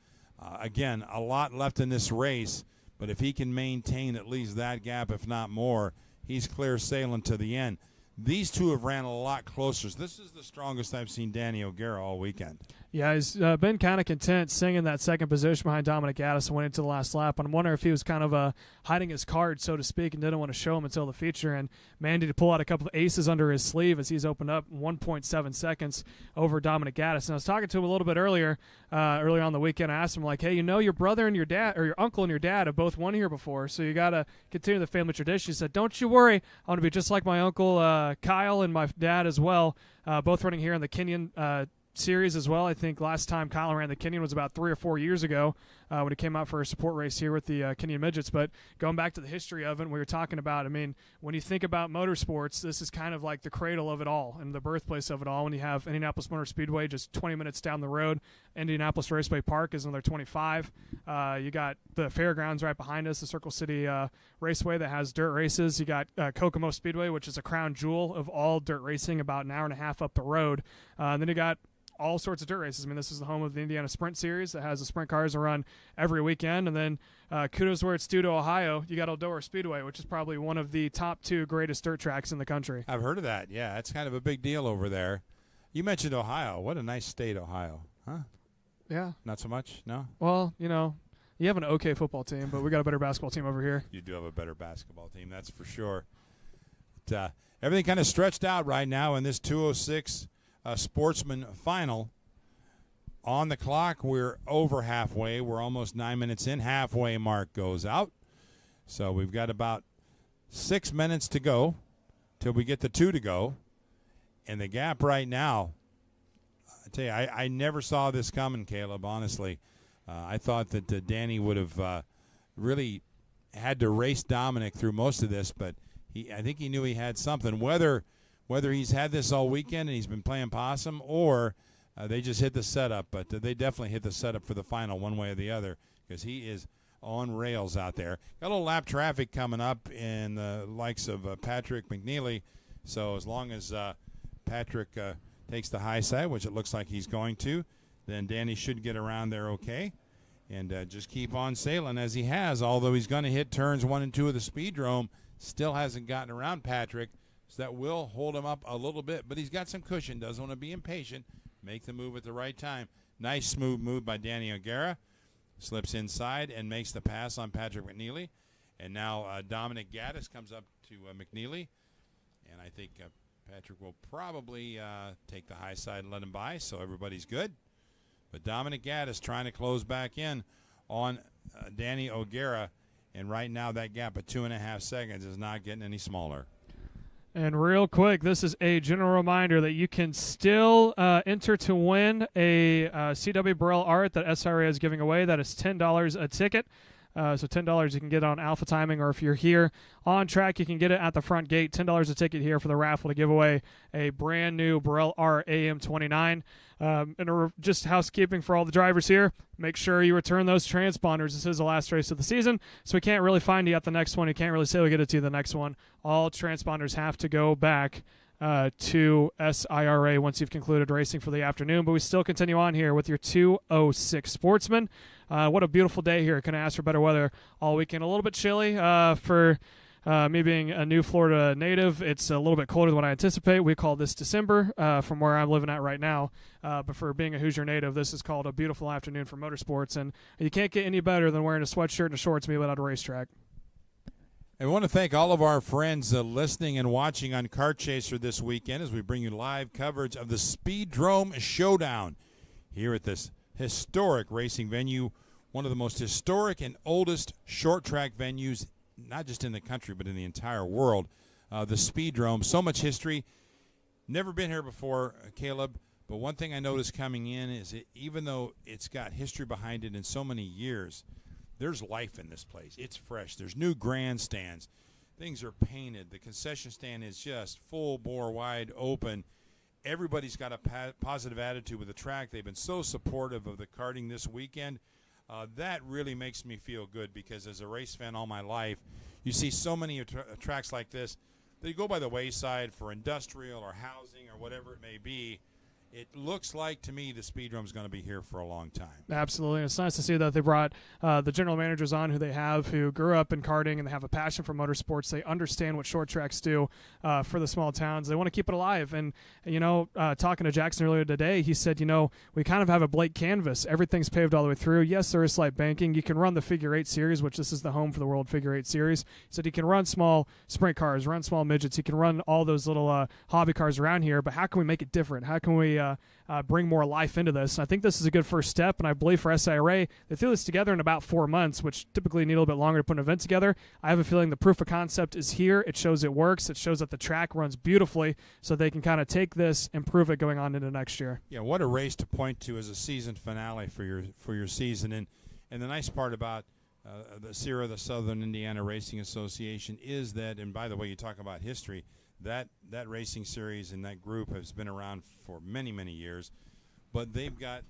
Again, a lot left in this race. But if he can maintain at least that gap, if not more, he's clear sailing to the end. These two have ran a lot closer. This is the strongest I've seen Danny O'Gara all weekend. Yeah, he's been kind of content singing that second position behind Dominic Gaddis and went into the last lap. I'm wondering if he was kind of hiding his card, so to speak, and didn't want to show him until the feature. And Mandy to pull out a couple of aces under his sleeve as he's opened up 1.7 seconds over Dominic Gaddis. And I was talking to him a little bit earlier on the weekend. I asked him, like, hey, you know your brother and your dad, or your uncle and your dad have both won here before, so you got to continue the family tradition. He said, don't you worry. I'm going to be just like my uncle Kyle and my dad as well, both running here in the Kenyon series as well. I think last time Kyle ran the Kenyon was about 3 or 4 years ago when he came out for a support race here with the Kenyon Midgets. But going back to the history of it, we were talking about, I mean, when you think about motorsports, this is kind of like the cradle of it all and the birthplace of it all. When you have Indianapolis Motor Speedway just 20 minutes down the road, Indianapolis Raceway Park is another 25. You got the fairgrounds right behind us, the Circle City Raceway that has dirt races. You got Kokomo Speedway, which is a crown jewel of all dirt racing, about an hour and a half up the road. And then you got all sorts of dirt races. I mean, this is the home of the Indiana Sprint Series that has the sprint cars that run every weekend. And then kudos where it's due to Ohio, you got Eldora Speedway, which is probably one of the top 2 greatest dirt tracks in the country. I've heard of that. Yeah, it's kind of a big deal over there. You mentioned Ohio. What a nice state, Ohio. Huh? Yeah. Not so much? No? Well, you know, you have an okay football team, but we got a better basketball team over here. You do have a better basketball team, that's for sure. But, everything kind of stretched out right now in this 206 Sportsman Final. On the clock, we're over halfway. We're almost 9 minutes in. Halfway mark goes out. So we've got about 6 minutes to go till we get the 2 to go. And the gap right now, I tell you, I never saw this coming, Caleb, honestly. I thought that Danny would have really had to race Dominic through most of this, but I think he knew he had something. Whether he's had this all weekend and he's been playing possum, or they just hit the setup, but they definitely hit the setup for the final one way or the other, because he is on rails out there. Got a little lap traffic coming up in the likes of Patrick McNeely, so as long as Patrick takes the high side, which it looks like he's going to, then Danny should get around there okay, and just keep on sailing as he has, although he's going to hit turns 1 and 2 of the Speedrome. Still hasn't gotten around Patrick, so that will hold him up a little bit, but he's got some cushion, doesn't want to be impatient, make the move at the right time. Nice smooth move by Danny O'Gara, slips inside and makes the pass on Patrick McNeely, and now Dominic Gaddis comes up to McNeely, and I think Patrick will probably take the high side and let him by, so everybody's good. But Dominic Gaddis trying to close back in on Danny O'Gara, And right now that gap of 2.5 seconds is not getting any smaller. And real quick, this is a general reminder that you can still enter to win a CW Burrell art that SIRA is giving away. That is $10 a ticket. So $10 you can get on Alpha Timing, or if you're here on track, you can get it at the front gate. $10 a ticket here for the raffle to give away a brand new Burrell R AM29. And just housekeeping for all the drivers here, make sure you return those transponders. This is the last race of the season, so we can't really find you at the next one. You can't really say we'll get it to you the next one. All transponders have to go back to SIRA once you've concluded racing for the afternoon. But we still continue on here with your 206 Sportsman. What a beautiful day here. Couldn't ask for better weather all weekend. A little bit chilly for me being a new Florida native. It's a little bit colder than what I anticipate. We call this December from where I'm living at right now. But for being a Hoosier native, this is called a beautiful afternoon for motorsports. And you can't get any better than wearing a sweatshirt and a shorts and being at a racetrack. And we want to thank all of our friends listening and watching on Kart Chaser this weekend as we bring you live coverage of the Speedrome Showdown here at this historic racing venue, one of the most historic and oldest short track venues, not just in the country, but in the entire world, the Speedrome. So much history. Never been here before, Caleb, but one thing I noticed coming in is even though it's got history behind it in so many years, there's life in this place. It's fresh. There's new grandstands. Things are painted. The concession stand is just full bore, wide open. Everybody's got a positive attitude with the track. They've been so supportive of the karting this weekend. That really makes me feel good because as a race fan all my life, you see so many tracks like this. They go by the wayside for industrial or housing or whatever it may be. It looks like to me the Speedrome's going to be here for a long time. Absolutely. And it's nice to see that they brought the general managers on who they have, who grew up in karting and they have a passion for motorsports. They understand what short tracks do for the small towns. They want to keep it alive. And, you know, talking to Jackson earlier today, he said, you know, we kind of have a blank canvas. Everything's paved all the way through. Yes, there is slight banking. You can run the Figure 8 Series, which this is the home for the World Figure 8 Series. He said you can run small sprint cars, run small midgets. You can run all those little hobby cars around here. But how can we make it different? How can we bring more life into this? And I think this is a good first step, and I believe for SIRA, they threw this together in about 4 months, which typically need a little bit longer to put an event together. I have a feeling the proof of concept is here. It shows it works. It shows that the track runs beautifully, so they can kind of take this and prove it going on into next year. Yeah, what a race to point to as a season finale for your season. And the nice part about the SIRA, the Southern Indiana Racing Association, is that, and by the way, you talk about history, that racing series and that group has been around for many, many years, but they've got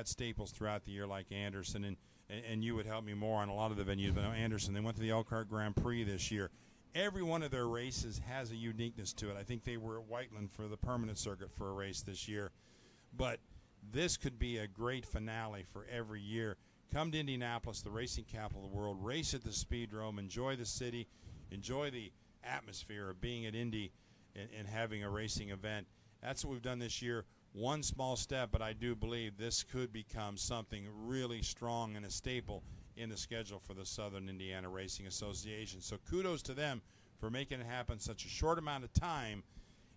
staples throughout the year like Anderson, and you would help me more on a lot of the venues, but Anderson, they went to the Elkhart Grand Prix this year. Every one of their races has a uniqueness to it. I think they were at Whiteland for the permanent circuit for a race this year, but this could be a great finale for every year. Come to Indianapolis, the racing capital of the world, race at the Speedrome, enjoy the city, enjoy the atmosphere of being at Indy and having a racing event. That's what we've done this year. One small step, but I do believe this could become something really strong and a staple in the schedule for the Southern Indiana Racing Association. So kudos to them for making it happen such a short amount of time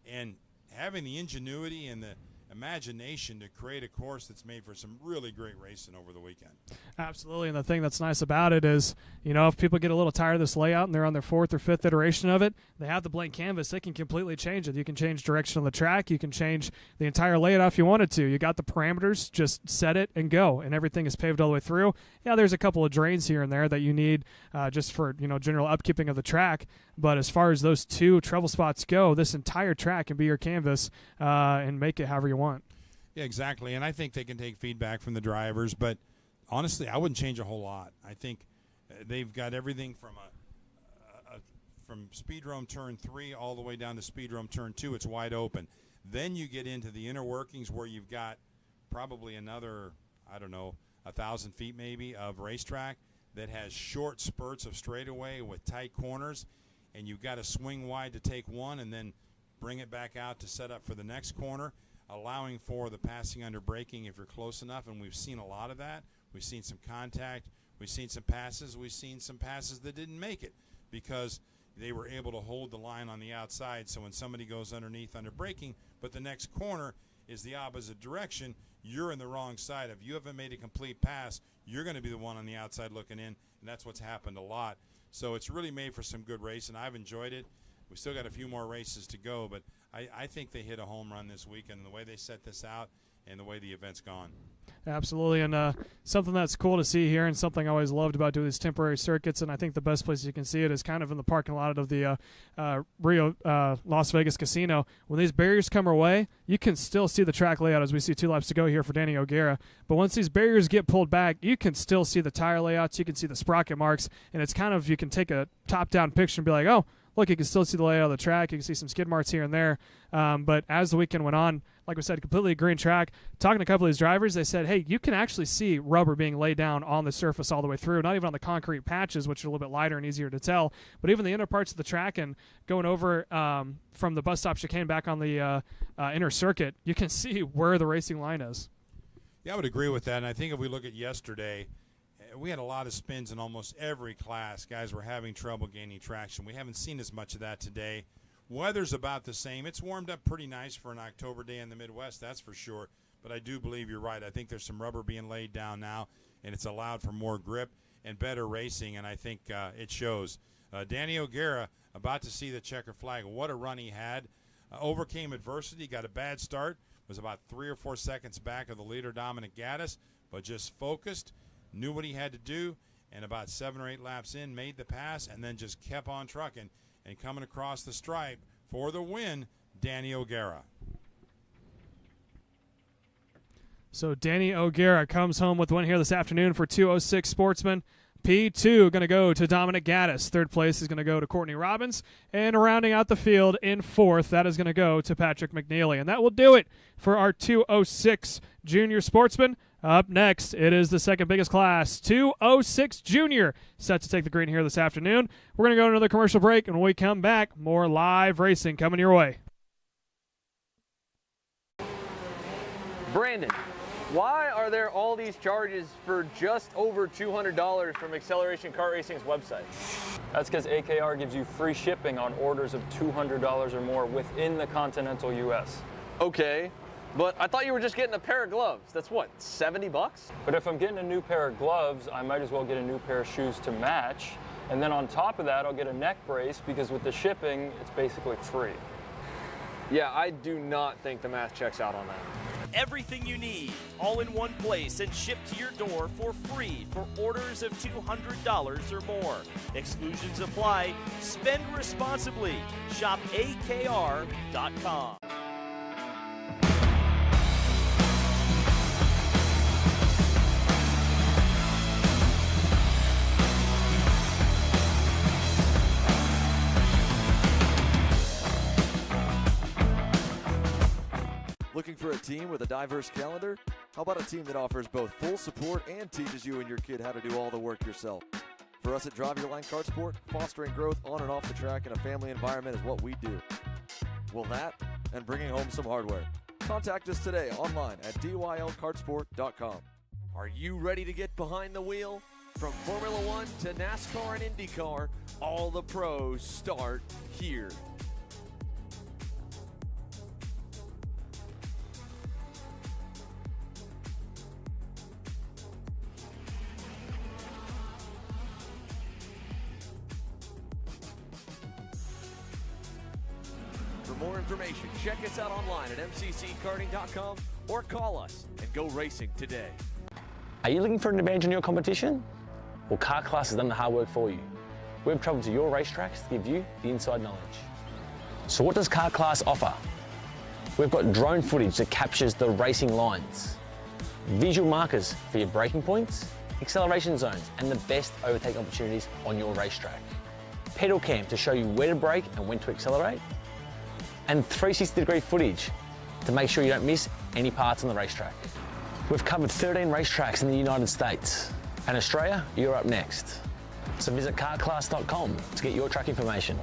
and having the ingenuity and the imagination to create a course that's made for some really great racing over the weekend. Absolutely, and the thing that's nice about it is, you know, if people get a little tired of this layout and they're on their 4th or 5th iteration of it, they have the blank canvas. They can completely change it. You can change direction of the track. You can change the entire layout if you wanted to. You got the parameters, just set it and go, and everything is paved all the way through. Yeah, there's a couple of drains here and there that you need just for, you know, general upkeeping of the track, but as far as those 2 trouble spots go, this entire track can be your canvas and make it however you want. Yeah, exactly, and I think they can take feedback from the drivers, but honestly, I wouldn't change a whole lot. I think they've got everything from from Speedrome Turn 3 all the way down to Speedrome Turn 2. It's wide open. Then you get into the inner workings where you've got probably another, I don't know, 1,000 feet maybe of racetrack that has short spurts of straightaway with tight corners, and you've got to swing wide to take one and then bring it back out to set up for the next corner, allowing for the passing under braking if you're close enough, and we've seen a lot of that. We've seen some contact. We've seen some passes. We've seen some passes that didn't make it because they were able to hold the line on the outside, so when somebody goes underneath under braking, but the next corner is the opposite direction, you're in the wrong side. If you haven't made a complete pass, you're going to be the one on the outside looking in. and that's what's happened a lot. So it's really made for some good racing. I've enjoyed it. We still got a few more races to go, but I think they hit a home run this weekend, the way they set this out and the way the event's gone. Absolutely, and something that's cool to see here, and something I always loved about doing these temporary circuits, and I think the best place you can see it is kind of in the parking lot of the Rio Las Vegas Casino. When these barriers come our way, you can still see the track layout as we see 2 laps to go here for Danny O'Gara. But once these barriers get pulled back, you can still see the tire layouts, you can see the sprocket marks, and it's kind of, you can take a top-down picture and be like, oh, look, you can still see the layout of the track. You can see some skid marks here and there. But as the weekend went on, like we said, completely green track. Talking to a couple of these drivers, they said, hey, you can actually see rubber being laid down on the surface all the way through, not even on the concrete patches, which are a little bit lighter and easier to tell, but even the inner parts of the track and going over from the bus stop chicane back on the inner circuit, you can see where the racing line is. Yeah, I would agree with that. And I think if we look at yesterday, we had a lot of spins in almost every class. Guys were having trouble gaining traction. We haven't seen as much of that today. Weather's about the same. It's warmed up pretty nice for an October day in the Midwest, that's for sure. But I do believe you're right. I think there's some rubber being laid down now, and it's allowed for more grip and better racing, and I think it shows. Danny O'Gara about to see the checker flag. What a run he had. Overcame adversity, got a bad start, was about 3 or 4 seconds back of the leader, Dominic Gaddis, but just focused, knew what he had to do, and about 7 or 8 laps in, made the pass, and then just kept on trucking. And coming across the stripe for the win, Danny O'Gara. So Danny O'Gara comes home with the win here this afternoon for 206 Sportsman. P2 going to go to Dominic Gaddis. Third place is going to go to Courtney Robbins. And rounding out the field in fourth, that is going to go to Patrick McNeely. And that will do it for our 206 Junior Sportsman. Up next, it is the second biggest class, 206 Junior, set to take the green here this afternoon. We're going to go to another commercial break, and when we come back, more live racing coming your way. Brandon, why are there all these charges for just over $200 from Acceleration Kart Racing's website? That's because AKR gives you free shipping on orders of $200 or more within the continental U.S. Okay. But I thought you were just getting a pair of gloves. That's what, 70 bucks? But if I'm getting a new pair of gloves, I might as well get a new pair of shoes to match. And then on top of that, I'll get a neck brace because with the shipping, it's basically free. Yeah, I do not think the math checks out on that. Everything you need, all in one place and shipped to your door for free for orders of $200 or more. Exclusions apply. Spend responsibly. Shop AKR.com. Looking for a team with a diverse calendar? How about a team that offers both full support and teaches you and your kid how to do all the work yourself? For us at Drive Your Line Kart Sport, fostering growth on and off the track in a family environment is what we do. Well, that and bringing home some hardware. Contact us today online at dylkartsport.com. Are you ready to get behind the wheel? From Formula One to NASCAR and IndyCar, all the pros start here. For more information, check us out online at mcckarting.com or call us and go racing today. Are you looking for an advantage in your competition? Well, Kart Class has done the hard work for you. We've traveled to your racetracks to give you the inside knowledge. So what does Kart Class offer? We've got drone footage that captures the racing lines, visual markers for your braking points, acceleration zones, and the best overtake opportunities on your racetrack. Pedal cam to show you where to brake and when to accelerate, and 360-degree footage to make sure you don't miss any parts on the racetrack. We've covered 13 racetracks in the United States, and Australia, you're up next. So visit kartclass.com to get your track information.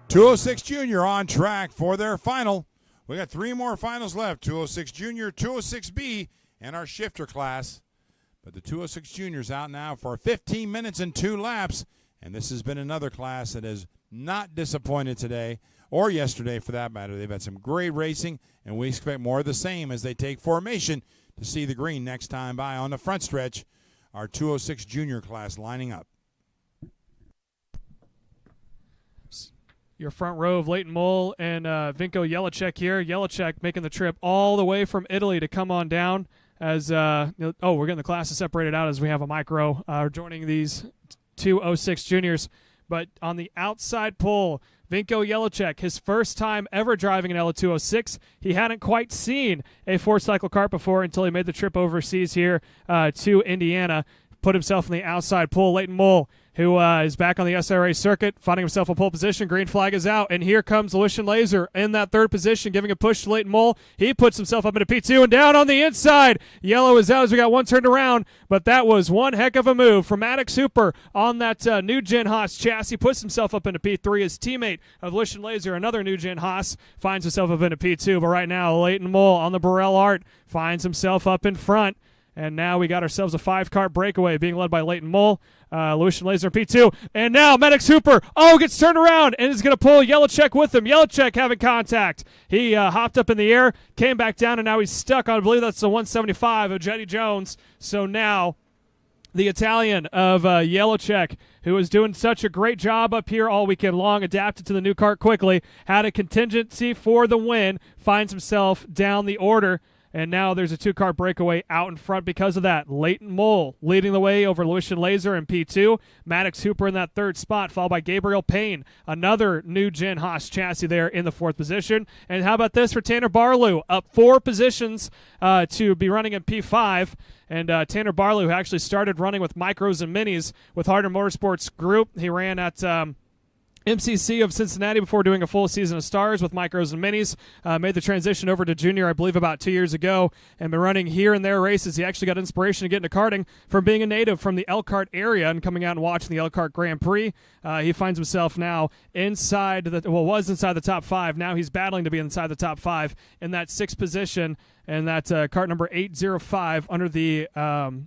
.206 Junior on track for their final. We got 3 more finals left, 206 Junior, 206B, and our shifter class. But the 206 Juniors out now for 15 minutes and 2 laps. And this has been another class that has not disappointed today or yesterday for that matter. They've had some great racing, and we expect more of the same as they take formation to see the green next time by. On the front stretch, our 206 Junior class lining up. Your front row of Leighton Mole and Vinko Jelicek here. Jelicek making the trip all the way from Italy to come on down as we're getting the classes separated out as we have a micro joining these 206 Juniors. But on the outside pole, Vinko Jelicek, his first time ever driving an L206. He hadn't quite seen a 4-cycle kart before until he made the trip overseas here to Indiana. Put himself in the outside pole. Leighton Mole, who is back on the SIRA circuit, finding himself a pole position. Green flag is out, and here comes Lucian Laser in that 3rd position, giving a push to Leighton Mole. He puts himself up into P2 and down on the inside. Yellow is out as we got one turned around, but that was one heck of a move from Maddox Hooper on that new Gen Haas chassis. Puts himself up into P3. His teammate of Lucian Laser, another new Gen Haas, finds himself up into P2. But right now, Leighton Mole on the Burrell Art finds himself up in front. And now we got ourselves a 5-kart breakaway being led by Leighton Mole, Lucian Laser P2. And now Maddox Hooper, gets turned around and is going to pull Jelicek with him. Jelicek having contact. He hopped up in the air, came back down, and now he's stuck on, I believe that's the 175 of Jetty Jones. So now the Italian of Jelicek, who was doing such a great job up here all weekend long, adapted to the new kart quickly, had a contingency for the win, finds himself down the order. And now there's a 2-kart breakaway out in front because of that. Leighton Mole leading the way over Lucian Laser in P2. Maddox Hooper in that 3rd spot, followed by Gabriel Payne, another new Gen Haas chassis there in the 4th position. And how about this for Tanner Barlew? Up 4 positions to be running in P5. And Tanner Barlew, who actually started running with micros and minis with Harder Motorsports Group. He ran at MCC of Cincinnati before doing a full season of stars with micros and minis. Made the transition over to junior, I believe, about 2 years ago, and been running here and there races. He actually got inspiration to get into karting from being a native from the Elkhart area and coming out and watching the Elkhart Grand Prix. He finds himself now was inside the top 5. Now he's battling to be inside the top 5 in that 6th position, and that's kart number 805 under the Harder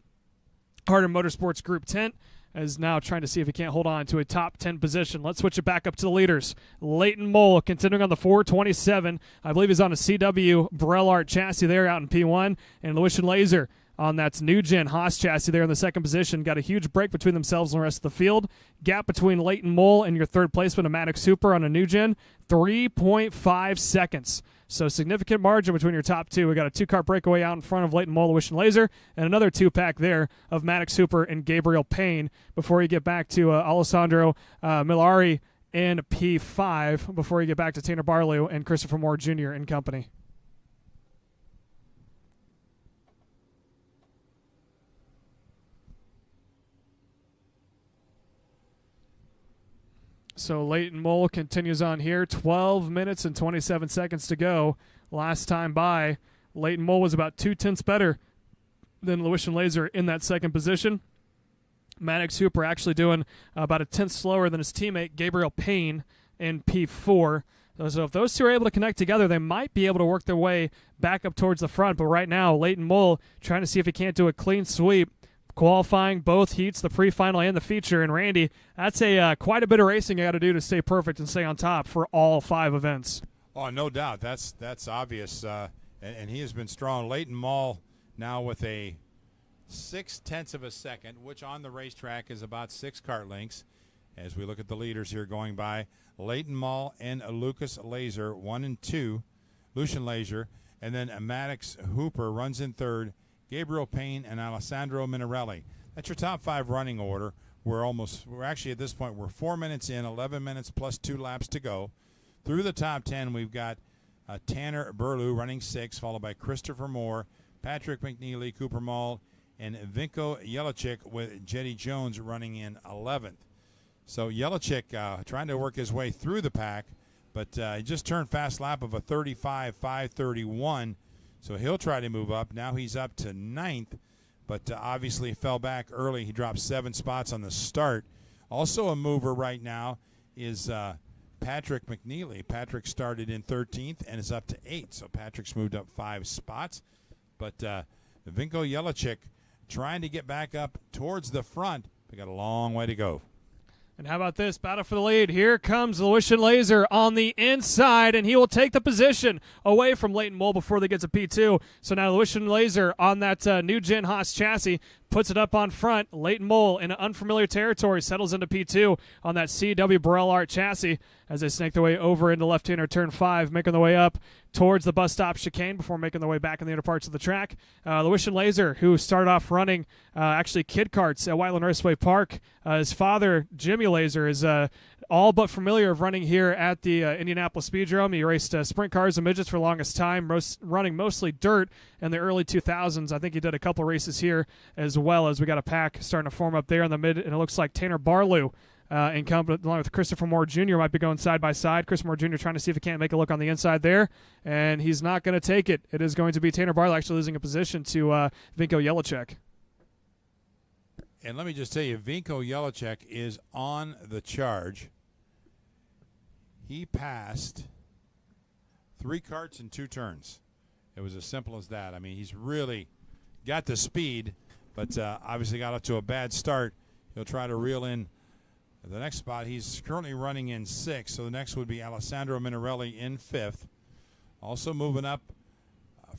Motorsports Group tent. Is now trying to see if he can't hold on to a top 10 position. Let's switch it back up to the leaders. Leighton Mole continuing on the 427. I believe he's on a CW Burrell Art chassis there out in P1. And Lucian Laser on that new Gen Haas chassis there in the 2nd position. Got a huge break between themselves and the rest of the field. Gap between Leighton Mole and your 3rd placement of Maddox Hooper on a new Gen, 3.5 seconds. So significant margin between your top 2. We got a 2-kart breakaway out in front of Leighton Mole, Lucian Laser, and another 2-pack there of Maddox Hooper and Gabriel Payne before you get back to Alessandro Milari in P5 before you get back to Tanner Barlew and Christopher Moore Jr. and company. So Leighton Mole continues on here. 12 minutes and 27 seconds to go. Last time by, Leighton Mole was about 2/10 better than Lucian Laser in that 2nd position. Maddox Hooper actually doing about a 10th slower than his teammate Gabriel Payne in P4. So if those two are able to connect together, they might be able to work their way back up towards the front. But right now, Leighton Mole trying to see if he can't do a clean sweep. Qualifying both heats, the pre-final and the feature. And Randy, that's quite a bit of racing you got to do to stay perfect and stay on top for all 5 events. Oh, no doubt. That's obvious. And he has been strong. Leighton Mole now with a 0.6 of a second, which on the racetrack is about 6 kart lengths. As we look at the leaders here going by, Leighton Mole and Lucas Laser, 1 and 2, Lucian Laser, and then Maddox Hooper runs in 3rd. Gabriel Payne and Alessandro Minarelli. That's your top 5 running order. We're actually at this point, we're 4 minutes in, 11 minutes plus 2 laps to go. Through the top 10, we've got Tanner Burlew running 6, followed by Christopher Moore, Patrick McNeely, Cooper Mall, and Vinko Jelicek with Jetty Jones running in 11th. So Jelicek trying to work his way through the pack, but he just turned fast lap of a 35.531. So he'll try to move up. Now he's up to 9th, but obviously fell back early. He dropped 7 spots on the start. Also a mover right now is Patrick McNeely. Patrick started in 13th and is up to 8th, so Patrick's moved up 5 spots. But Vinko Jeličić trying to get back up towards the front. They got a long way to go. And how about this? Battle for the lead. Here comes Lucian Laser on the inside, and he will take the position away from Leighton Mole before they get to P2. So now Lucian Laser on that new Gen Haas chassis puts it up on front. Leighton Mole in unfamiliar territory settles into P2 on that CW Burrell Art chassis as they snake their way over into left-hander turn 5, making their way up towards the bus stop chicane before making their way back in the inner parts of the track. Lucian Laser, who started off running actually kid karts at Whiteland Raceway Park. His father, Jimmy Laser, is all but familiar of running here at the Indianapolis Speedrome. He raced sprint cars and midgets for the longest time, running mostly dirt in the early 2000s. I think he did a couple races here as well, as we got a pack starting to form up there in the mid, and it looks like Tanner Barlew incumbent along with Christopher Moore Jr. might be going side by side. Christopher Moore Jr. trying to see if he can't make a look on the inside there, and he's not going to take it. It is going to be Tanner Barlew actually losing a position to Vinko Jeličić. And let me just tell you, Vinko Jeličić is on the charge. He passed 3 karts in 2 turns. It was as simple as that. I mean, he's really got the speed, but obviously got up to a bad start. He'll try to reel in the next spot. He's currently running in 6th, so the next would be Alessandro Minarelli in 5th. Also moving up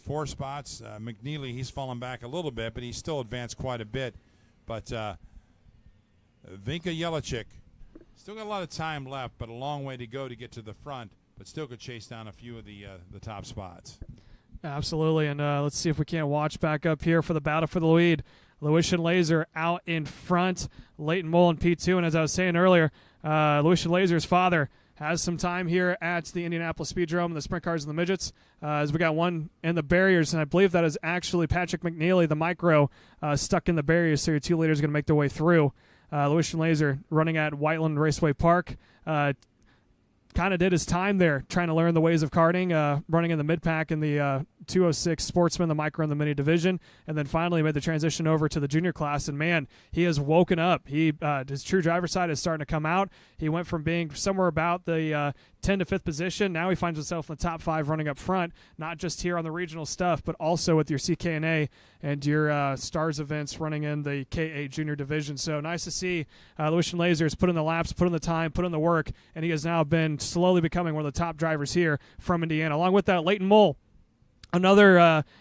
4 spots, McNeely, he's fallen back a little bit, but he's still advanced quite a bit. But Vinko Jeličić still got a lot of time left, but a long way to go to get to the front, but still could chase down a few of the top spots. Absolutely, and let's see if we can't watch back up here for the battle for the lead. Lucian Laser out in front, Leighton Mole in P2, and as I was saying earlier, Lucian Laser's father has some time here at the Indianapolis Speedrome and the sprint cars and the midgets, as we got one in the barriers, and I believe that is actually Patrick McNeely, the micro, stuck in the barriers, so your 2 leaders are going to make their way through. Lucian Laser running at Whiteland Raceway Park, kind of did his time there trying to learn the ways of karting, running in the mid-pack in the 206 Sportsman, the micro and the mini division, and then finally made the transition over to the junior class, and man, he has woken up. His true driver side is starting to come out. He went from being somewhere about the 10 to 5th position. Now he finds himself in the top 5 running up front, not just here on the regional stuff, but also with your CKNA and your Stars events running in the K8 junior division. So nice to see Lucian Lasers put in the laps, put in the time, put in the work, and he has now been slowly becoming one of the top drivers here from Indiana. Along with that, Leighton Mole, another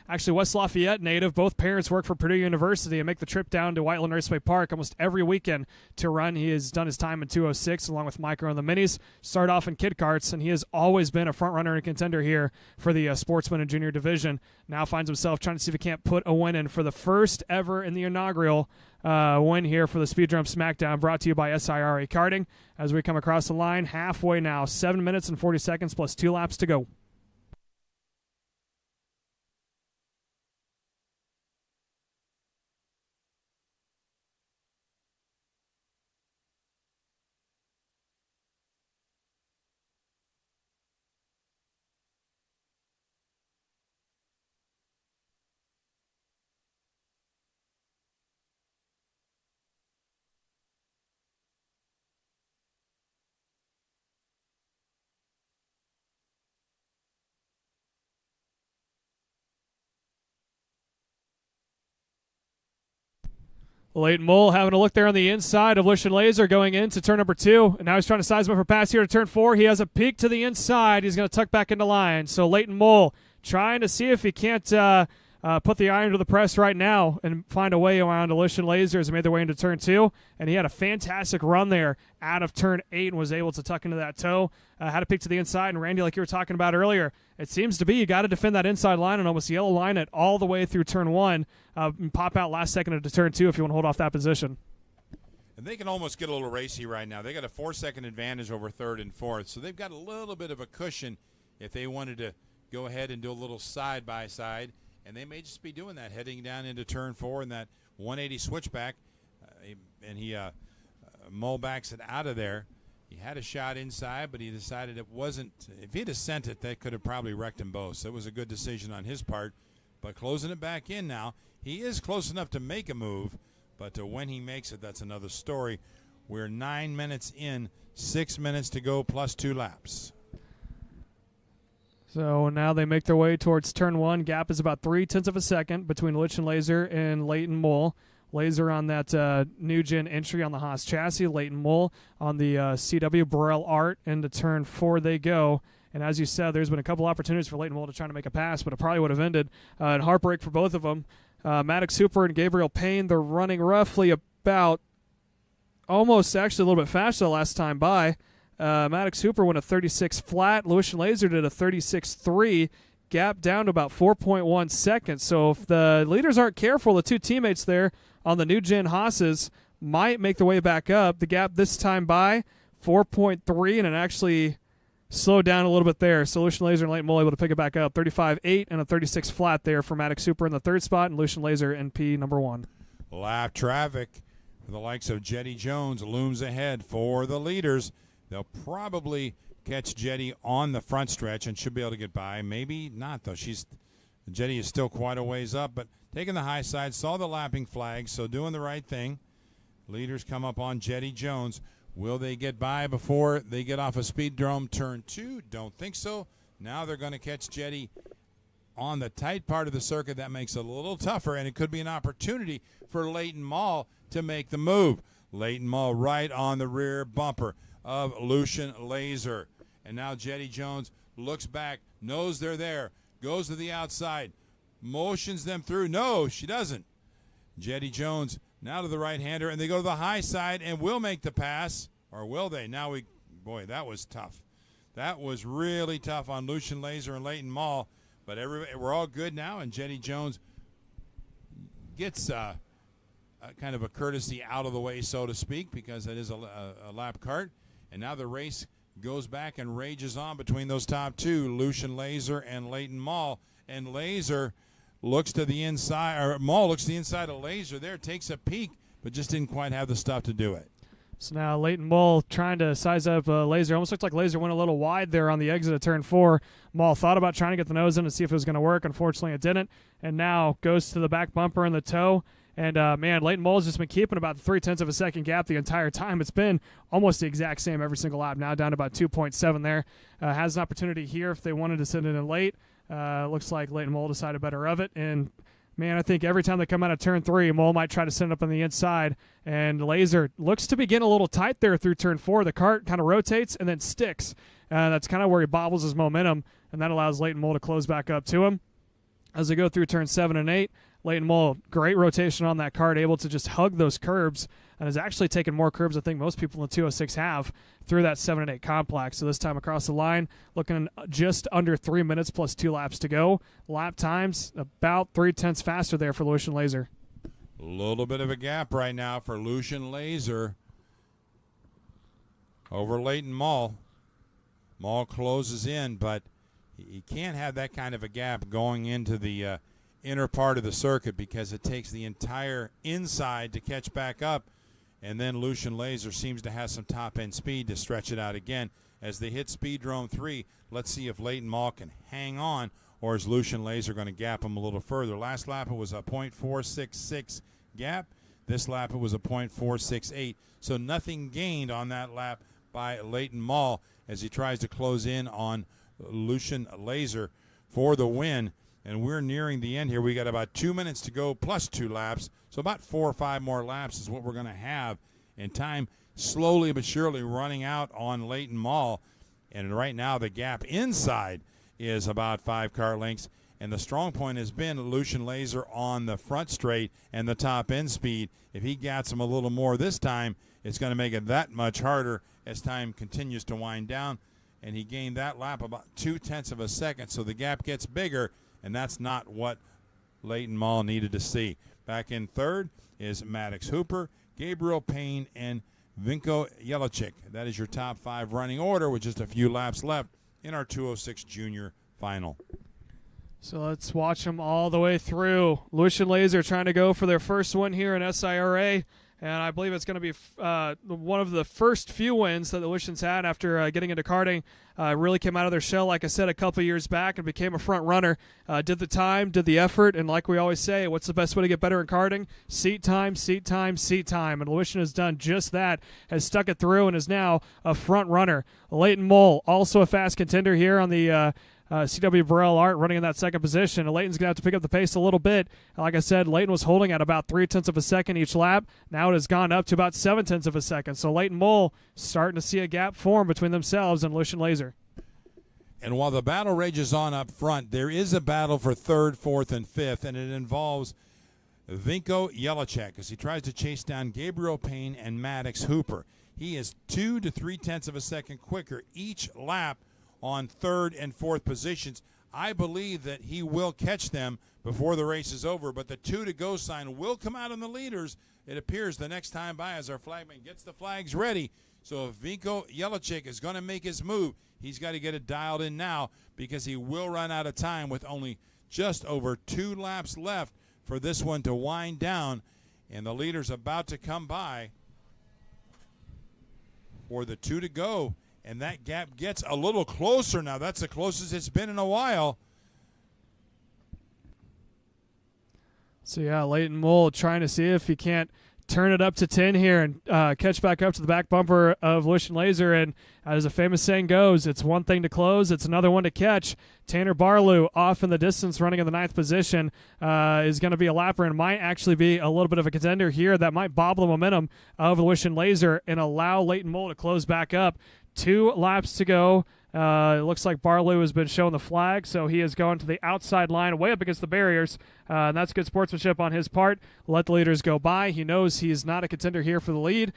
actually West Lafayette native. Both parents work for Purdue University and make the trip down to Whiteland Raceway Park almost every weekend to run. He has done his time in 206 along with Micro and the Minis. Started off in kid karts, and he has always been a front runner and contender here for the Sportsman and Junior Division. Now finds himself trying to see if he can't put a win in for the first ever in the inaugural win here for the Speedrome Smackdown, brought to you by SIRA Karting. As we come across the line, halfway now, 7 minutes and 40 seconds plus 2 laps to go. Leighton Mole having a look there on the inside of Lucian Laser going into turn number 2. And now he's trying to size him up for pass here to turn 4. He has a peek to the inside. He's going to tuck back into line. So Leighton Mole trying to see if he can't put the iron to the press right now and find a way around Lucian Laser as he made their way into turn 2. And he had a fantastic run there out of turn 8 and was able to tuck into that toe. Had a peek to the inside. And Randy, like you were talking about earlier, it seems to be you got to defend that inside line and almost yellow line it all the way through turn 1. And pop out last second into turn 2 if you want to hold off that position. And they can almost get a little racy right now. They got a 4-second advantage over 3rd and 4th, so they've got a little bit of a cushion if they wanted to go ahead and do a little side-by-side, and they may just be doing that heading down into turn 4 and that 180 switchback, and he Mole backs it out of there. He had a shot inside, but he decided it wasn't. If he'd have sent it, that could have probably wrecked them both. So it was a good decision on his part. But closing it back in now, he is close enough to make a move, but when he makes it, that's another story. We're 9 minutes in, 6 minutes to go plus 2 laps. So now they make their way towards turn 1. Gap is about 0.3 of a second between Lich and Laser and Leighton Mole. Laser on that new gen entry on the Haas chassis. Leighton Mole on the CW Burrell Art. Into turn 4 they go. And as you said, there's been a couple opportunities for Leighton Mole to try to make a pass, but it probably would have ended in heartbreak for both of them. Maddox Hooper and Gabriel Payne, they're running roughly about almost actually a little bit faster the last time by. Maddox Hooper went a 36 flat. Lewis and Laser did a 36.3. Gap down to about 4.1 seconds. So if the leaders aren't careful, the two teammates there on the new gen Haas's might make their way back up. The gap this time by 4.3, and it actually slowed down a little bit there. So Lucian Laser and Leighton Mole able to pick it back up. 35.8 and a 36 flat there for Maddox Super in the third spot, and Lucian Laser in P number 1. Lap traffic for the likes of Jetty Jones looms ahead for the leaders. They'll probably catch Jetty on the front stretch and should be able to get by. Maybe not, though. Jetty is still quite a ways up, but taking the high side, saw the lapping flag, so doing the right thing. Leaders come up on Jetty Jones. Will they get by before they get off of Speedrome turn 2? Don't think so. Now they're going to catch Jetty on the tight part of the circuit. That makes it a little tougher, and it could be an opportunity for Leighton Mall to make the move. Leighton Mall right on the rear bumper of Lucian Laser. And now Jetty Jones looks back, knows they're there, goes to the outside, motions them through. No, she doesn't. Jetty Jones now to the right-hander, and they go to the high side and will make the pass. Or will they? Boy, that was tough. That was really tough on Lucian Laser and Leighton Mall. But we're all good now, and Jetty Jones gets kind of a courtesy out of the way, so to speak, because it is a lap kart. And now the race goes back and rages on between those top two, Lucian Laser and Leighton Mall. And Laser looks to the inside, or Mall looks to the inside of Laser there, takes a peek, but just didn't quite have the stuff to do it. So now Leighton Mall trying to size up Laser. Almost looked like Laser went a little wide there on the exit of turn 4. Mall thought about trying to get the nose in to see if it was going to work. Unfortunately, it didn't. And now goes to the back bumper in the toe. And, man, Leighton Mall's just been keeping about the 0.3 of a second gap the entire time. It's been almost the exact same every single lap. Now down to about 2.7 there. Has an opportunity here if they wanted to send it in late. Looks like Leighton Mall decided better of it. And, man, I think every time they come out of turn 3, Mole might try to send it up on the inside. And Laser looks to be getting a little tight there through turn 4. The kart kind of rotates and then sticks. That's kind of where he bobbles his momentum, and that allows Leighton Mole to close back up to him. As they go through turn 7 and 8, Leighton Mole, great rotation on that kart, able to just hug those curbs, and has actually taken more curbs I think most people in the 206 have through that 7 and 8 complex. So this time across the line, looking just under 3 minutes plus 2 laps to go. Lap times about 0.3 faster there for Lucian Laser. A little bit of a gap right now for Lucian Laser over Leighton Mall. Mall closes in, but you can't have that kind of a gap going into the inner part of the circuit because it takes the entire inside to catch back up, and then Lucian Laser seems to have some top-end speed to stretch it out again. As they hit Speedrome 3, let's see if Leighton Mall can hang on, or is Lucian Laser going to gap him a little further. Last lap it was a 0.466 gap. This lap it was a 0.468. So nothing gained on that lap by Leighton Mall as he tries to close in on Lucian Laser for the win. And we're nearing the end here. We got about 2 minutes to go plus 2 laps. So about 4 or 5 more laps is what we're going to have. And time slowly but surely running out on Leighton Mall. And right now the gap inside is about 5 car lengths. And the strong point has been Lucian Laser on the front straight and the top end speed. If he gets him a little more this time, it's going to make it that much harder as time continues to wind down. And he gained that lap about 0.2 of a second. So the gap gets bigger. And that's not what Leighton Mall needed to see. Back in third is Maddox Hooper, Gabriel Payne, and Vinko Jeličić. That is your top 5 running order with just a few laps left in our 206 Junior Final. So let's watch them all the way through. Lucian Laser trying to go for their first one here in SIRA. and I believe it's going to be one of the first few wins that the Lucians had after getting into karting. Really came out of their shell, like I said, a couple years back and became a front runner. Did the time, did the effort, and like we always say, what's the best way to get better in karting? Seat time, seat time, seat time. And Lucian has done just that, has stuck it through, and is now a front runner. Leighton Mole, also a fast contender here on the CW Burrell Art, running in that second position. Leighton's going to have to pick up the pace a little bit. Like I said, Leighton was holding at about 0.3 of a second each lap. Now it has gone up to about 0.7 of a second. So Leighton Mole starting to see a gap form between themselves and Lucian Laser. And while the battle rages on up front, there is a battle for third, fourth, and fifth, and it involves Vinko Jeliček as he tries to chase down Gabriel Payne and Maddox Hooper. He is 2 to 0.3 of a second quicker each lap on third and fourth positions. I believe that he will catch them before the race is over, but the 2 to go sign will come out on the leaders, it appears, the next time by as our flagman gets the flags ready. So if Vinko Jeliček is going to make his move, he's got to get it dialed in now because he will run out of time with only just over 2 laps left for this one to wind down, and the leader's about to come by for the 2 to go. And that gap gets a little closer now. That's the closest it's been in a while. So, yeah, Leighton Mole trying to see if he can't turn it up to 10 here and catch back up to the back bumper of Lucian Laser. And as a famous saying goes, it's one thing to close, it's another one to catch. Tanner Barlew off in the distance, running in the 9th position, is going to be a lapper and might actually be a little bit of a contender here that might bobble the momentum of Lucian Laser and allow Leighton Mole to close back up. 2 laps to go. It looks like Barlew has been showing the flag, so he is going to the outside line, way up against the barriers, and that's good sportsmanship on his part. Let the leaders go by. He knows he's not a contender here for the lead,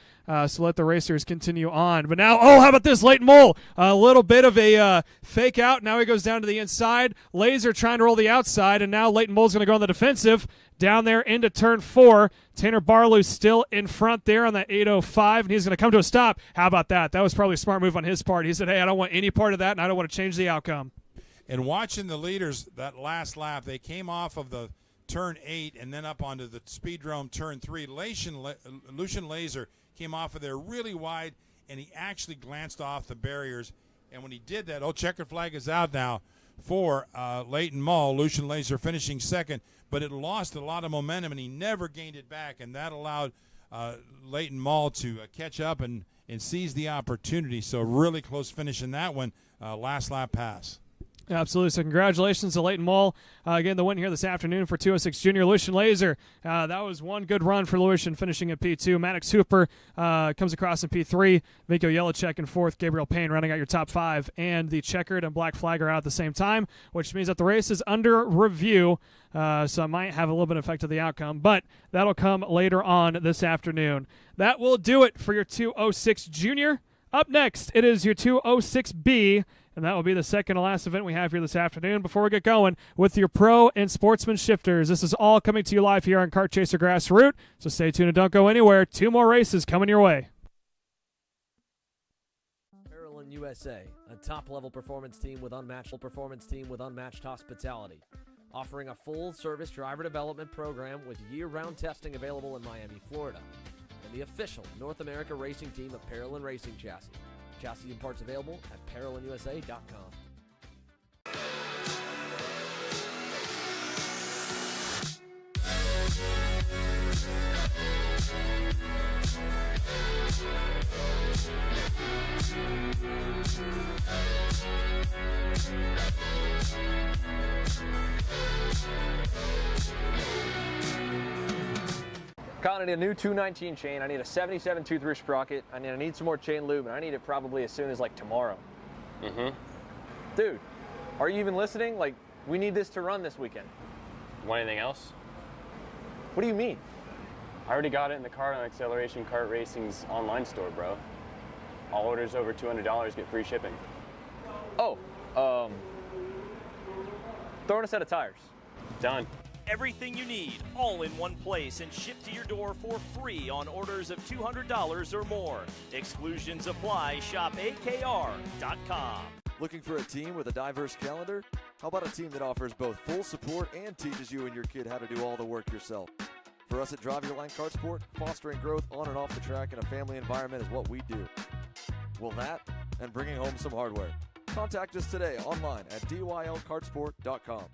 so let the racers continue on. But now, how about this? Leighton Mole, a little bit of a fake out. Now he goes down to the inside. Laser trying to roll the outside, and now Leighton Mole's going to go on the defensive. Down there into turn 4. Tanner Barlew still in front there on that 805, and he's going to come to a stop. How about that? That was probably a smart move on his part. He said, hey, I don't want any part of that, and I don't want to change the outcome. And watching the leaders that last lap, they came off of the turn 8 and then up onto the Speedrome turn 3. Lucian Laser came off of there really wide, and he actually glanced off the barriers. And when he did that, checkered flag is out now for Leighton Mole. Lucian Laser finishing second, but it lost a lot of momentum, and he never gained it back, and that allowed Leighton Mole to catch up and seize the opportunity. So really close finish in that one, last lap pass. Absolutely. So congratulations to Leighton Mole. Again, the win here this afternoon for 206 Junior. Lucian Laser, that was one good run for Lucian, finishing at P2. Maddox Hooper comes across in P3. Vinko Jeliček in 4th. Gabriel Payne running out your top 5. And the checkered and black flag are out at the same time, which means that the race is under review. So it might have a little bit of effect to the outcome, but that'll come later on this afternoon. That will do it for your 206 Junior. Up next, it is your 206B. And that will be the second to last event we have here this afternoon before we get going with your Pro and Sportsman Shifters. This is all coming to you live here on Kart Chaser Grassroots, so stay tuned and don't go anywhere. 2 more races coming your way. Maryland USA, a top-level performance team with unmatched hospitality, offering a full-service driver development program with year-round testing available in Miami, Florida, and the official North America racing team of Parolin Racing Chassis. Chassis and parts available at ParolinUSA.com. Colin, I need a new 219 chain. I need a 77 tooth sprocket. I need some more chain lube, and I need it probably as soon as like tomorrow. Dude, are you even listening? Like, we need this to run this weekend. Want anything else? What do you mean? I already got it in the Kart on Acceleration Kart Racing's online store, bro. All orders over $200 get free shipping. Oh, throw in a set of tires. Done. Everything you need, all in one place, and shipped to your door for free on orders of $200 or more. Exclusions apply. Shop AKR.com. Looking for a team with a diverse calendar? How about a team that offers both full support and teaches you and your kid how to do all the work yourself? For us at Drive Your Line Kart Sport, fostering growth on and off the track in a family environment is what we do. Well, that and bringing home some hardware. Contact us today online at dylkartsport.com.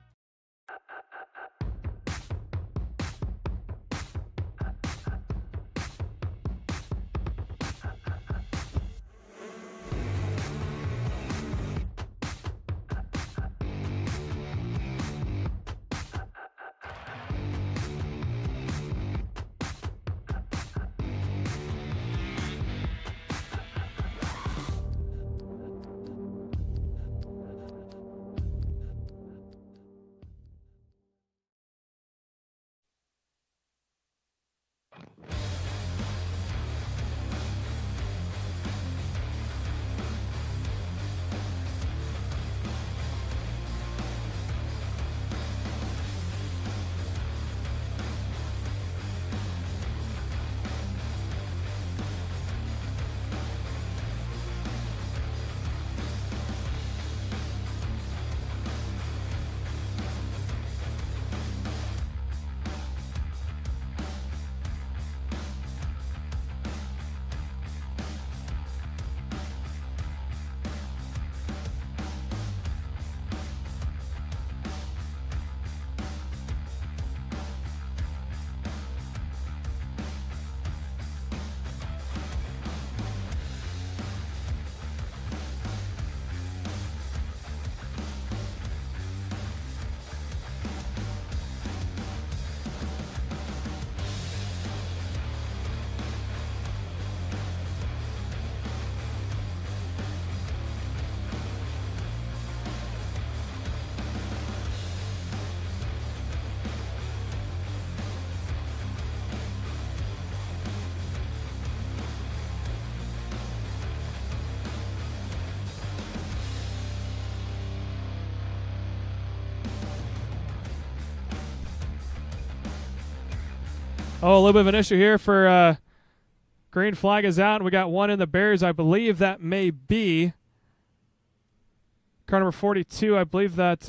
Oh, a little bit of an issue here for green flag is out. We got one in the Bears. I believe that may be car number 42. I believe that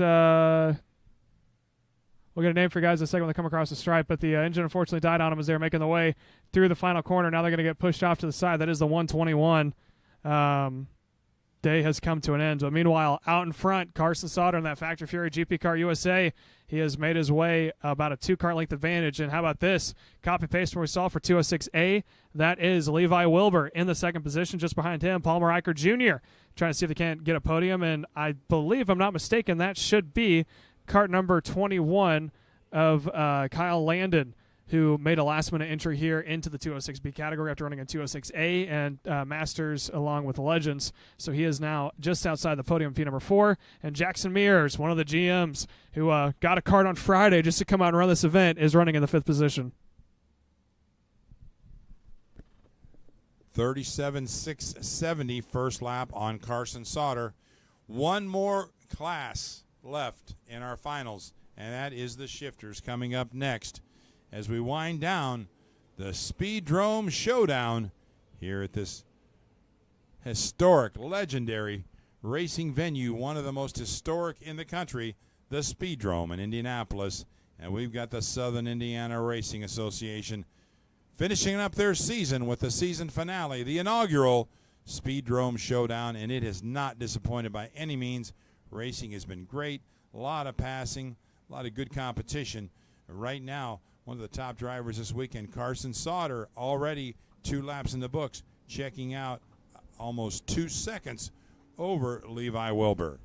we'll get a name for you guys in a second when they come across the stripe. But the engine unfortunately died on them as they were making the way through the final corner. Now they're going to get pushed off to the side. That is the 121. Day has come to an end. But meanwhile, out in front, Carson Sauter in that Factory Fury GP Car USA. He has made his way about a 2-car length advantage. And how about this? Copy-paste from what we saw for 206A. That is Levi Wilbur in the second position. Just behind him, Palmer Eicher Jr. trying to see if they can't get a podium. And I believe, if I'm not mistaken, that should be kart number 21 of Kyle Landon, who made a last-minute entry here into the 206B category after running a 206A and Masters along with the Legends. So he is now just outside the podium, P number 4. And Jackson Mears, one of the GMs who got a kart on Friday just to come out and run this event, is running in the 5th position. 37.670 first lap on Carson Sauter. One more class left in our finals, and that is the shifters coming up next as we wind down the Speedrome Showdown here at this historic, legendary racing venue, one of the most historic in the country, the Speedrome in Indianapolis. And we've got the Southern Indiana Racing Association finishing up their season with the season finale, the inaugural Speedrome Showdown, and it has not disappointed by any means. Racing has been great, a lot of passing, a lot of good competition. Right now, one of the top drivers this weekend, Carson Sauter, already 2 laps in the books, checking out almost 2 seconds over Levi Wilbur.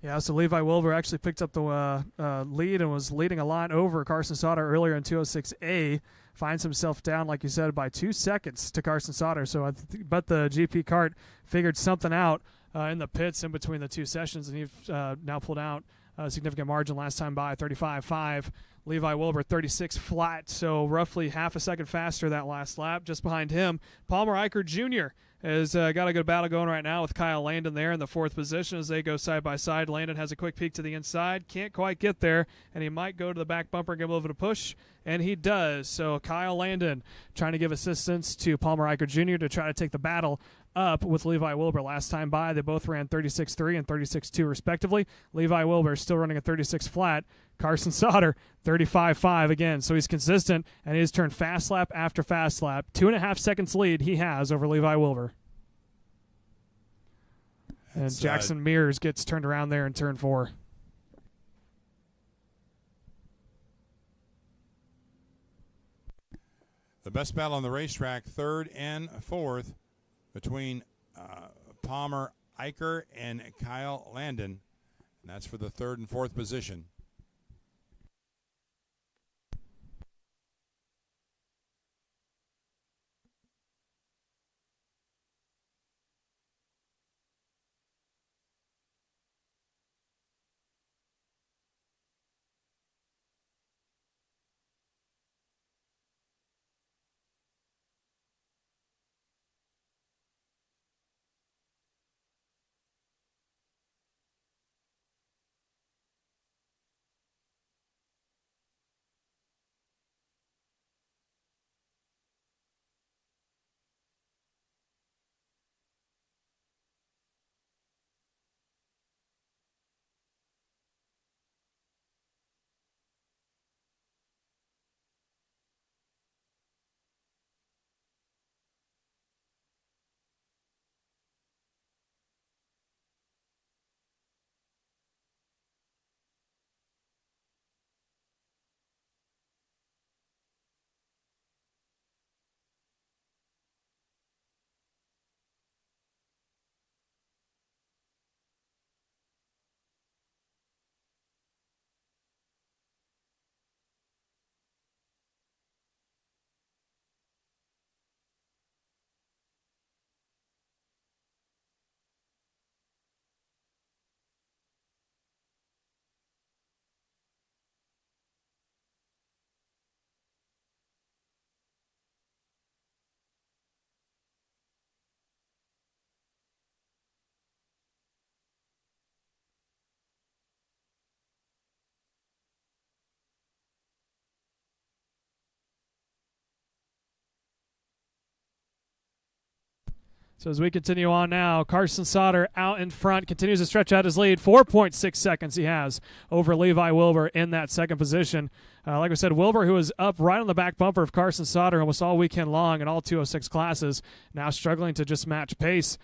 Yeah, so Levi Wilbur actually picked up the lead and was leading a lot over Carson Sauter earlier in 206A. Finds himself down, like you said, by 2 seconds to Carson Sauter. So, but the GP kart figured something out in the pits in between the 2 sessions, and he's now pulled out a significant margin last time by 35.5. Levi Wilbur 36 flat, so roughly half a second faster that last lap. Just behind him, Palmer Eicher Jr. has got a good battle going right now with Kyle Landon there in the 4th position as they go side by side. Landon has a quick peek to the inside, can't quite get there, and he might go to the back bumper and give a little bit of push, and he does. So Kyle Landon trying to give assistance to Palmer Eicher Jr. to try to take the battle up with Levi Wilbur. Last time by, they both ran 36.3 and 36.2 respectively. Levi Wilbur still running a 36 flat. Carson Sauter, 35.5 again. So he's consistent, and he's turned fast lap after fast lap. 2.5 seconds lead he has over Levi Wilbur. And Jackson Mears gets turned around there in turn 4. The best battle on the racetrack, 3rd and 4th, between Palmer Eicher and Kyle Landon. And that's for the 3rd and 4th position. So as we continue on now, Carson Sauter out in front, continues to stretch out his lead. 4.6 seconds he has over Levi Wilbur in that second position. Like I said, Wilbur, who was up right on the back bumper of Carson Sauter almost all weekend long in all 206 classes, now struggling to just match pace.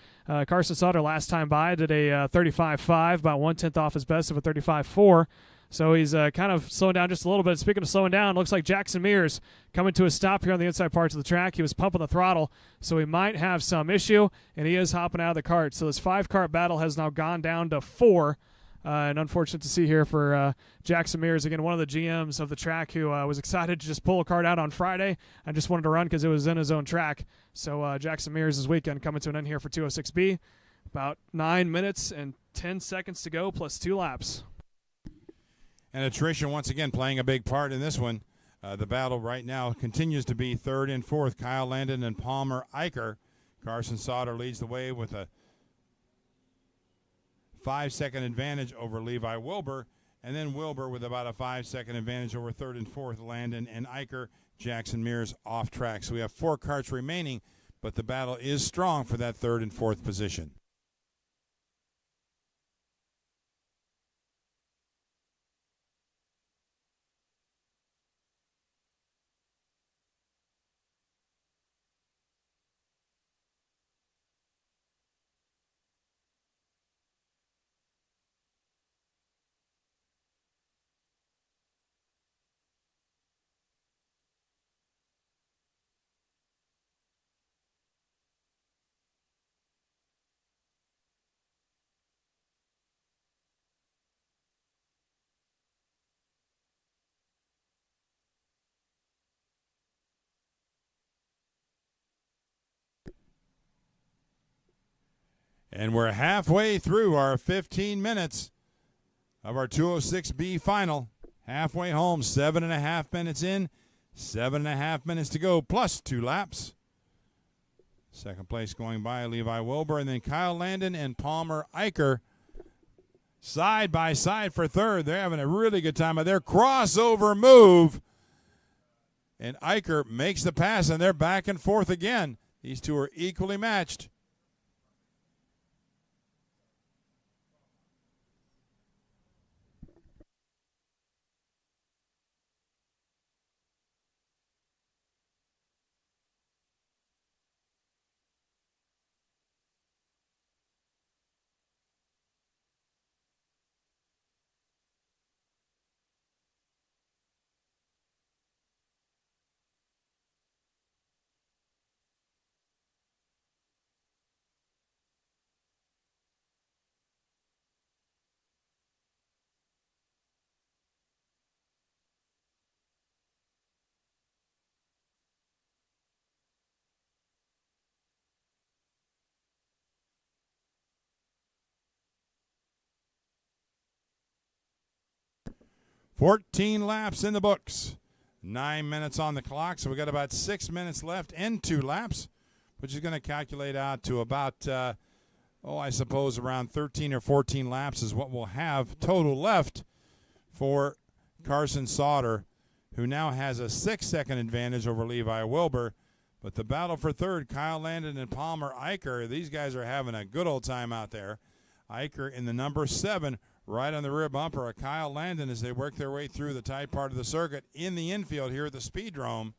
Carson Sauter last time by did a 35.5, about 1/10 off his best of a 35.4. So he's kind of slowing down just a little bit. Speaking of slowing down, looks like Jackson Mears coming to a stop here on the inside parts of the track. He was pumping the throttle, so he might have some issue, and he is hopping out of the cart. So this 5-cart battle has now gone down to 4. And unfortunate to see here for Jackson Mears, again, one of the GMs of the track who was excited to just pull a cart out on Friday and just wanted to run because it was in his own track. So Jackson Mears' weekend coming to an end here for 206B. About 9 minutes and 10 seconds to go plus 2 laps. And attrition once again playing a big part in this one. The battle right now continues to be 3rd and 4th, Kyle Landon and Palmer Eicher. Carson Sauter leads the way with a 5-second advantage over Levi Wilbur, and then Wilbur with about a 5-second advantage over 3rd and 4th, Landon and Eicher. Jackson Mears off track. So we have 4 carts remaining, but the battle is strong for that 3rd and 4th position. And we're halfway through our 15 minutes of our 206B final. Halfway home, 7.5 minutes in, 7.5 minutes to go, plus 2 laps. Second place going by Levi Wilbur, and then Kyle Landon and Palmer Eicher side by side for 3rd. They're having a really good time of their crossover move. And Eicher makes the pass, and they're back and forth again. These two are equally matched. 14 laps in the books. 9 minutes on the clock, so we got about 6 minutes left and 2 laps, which is going to calculate out to about, I suppose around 13 or 14 laps is what we'll have total left for Carson Sauter, who now has a 6-second advantage over Levi Wilbur. But the battle for third, Kyle Landon and Palmer Eicher, these guys are having a good old time out there. Eicher in the number 7, right on the rear bumper of Kyle Landon as they work their way through the tight part of the circuit in the infield here at the Speedrome.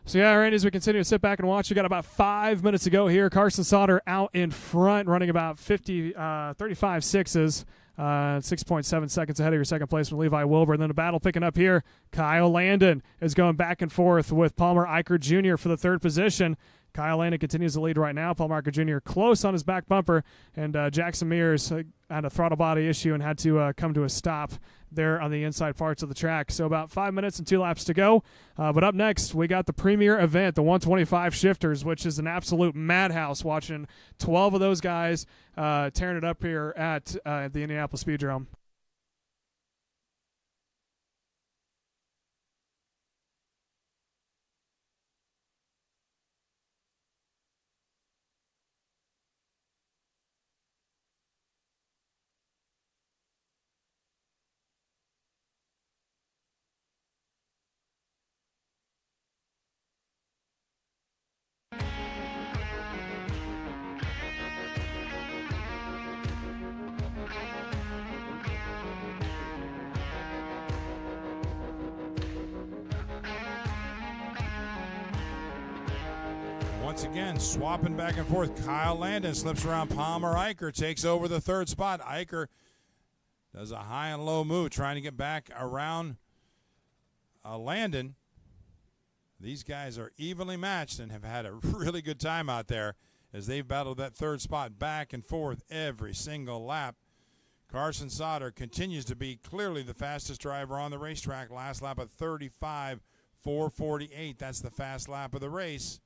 So, yeah, Randy, as we continue to sit back and watch, we got about 5 minutes to go here. Carson Sauter out in front, running about 35 sixes, 6.7 seconds ahead of your second placeman, Levi Wilbur. And then the battle picking up here. Kyle Landon is going back and forth with Palmer Eicher Jr. for the third position. Kyle Landon continues to lead right now. Palmer Eicher Jr. close on his back bumper, and Jackson Mears had a throttle body issue and had to come to a stop there on the inside parts of the track. So about 5 minutes and 2 laps to go. But up next, we got the premier event, the 125 shifters, which is an absolute madhouse watching 12 of those guys tearing it up here at the Indianapolis Speedrome. Once again, swapping back and forth. Kyle Landon slips around Palmer Eicher, takes over the third spot. Eicher does a high and low move, trying to get back around Landon. These guys are evenly matched and have had a really good time out there as they've battled that third spot back and forth every single lap. Carson Sauter continues to be clearly the fastest driver on the racetrack. Last lap of 35.448. That's the fast lap of the race.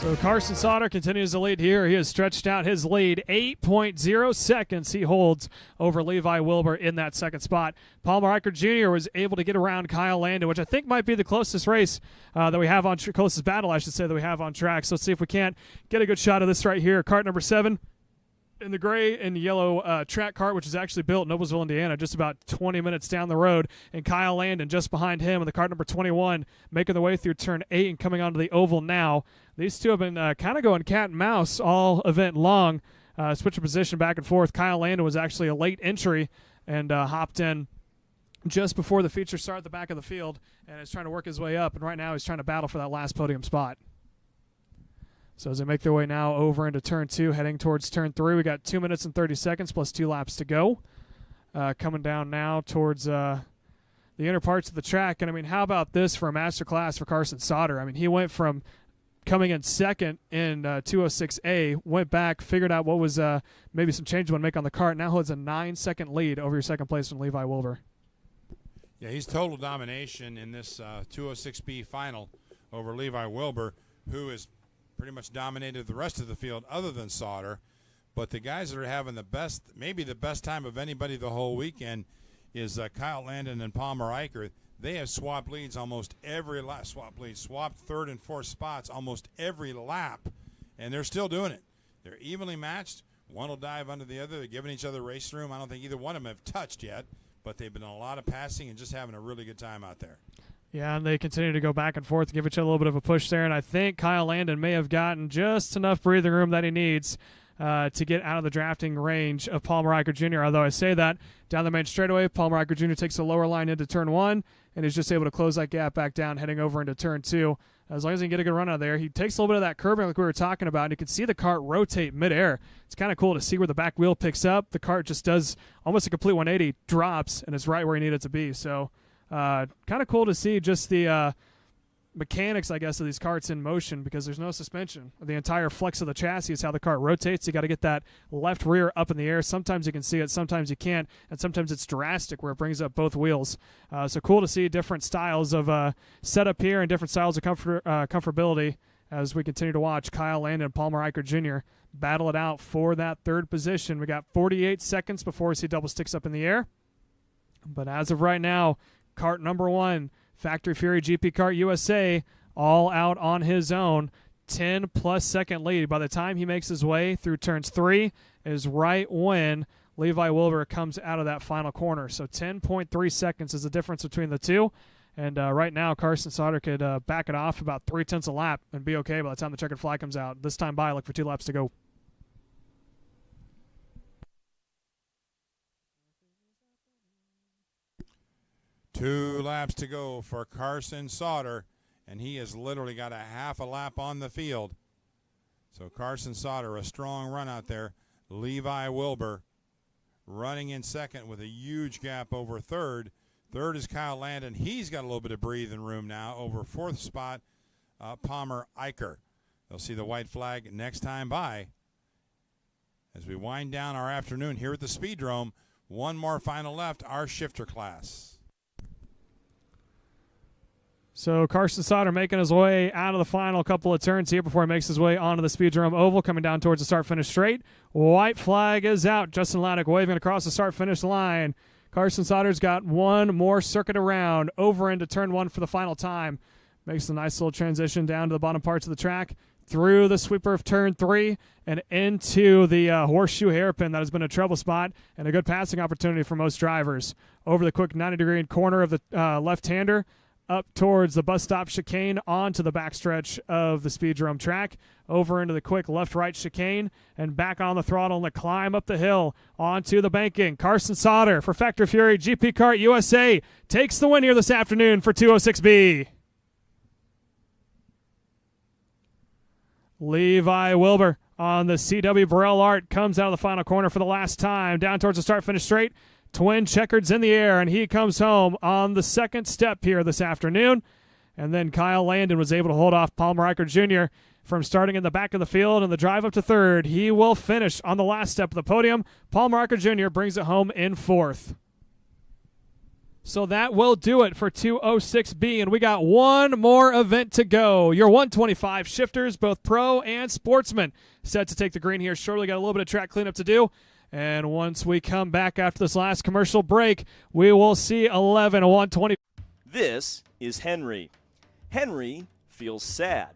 So Carson Sauter continues to lead here. He has stretched out his lead 8.0 seconds. He holds over Levi Wilbur in that second spot. Palmer Eicher Jr. was able to get around Kyle Landon, which I think might be the closest race that we have on closest battle, I should say, that we have on track. So let's see if we can't get a good shot of this right here. Kart number 7 in the gray and yellow track kart, which is actually built in Noblesville, Indiana, just about 20 minutes down the road. And Kyle Landon just behind him in the kart number 21, making their way through turn 8 and coming onto the oval now. These two have been kind of going cat and mouse all event long, switching position back and forth. Kyle Landon was actually a late entry and hopped in just before the feature started at the back of the field and is trying to work his way up. And right now he's trying to battle for that last podium spot. So as they make their way now over into turn 2, heading towards turn 3, we got 2 minutes and 30 seconds plus 2 laps to go. Coming down now towards the inner parts of the track. And, I mean, how about this for a master class for Carson Sauter? I mean, he went from coming in second in 206A, went back, figured out what was maybe some change he want to make on the kart. Now holds a 9-second lead over your second placeman, Levi Wilbur. Yeah, he's total domination in this 206B final over Levi Wilbur, who is pretty much dominated the rest of the field other than Sauter. But the guys that are having the best, maybe the best time of anybody the whole weekend is Kyle Landon and Palmer Eicher. They have swapped leads almost every lap, swapped third and fourth spots almost every lap, and they're still doing it. They're evenly matched. One will dive under the other. They're giving each other race room. I don't think either one of them have touched yet, but they've been a lot of passing and just having a really good time out there. Yeah, and they continue to go back and forth, give each other a little bit of a push there. And I think Kyle Landon may have gotten just enough breathing room that he needs to get out of the drafting range of Palmer Eicher Jr. Although I say that, down the main straightaway, Palmer Eicher Jr. takes a lower line into turn 1 and is just able to close that gap back down heading over into turn 2. As long as he can get a good run out of there, he takes a little bit of that curbing like we were talking about, and you can see the kart rotate midair. It's kind of cool to see where the back wheel picks up. The kart just does almost a complete 180, drops, and is right where he needed it to be. So kind of cool to see just the mechanics, I guess, of these karts in motion, because there's no suspension. The entire flex of the chassis is how the kart rotates. You got to get that left rear up in the air. Sometimes you can see it, sometimes you can't, and sometimes it's drastic where it brings up both wheels. So cool to see different styles of setup here and different styles of comfortability as we continue to watch Kyle Landon and Palmer Eicher Jr. battle it out for that third position. We got 48 seconds before we see double sticks up in the air. But as of right now, kart number 1, Factory Fury GP Kart USA, all out on his own. 10-plus second lead. By the time he makes his way through turns 3 is right when Levi Wilbur comes out of that final corner. So 10.3 seconds is the difference between the two. And right now, Carson Sauter could back it off about 3/10 a lap and be okay by the time the checkered flag comes out. This time by, look for 2 laps to go. Two laps to go for Carson Sauter, and he has literally got a half a lap on the field. So Carson Sauter, a strong run out there. Levi Wilbur running in second with a huge gap over third. Third is Kyle Landon. He's got a little bit of breathing room now. Over fourth spot, Palmer Eicher. They'll see the white flag next time by. As we wind down our afternoon here at the Speedrome, one more final left, our shifter class. So Carson Sauter making his way out of the final couple of turns here before he makes his way onto the Speedrome Oval, coming down towards the start-finish straight. White flag is out. Justin Laddick waving across the start-finish line. Carson Sauter's got one more circuit around, over into turn 1 for the final time. Makes a nice little transition down to the bottom parts of the track, through the sweeper of turn 3, and into the horseshoe hairpin that has been a trouble spot and a good passing opportunity for most drivers. Over the quick 90-degree corner of the left-hander, up towards the bus stop chicane, onto the backstretch of the Speedrome track, over into the quick left-right chicane, and back on the throttle and the climb up the hill onto the banking. Carson Sauter for Factory Fury GP Kart USA takes the win here this afternoon for 206B. Levi Wilbur on the CW Burrell Art comes out of the final corner for the last time, down towards the start-finish straight. Twin checkers in the air, and he comes home on the second step here this afternoon. And then Kyle Landon was able to hold off Palmer Eicher Jr. from starting in the back of the field, and the drive up to third. He will finish on the last step of the podium. Palmer Eicher Jr. brings it home in fourth. So that will do it for 206B, and we got one more event to go. Your 125 shifters, both pro and sportsman, set to take the green here shortly. Got a little bit of track cleanup to do. And once we come back after this last commercial break, we will see 11 120. This is Henry. Henry feels sad.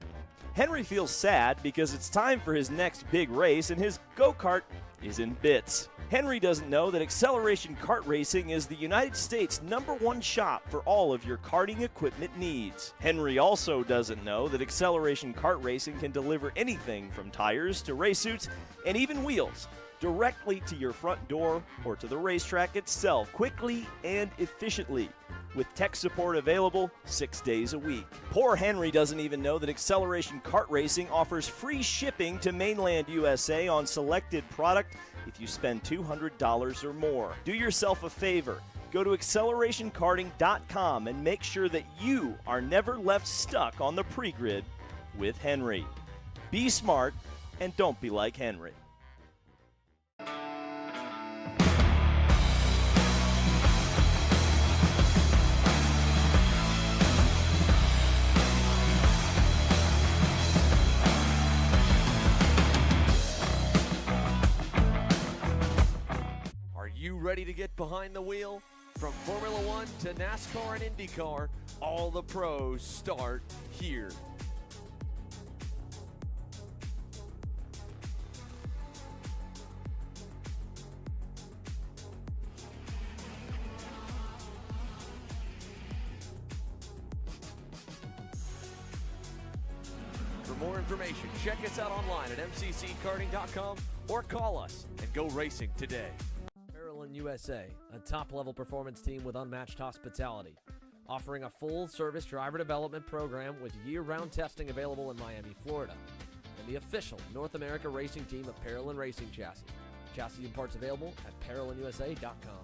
Henry feels sad because it's time for his next big race and his go-kart is in bits. Henry doesn't know that Acceleration Kart Racing is the United States' #1 shop for all of your karting equipment needs. Henry also doesn't know that Acceleration Kart Racing can deliver anything from tires to race suits and even wheels directly to your front door or to the racetrack itself, quickly and efficiently, with tech support available 6 days a week. Poor Henry doesn't even know that Acceleration Kart Racing offers free shipping to mainland USA on selected product if you spend $200 or more. Do yourself a favor. Go to accelerationkarting.com and make sure that you are never left stuck on the pre-grid with Henry. Be smart and don't be like Henry. Ready to get behind the wheel? From Formula One to NASCAR and IndyCar, all the pros start here. more information, check us out online at mcckarting.com or call us and go racing today. Parallel USA, a top-level performance team with unmatched hospitality, offering a full-service driver development program with year-round testing available in Miami, Florida, and the official North America racing team of Parallel Racing Chassis. Chassis and parts available at parallelusa.com.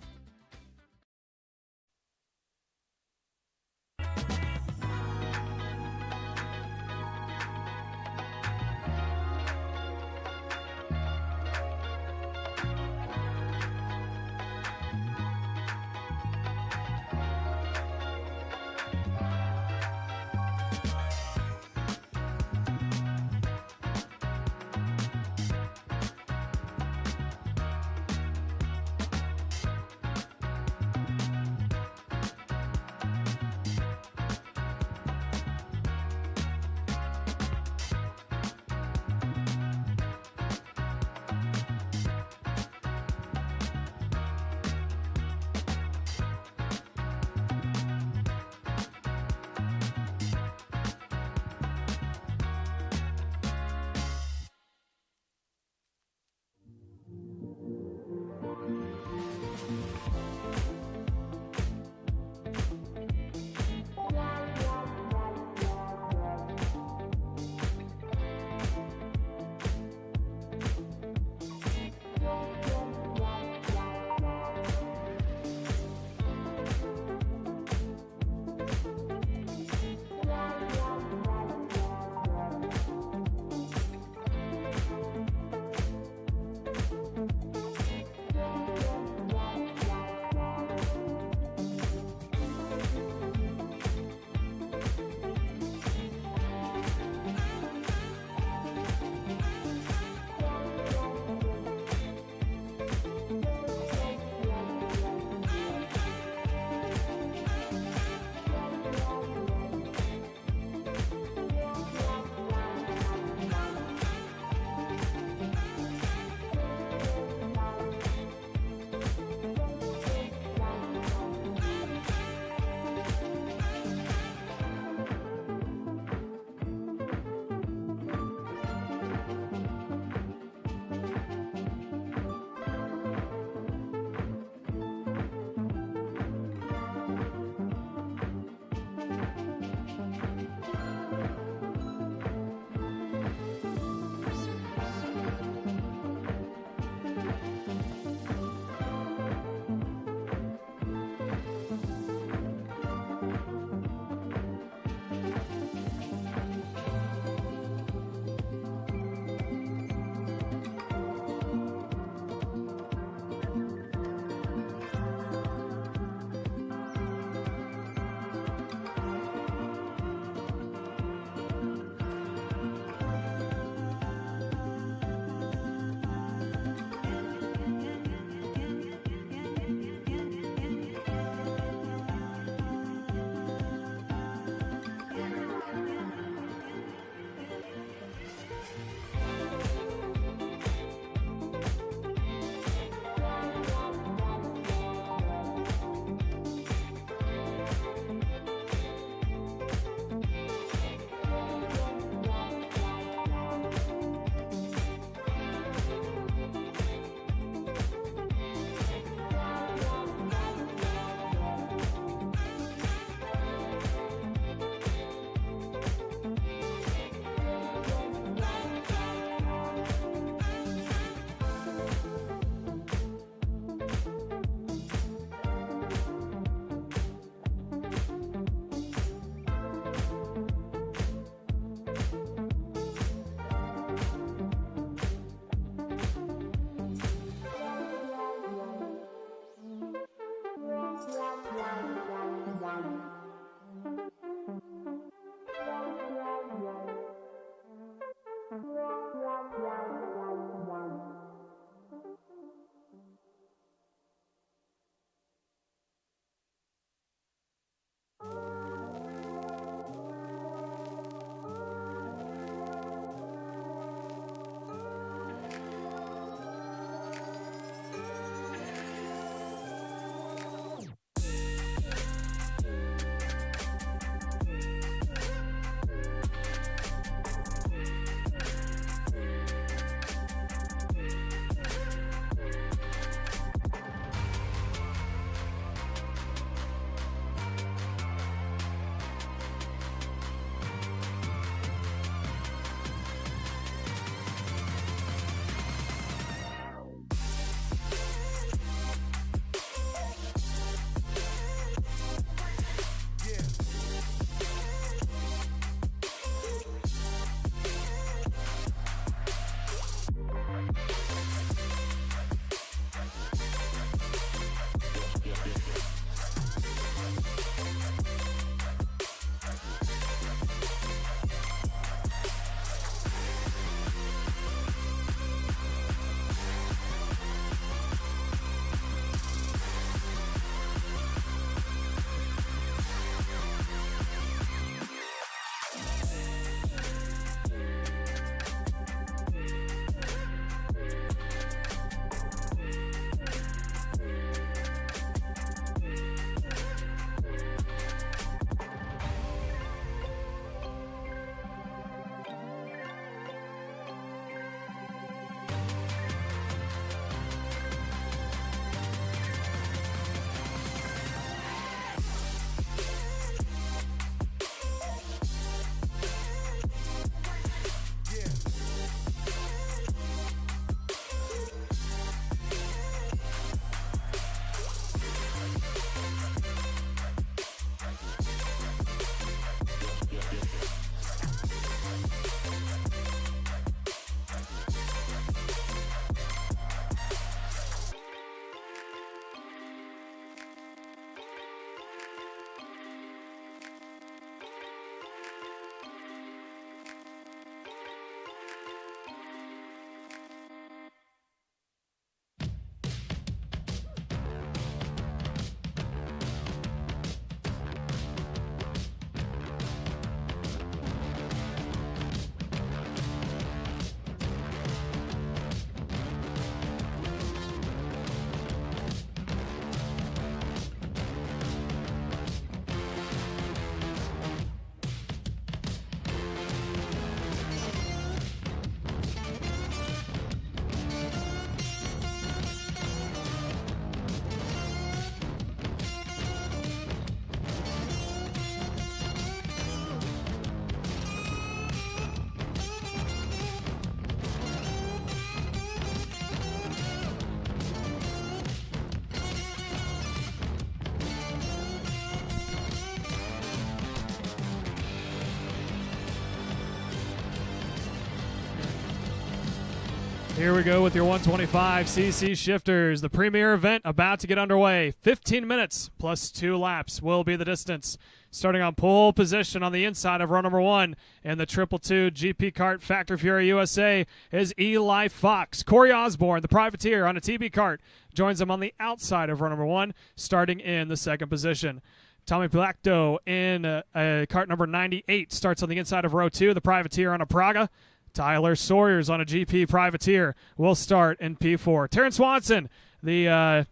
Here we go with your 125cc shifters. The premier event about to get underway. 15 minutes plus 2 laps will be the distance. Starting on pole position on the inside of row number 1 in the 222 GP Kart Factor Fury USA is Eli Fox. Corey Osborne, the privateer on a TB kart, joins him on the outside of row number 1, starting in the 2nd position. Tommy Plakto in kart number 98 starts on the inside of row 2, the privateer on a Praga. Tyler Sawyers on a GP privateer will start in P4. Terrence Swanson, the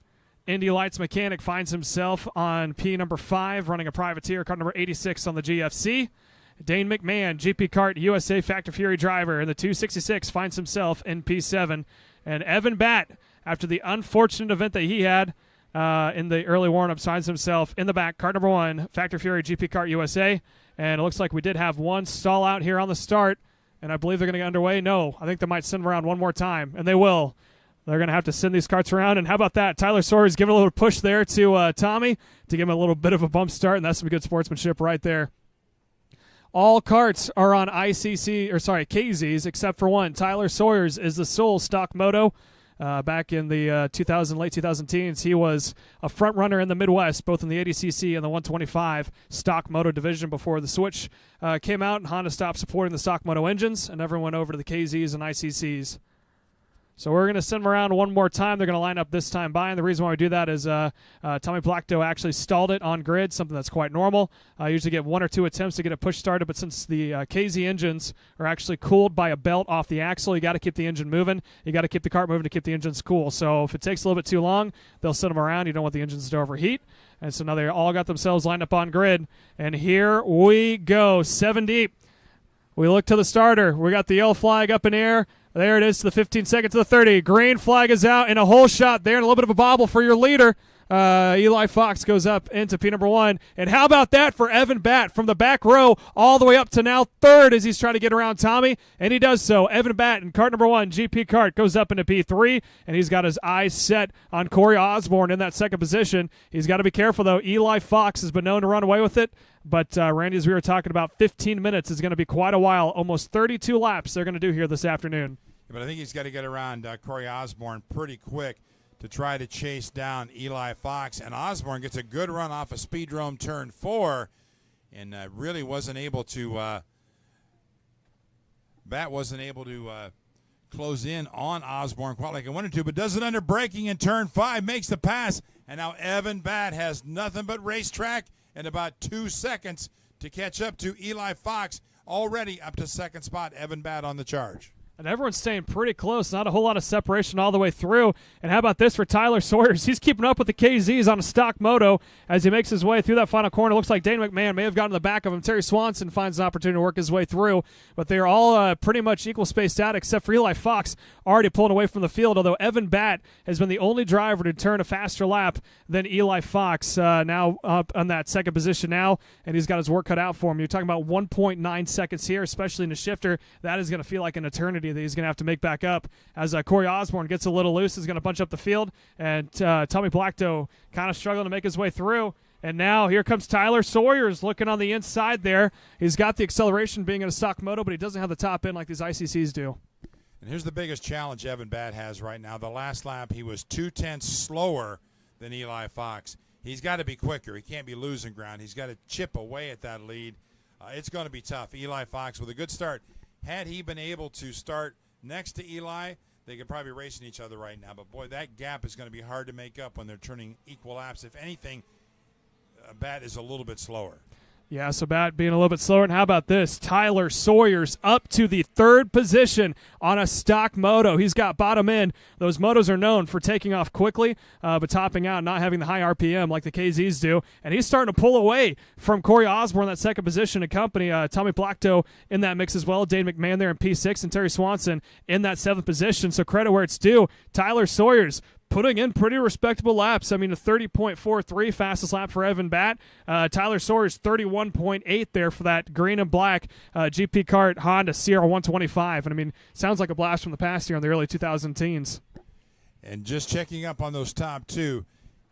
Indy Lights mechanic, finds himself on P number 5, running a privateer, kart number 86 on the GFC. Dane McMahon, GP Kart USA Factor Fury driver in the 266, finds himself in P7. And Evan Batt, after the unfortunate event that he had in the early warm-up, finds himself in the back, kart number 1, Factor Fury GP Kart USA. And it looks like we did have one stall out here on the start. And I believe they're going to get underway. No, I think they might send them around one more time, and they will. They're going to have to send these carts around. And how about that? Tyler Sawyers giving a little push there to Tommy to give him a little bit of a bump start, and that's some good sportsmanship right there. All carts are on KZs except for one. Tyler Sawyers is the sole stock moto. Back in the late 2010s, he was a front runner in the Midwest, both in the 80cc and the 125 stock moto division before the switch came out and Honda stopped supporting the stock moto engines and everyone went over to the KZs and ICCs. So we're going to send them around one more time. They're going to line up this time by, and the reason why we do that is Tommy Plakto actually stalled it on grid, something that's quite normal. I usually get 1 or 2 attempts to get it push started, but since the KZ engines are actually cooled by a belt off the axle, you got to keep the engine moving. You got to keep the kart moving to keep the engines cool. So if it takes a little bit too long, they'll send them around. You don't want the engines to overheat. And so now they all got themselves lined up on grid. And here we go, 7 deep. We look to the starter. We got the yellow flag up in air. There it is to the 15 seconds to the 30. Green flag is out and a whole shot there and a little bit of a bobble for your leader. Eli Fox goes up into P number 1. And how about that for Evan Batt from the back row all the way up to now 3rd as he's trying to get around Tommy. And he does so. Evan Batt in kart number 1, GP kart, goes up into P3. And he's got his eyes set on Corey Osborne in that 2nd position. He's got to be careful, though. Eli Fox has been known to run away with it. But, Randy, as we were talking about, 15 minutes is going to be quite a while. Almost 32 laps they're going to do here this afternoon. But I think he's got to get around Corey Osborne pretty quick to try to chase down Eli Fox. And Osborne gets a good run off of Speedrome turn 4 and really wasn't able to Batt wasn't able to close in on Osborne quite like he wanted to, but does it under braking in turn 5, makes the pass. And now Evan Batt has nothing but racetrack and about 2 seconds to catch up to Eli Fox, already up to 2nd spot. Evan Batt on the charge. And everyone's staying pretty close. Not a whole lot of separation all the way through. And how about this for Tyler Sawyers? He's keeping up with the KZs on a stock moto as he makes his way through that final corner. Looks like Dane McMahon may have gotten the back of him. Terry Swanson finds an opportunity to work his way through. But they're all pretty much equal spaced out except for Eli Fox already pulling away from the field, although Evan Batt has been the only driver to turn a faster lap than Eli Fox, now up on that 2nd position now, and he's got his work cut out for him. You're talking about 1.9 seconds here, especially in the shifter. That is going to feel like an eternity that he's going to have to make back up as Corey Osborne gets a little loose, is going to bunch up the field, and Tommy Plakto kind of struggling to make his way through. And now here comes Tyler Sawyers looking on the inside there. He's got the acceleration being in a stock moto, but he doesn't have the top end like these ICCs do. And here's the biggest challenge Evan Batt has right now. The last lap, he was 0.2 slower than Eli Fox. He's got to be quicker. He can't be losing ground. He's got to chip away at that lead. It's going to be tough. Eli Fox with a good start. Had he been able to start next to Eli, they could probably be racing each other right now. But, boy, that gap is going to be hard to make up when they're turning equal laps. If anything, Batt is a little bit slower. Yeah, so Batt being a little bit slower. And how about this? Tyler Sawyers up to the 3rd position on a stock moto. He's got bottom end. Those motos are known for taking off quickly, but topping out, not having the high RPM like the KZs do. And he's starting to pull away from Corey Osborne in that 2nd position to company Tommy Plakto in that mix as well. Dane McMahon there in P6 and Terry Swanson in that 7th position. So credit where it's due. Tyler Sawyers putting in pretty respectable laps. I mean, a 30.43 fastest lap for Evan Batt. Tyler Sawyers 31.8 there for that green and black GP Kart Honda SIRA 125. And I mean, sounds like a blast from the past here in the early 2010s. And just checking up on those top 2,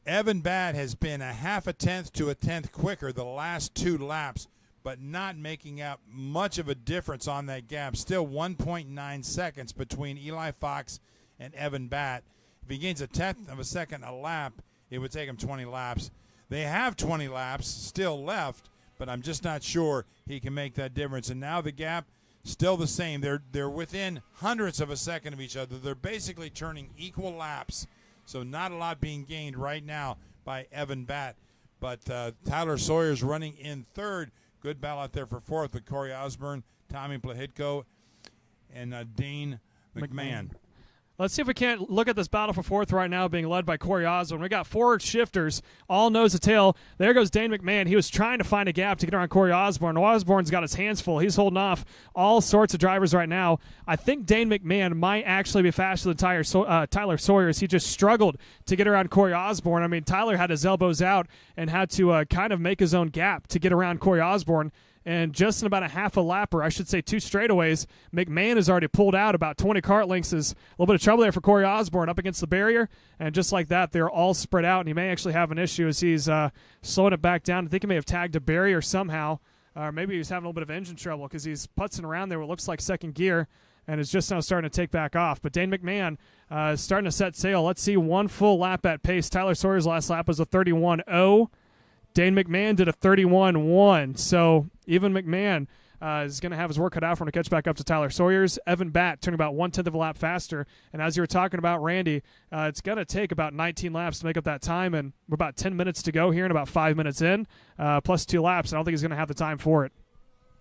Evan Batt has been a 0.5 to a tenth quicker the last 2 laps, but not making out much of a difference on that gap. Still 1.9 seconds between Eli Fox and Evan Batt. If he gains a tenth of a second a lap, it would take him 20 laps. They have 20 laps still left, but I'm just not sure he can make that difference. And now the gap still the same. They're within hundredths of a second of each other. They're basically turning equal laps, so not a lot being gained right now by Evan Batt. But Tyler Sawyer's running in third. Good battle out there for fourth with Corey Osborne, Tommy Plahitko, and Dane McMahon. Let's see if we can't look at this battle for fourth right now being led by Corey Osborne. We got 4 shifters, all nose to tail. There goes Dane McMahon. He was trying to find a gap to get around Corey Osborne. Osborne's got his hands full. He's holding off all sorts of drivers right now. I think Dane McMahon might actually be faster than Tyler Sawyer, as he just struggled to get around Corey Osborne. I mean, Tyler had his elbows out and had to kind of make his own gap to get around Corey Osborne. And just in about a half a lap, or I should say 2 straightaways, McMahon has already pulled out about 20 kart lengths. Is a little bit of trouble there for Corey Osborne up against the barrier. And just like that, they're all spread out, and he may actually have an issue as he's slowing it back down. I think he may have tagged a barrier somehow, or maybe he's having a little bit of engine trouble because he's putzing around there what looks like second gear and is just now starting to take back off. But Dane McMahon is starting to set sail. Let's see one full lap at pace. Tyler Sawyer's last lap was a 31.0. Dane McMahon did a 31.1, so even McMahon is going to have his work cut out for him to catch back up to Tyler Sawyer's. Evan Batt turning about 1/10 of a lap faster, and as you were talking about, Randy, it's going to take about 19 laps to make up that time, and we're about 10 minutes to go here and about 5 minutes in, plus 2 laps. I don't think he's going to have the time for it.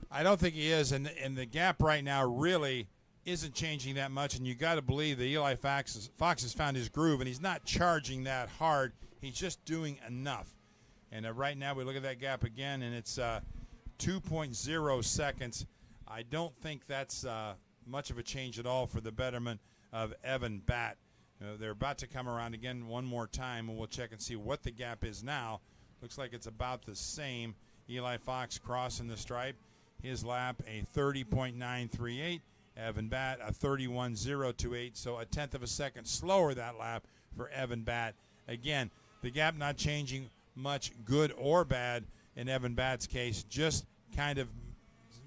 I don't think he is, and the gap right now really isn't changing that much, and you got to believe that Eli Fox has found his groove, and he's not charging that hard. He's just doing enough. And right now we look at that gap again, and it's 2.0 seconds. I don't think that's much of a change at all for the betterment of Evan Batt. They're about to come around again one more time, and we'll check and see what the gap is now. Looks like it's about the same. Eli Fox crossing the stripe. His lap, a 30.938. Evan Batt, a 31.028. So a tenth of a second slower that lap for Evan Batt. Again, the gap not changing much, good or bad in Evan Batt's case, just kind of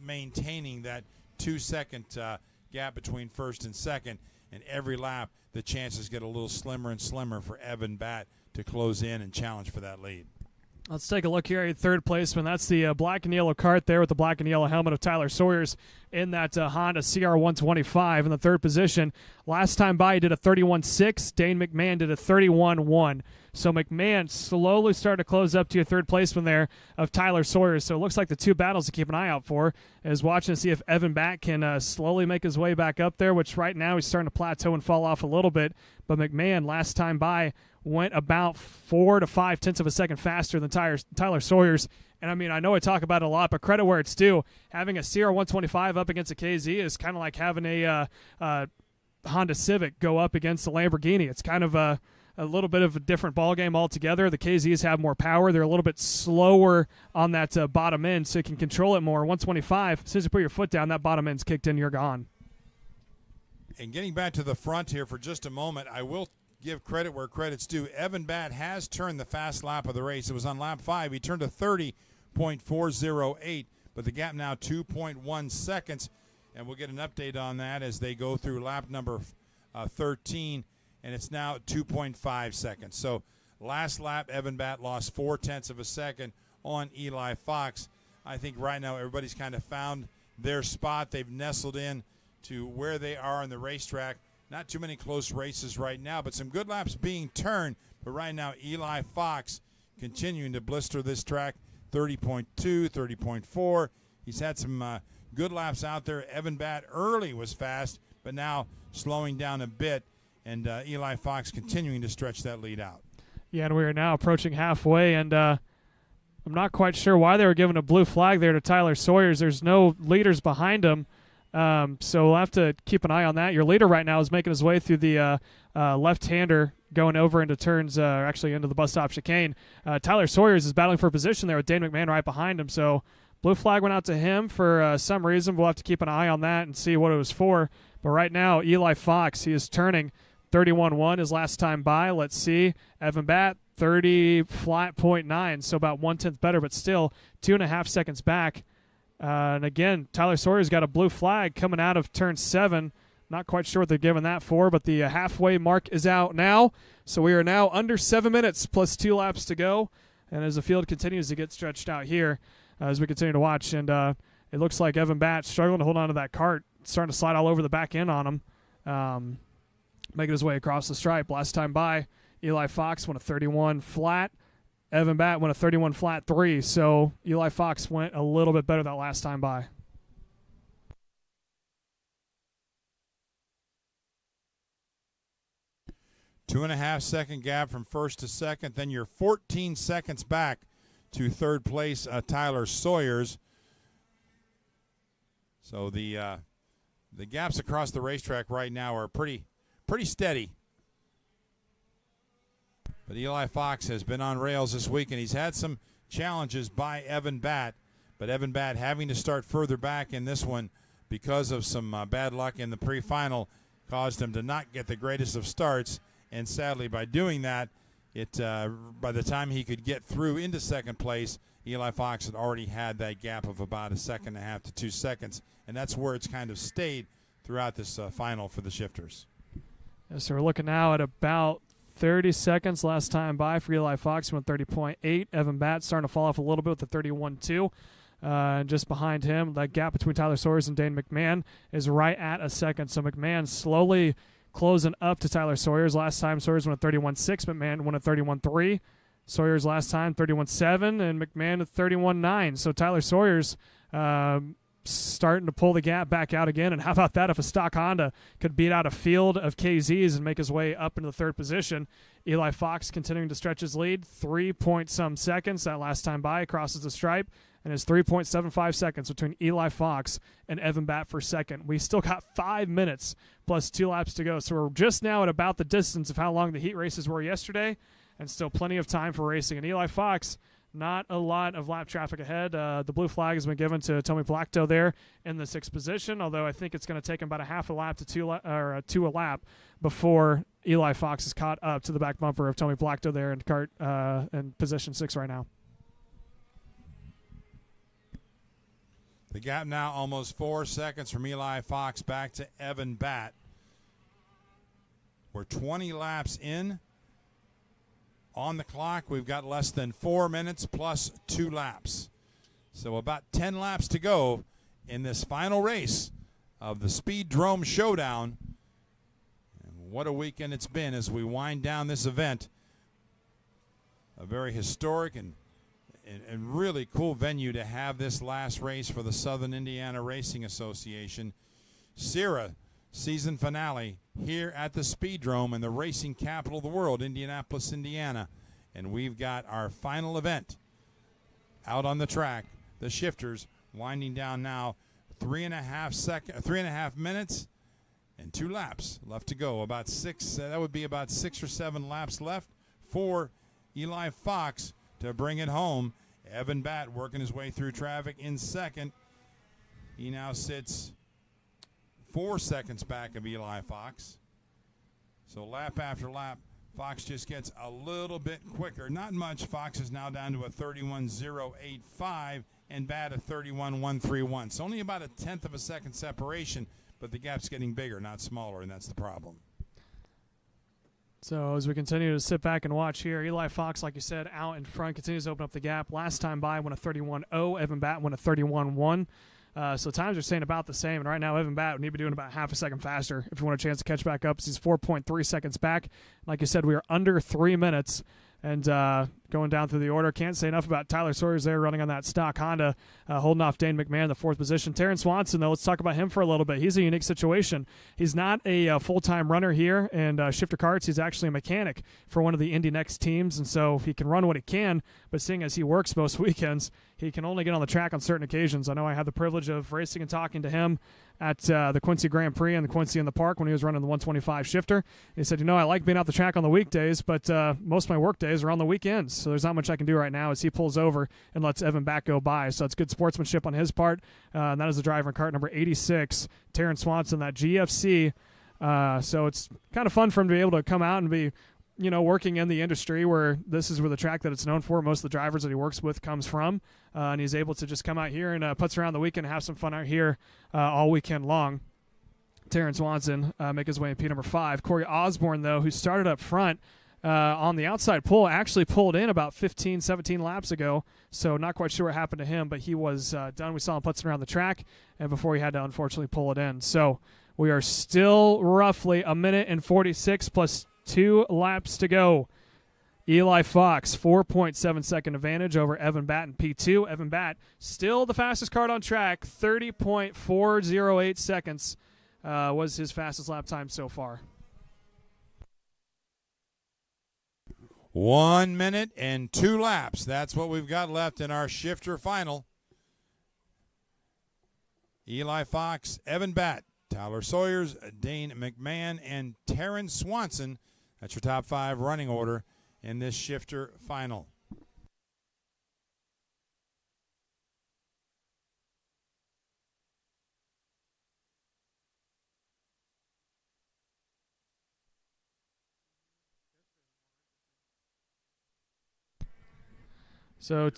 maintaining that 2-second gap between first and second, and every lap the chances get a little slimmer and slimmer for Evan Batt to close in and challenge for that lead. Let's take a look here at third placeman. That's the black and yellow kart there with the black and yellow helmet of Tyler Sawyer's in that Honda CR125 in the third position. Last time by, he did a 31.6. Dane McMahon did a 31.1. So McMahon slowly started to close up to your third placeman there of Tyler Sawyer. So it looks like the 2 battles to keep an eye out for is watching to see if Evan Batt can slowly make his way back up there, which right now he's starting to plateau and fall off a little bit. But McMahon, last time by, went about 4 to 5 tenths of a second faster than Tyler Sawyer's. And, I mean, I know I talk about it a lot, but credit where it's due. Having a CR125 up against a KZ is kind of like having a Honda Civic go up against a Lamborghini. It's kind of a little bit of a different ballgame altogether. The KZs have more power. They're a little bit slower on that bottom end, so you can control it more. 125, as soon as you put your foot down, that bottom end's kicked in, you're gone. And getting back to the front here for just a moment, I will give credit where credit's due. Evan Batt has turned the fast lap of the race. It was on lap 5. He turned to 30.408, but the gap now 2.1 seconds, and we'll get an update on that as they go through lap number 13, and it's now 2.5 seconds. So last lap, Evan Batt lost 4 tenths of a second on Eli Fox. I think right now everybody's kind of found their spot. They've nestled in to where they are on the racetrack. Not too many close races right now, but some good laps being turned. But right now, Eli Fox continuing to blister this track, 30.2, 30.4. He's had some good laps out there. Evan Batt early was fast, but now slowing down a bit, and Eli Fox continuing to stretch that lead out. Yeah, and we are now approaching halfway, and I'm not quite sure why they were giving a blue flag there to Tyler Sawyer's. There's no leaders behind him. So we'll have to keep an eye on that. Your leader right now is making his way through the left-hander going over into turns, actually into the bus stop chicane. Tyler Sawyer's is battling for a position there with Dane McMahon right behind him. So blue flag went out to him for some reason. We'll have to keep an eye on that and see what it was for. But right now, Eli Fox, he is turning 31.1 his last time by. Let's see. Evan Batt, 30.9, so about 1/10 better, but still 2.5 seconds back. And again, Tyler Sawyer's got a blue flag coming out of turn 7. Not quite sure what they're giving that for, but the halfway mark is out now. So we are now under 7 minutes plus 2 laps to go. And as the field continues to get stretched out here, as we continue to watch, and it looks like Evan Batt struggling to hold on to that cart, starting to slide all over the back end on him, making his way across the stripe. Last time by, Eli Fox went a 31 flat. Evan Batt went a 31 flat 3, so Eli Fox went a little bit better that last time by. Two and a half second gap from first to second. Then you're 14 seconds back to third place, Tyler Sawyers. So the gaps across the racetrack right now are pretty steady. But Eli Fox has been on rails this week, and he's had some challenges by Evan Batt. But Evan Batt having to start further back in this one because of some bad luck in the pre-final caused him to not get the greatest of starts. And sadly, by doing that, by the time he could get through into second place, Eli Fox had already had that gap of about 1.5 seconds to 2 seconds. And that's where it's kind of stayed throughout this final for the shifters. Yeah, so we're looking now at about 30 seconds last time by for Eli Fox, went 30.8. Evan Batt starting to fall off a little bit with the 31.2. And just behind him, that gap between Tyler Sawyers and Dane McMahon is right at 1 second. So McMahon slowly closing up to Tyler Sawyers. Last time Sawyers went a 31.6, McMahon went a 31.3. Sawyers last time 31.7, and McMahon at 31.9. So Tyler Sawyers starting to pull the gap back out again. And how about that if a stock Honda could beat out a field of KZs and make his way up into the third position? Eli Fox continuing to stretch his lead, 3-point-some seconds. That last time by crosses the stripe, and is 3.75 seconds between Eli Fox and Evan Batt for second. We still got 5 minutes plus 2 laps to go. So we're just now at about the distance of how long the heat races were yesterday, and still plenty of time for racing. And Eli Fox, not a lot of lap traffic ahead. The blue flag has been given to Tommy Blackto there in the 6th position, although I think it's going to take him about a half a lap to 2 a lap before Eli Fox is caught up to the back bumper of Tommy Blackto there in kart in position 6 right now. The gap now almost 4 seconds from Eli Fox back to Evan Batt. We're 20 laps in. On the clock, we've got less than 4 minutes plus 2 laps. So about 10 laps to go in this final race of the Speedrome Showdown. And what a weekend it's been as we wind down this event. A very historic and really cool venue to have this last race for the Southern Indiana Racing Association. SIRA season finale here at the Speedrome in the racing capital of the world, Indianapolis, Indiana. And we've got our final event out on the track. The shifters winding down now, 3.5 minutes and 2 laps left to go. About 6, that would be about 6 or 7 laps left for Eli Fox to bring it home. Evan Batt working his way through traffic in second. He now sits 4 seconds back of Eli Fox. So lap after lap, Fox just gets a little bit quicker. Not much. Fox is now down to a 31.085 and Batt a 31.131. So only about 1/10 of a second separation, but the gap's getting bigger, not smaller, and that's the problem. So as we continue to sit back and watch here, Eli Fox, like you said, out in front, continues to open up the gap. Last time by went a 31.0. Evan Batt went a 31.1. So times are staying about the same. And right now, Evan Batt would need to be doing about half a second faster if you want a chance to catch back up. He's 4.3 seconds back. Like you said, we are under 3 minutes. And going down through the order, can't say enough about Tyler Sawyers there running on that stock Honda, holding off Dane McMahon, the 4th position. Terrence Swanson, though, let's talk about him for a little bit. He's a unique situation. He's not a full-time runner here in Shifter Karts. He's actually a mechanic for one of the Indy Next teams, and so he can run what he can, but seeing as he works most weekends, he can only get on the track on certain occasions. I know I had the privilege of racing and talking to him at the Quincy Grand Prix and the Quincy in the Park when he was running the 125 shifter. He said, I like being out the track on the weekdays, but most of my work days are on the weekends, so there's not much I can do right now as he pulls over and lets Evan Batt go by. So it's good sportsmanship on his part, and that is the driver in kart number 86, Terrence Swanson, that GFC. So it's kind of fun for him to be able to come out and be working in the industry where this is where the track that it's known for, most of the drivers that he works with comes from, and he's able to just come out here and putz around the weekend and have some fun out here all weekend long. Terrence Swanson make his way in P number 5. Corey Osborne, though, who started up front on the outside pull, actually pulled in about 15, 17 laps ago, so not quite sure what happened to him, but he was done. We saw him putzing around the track, and before he had to unfortunately pull it in. So we are still roughly a minute and 46 plus 2 laps to go. Eli Fox, 4.7-second advantage over Evan Batt in P2. Evan Batt, still the fastest kart on track, 30.408 seconds was his fastest lap time so far. 1 minute and 2 laps. That's what we've got left in our shifter final. Eli Fox, Evan Batt, Tyler Sawyers, Dane McMahon, and Terrence Swanson. That's your top 5 running order in this shifter final. So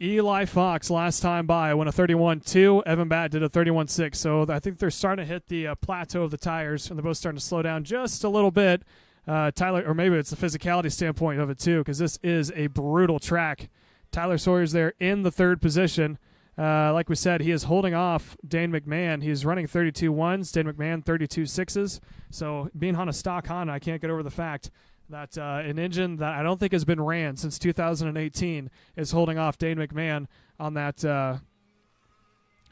Eli Fox last time by went a 31.2. Evan Batt did a 31.6. So I think they're starting to hit the plateau of the tires, and they're both starting to slow down just a little bit. Tyler, or maybe it's the physicality standpoint of it too, because this is a brutal track. Tyler Sawyer's there in the 3rd position. Like we said, he is holding off Dane McMahon. He's running 32.1s, Dane McMahon 32.6s. So being on a stock Honda, I can't get over the fact that an engine that I don't think has been ran since 2018 is holding off Dane McMahon on that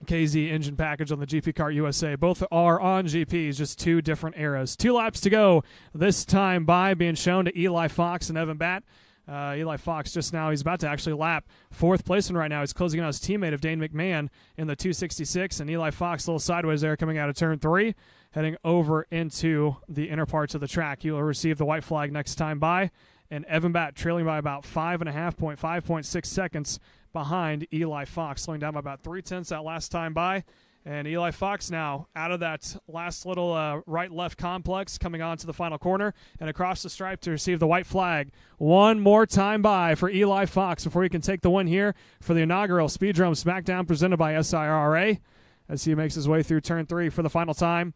KZ engine package on the GP Kart USA. Both are on GPs, just 2 different eras. 2 laps to go this time by, being shown to Eli Fox and Evan Batt. Eli Fox just now, he's about to actually lap 4th placing right now. He's closing in on his teammate of Dane McMahon in the 266, and Eli Fox a little sideways there coming out of turn 3, heading over into the inner parts of the track. He will receive the white flag next time by, and Evan Batt trailing by about 5.6 seconds behind Eli Fox, slowing down by about 0.3 that last time by. And Eli Fox now out of that last little right-left complex, coming on to the final corner and across the stripe to receive the white flag. One more time by for Eli Fox before he can take the win here for the inaugural Speedrome Smackdown presented by SIRA, as he makes his way through turn 3 for the final time.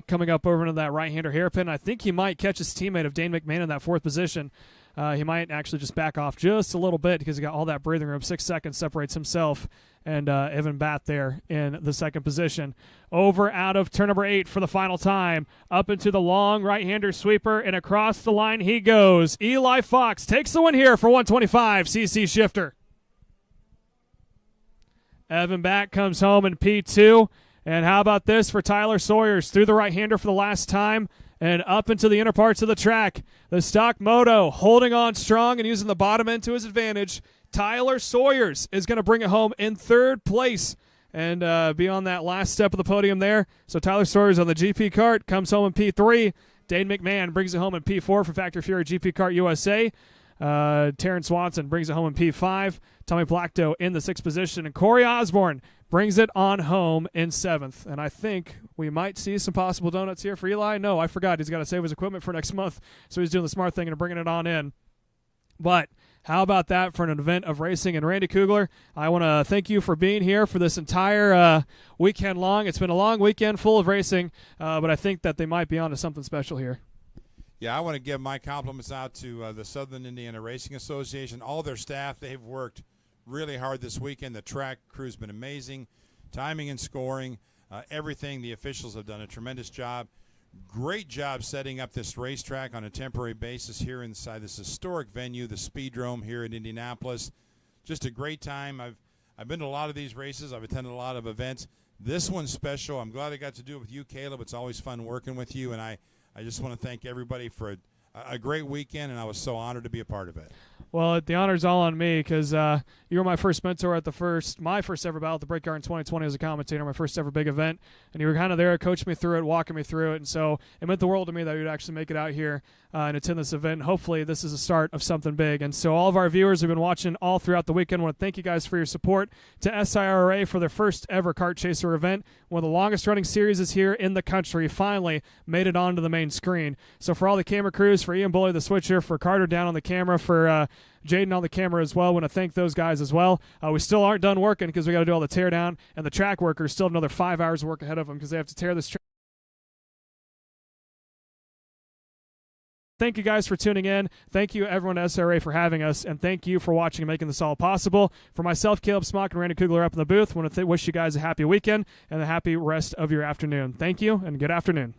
Coming up over into that right-hander hairpin. I think he might catch his teammate of Dane McMahon in that 4th position. He might actually just back off just a little bit because he got all that breathing room. 6 seconds separates himself and Evan Batt there in the 2nd position. Over out of turn number 8 for the final time. Up into the long right-hander sweeper, and across the line he goes. Eli Fox takes the win here for 125 cc shifter. Evan Batt comes home in P2. And how about this for Tyler Sawyers? Through the right-hander for the last time and up into the inner parts of the track. The stock moto holding on strong and using the bottom end to his advantage. Tyler Sawyers is going to bring it home in 3rd place and be on that last step of the podium there. So Tyler Sawyers on the GP kart comes home in P3. Dane McMahon brings it home in P4 for Factory Fury GP Kart USA. Terrence Swanson brings it home in P5. Tommy Blackdoe in the 6th position. And Corey Osborne brings it on home in 7th. And I think we might see some possible donuts here for Eli. No, I forgot. He's got to save his equipment for next month. So he's doing the smart thing and bringing it on in. But how about that for an event of racing? And Randy Kugler, I want to thank you for being here for this entire weekend long. It's been a long weekend full of racing, but I think that they might be onto something special here. Yeah, I want to give my compliments out to the Southern Indiana Racing Association, all their staff. They've worked really hard this weekend. The track crew's been amazing. Timing and scoring, everything. The officials have done a tremendous job. Great job setting up this racetrack on a temporary basis here inside this historic venue, the Speedrome here in Indianapolis. Just a great time. I've been to a lot of these races. I've attended a lot of events. This one's special. I'm glad I got to do it with you, Caleb. It's always fun working with you, and I just want to thank everybody for a great weekend, and I was so honored to be a part of it. Well, the honor's all on me because You were my first mentor at my first ever battle at the Brickyard in 2020 as a commentator, my first ever big event, and you were kind of there, coaching me through it, walking me through it, and so it meant the world to me that you'd actually make it out here and attend this event. Hopefully this is the start of something big. And so all of our viewers who've been watching all throughout the weekend, I want to thank you guys for your support. To SIRA for their first ever Kart Chaser event, one of the longest running series is here in the country, finally made it onto the main screen. So for all the camera crews, for Ian Bully the Switcher, for Carter down on the camera, for Jaden on the camera as well, I want to thank those guys as well. We still aren't done working because we got to do all the tear down, and the track workers still have another 5 hours of work ahead of them because they have to tear this track. Thank you guys for tuning in. Thank you, everyone at SRA, for having us, and thank you for watching and making this all possible. For myself, Caleb Smock, and Randy Kugler up in the booth, I want to wish you guys a happy weekend and a happy rest of your afternoon. Thank you, and good afternoon.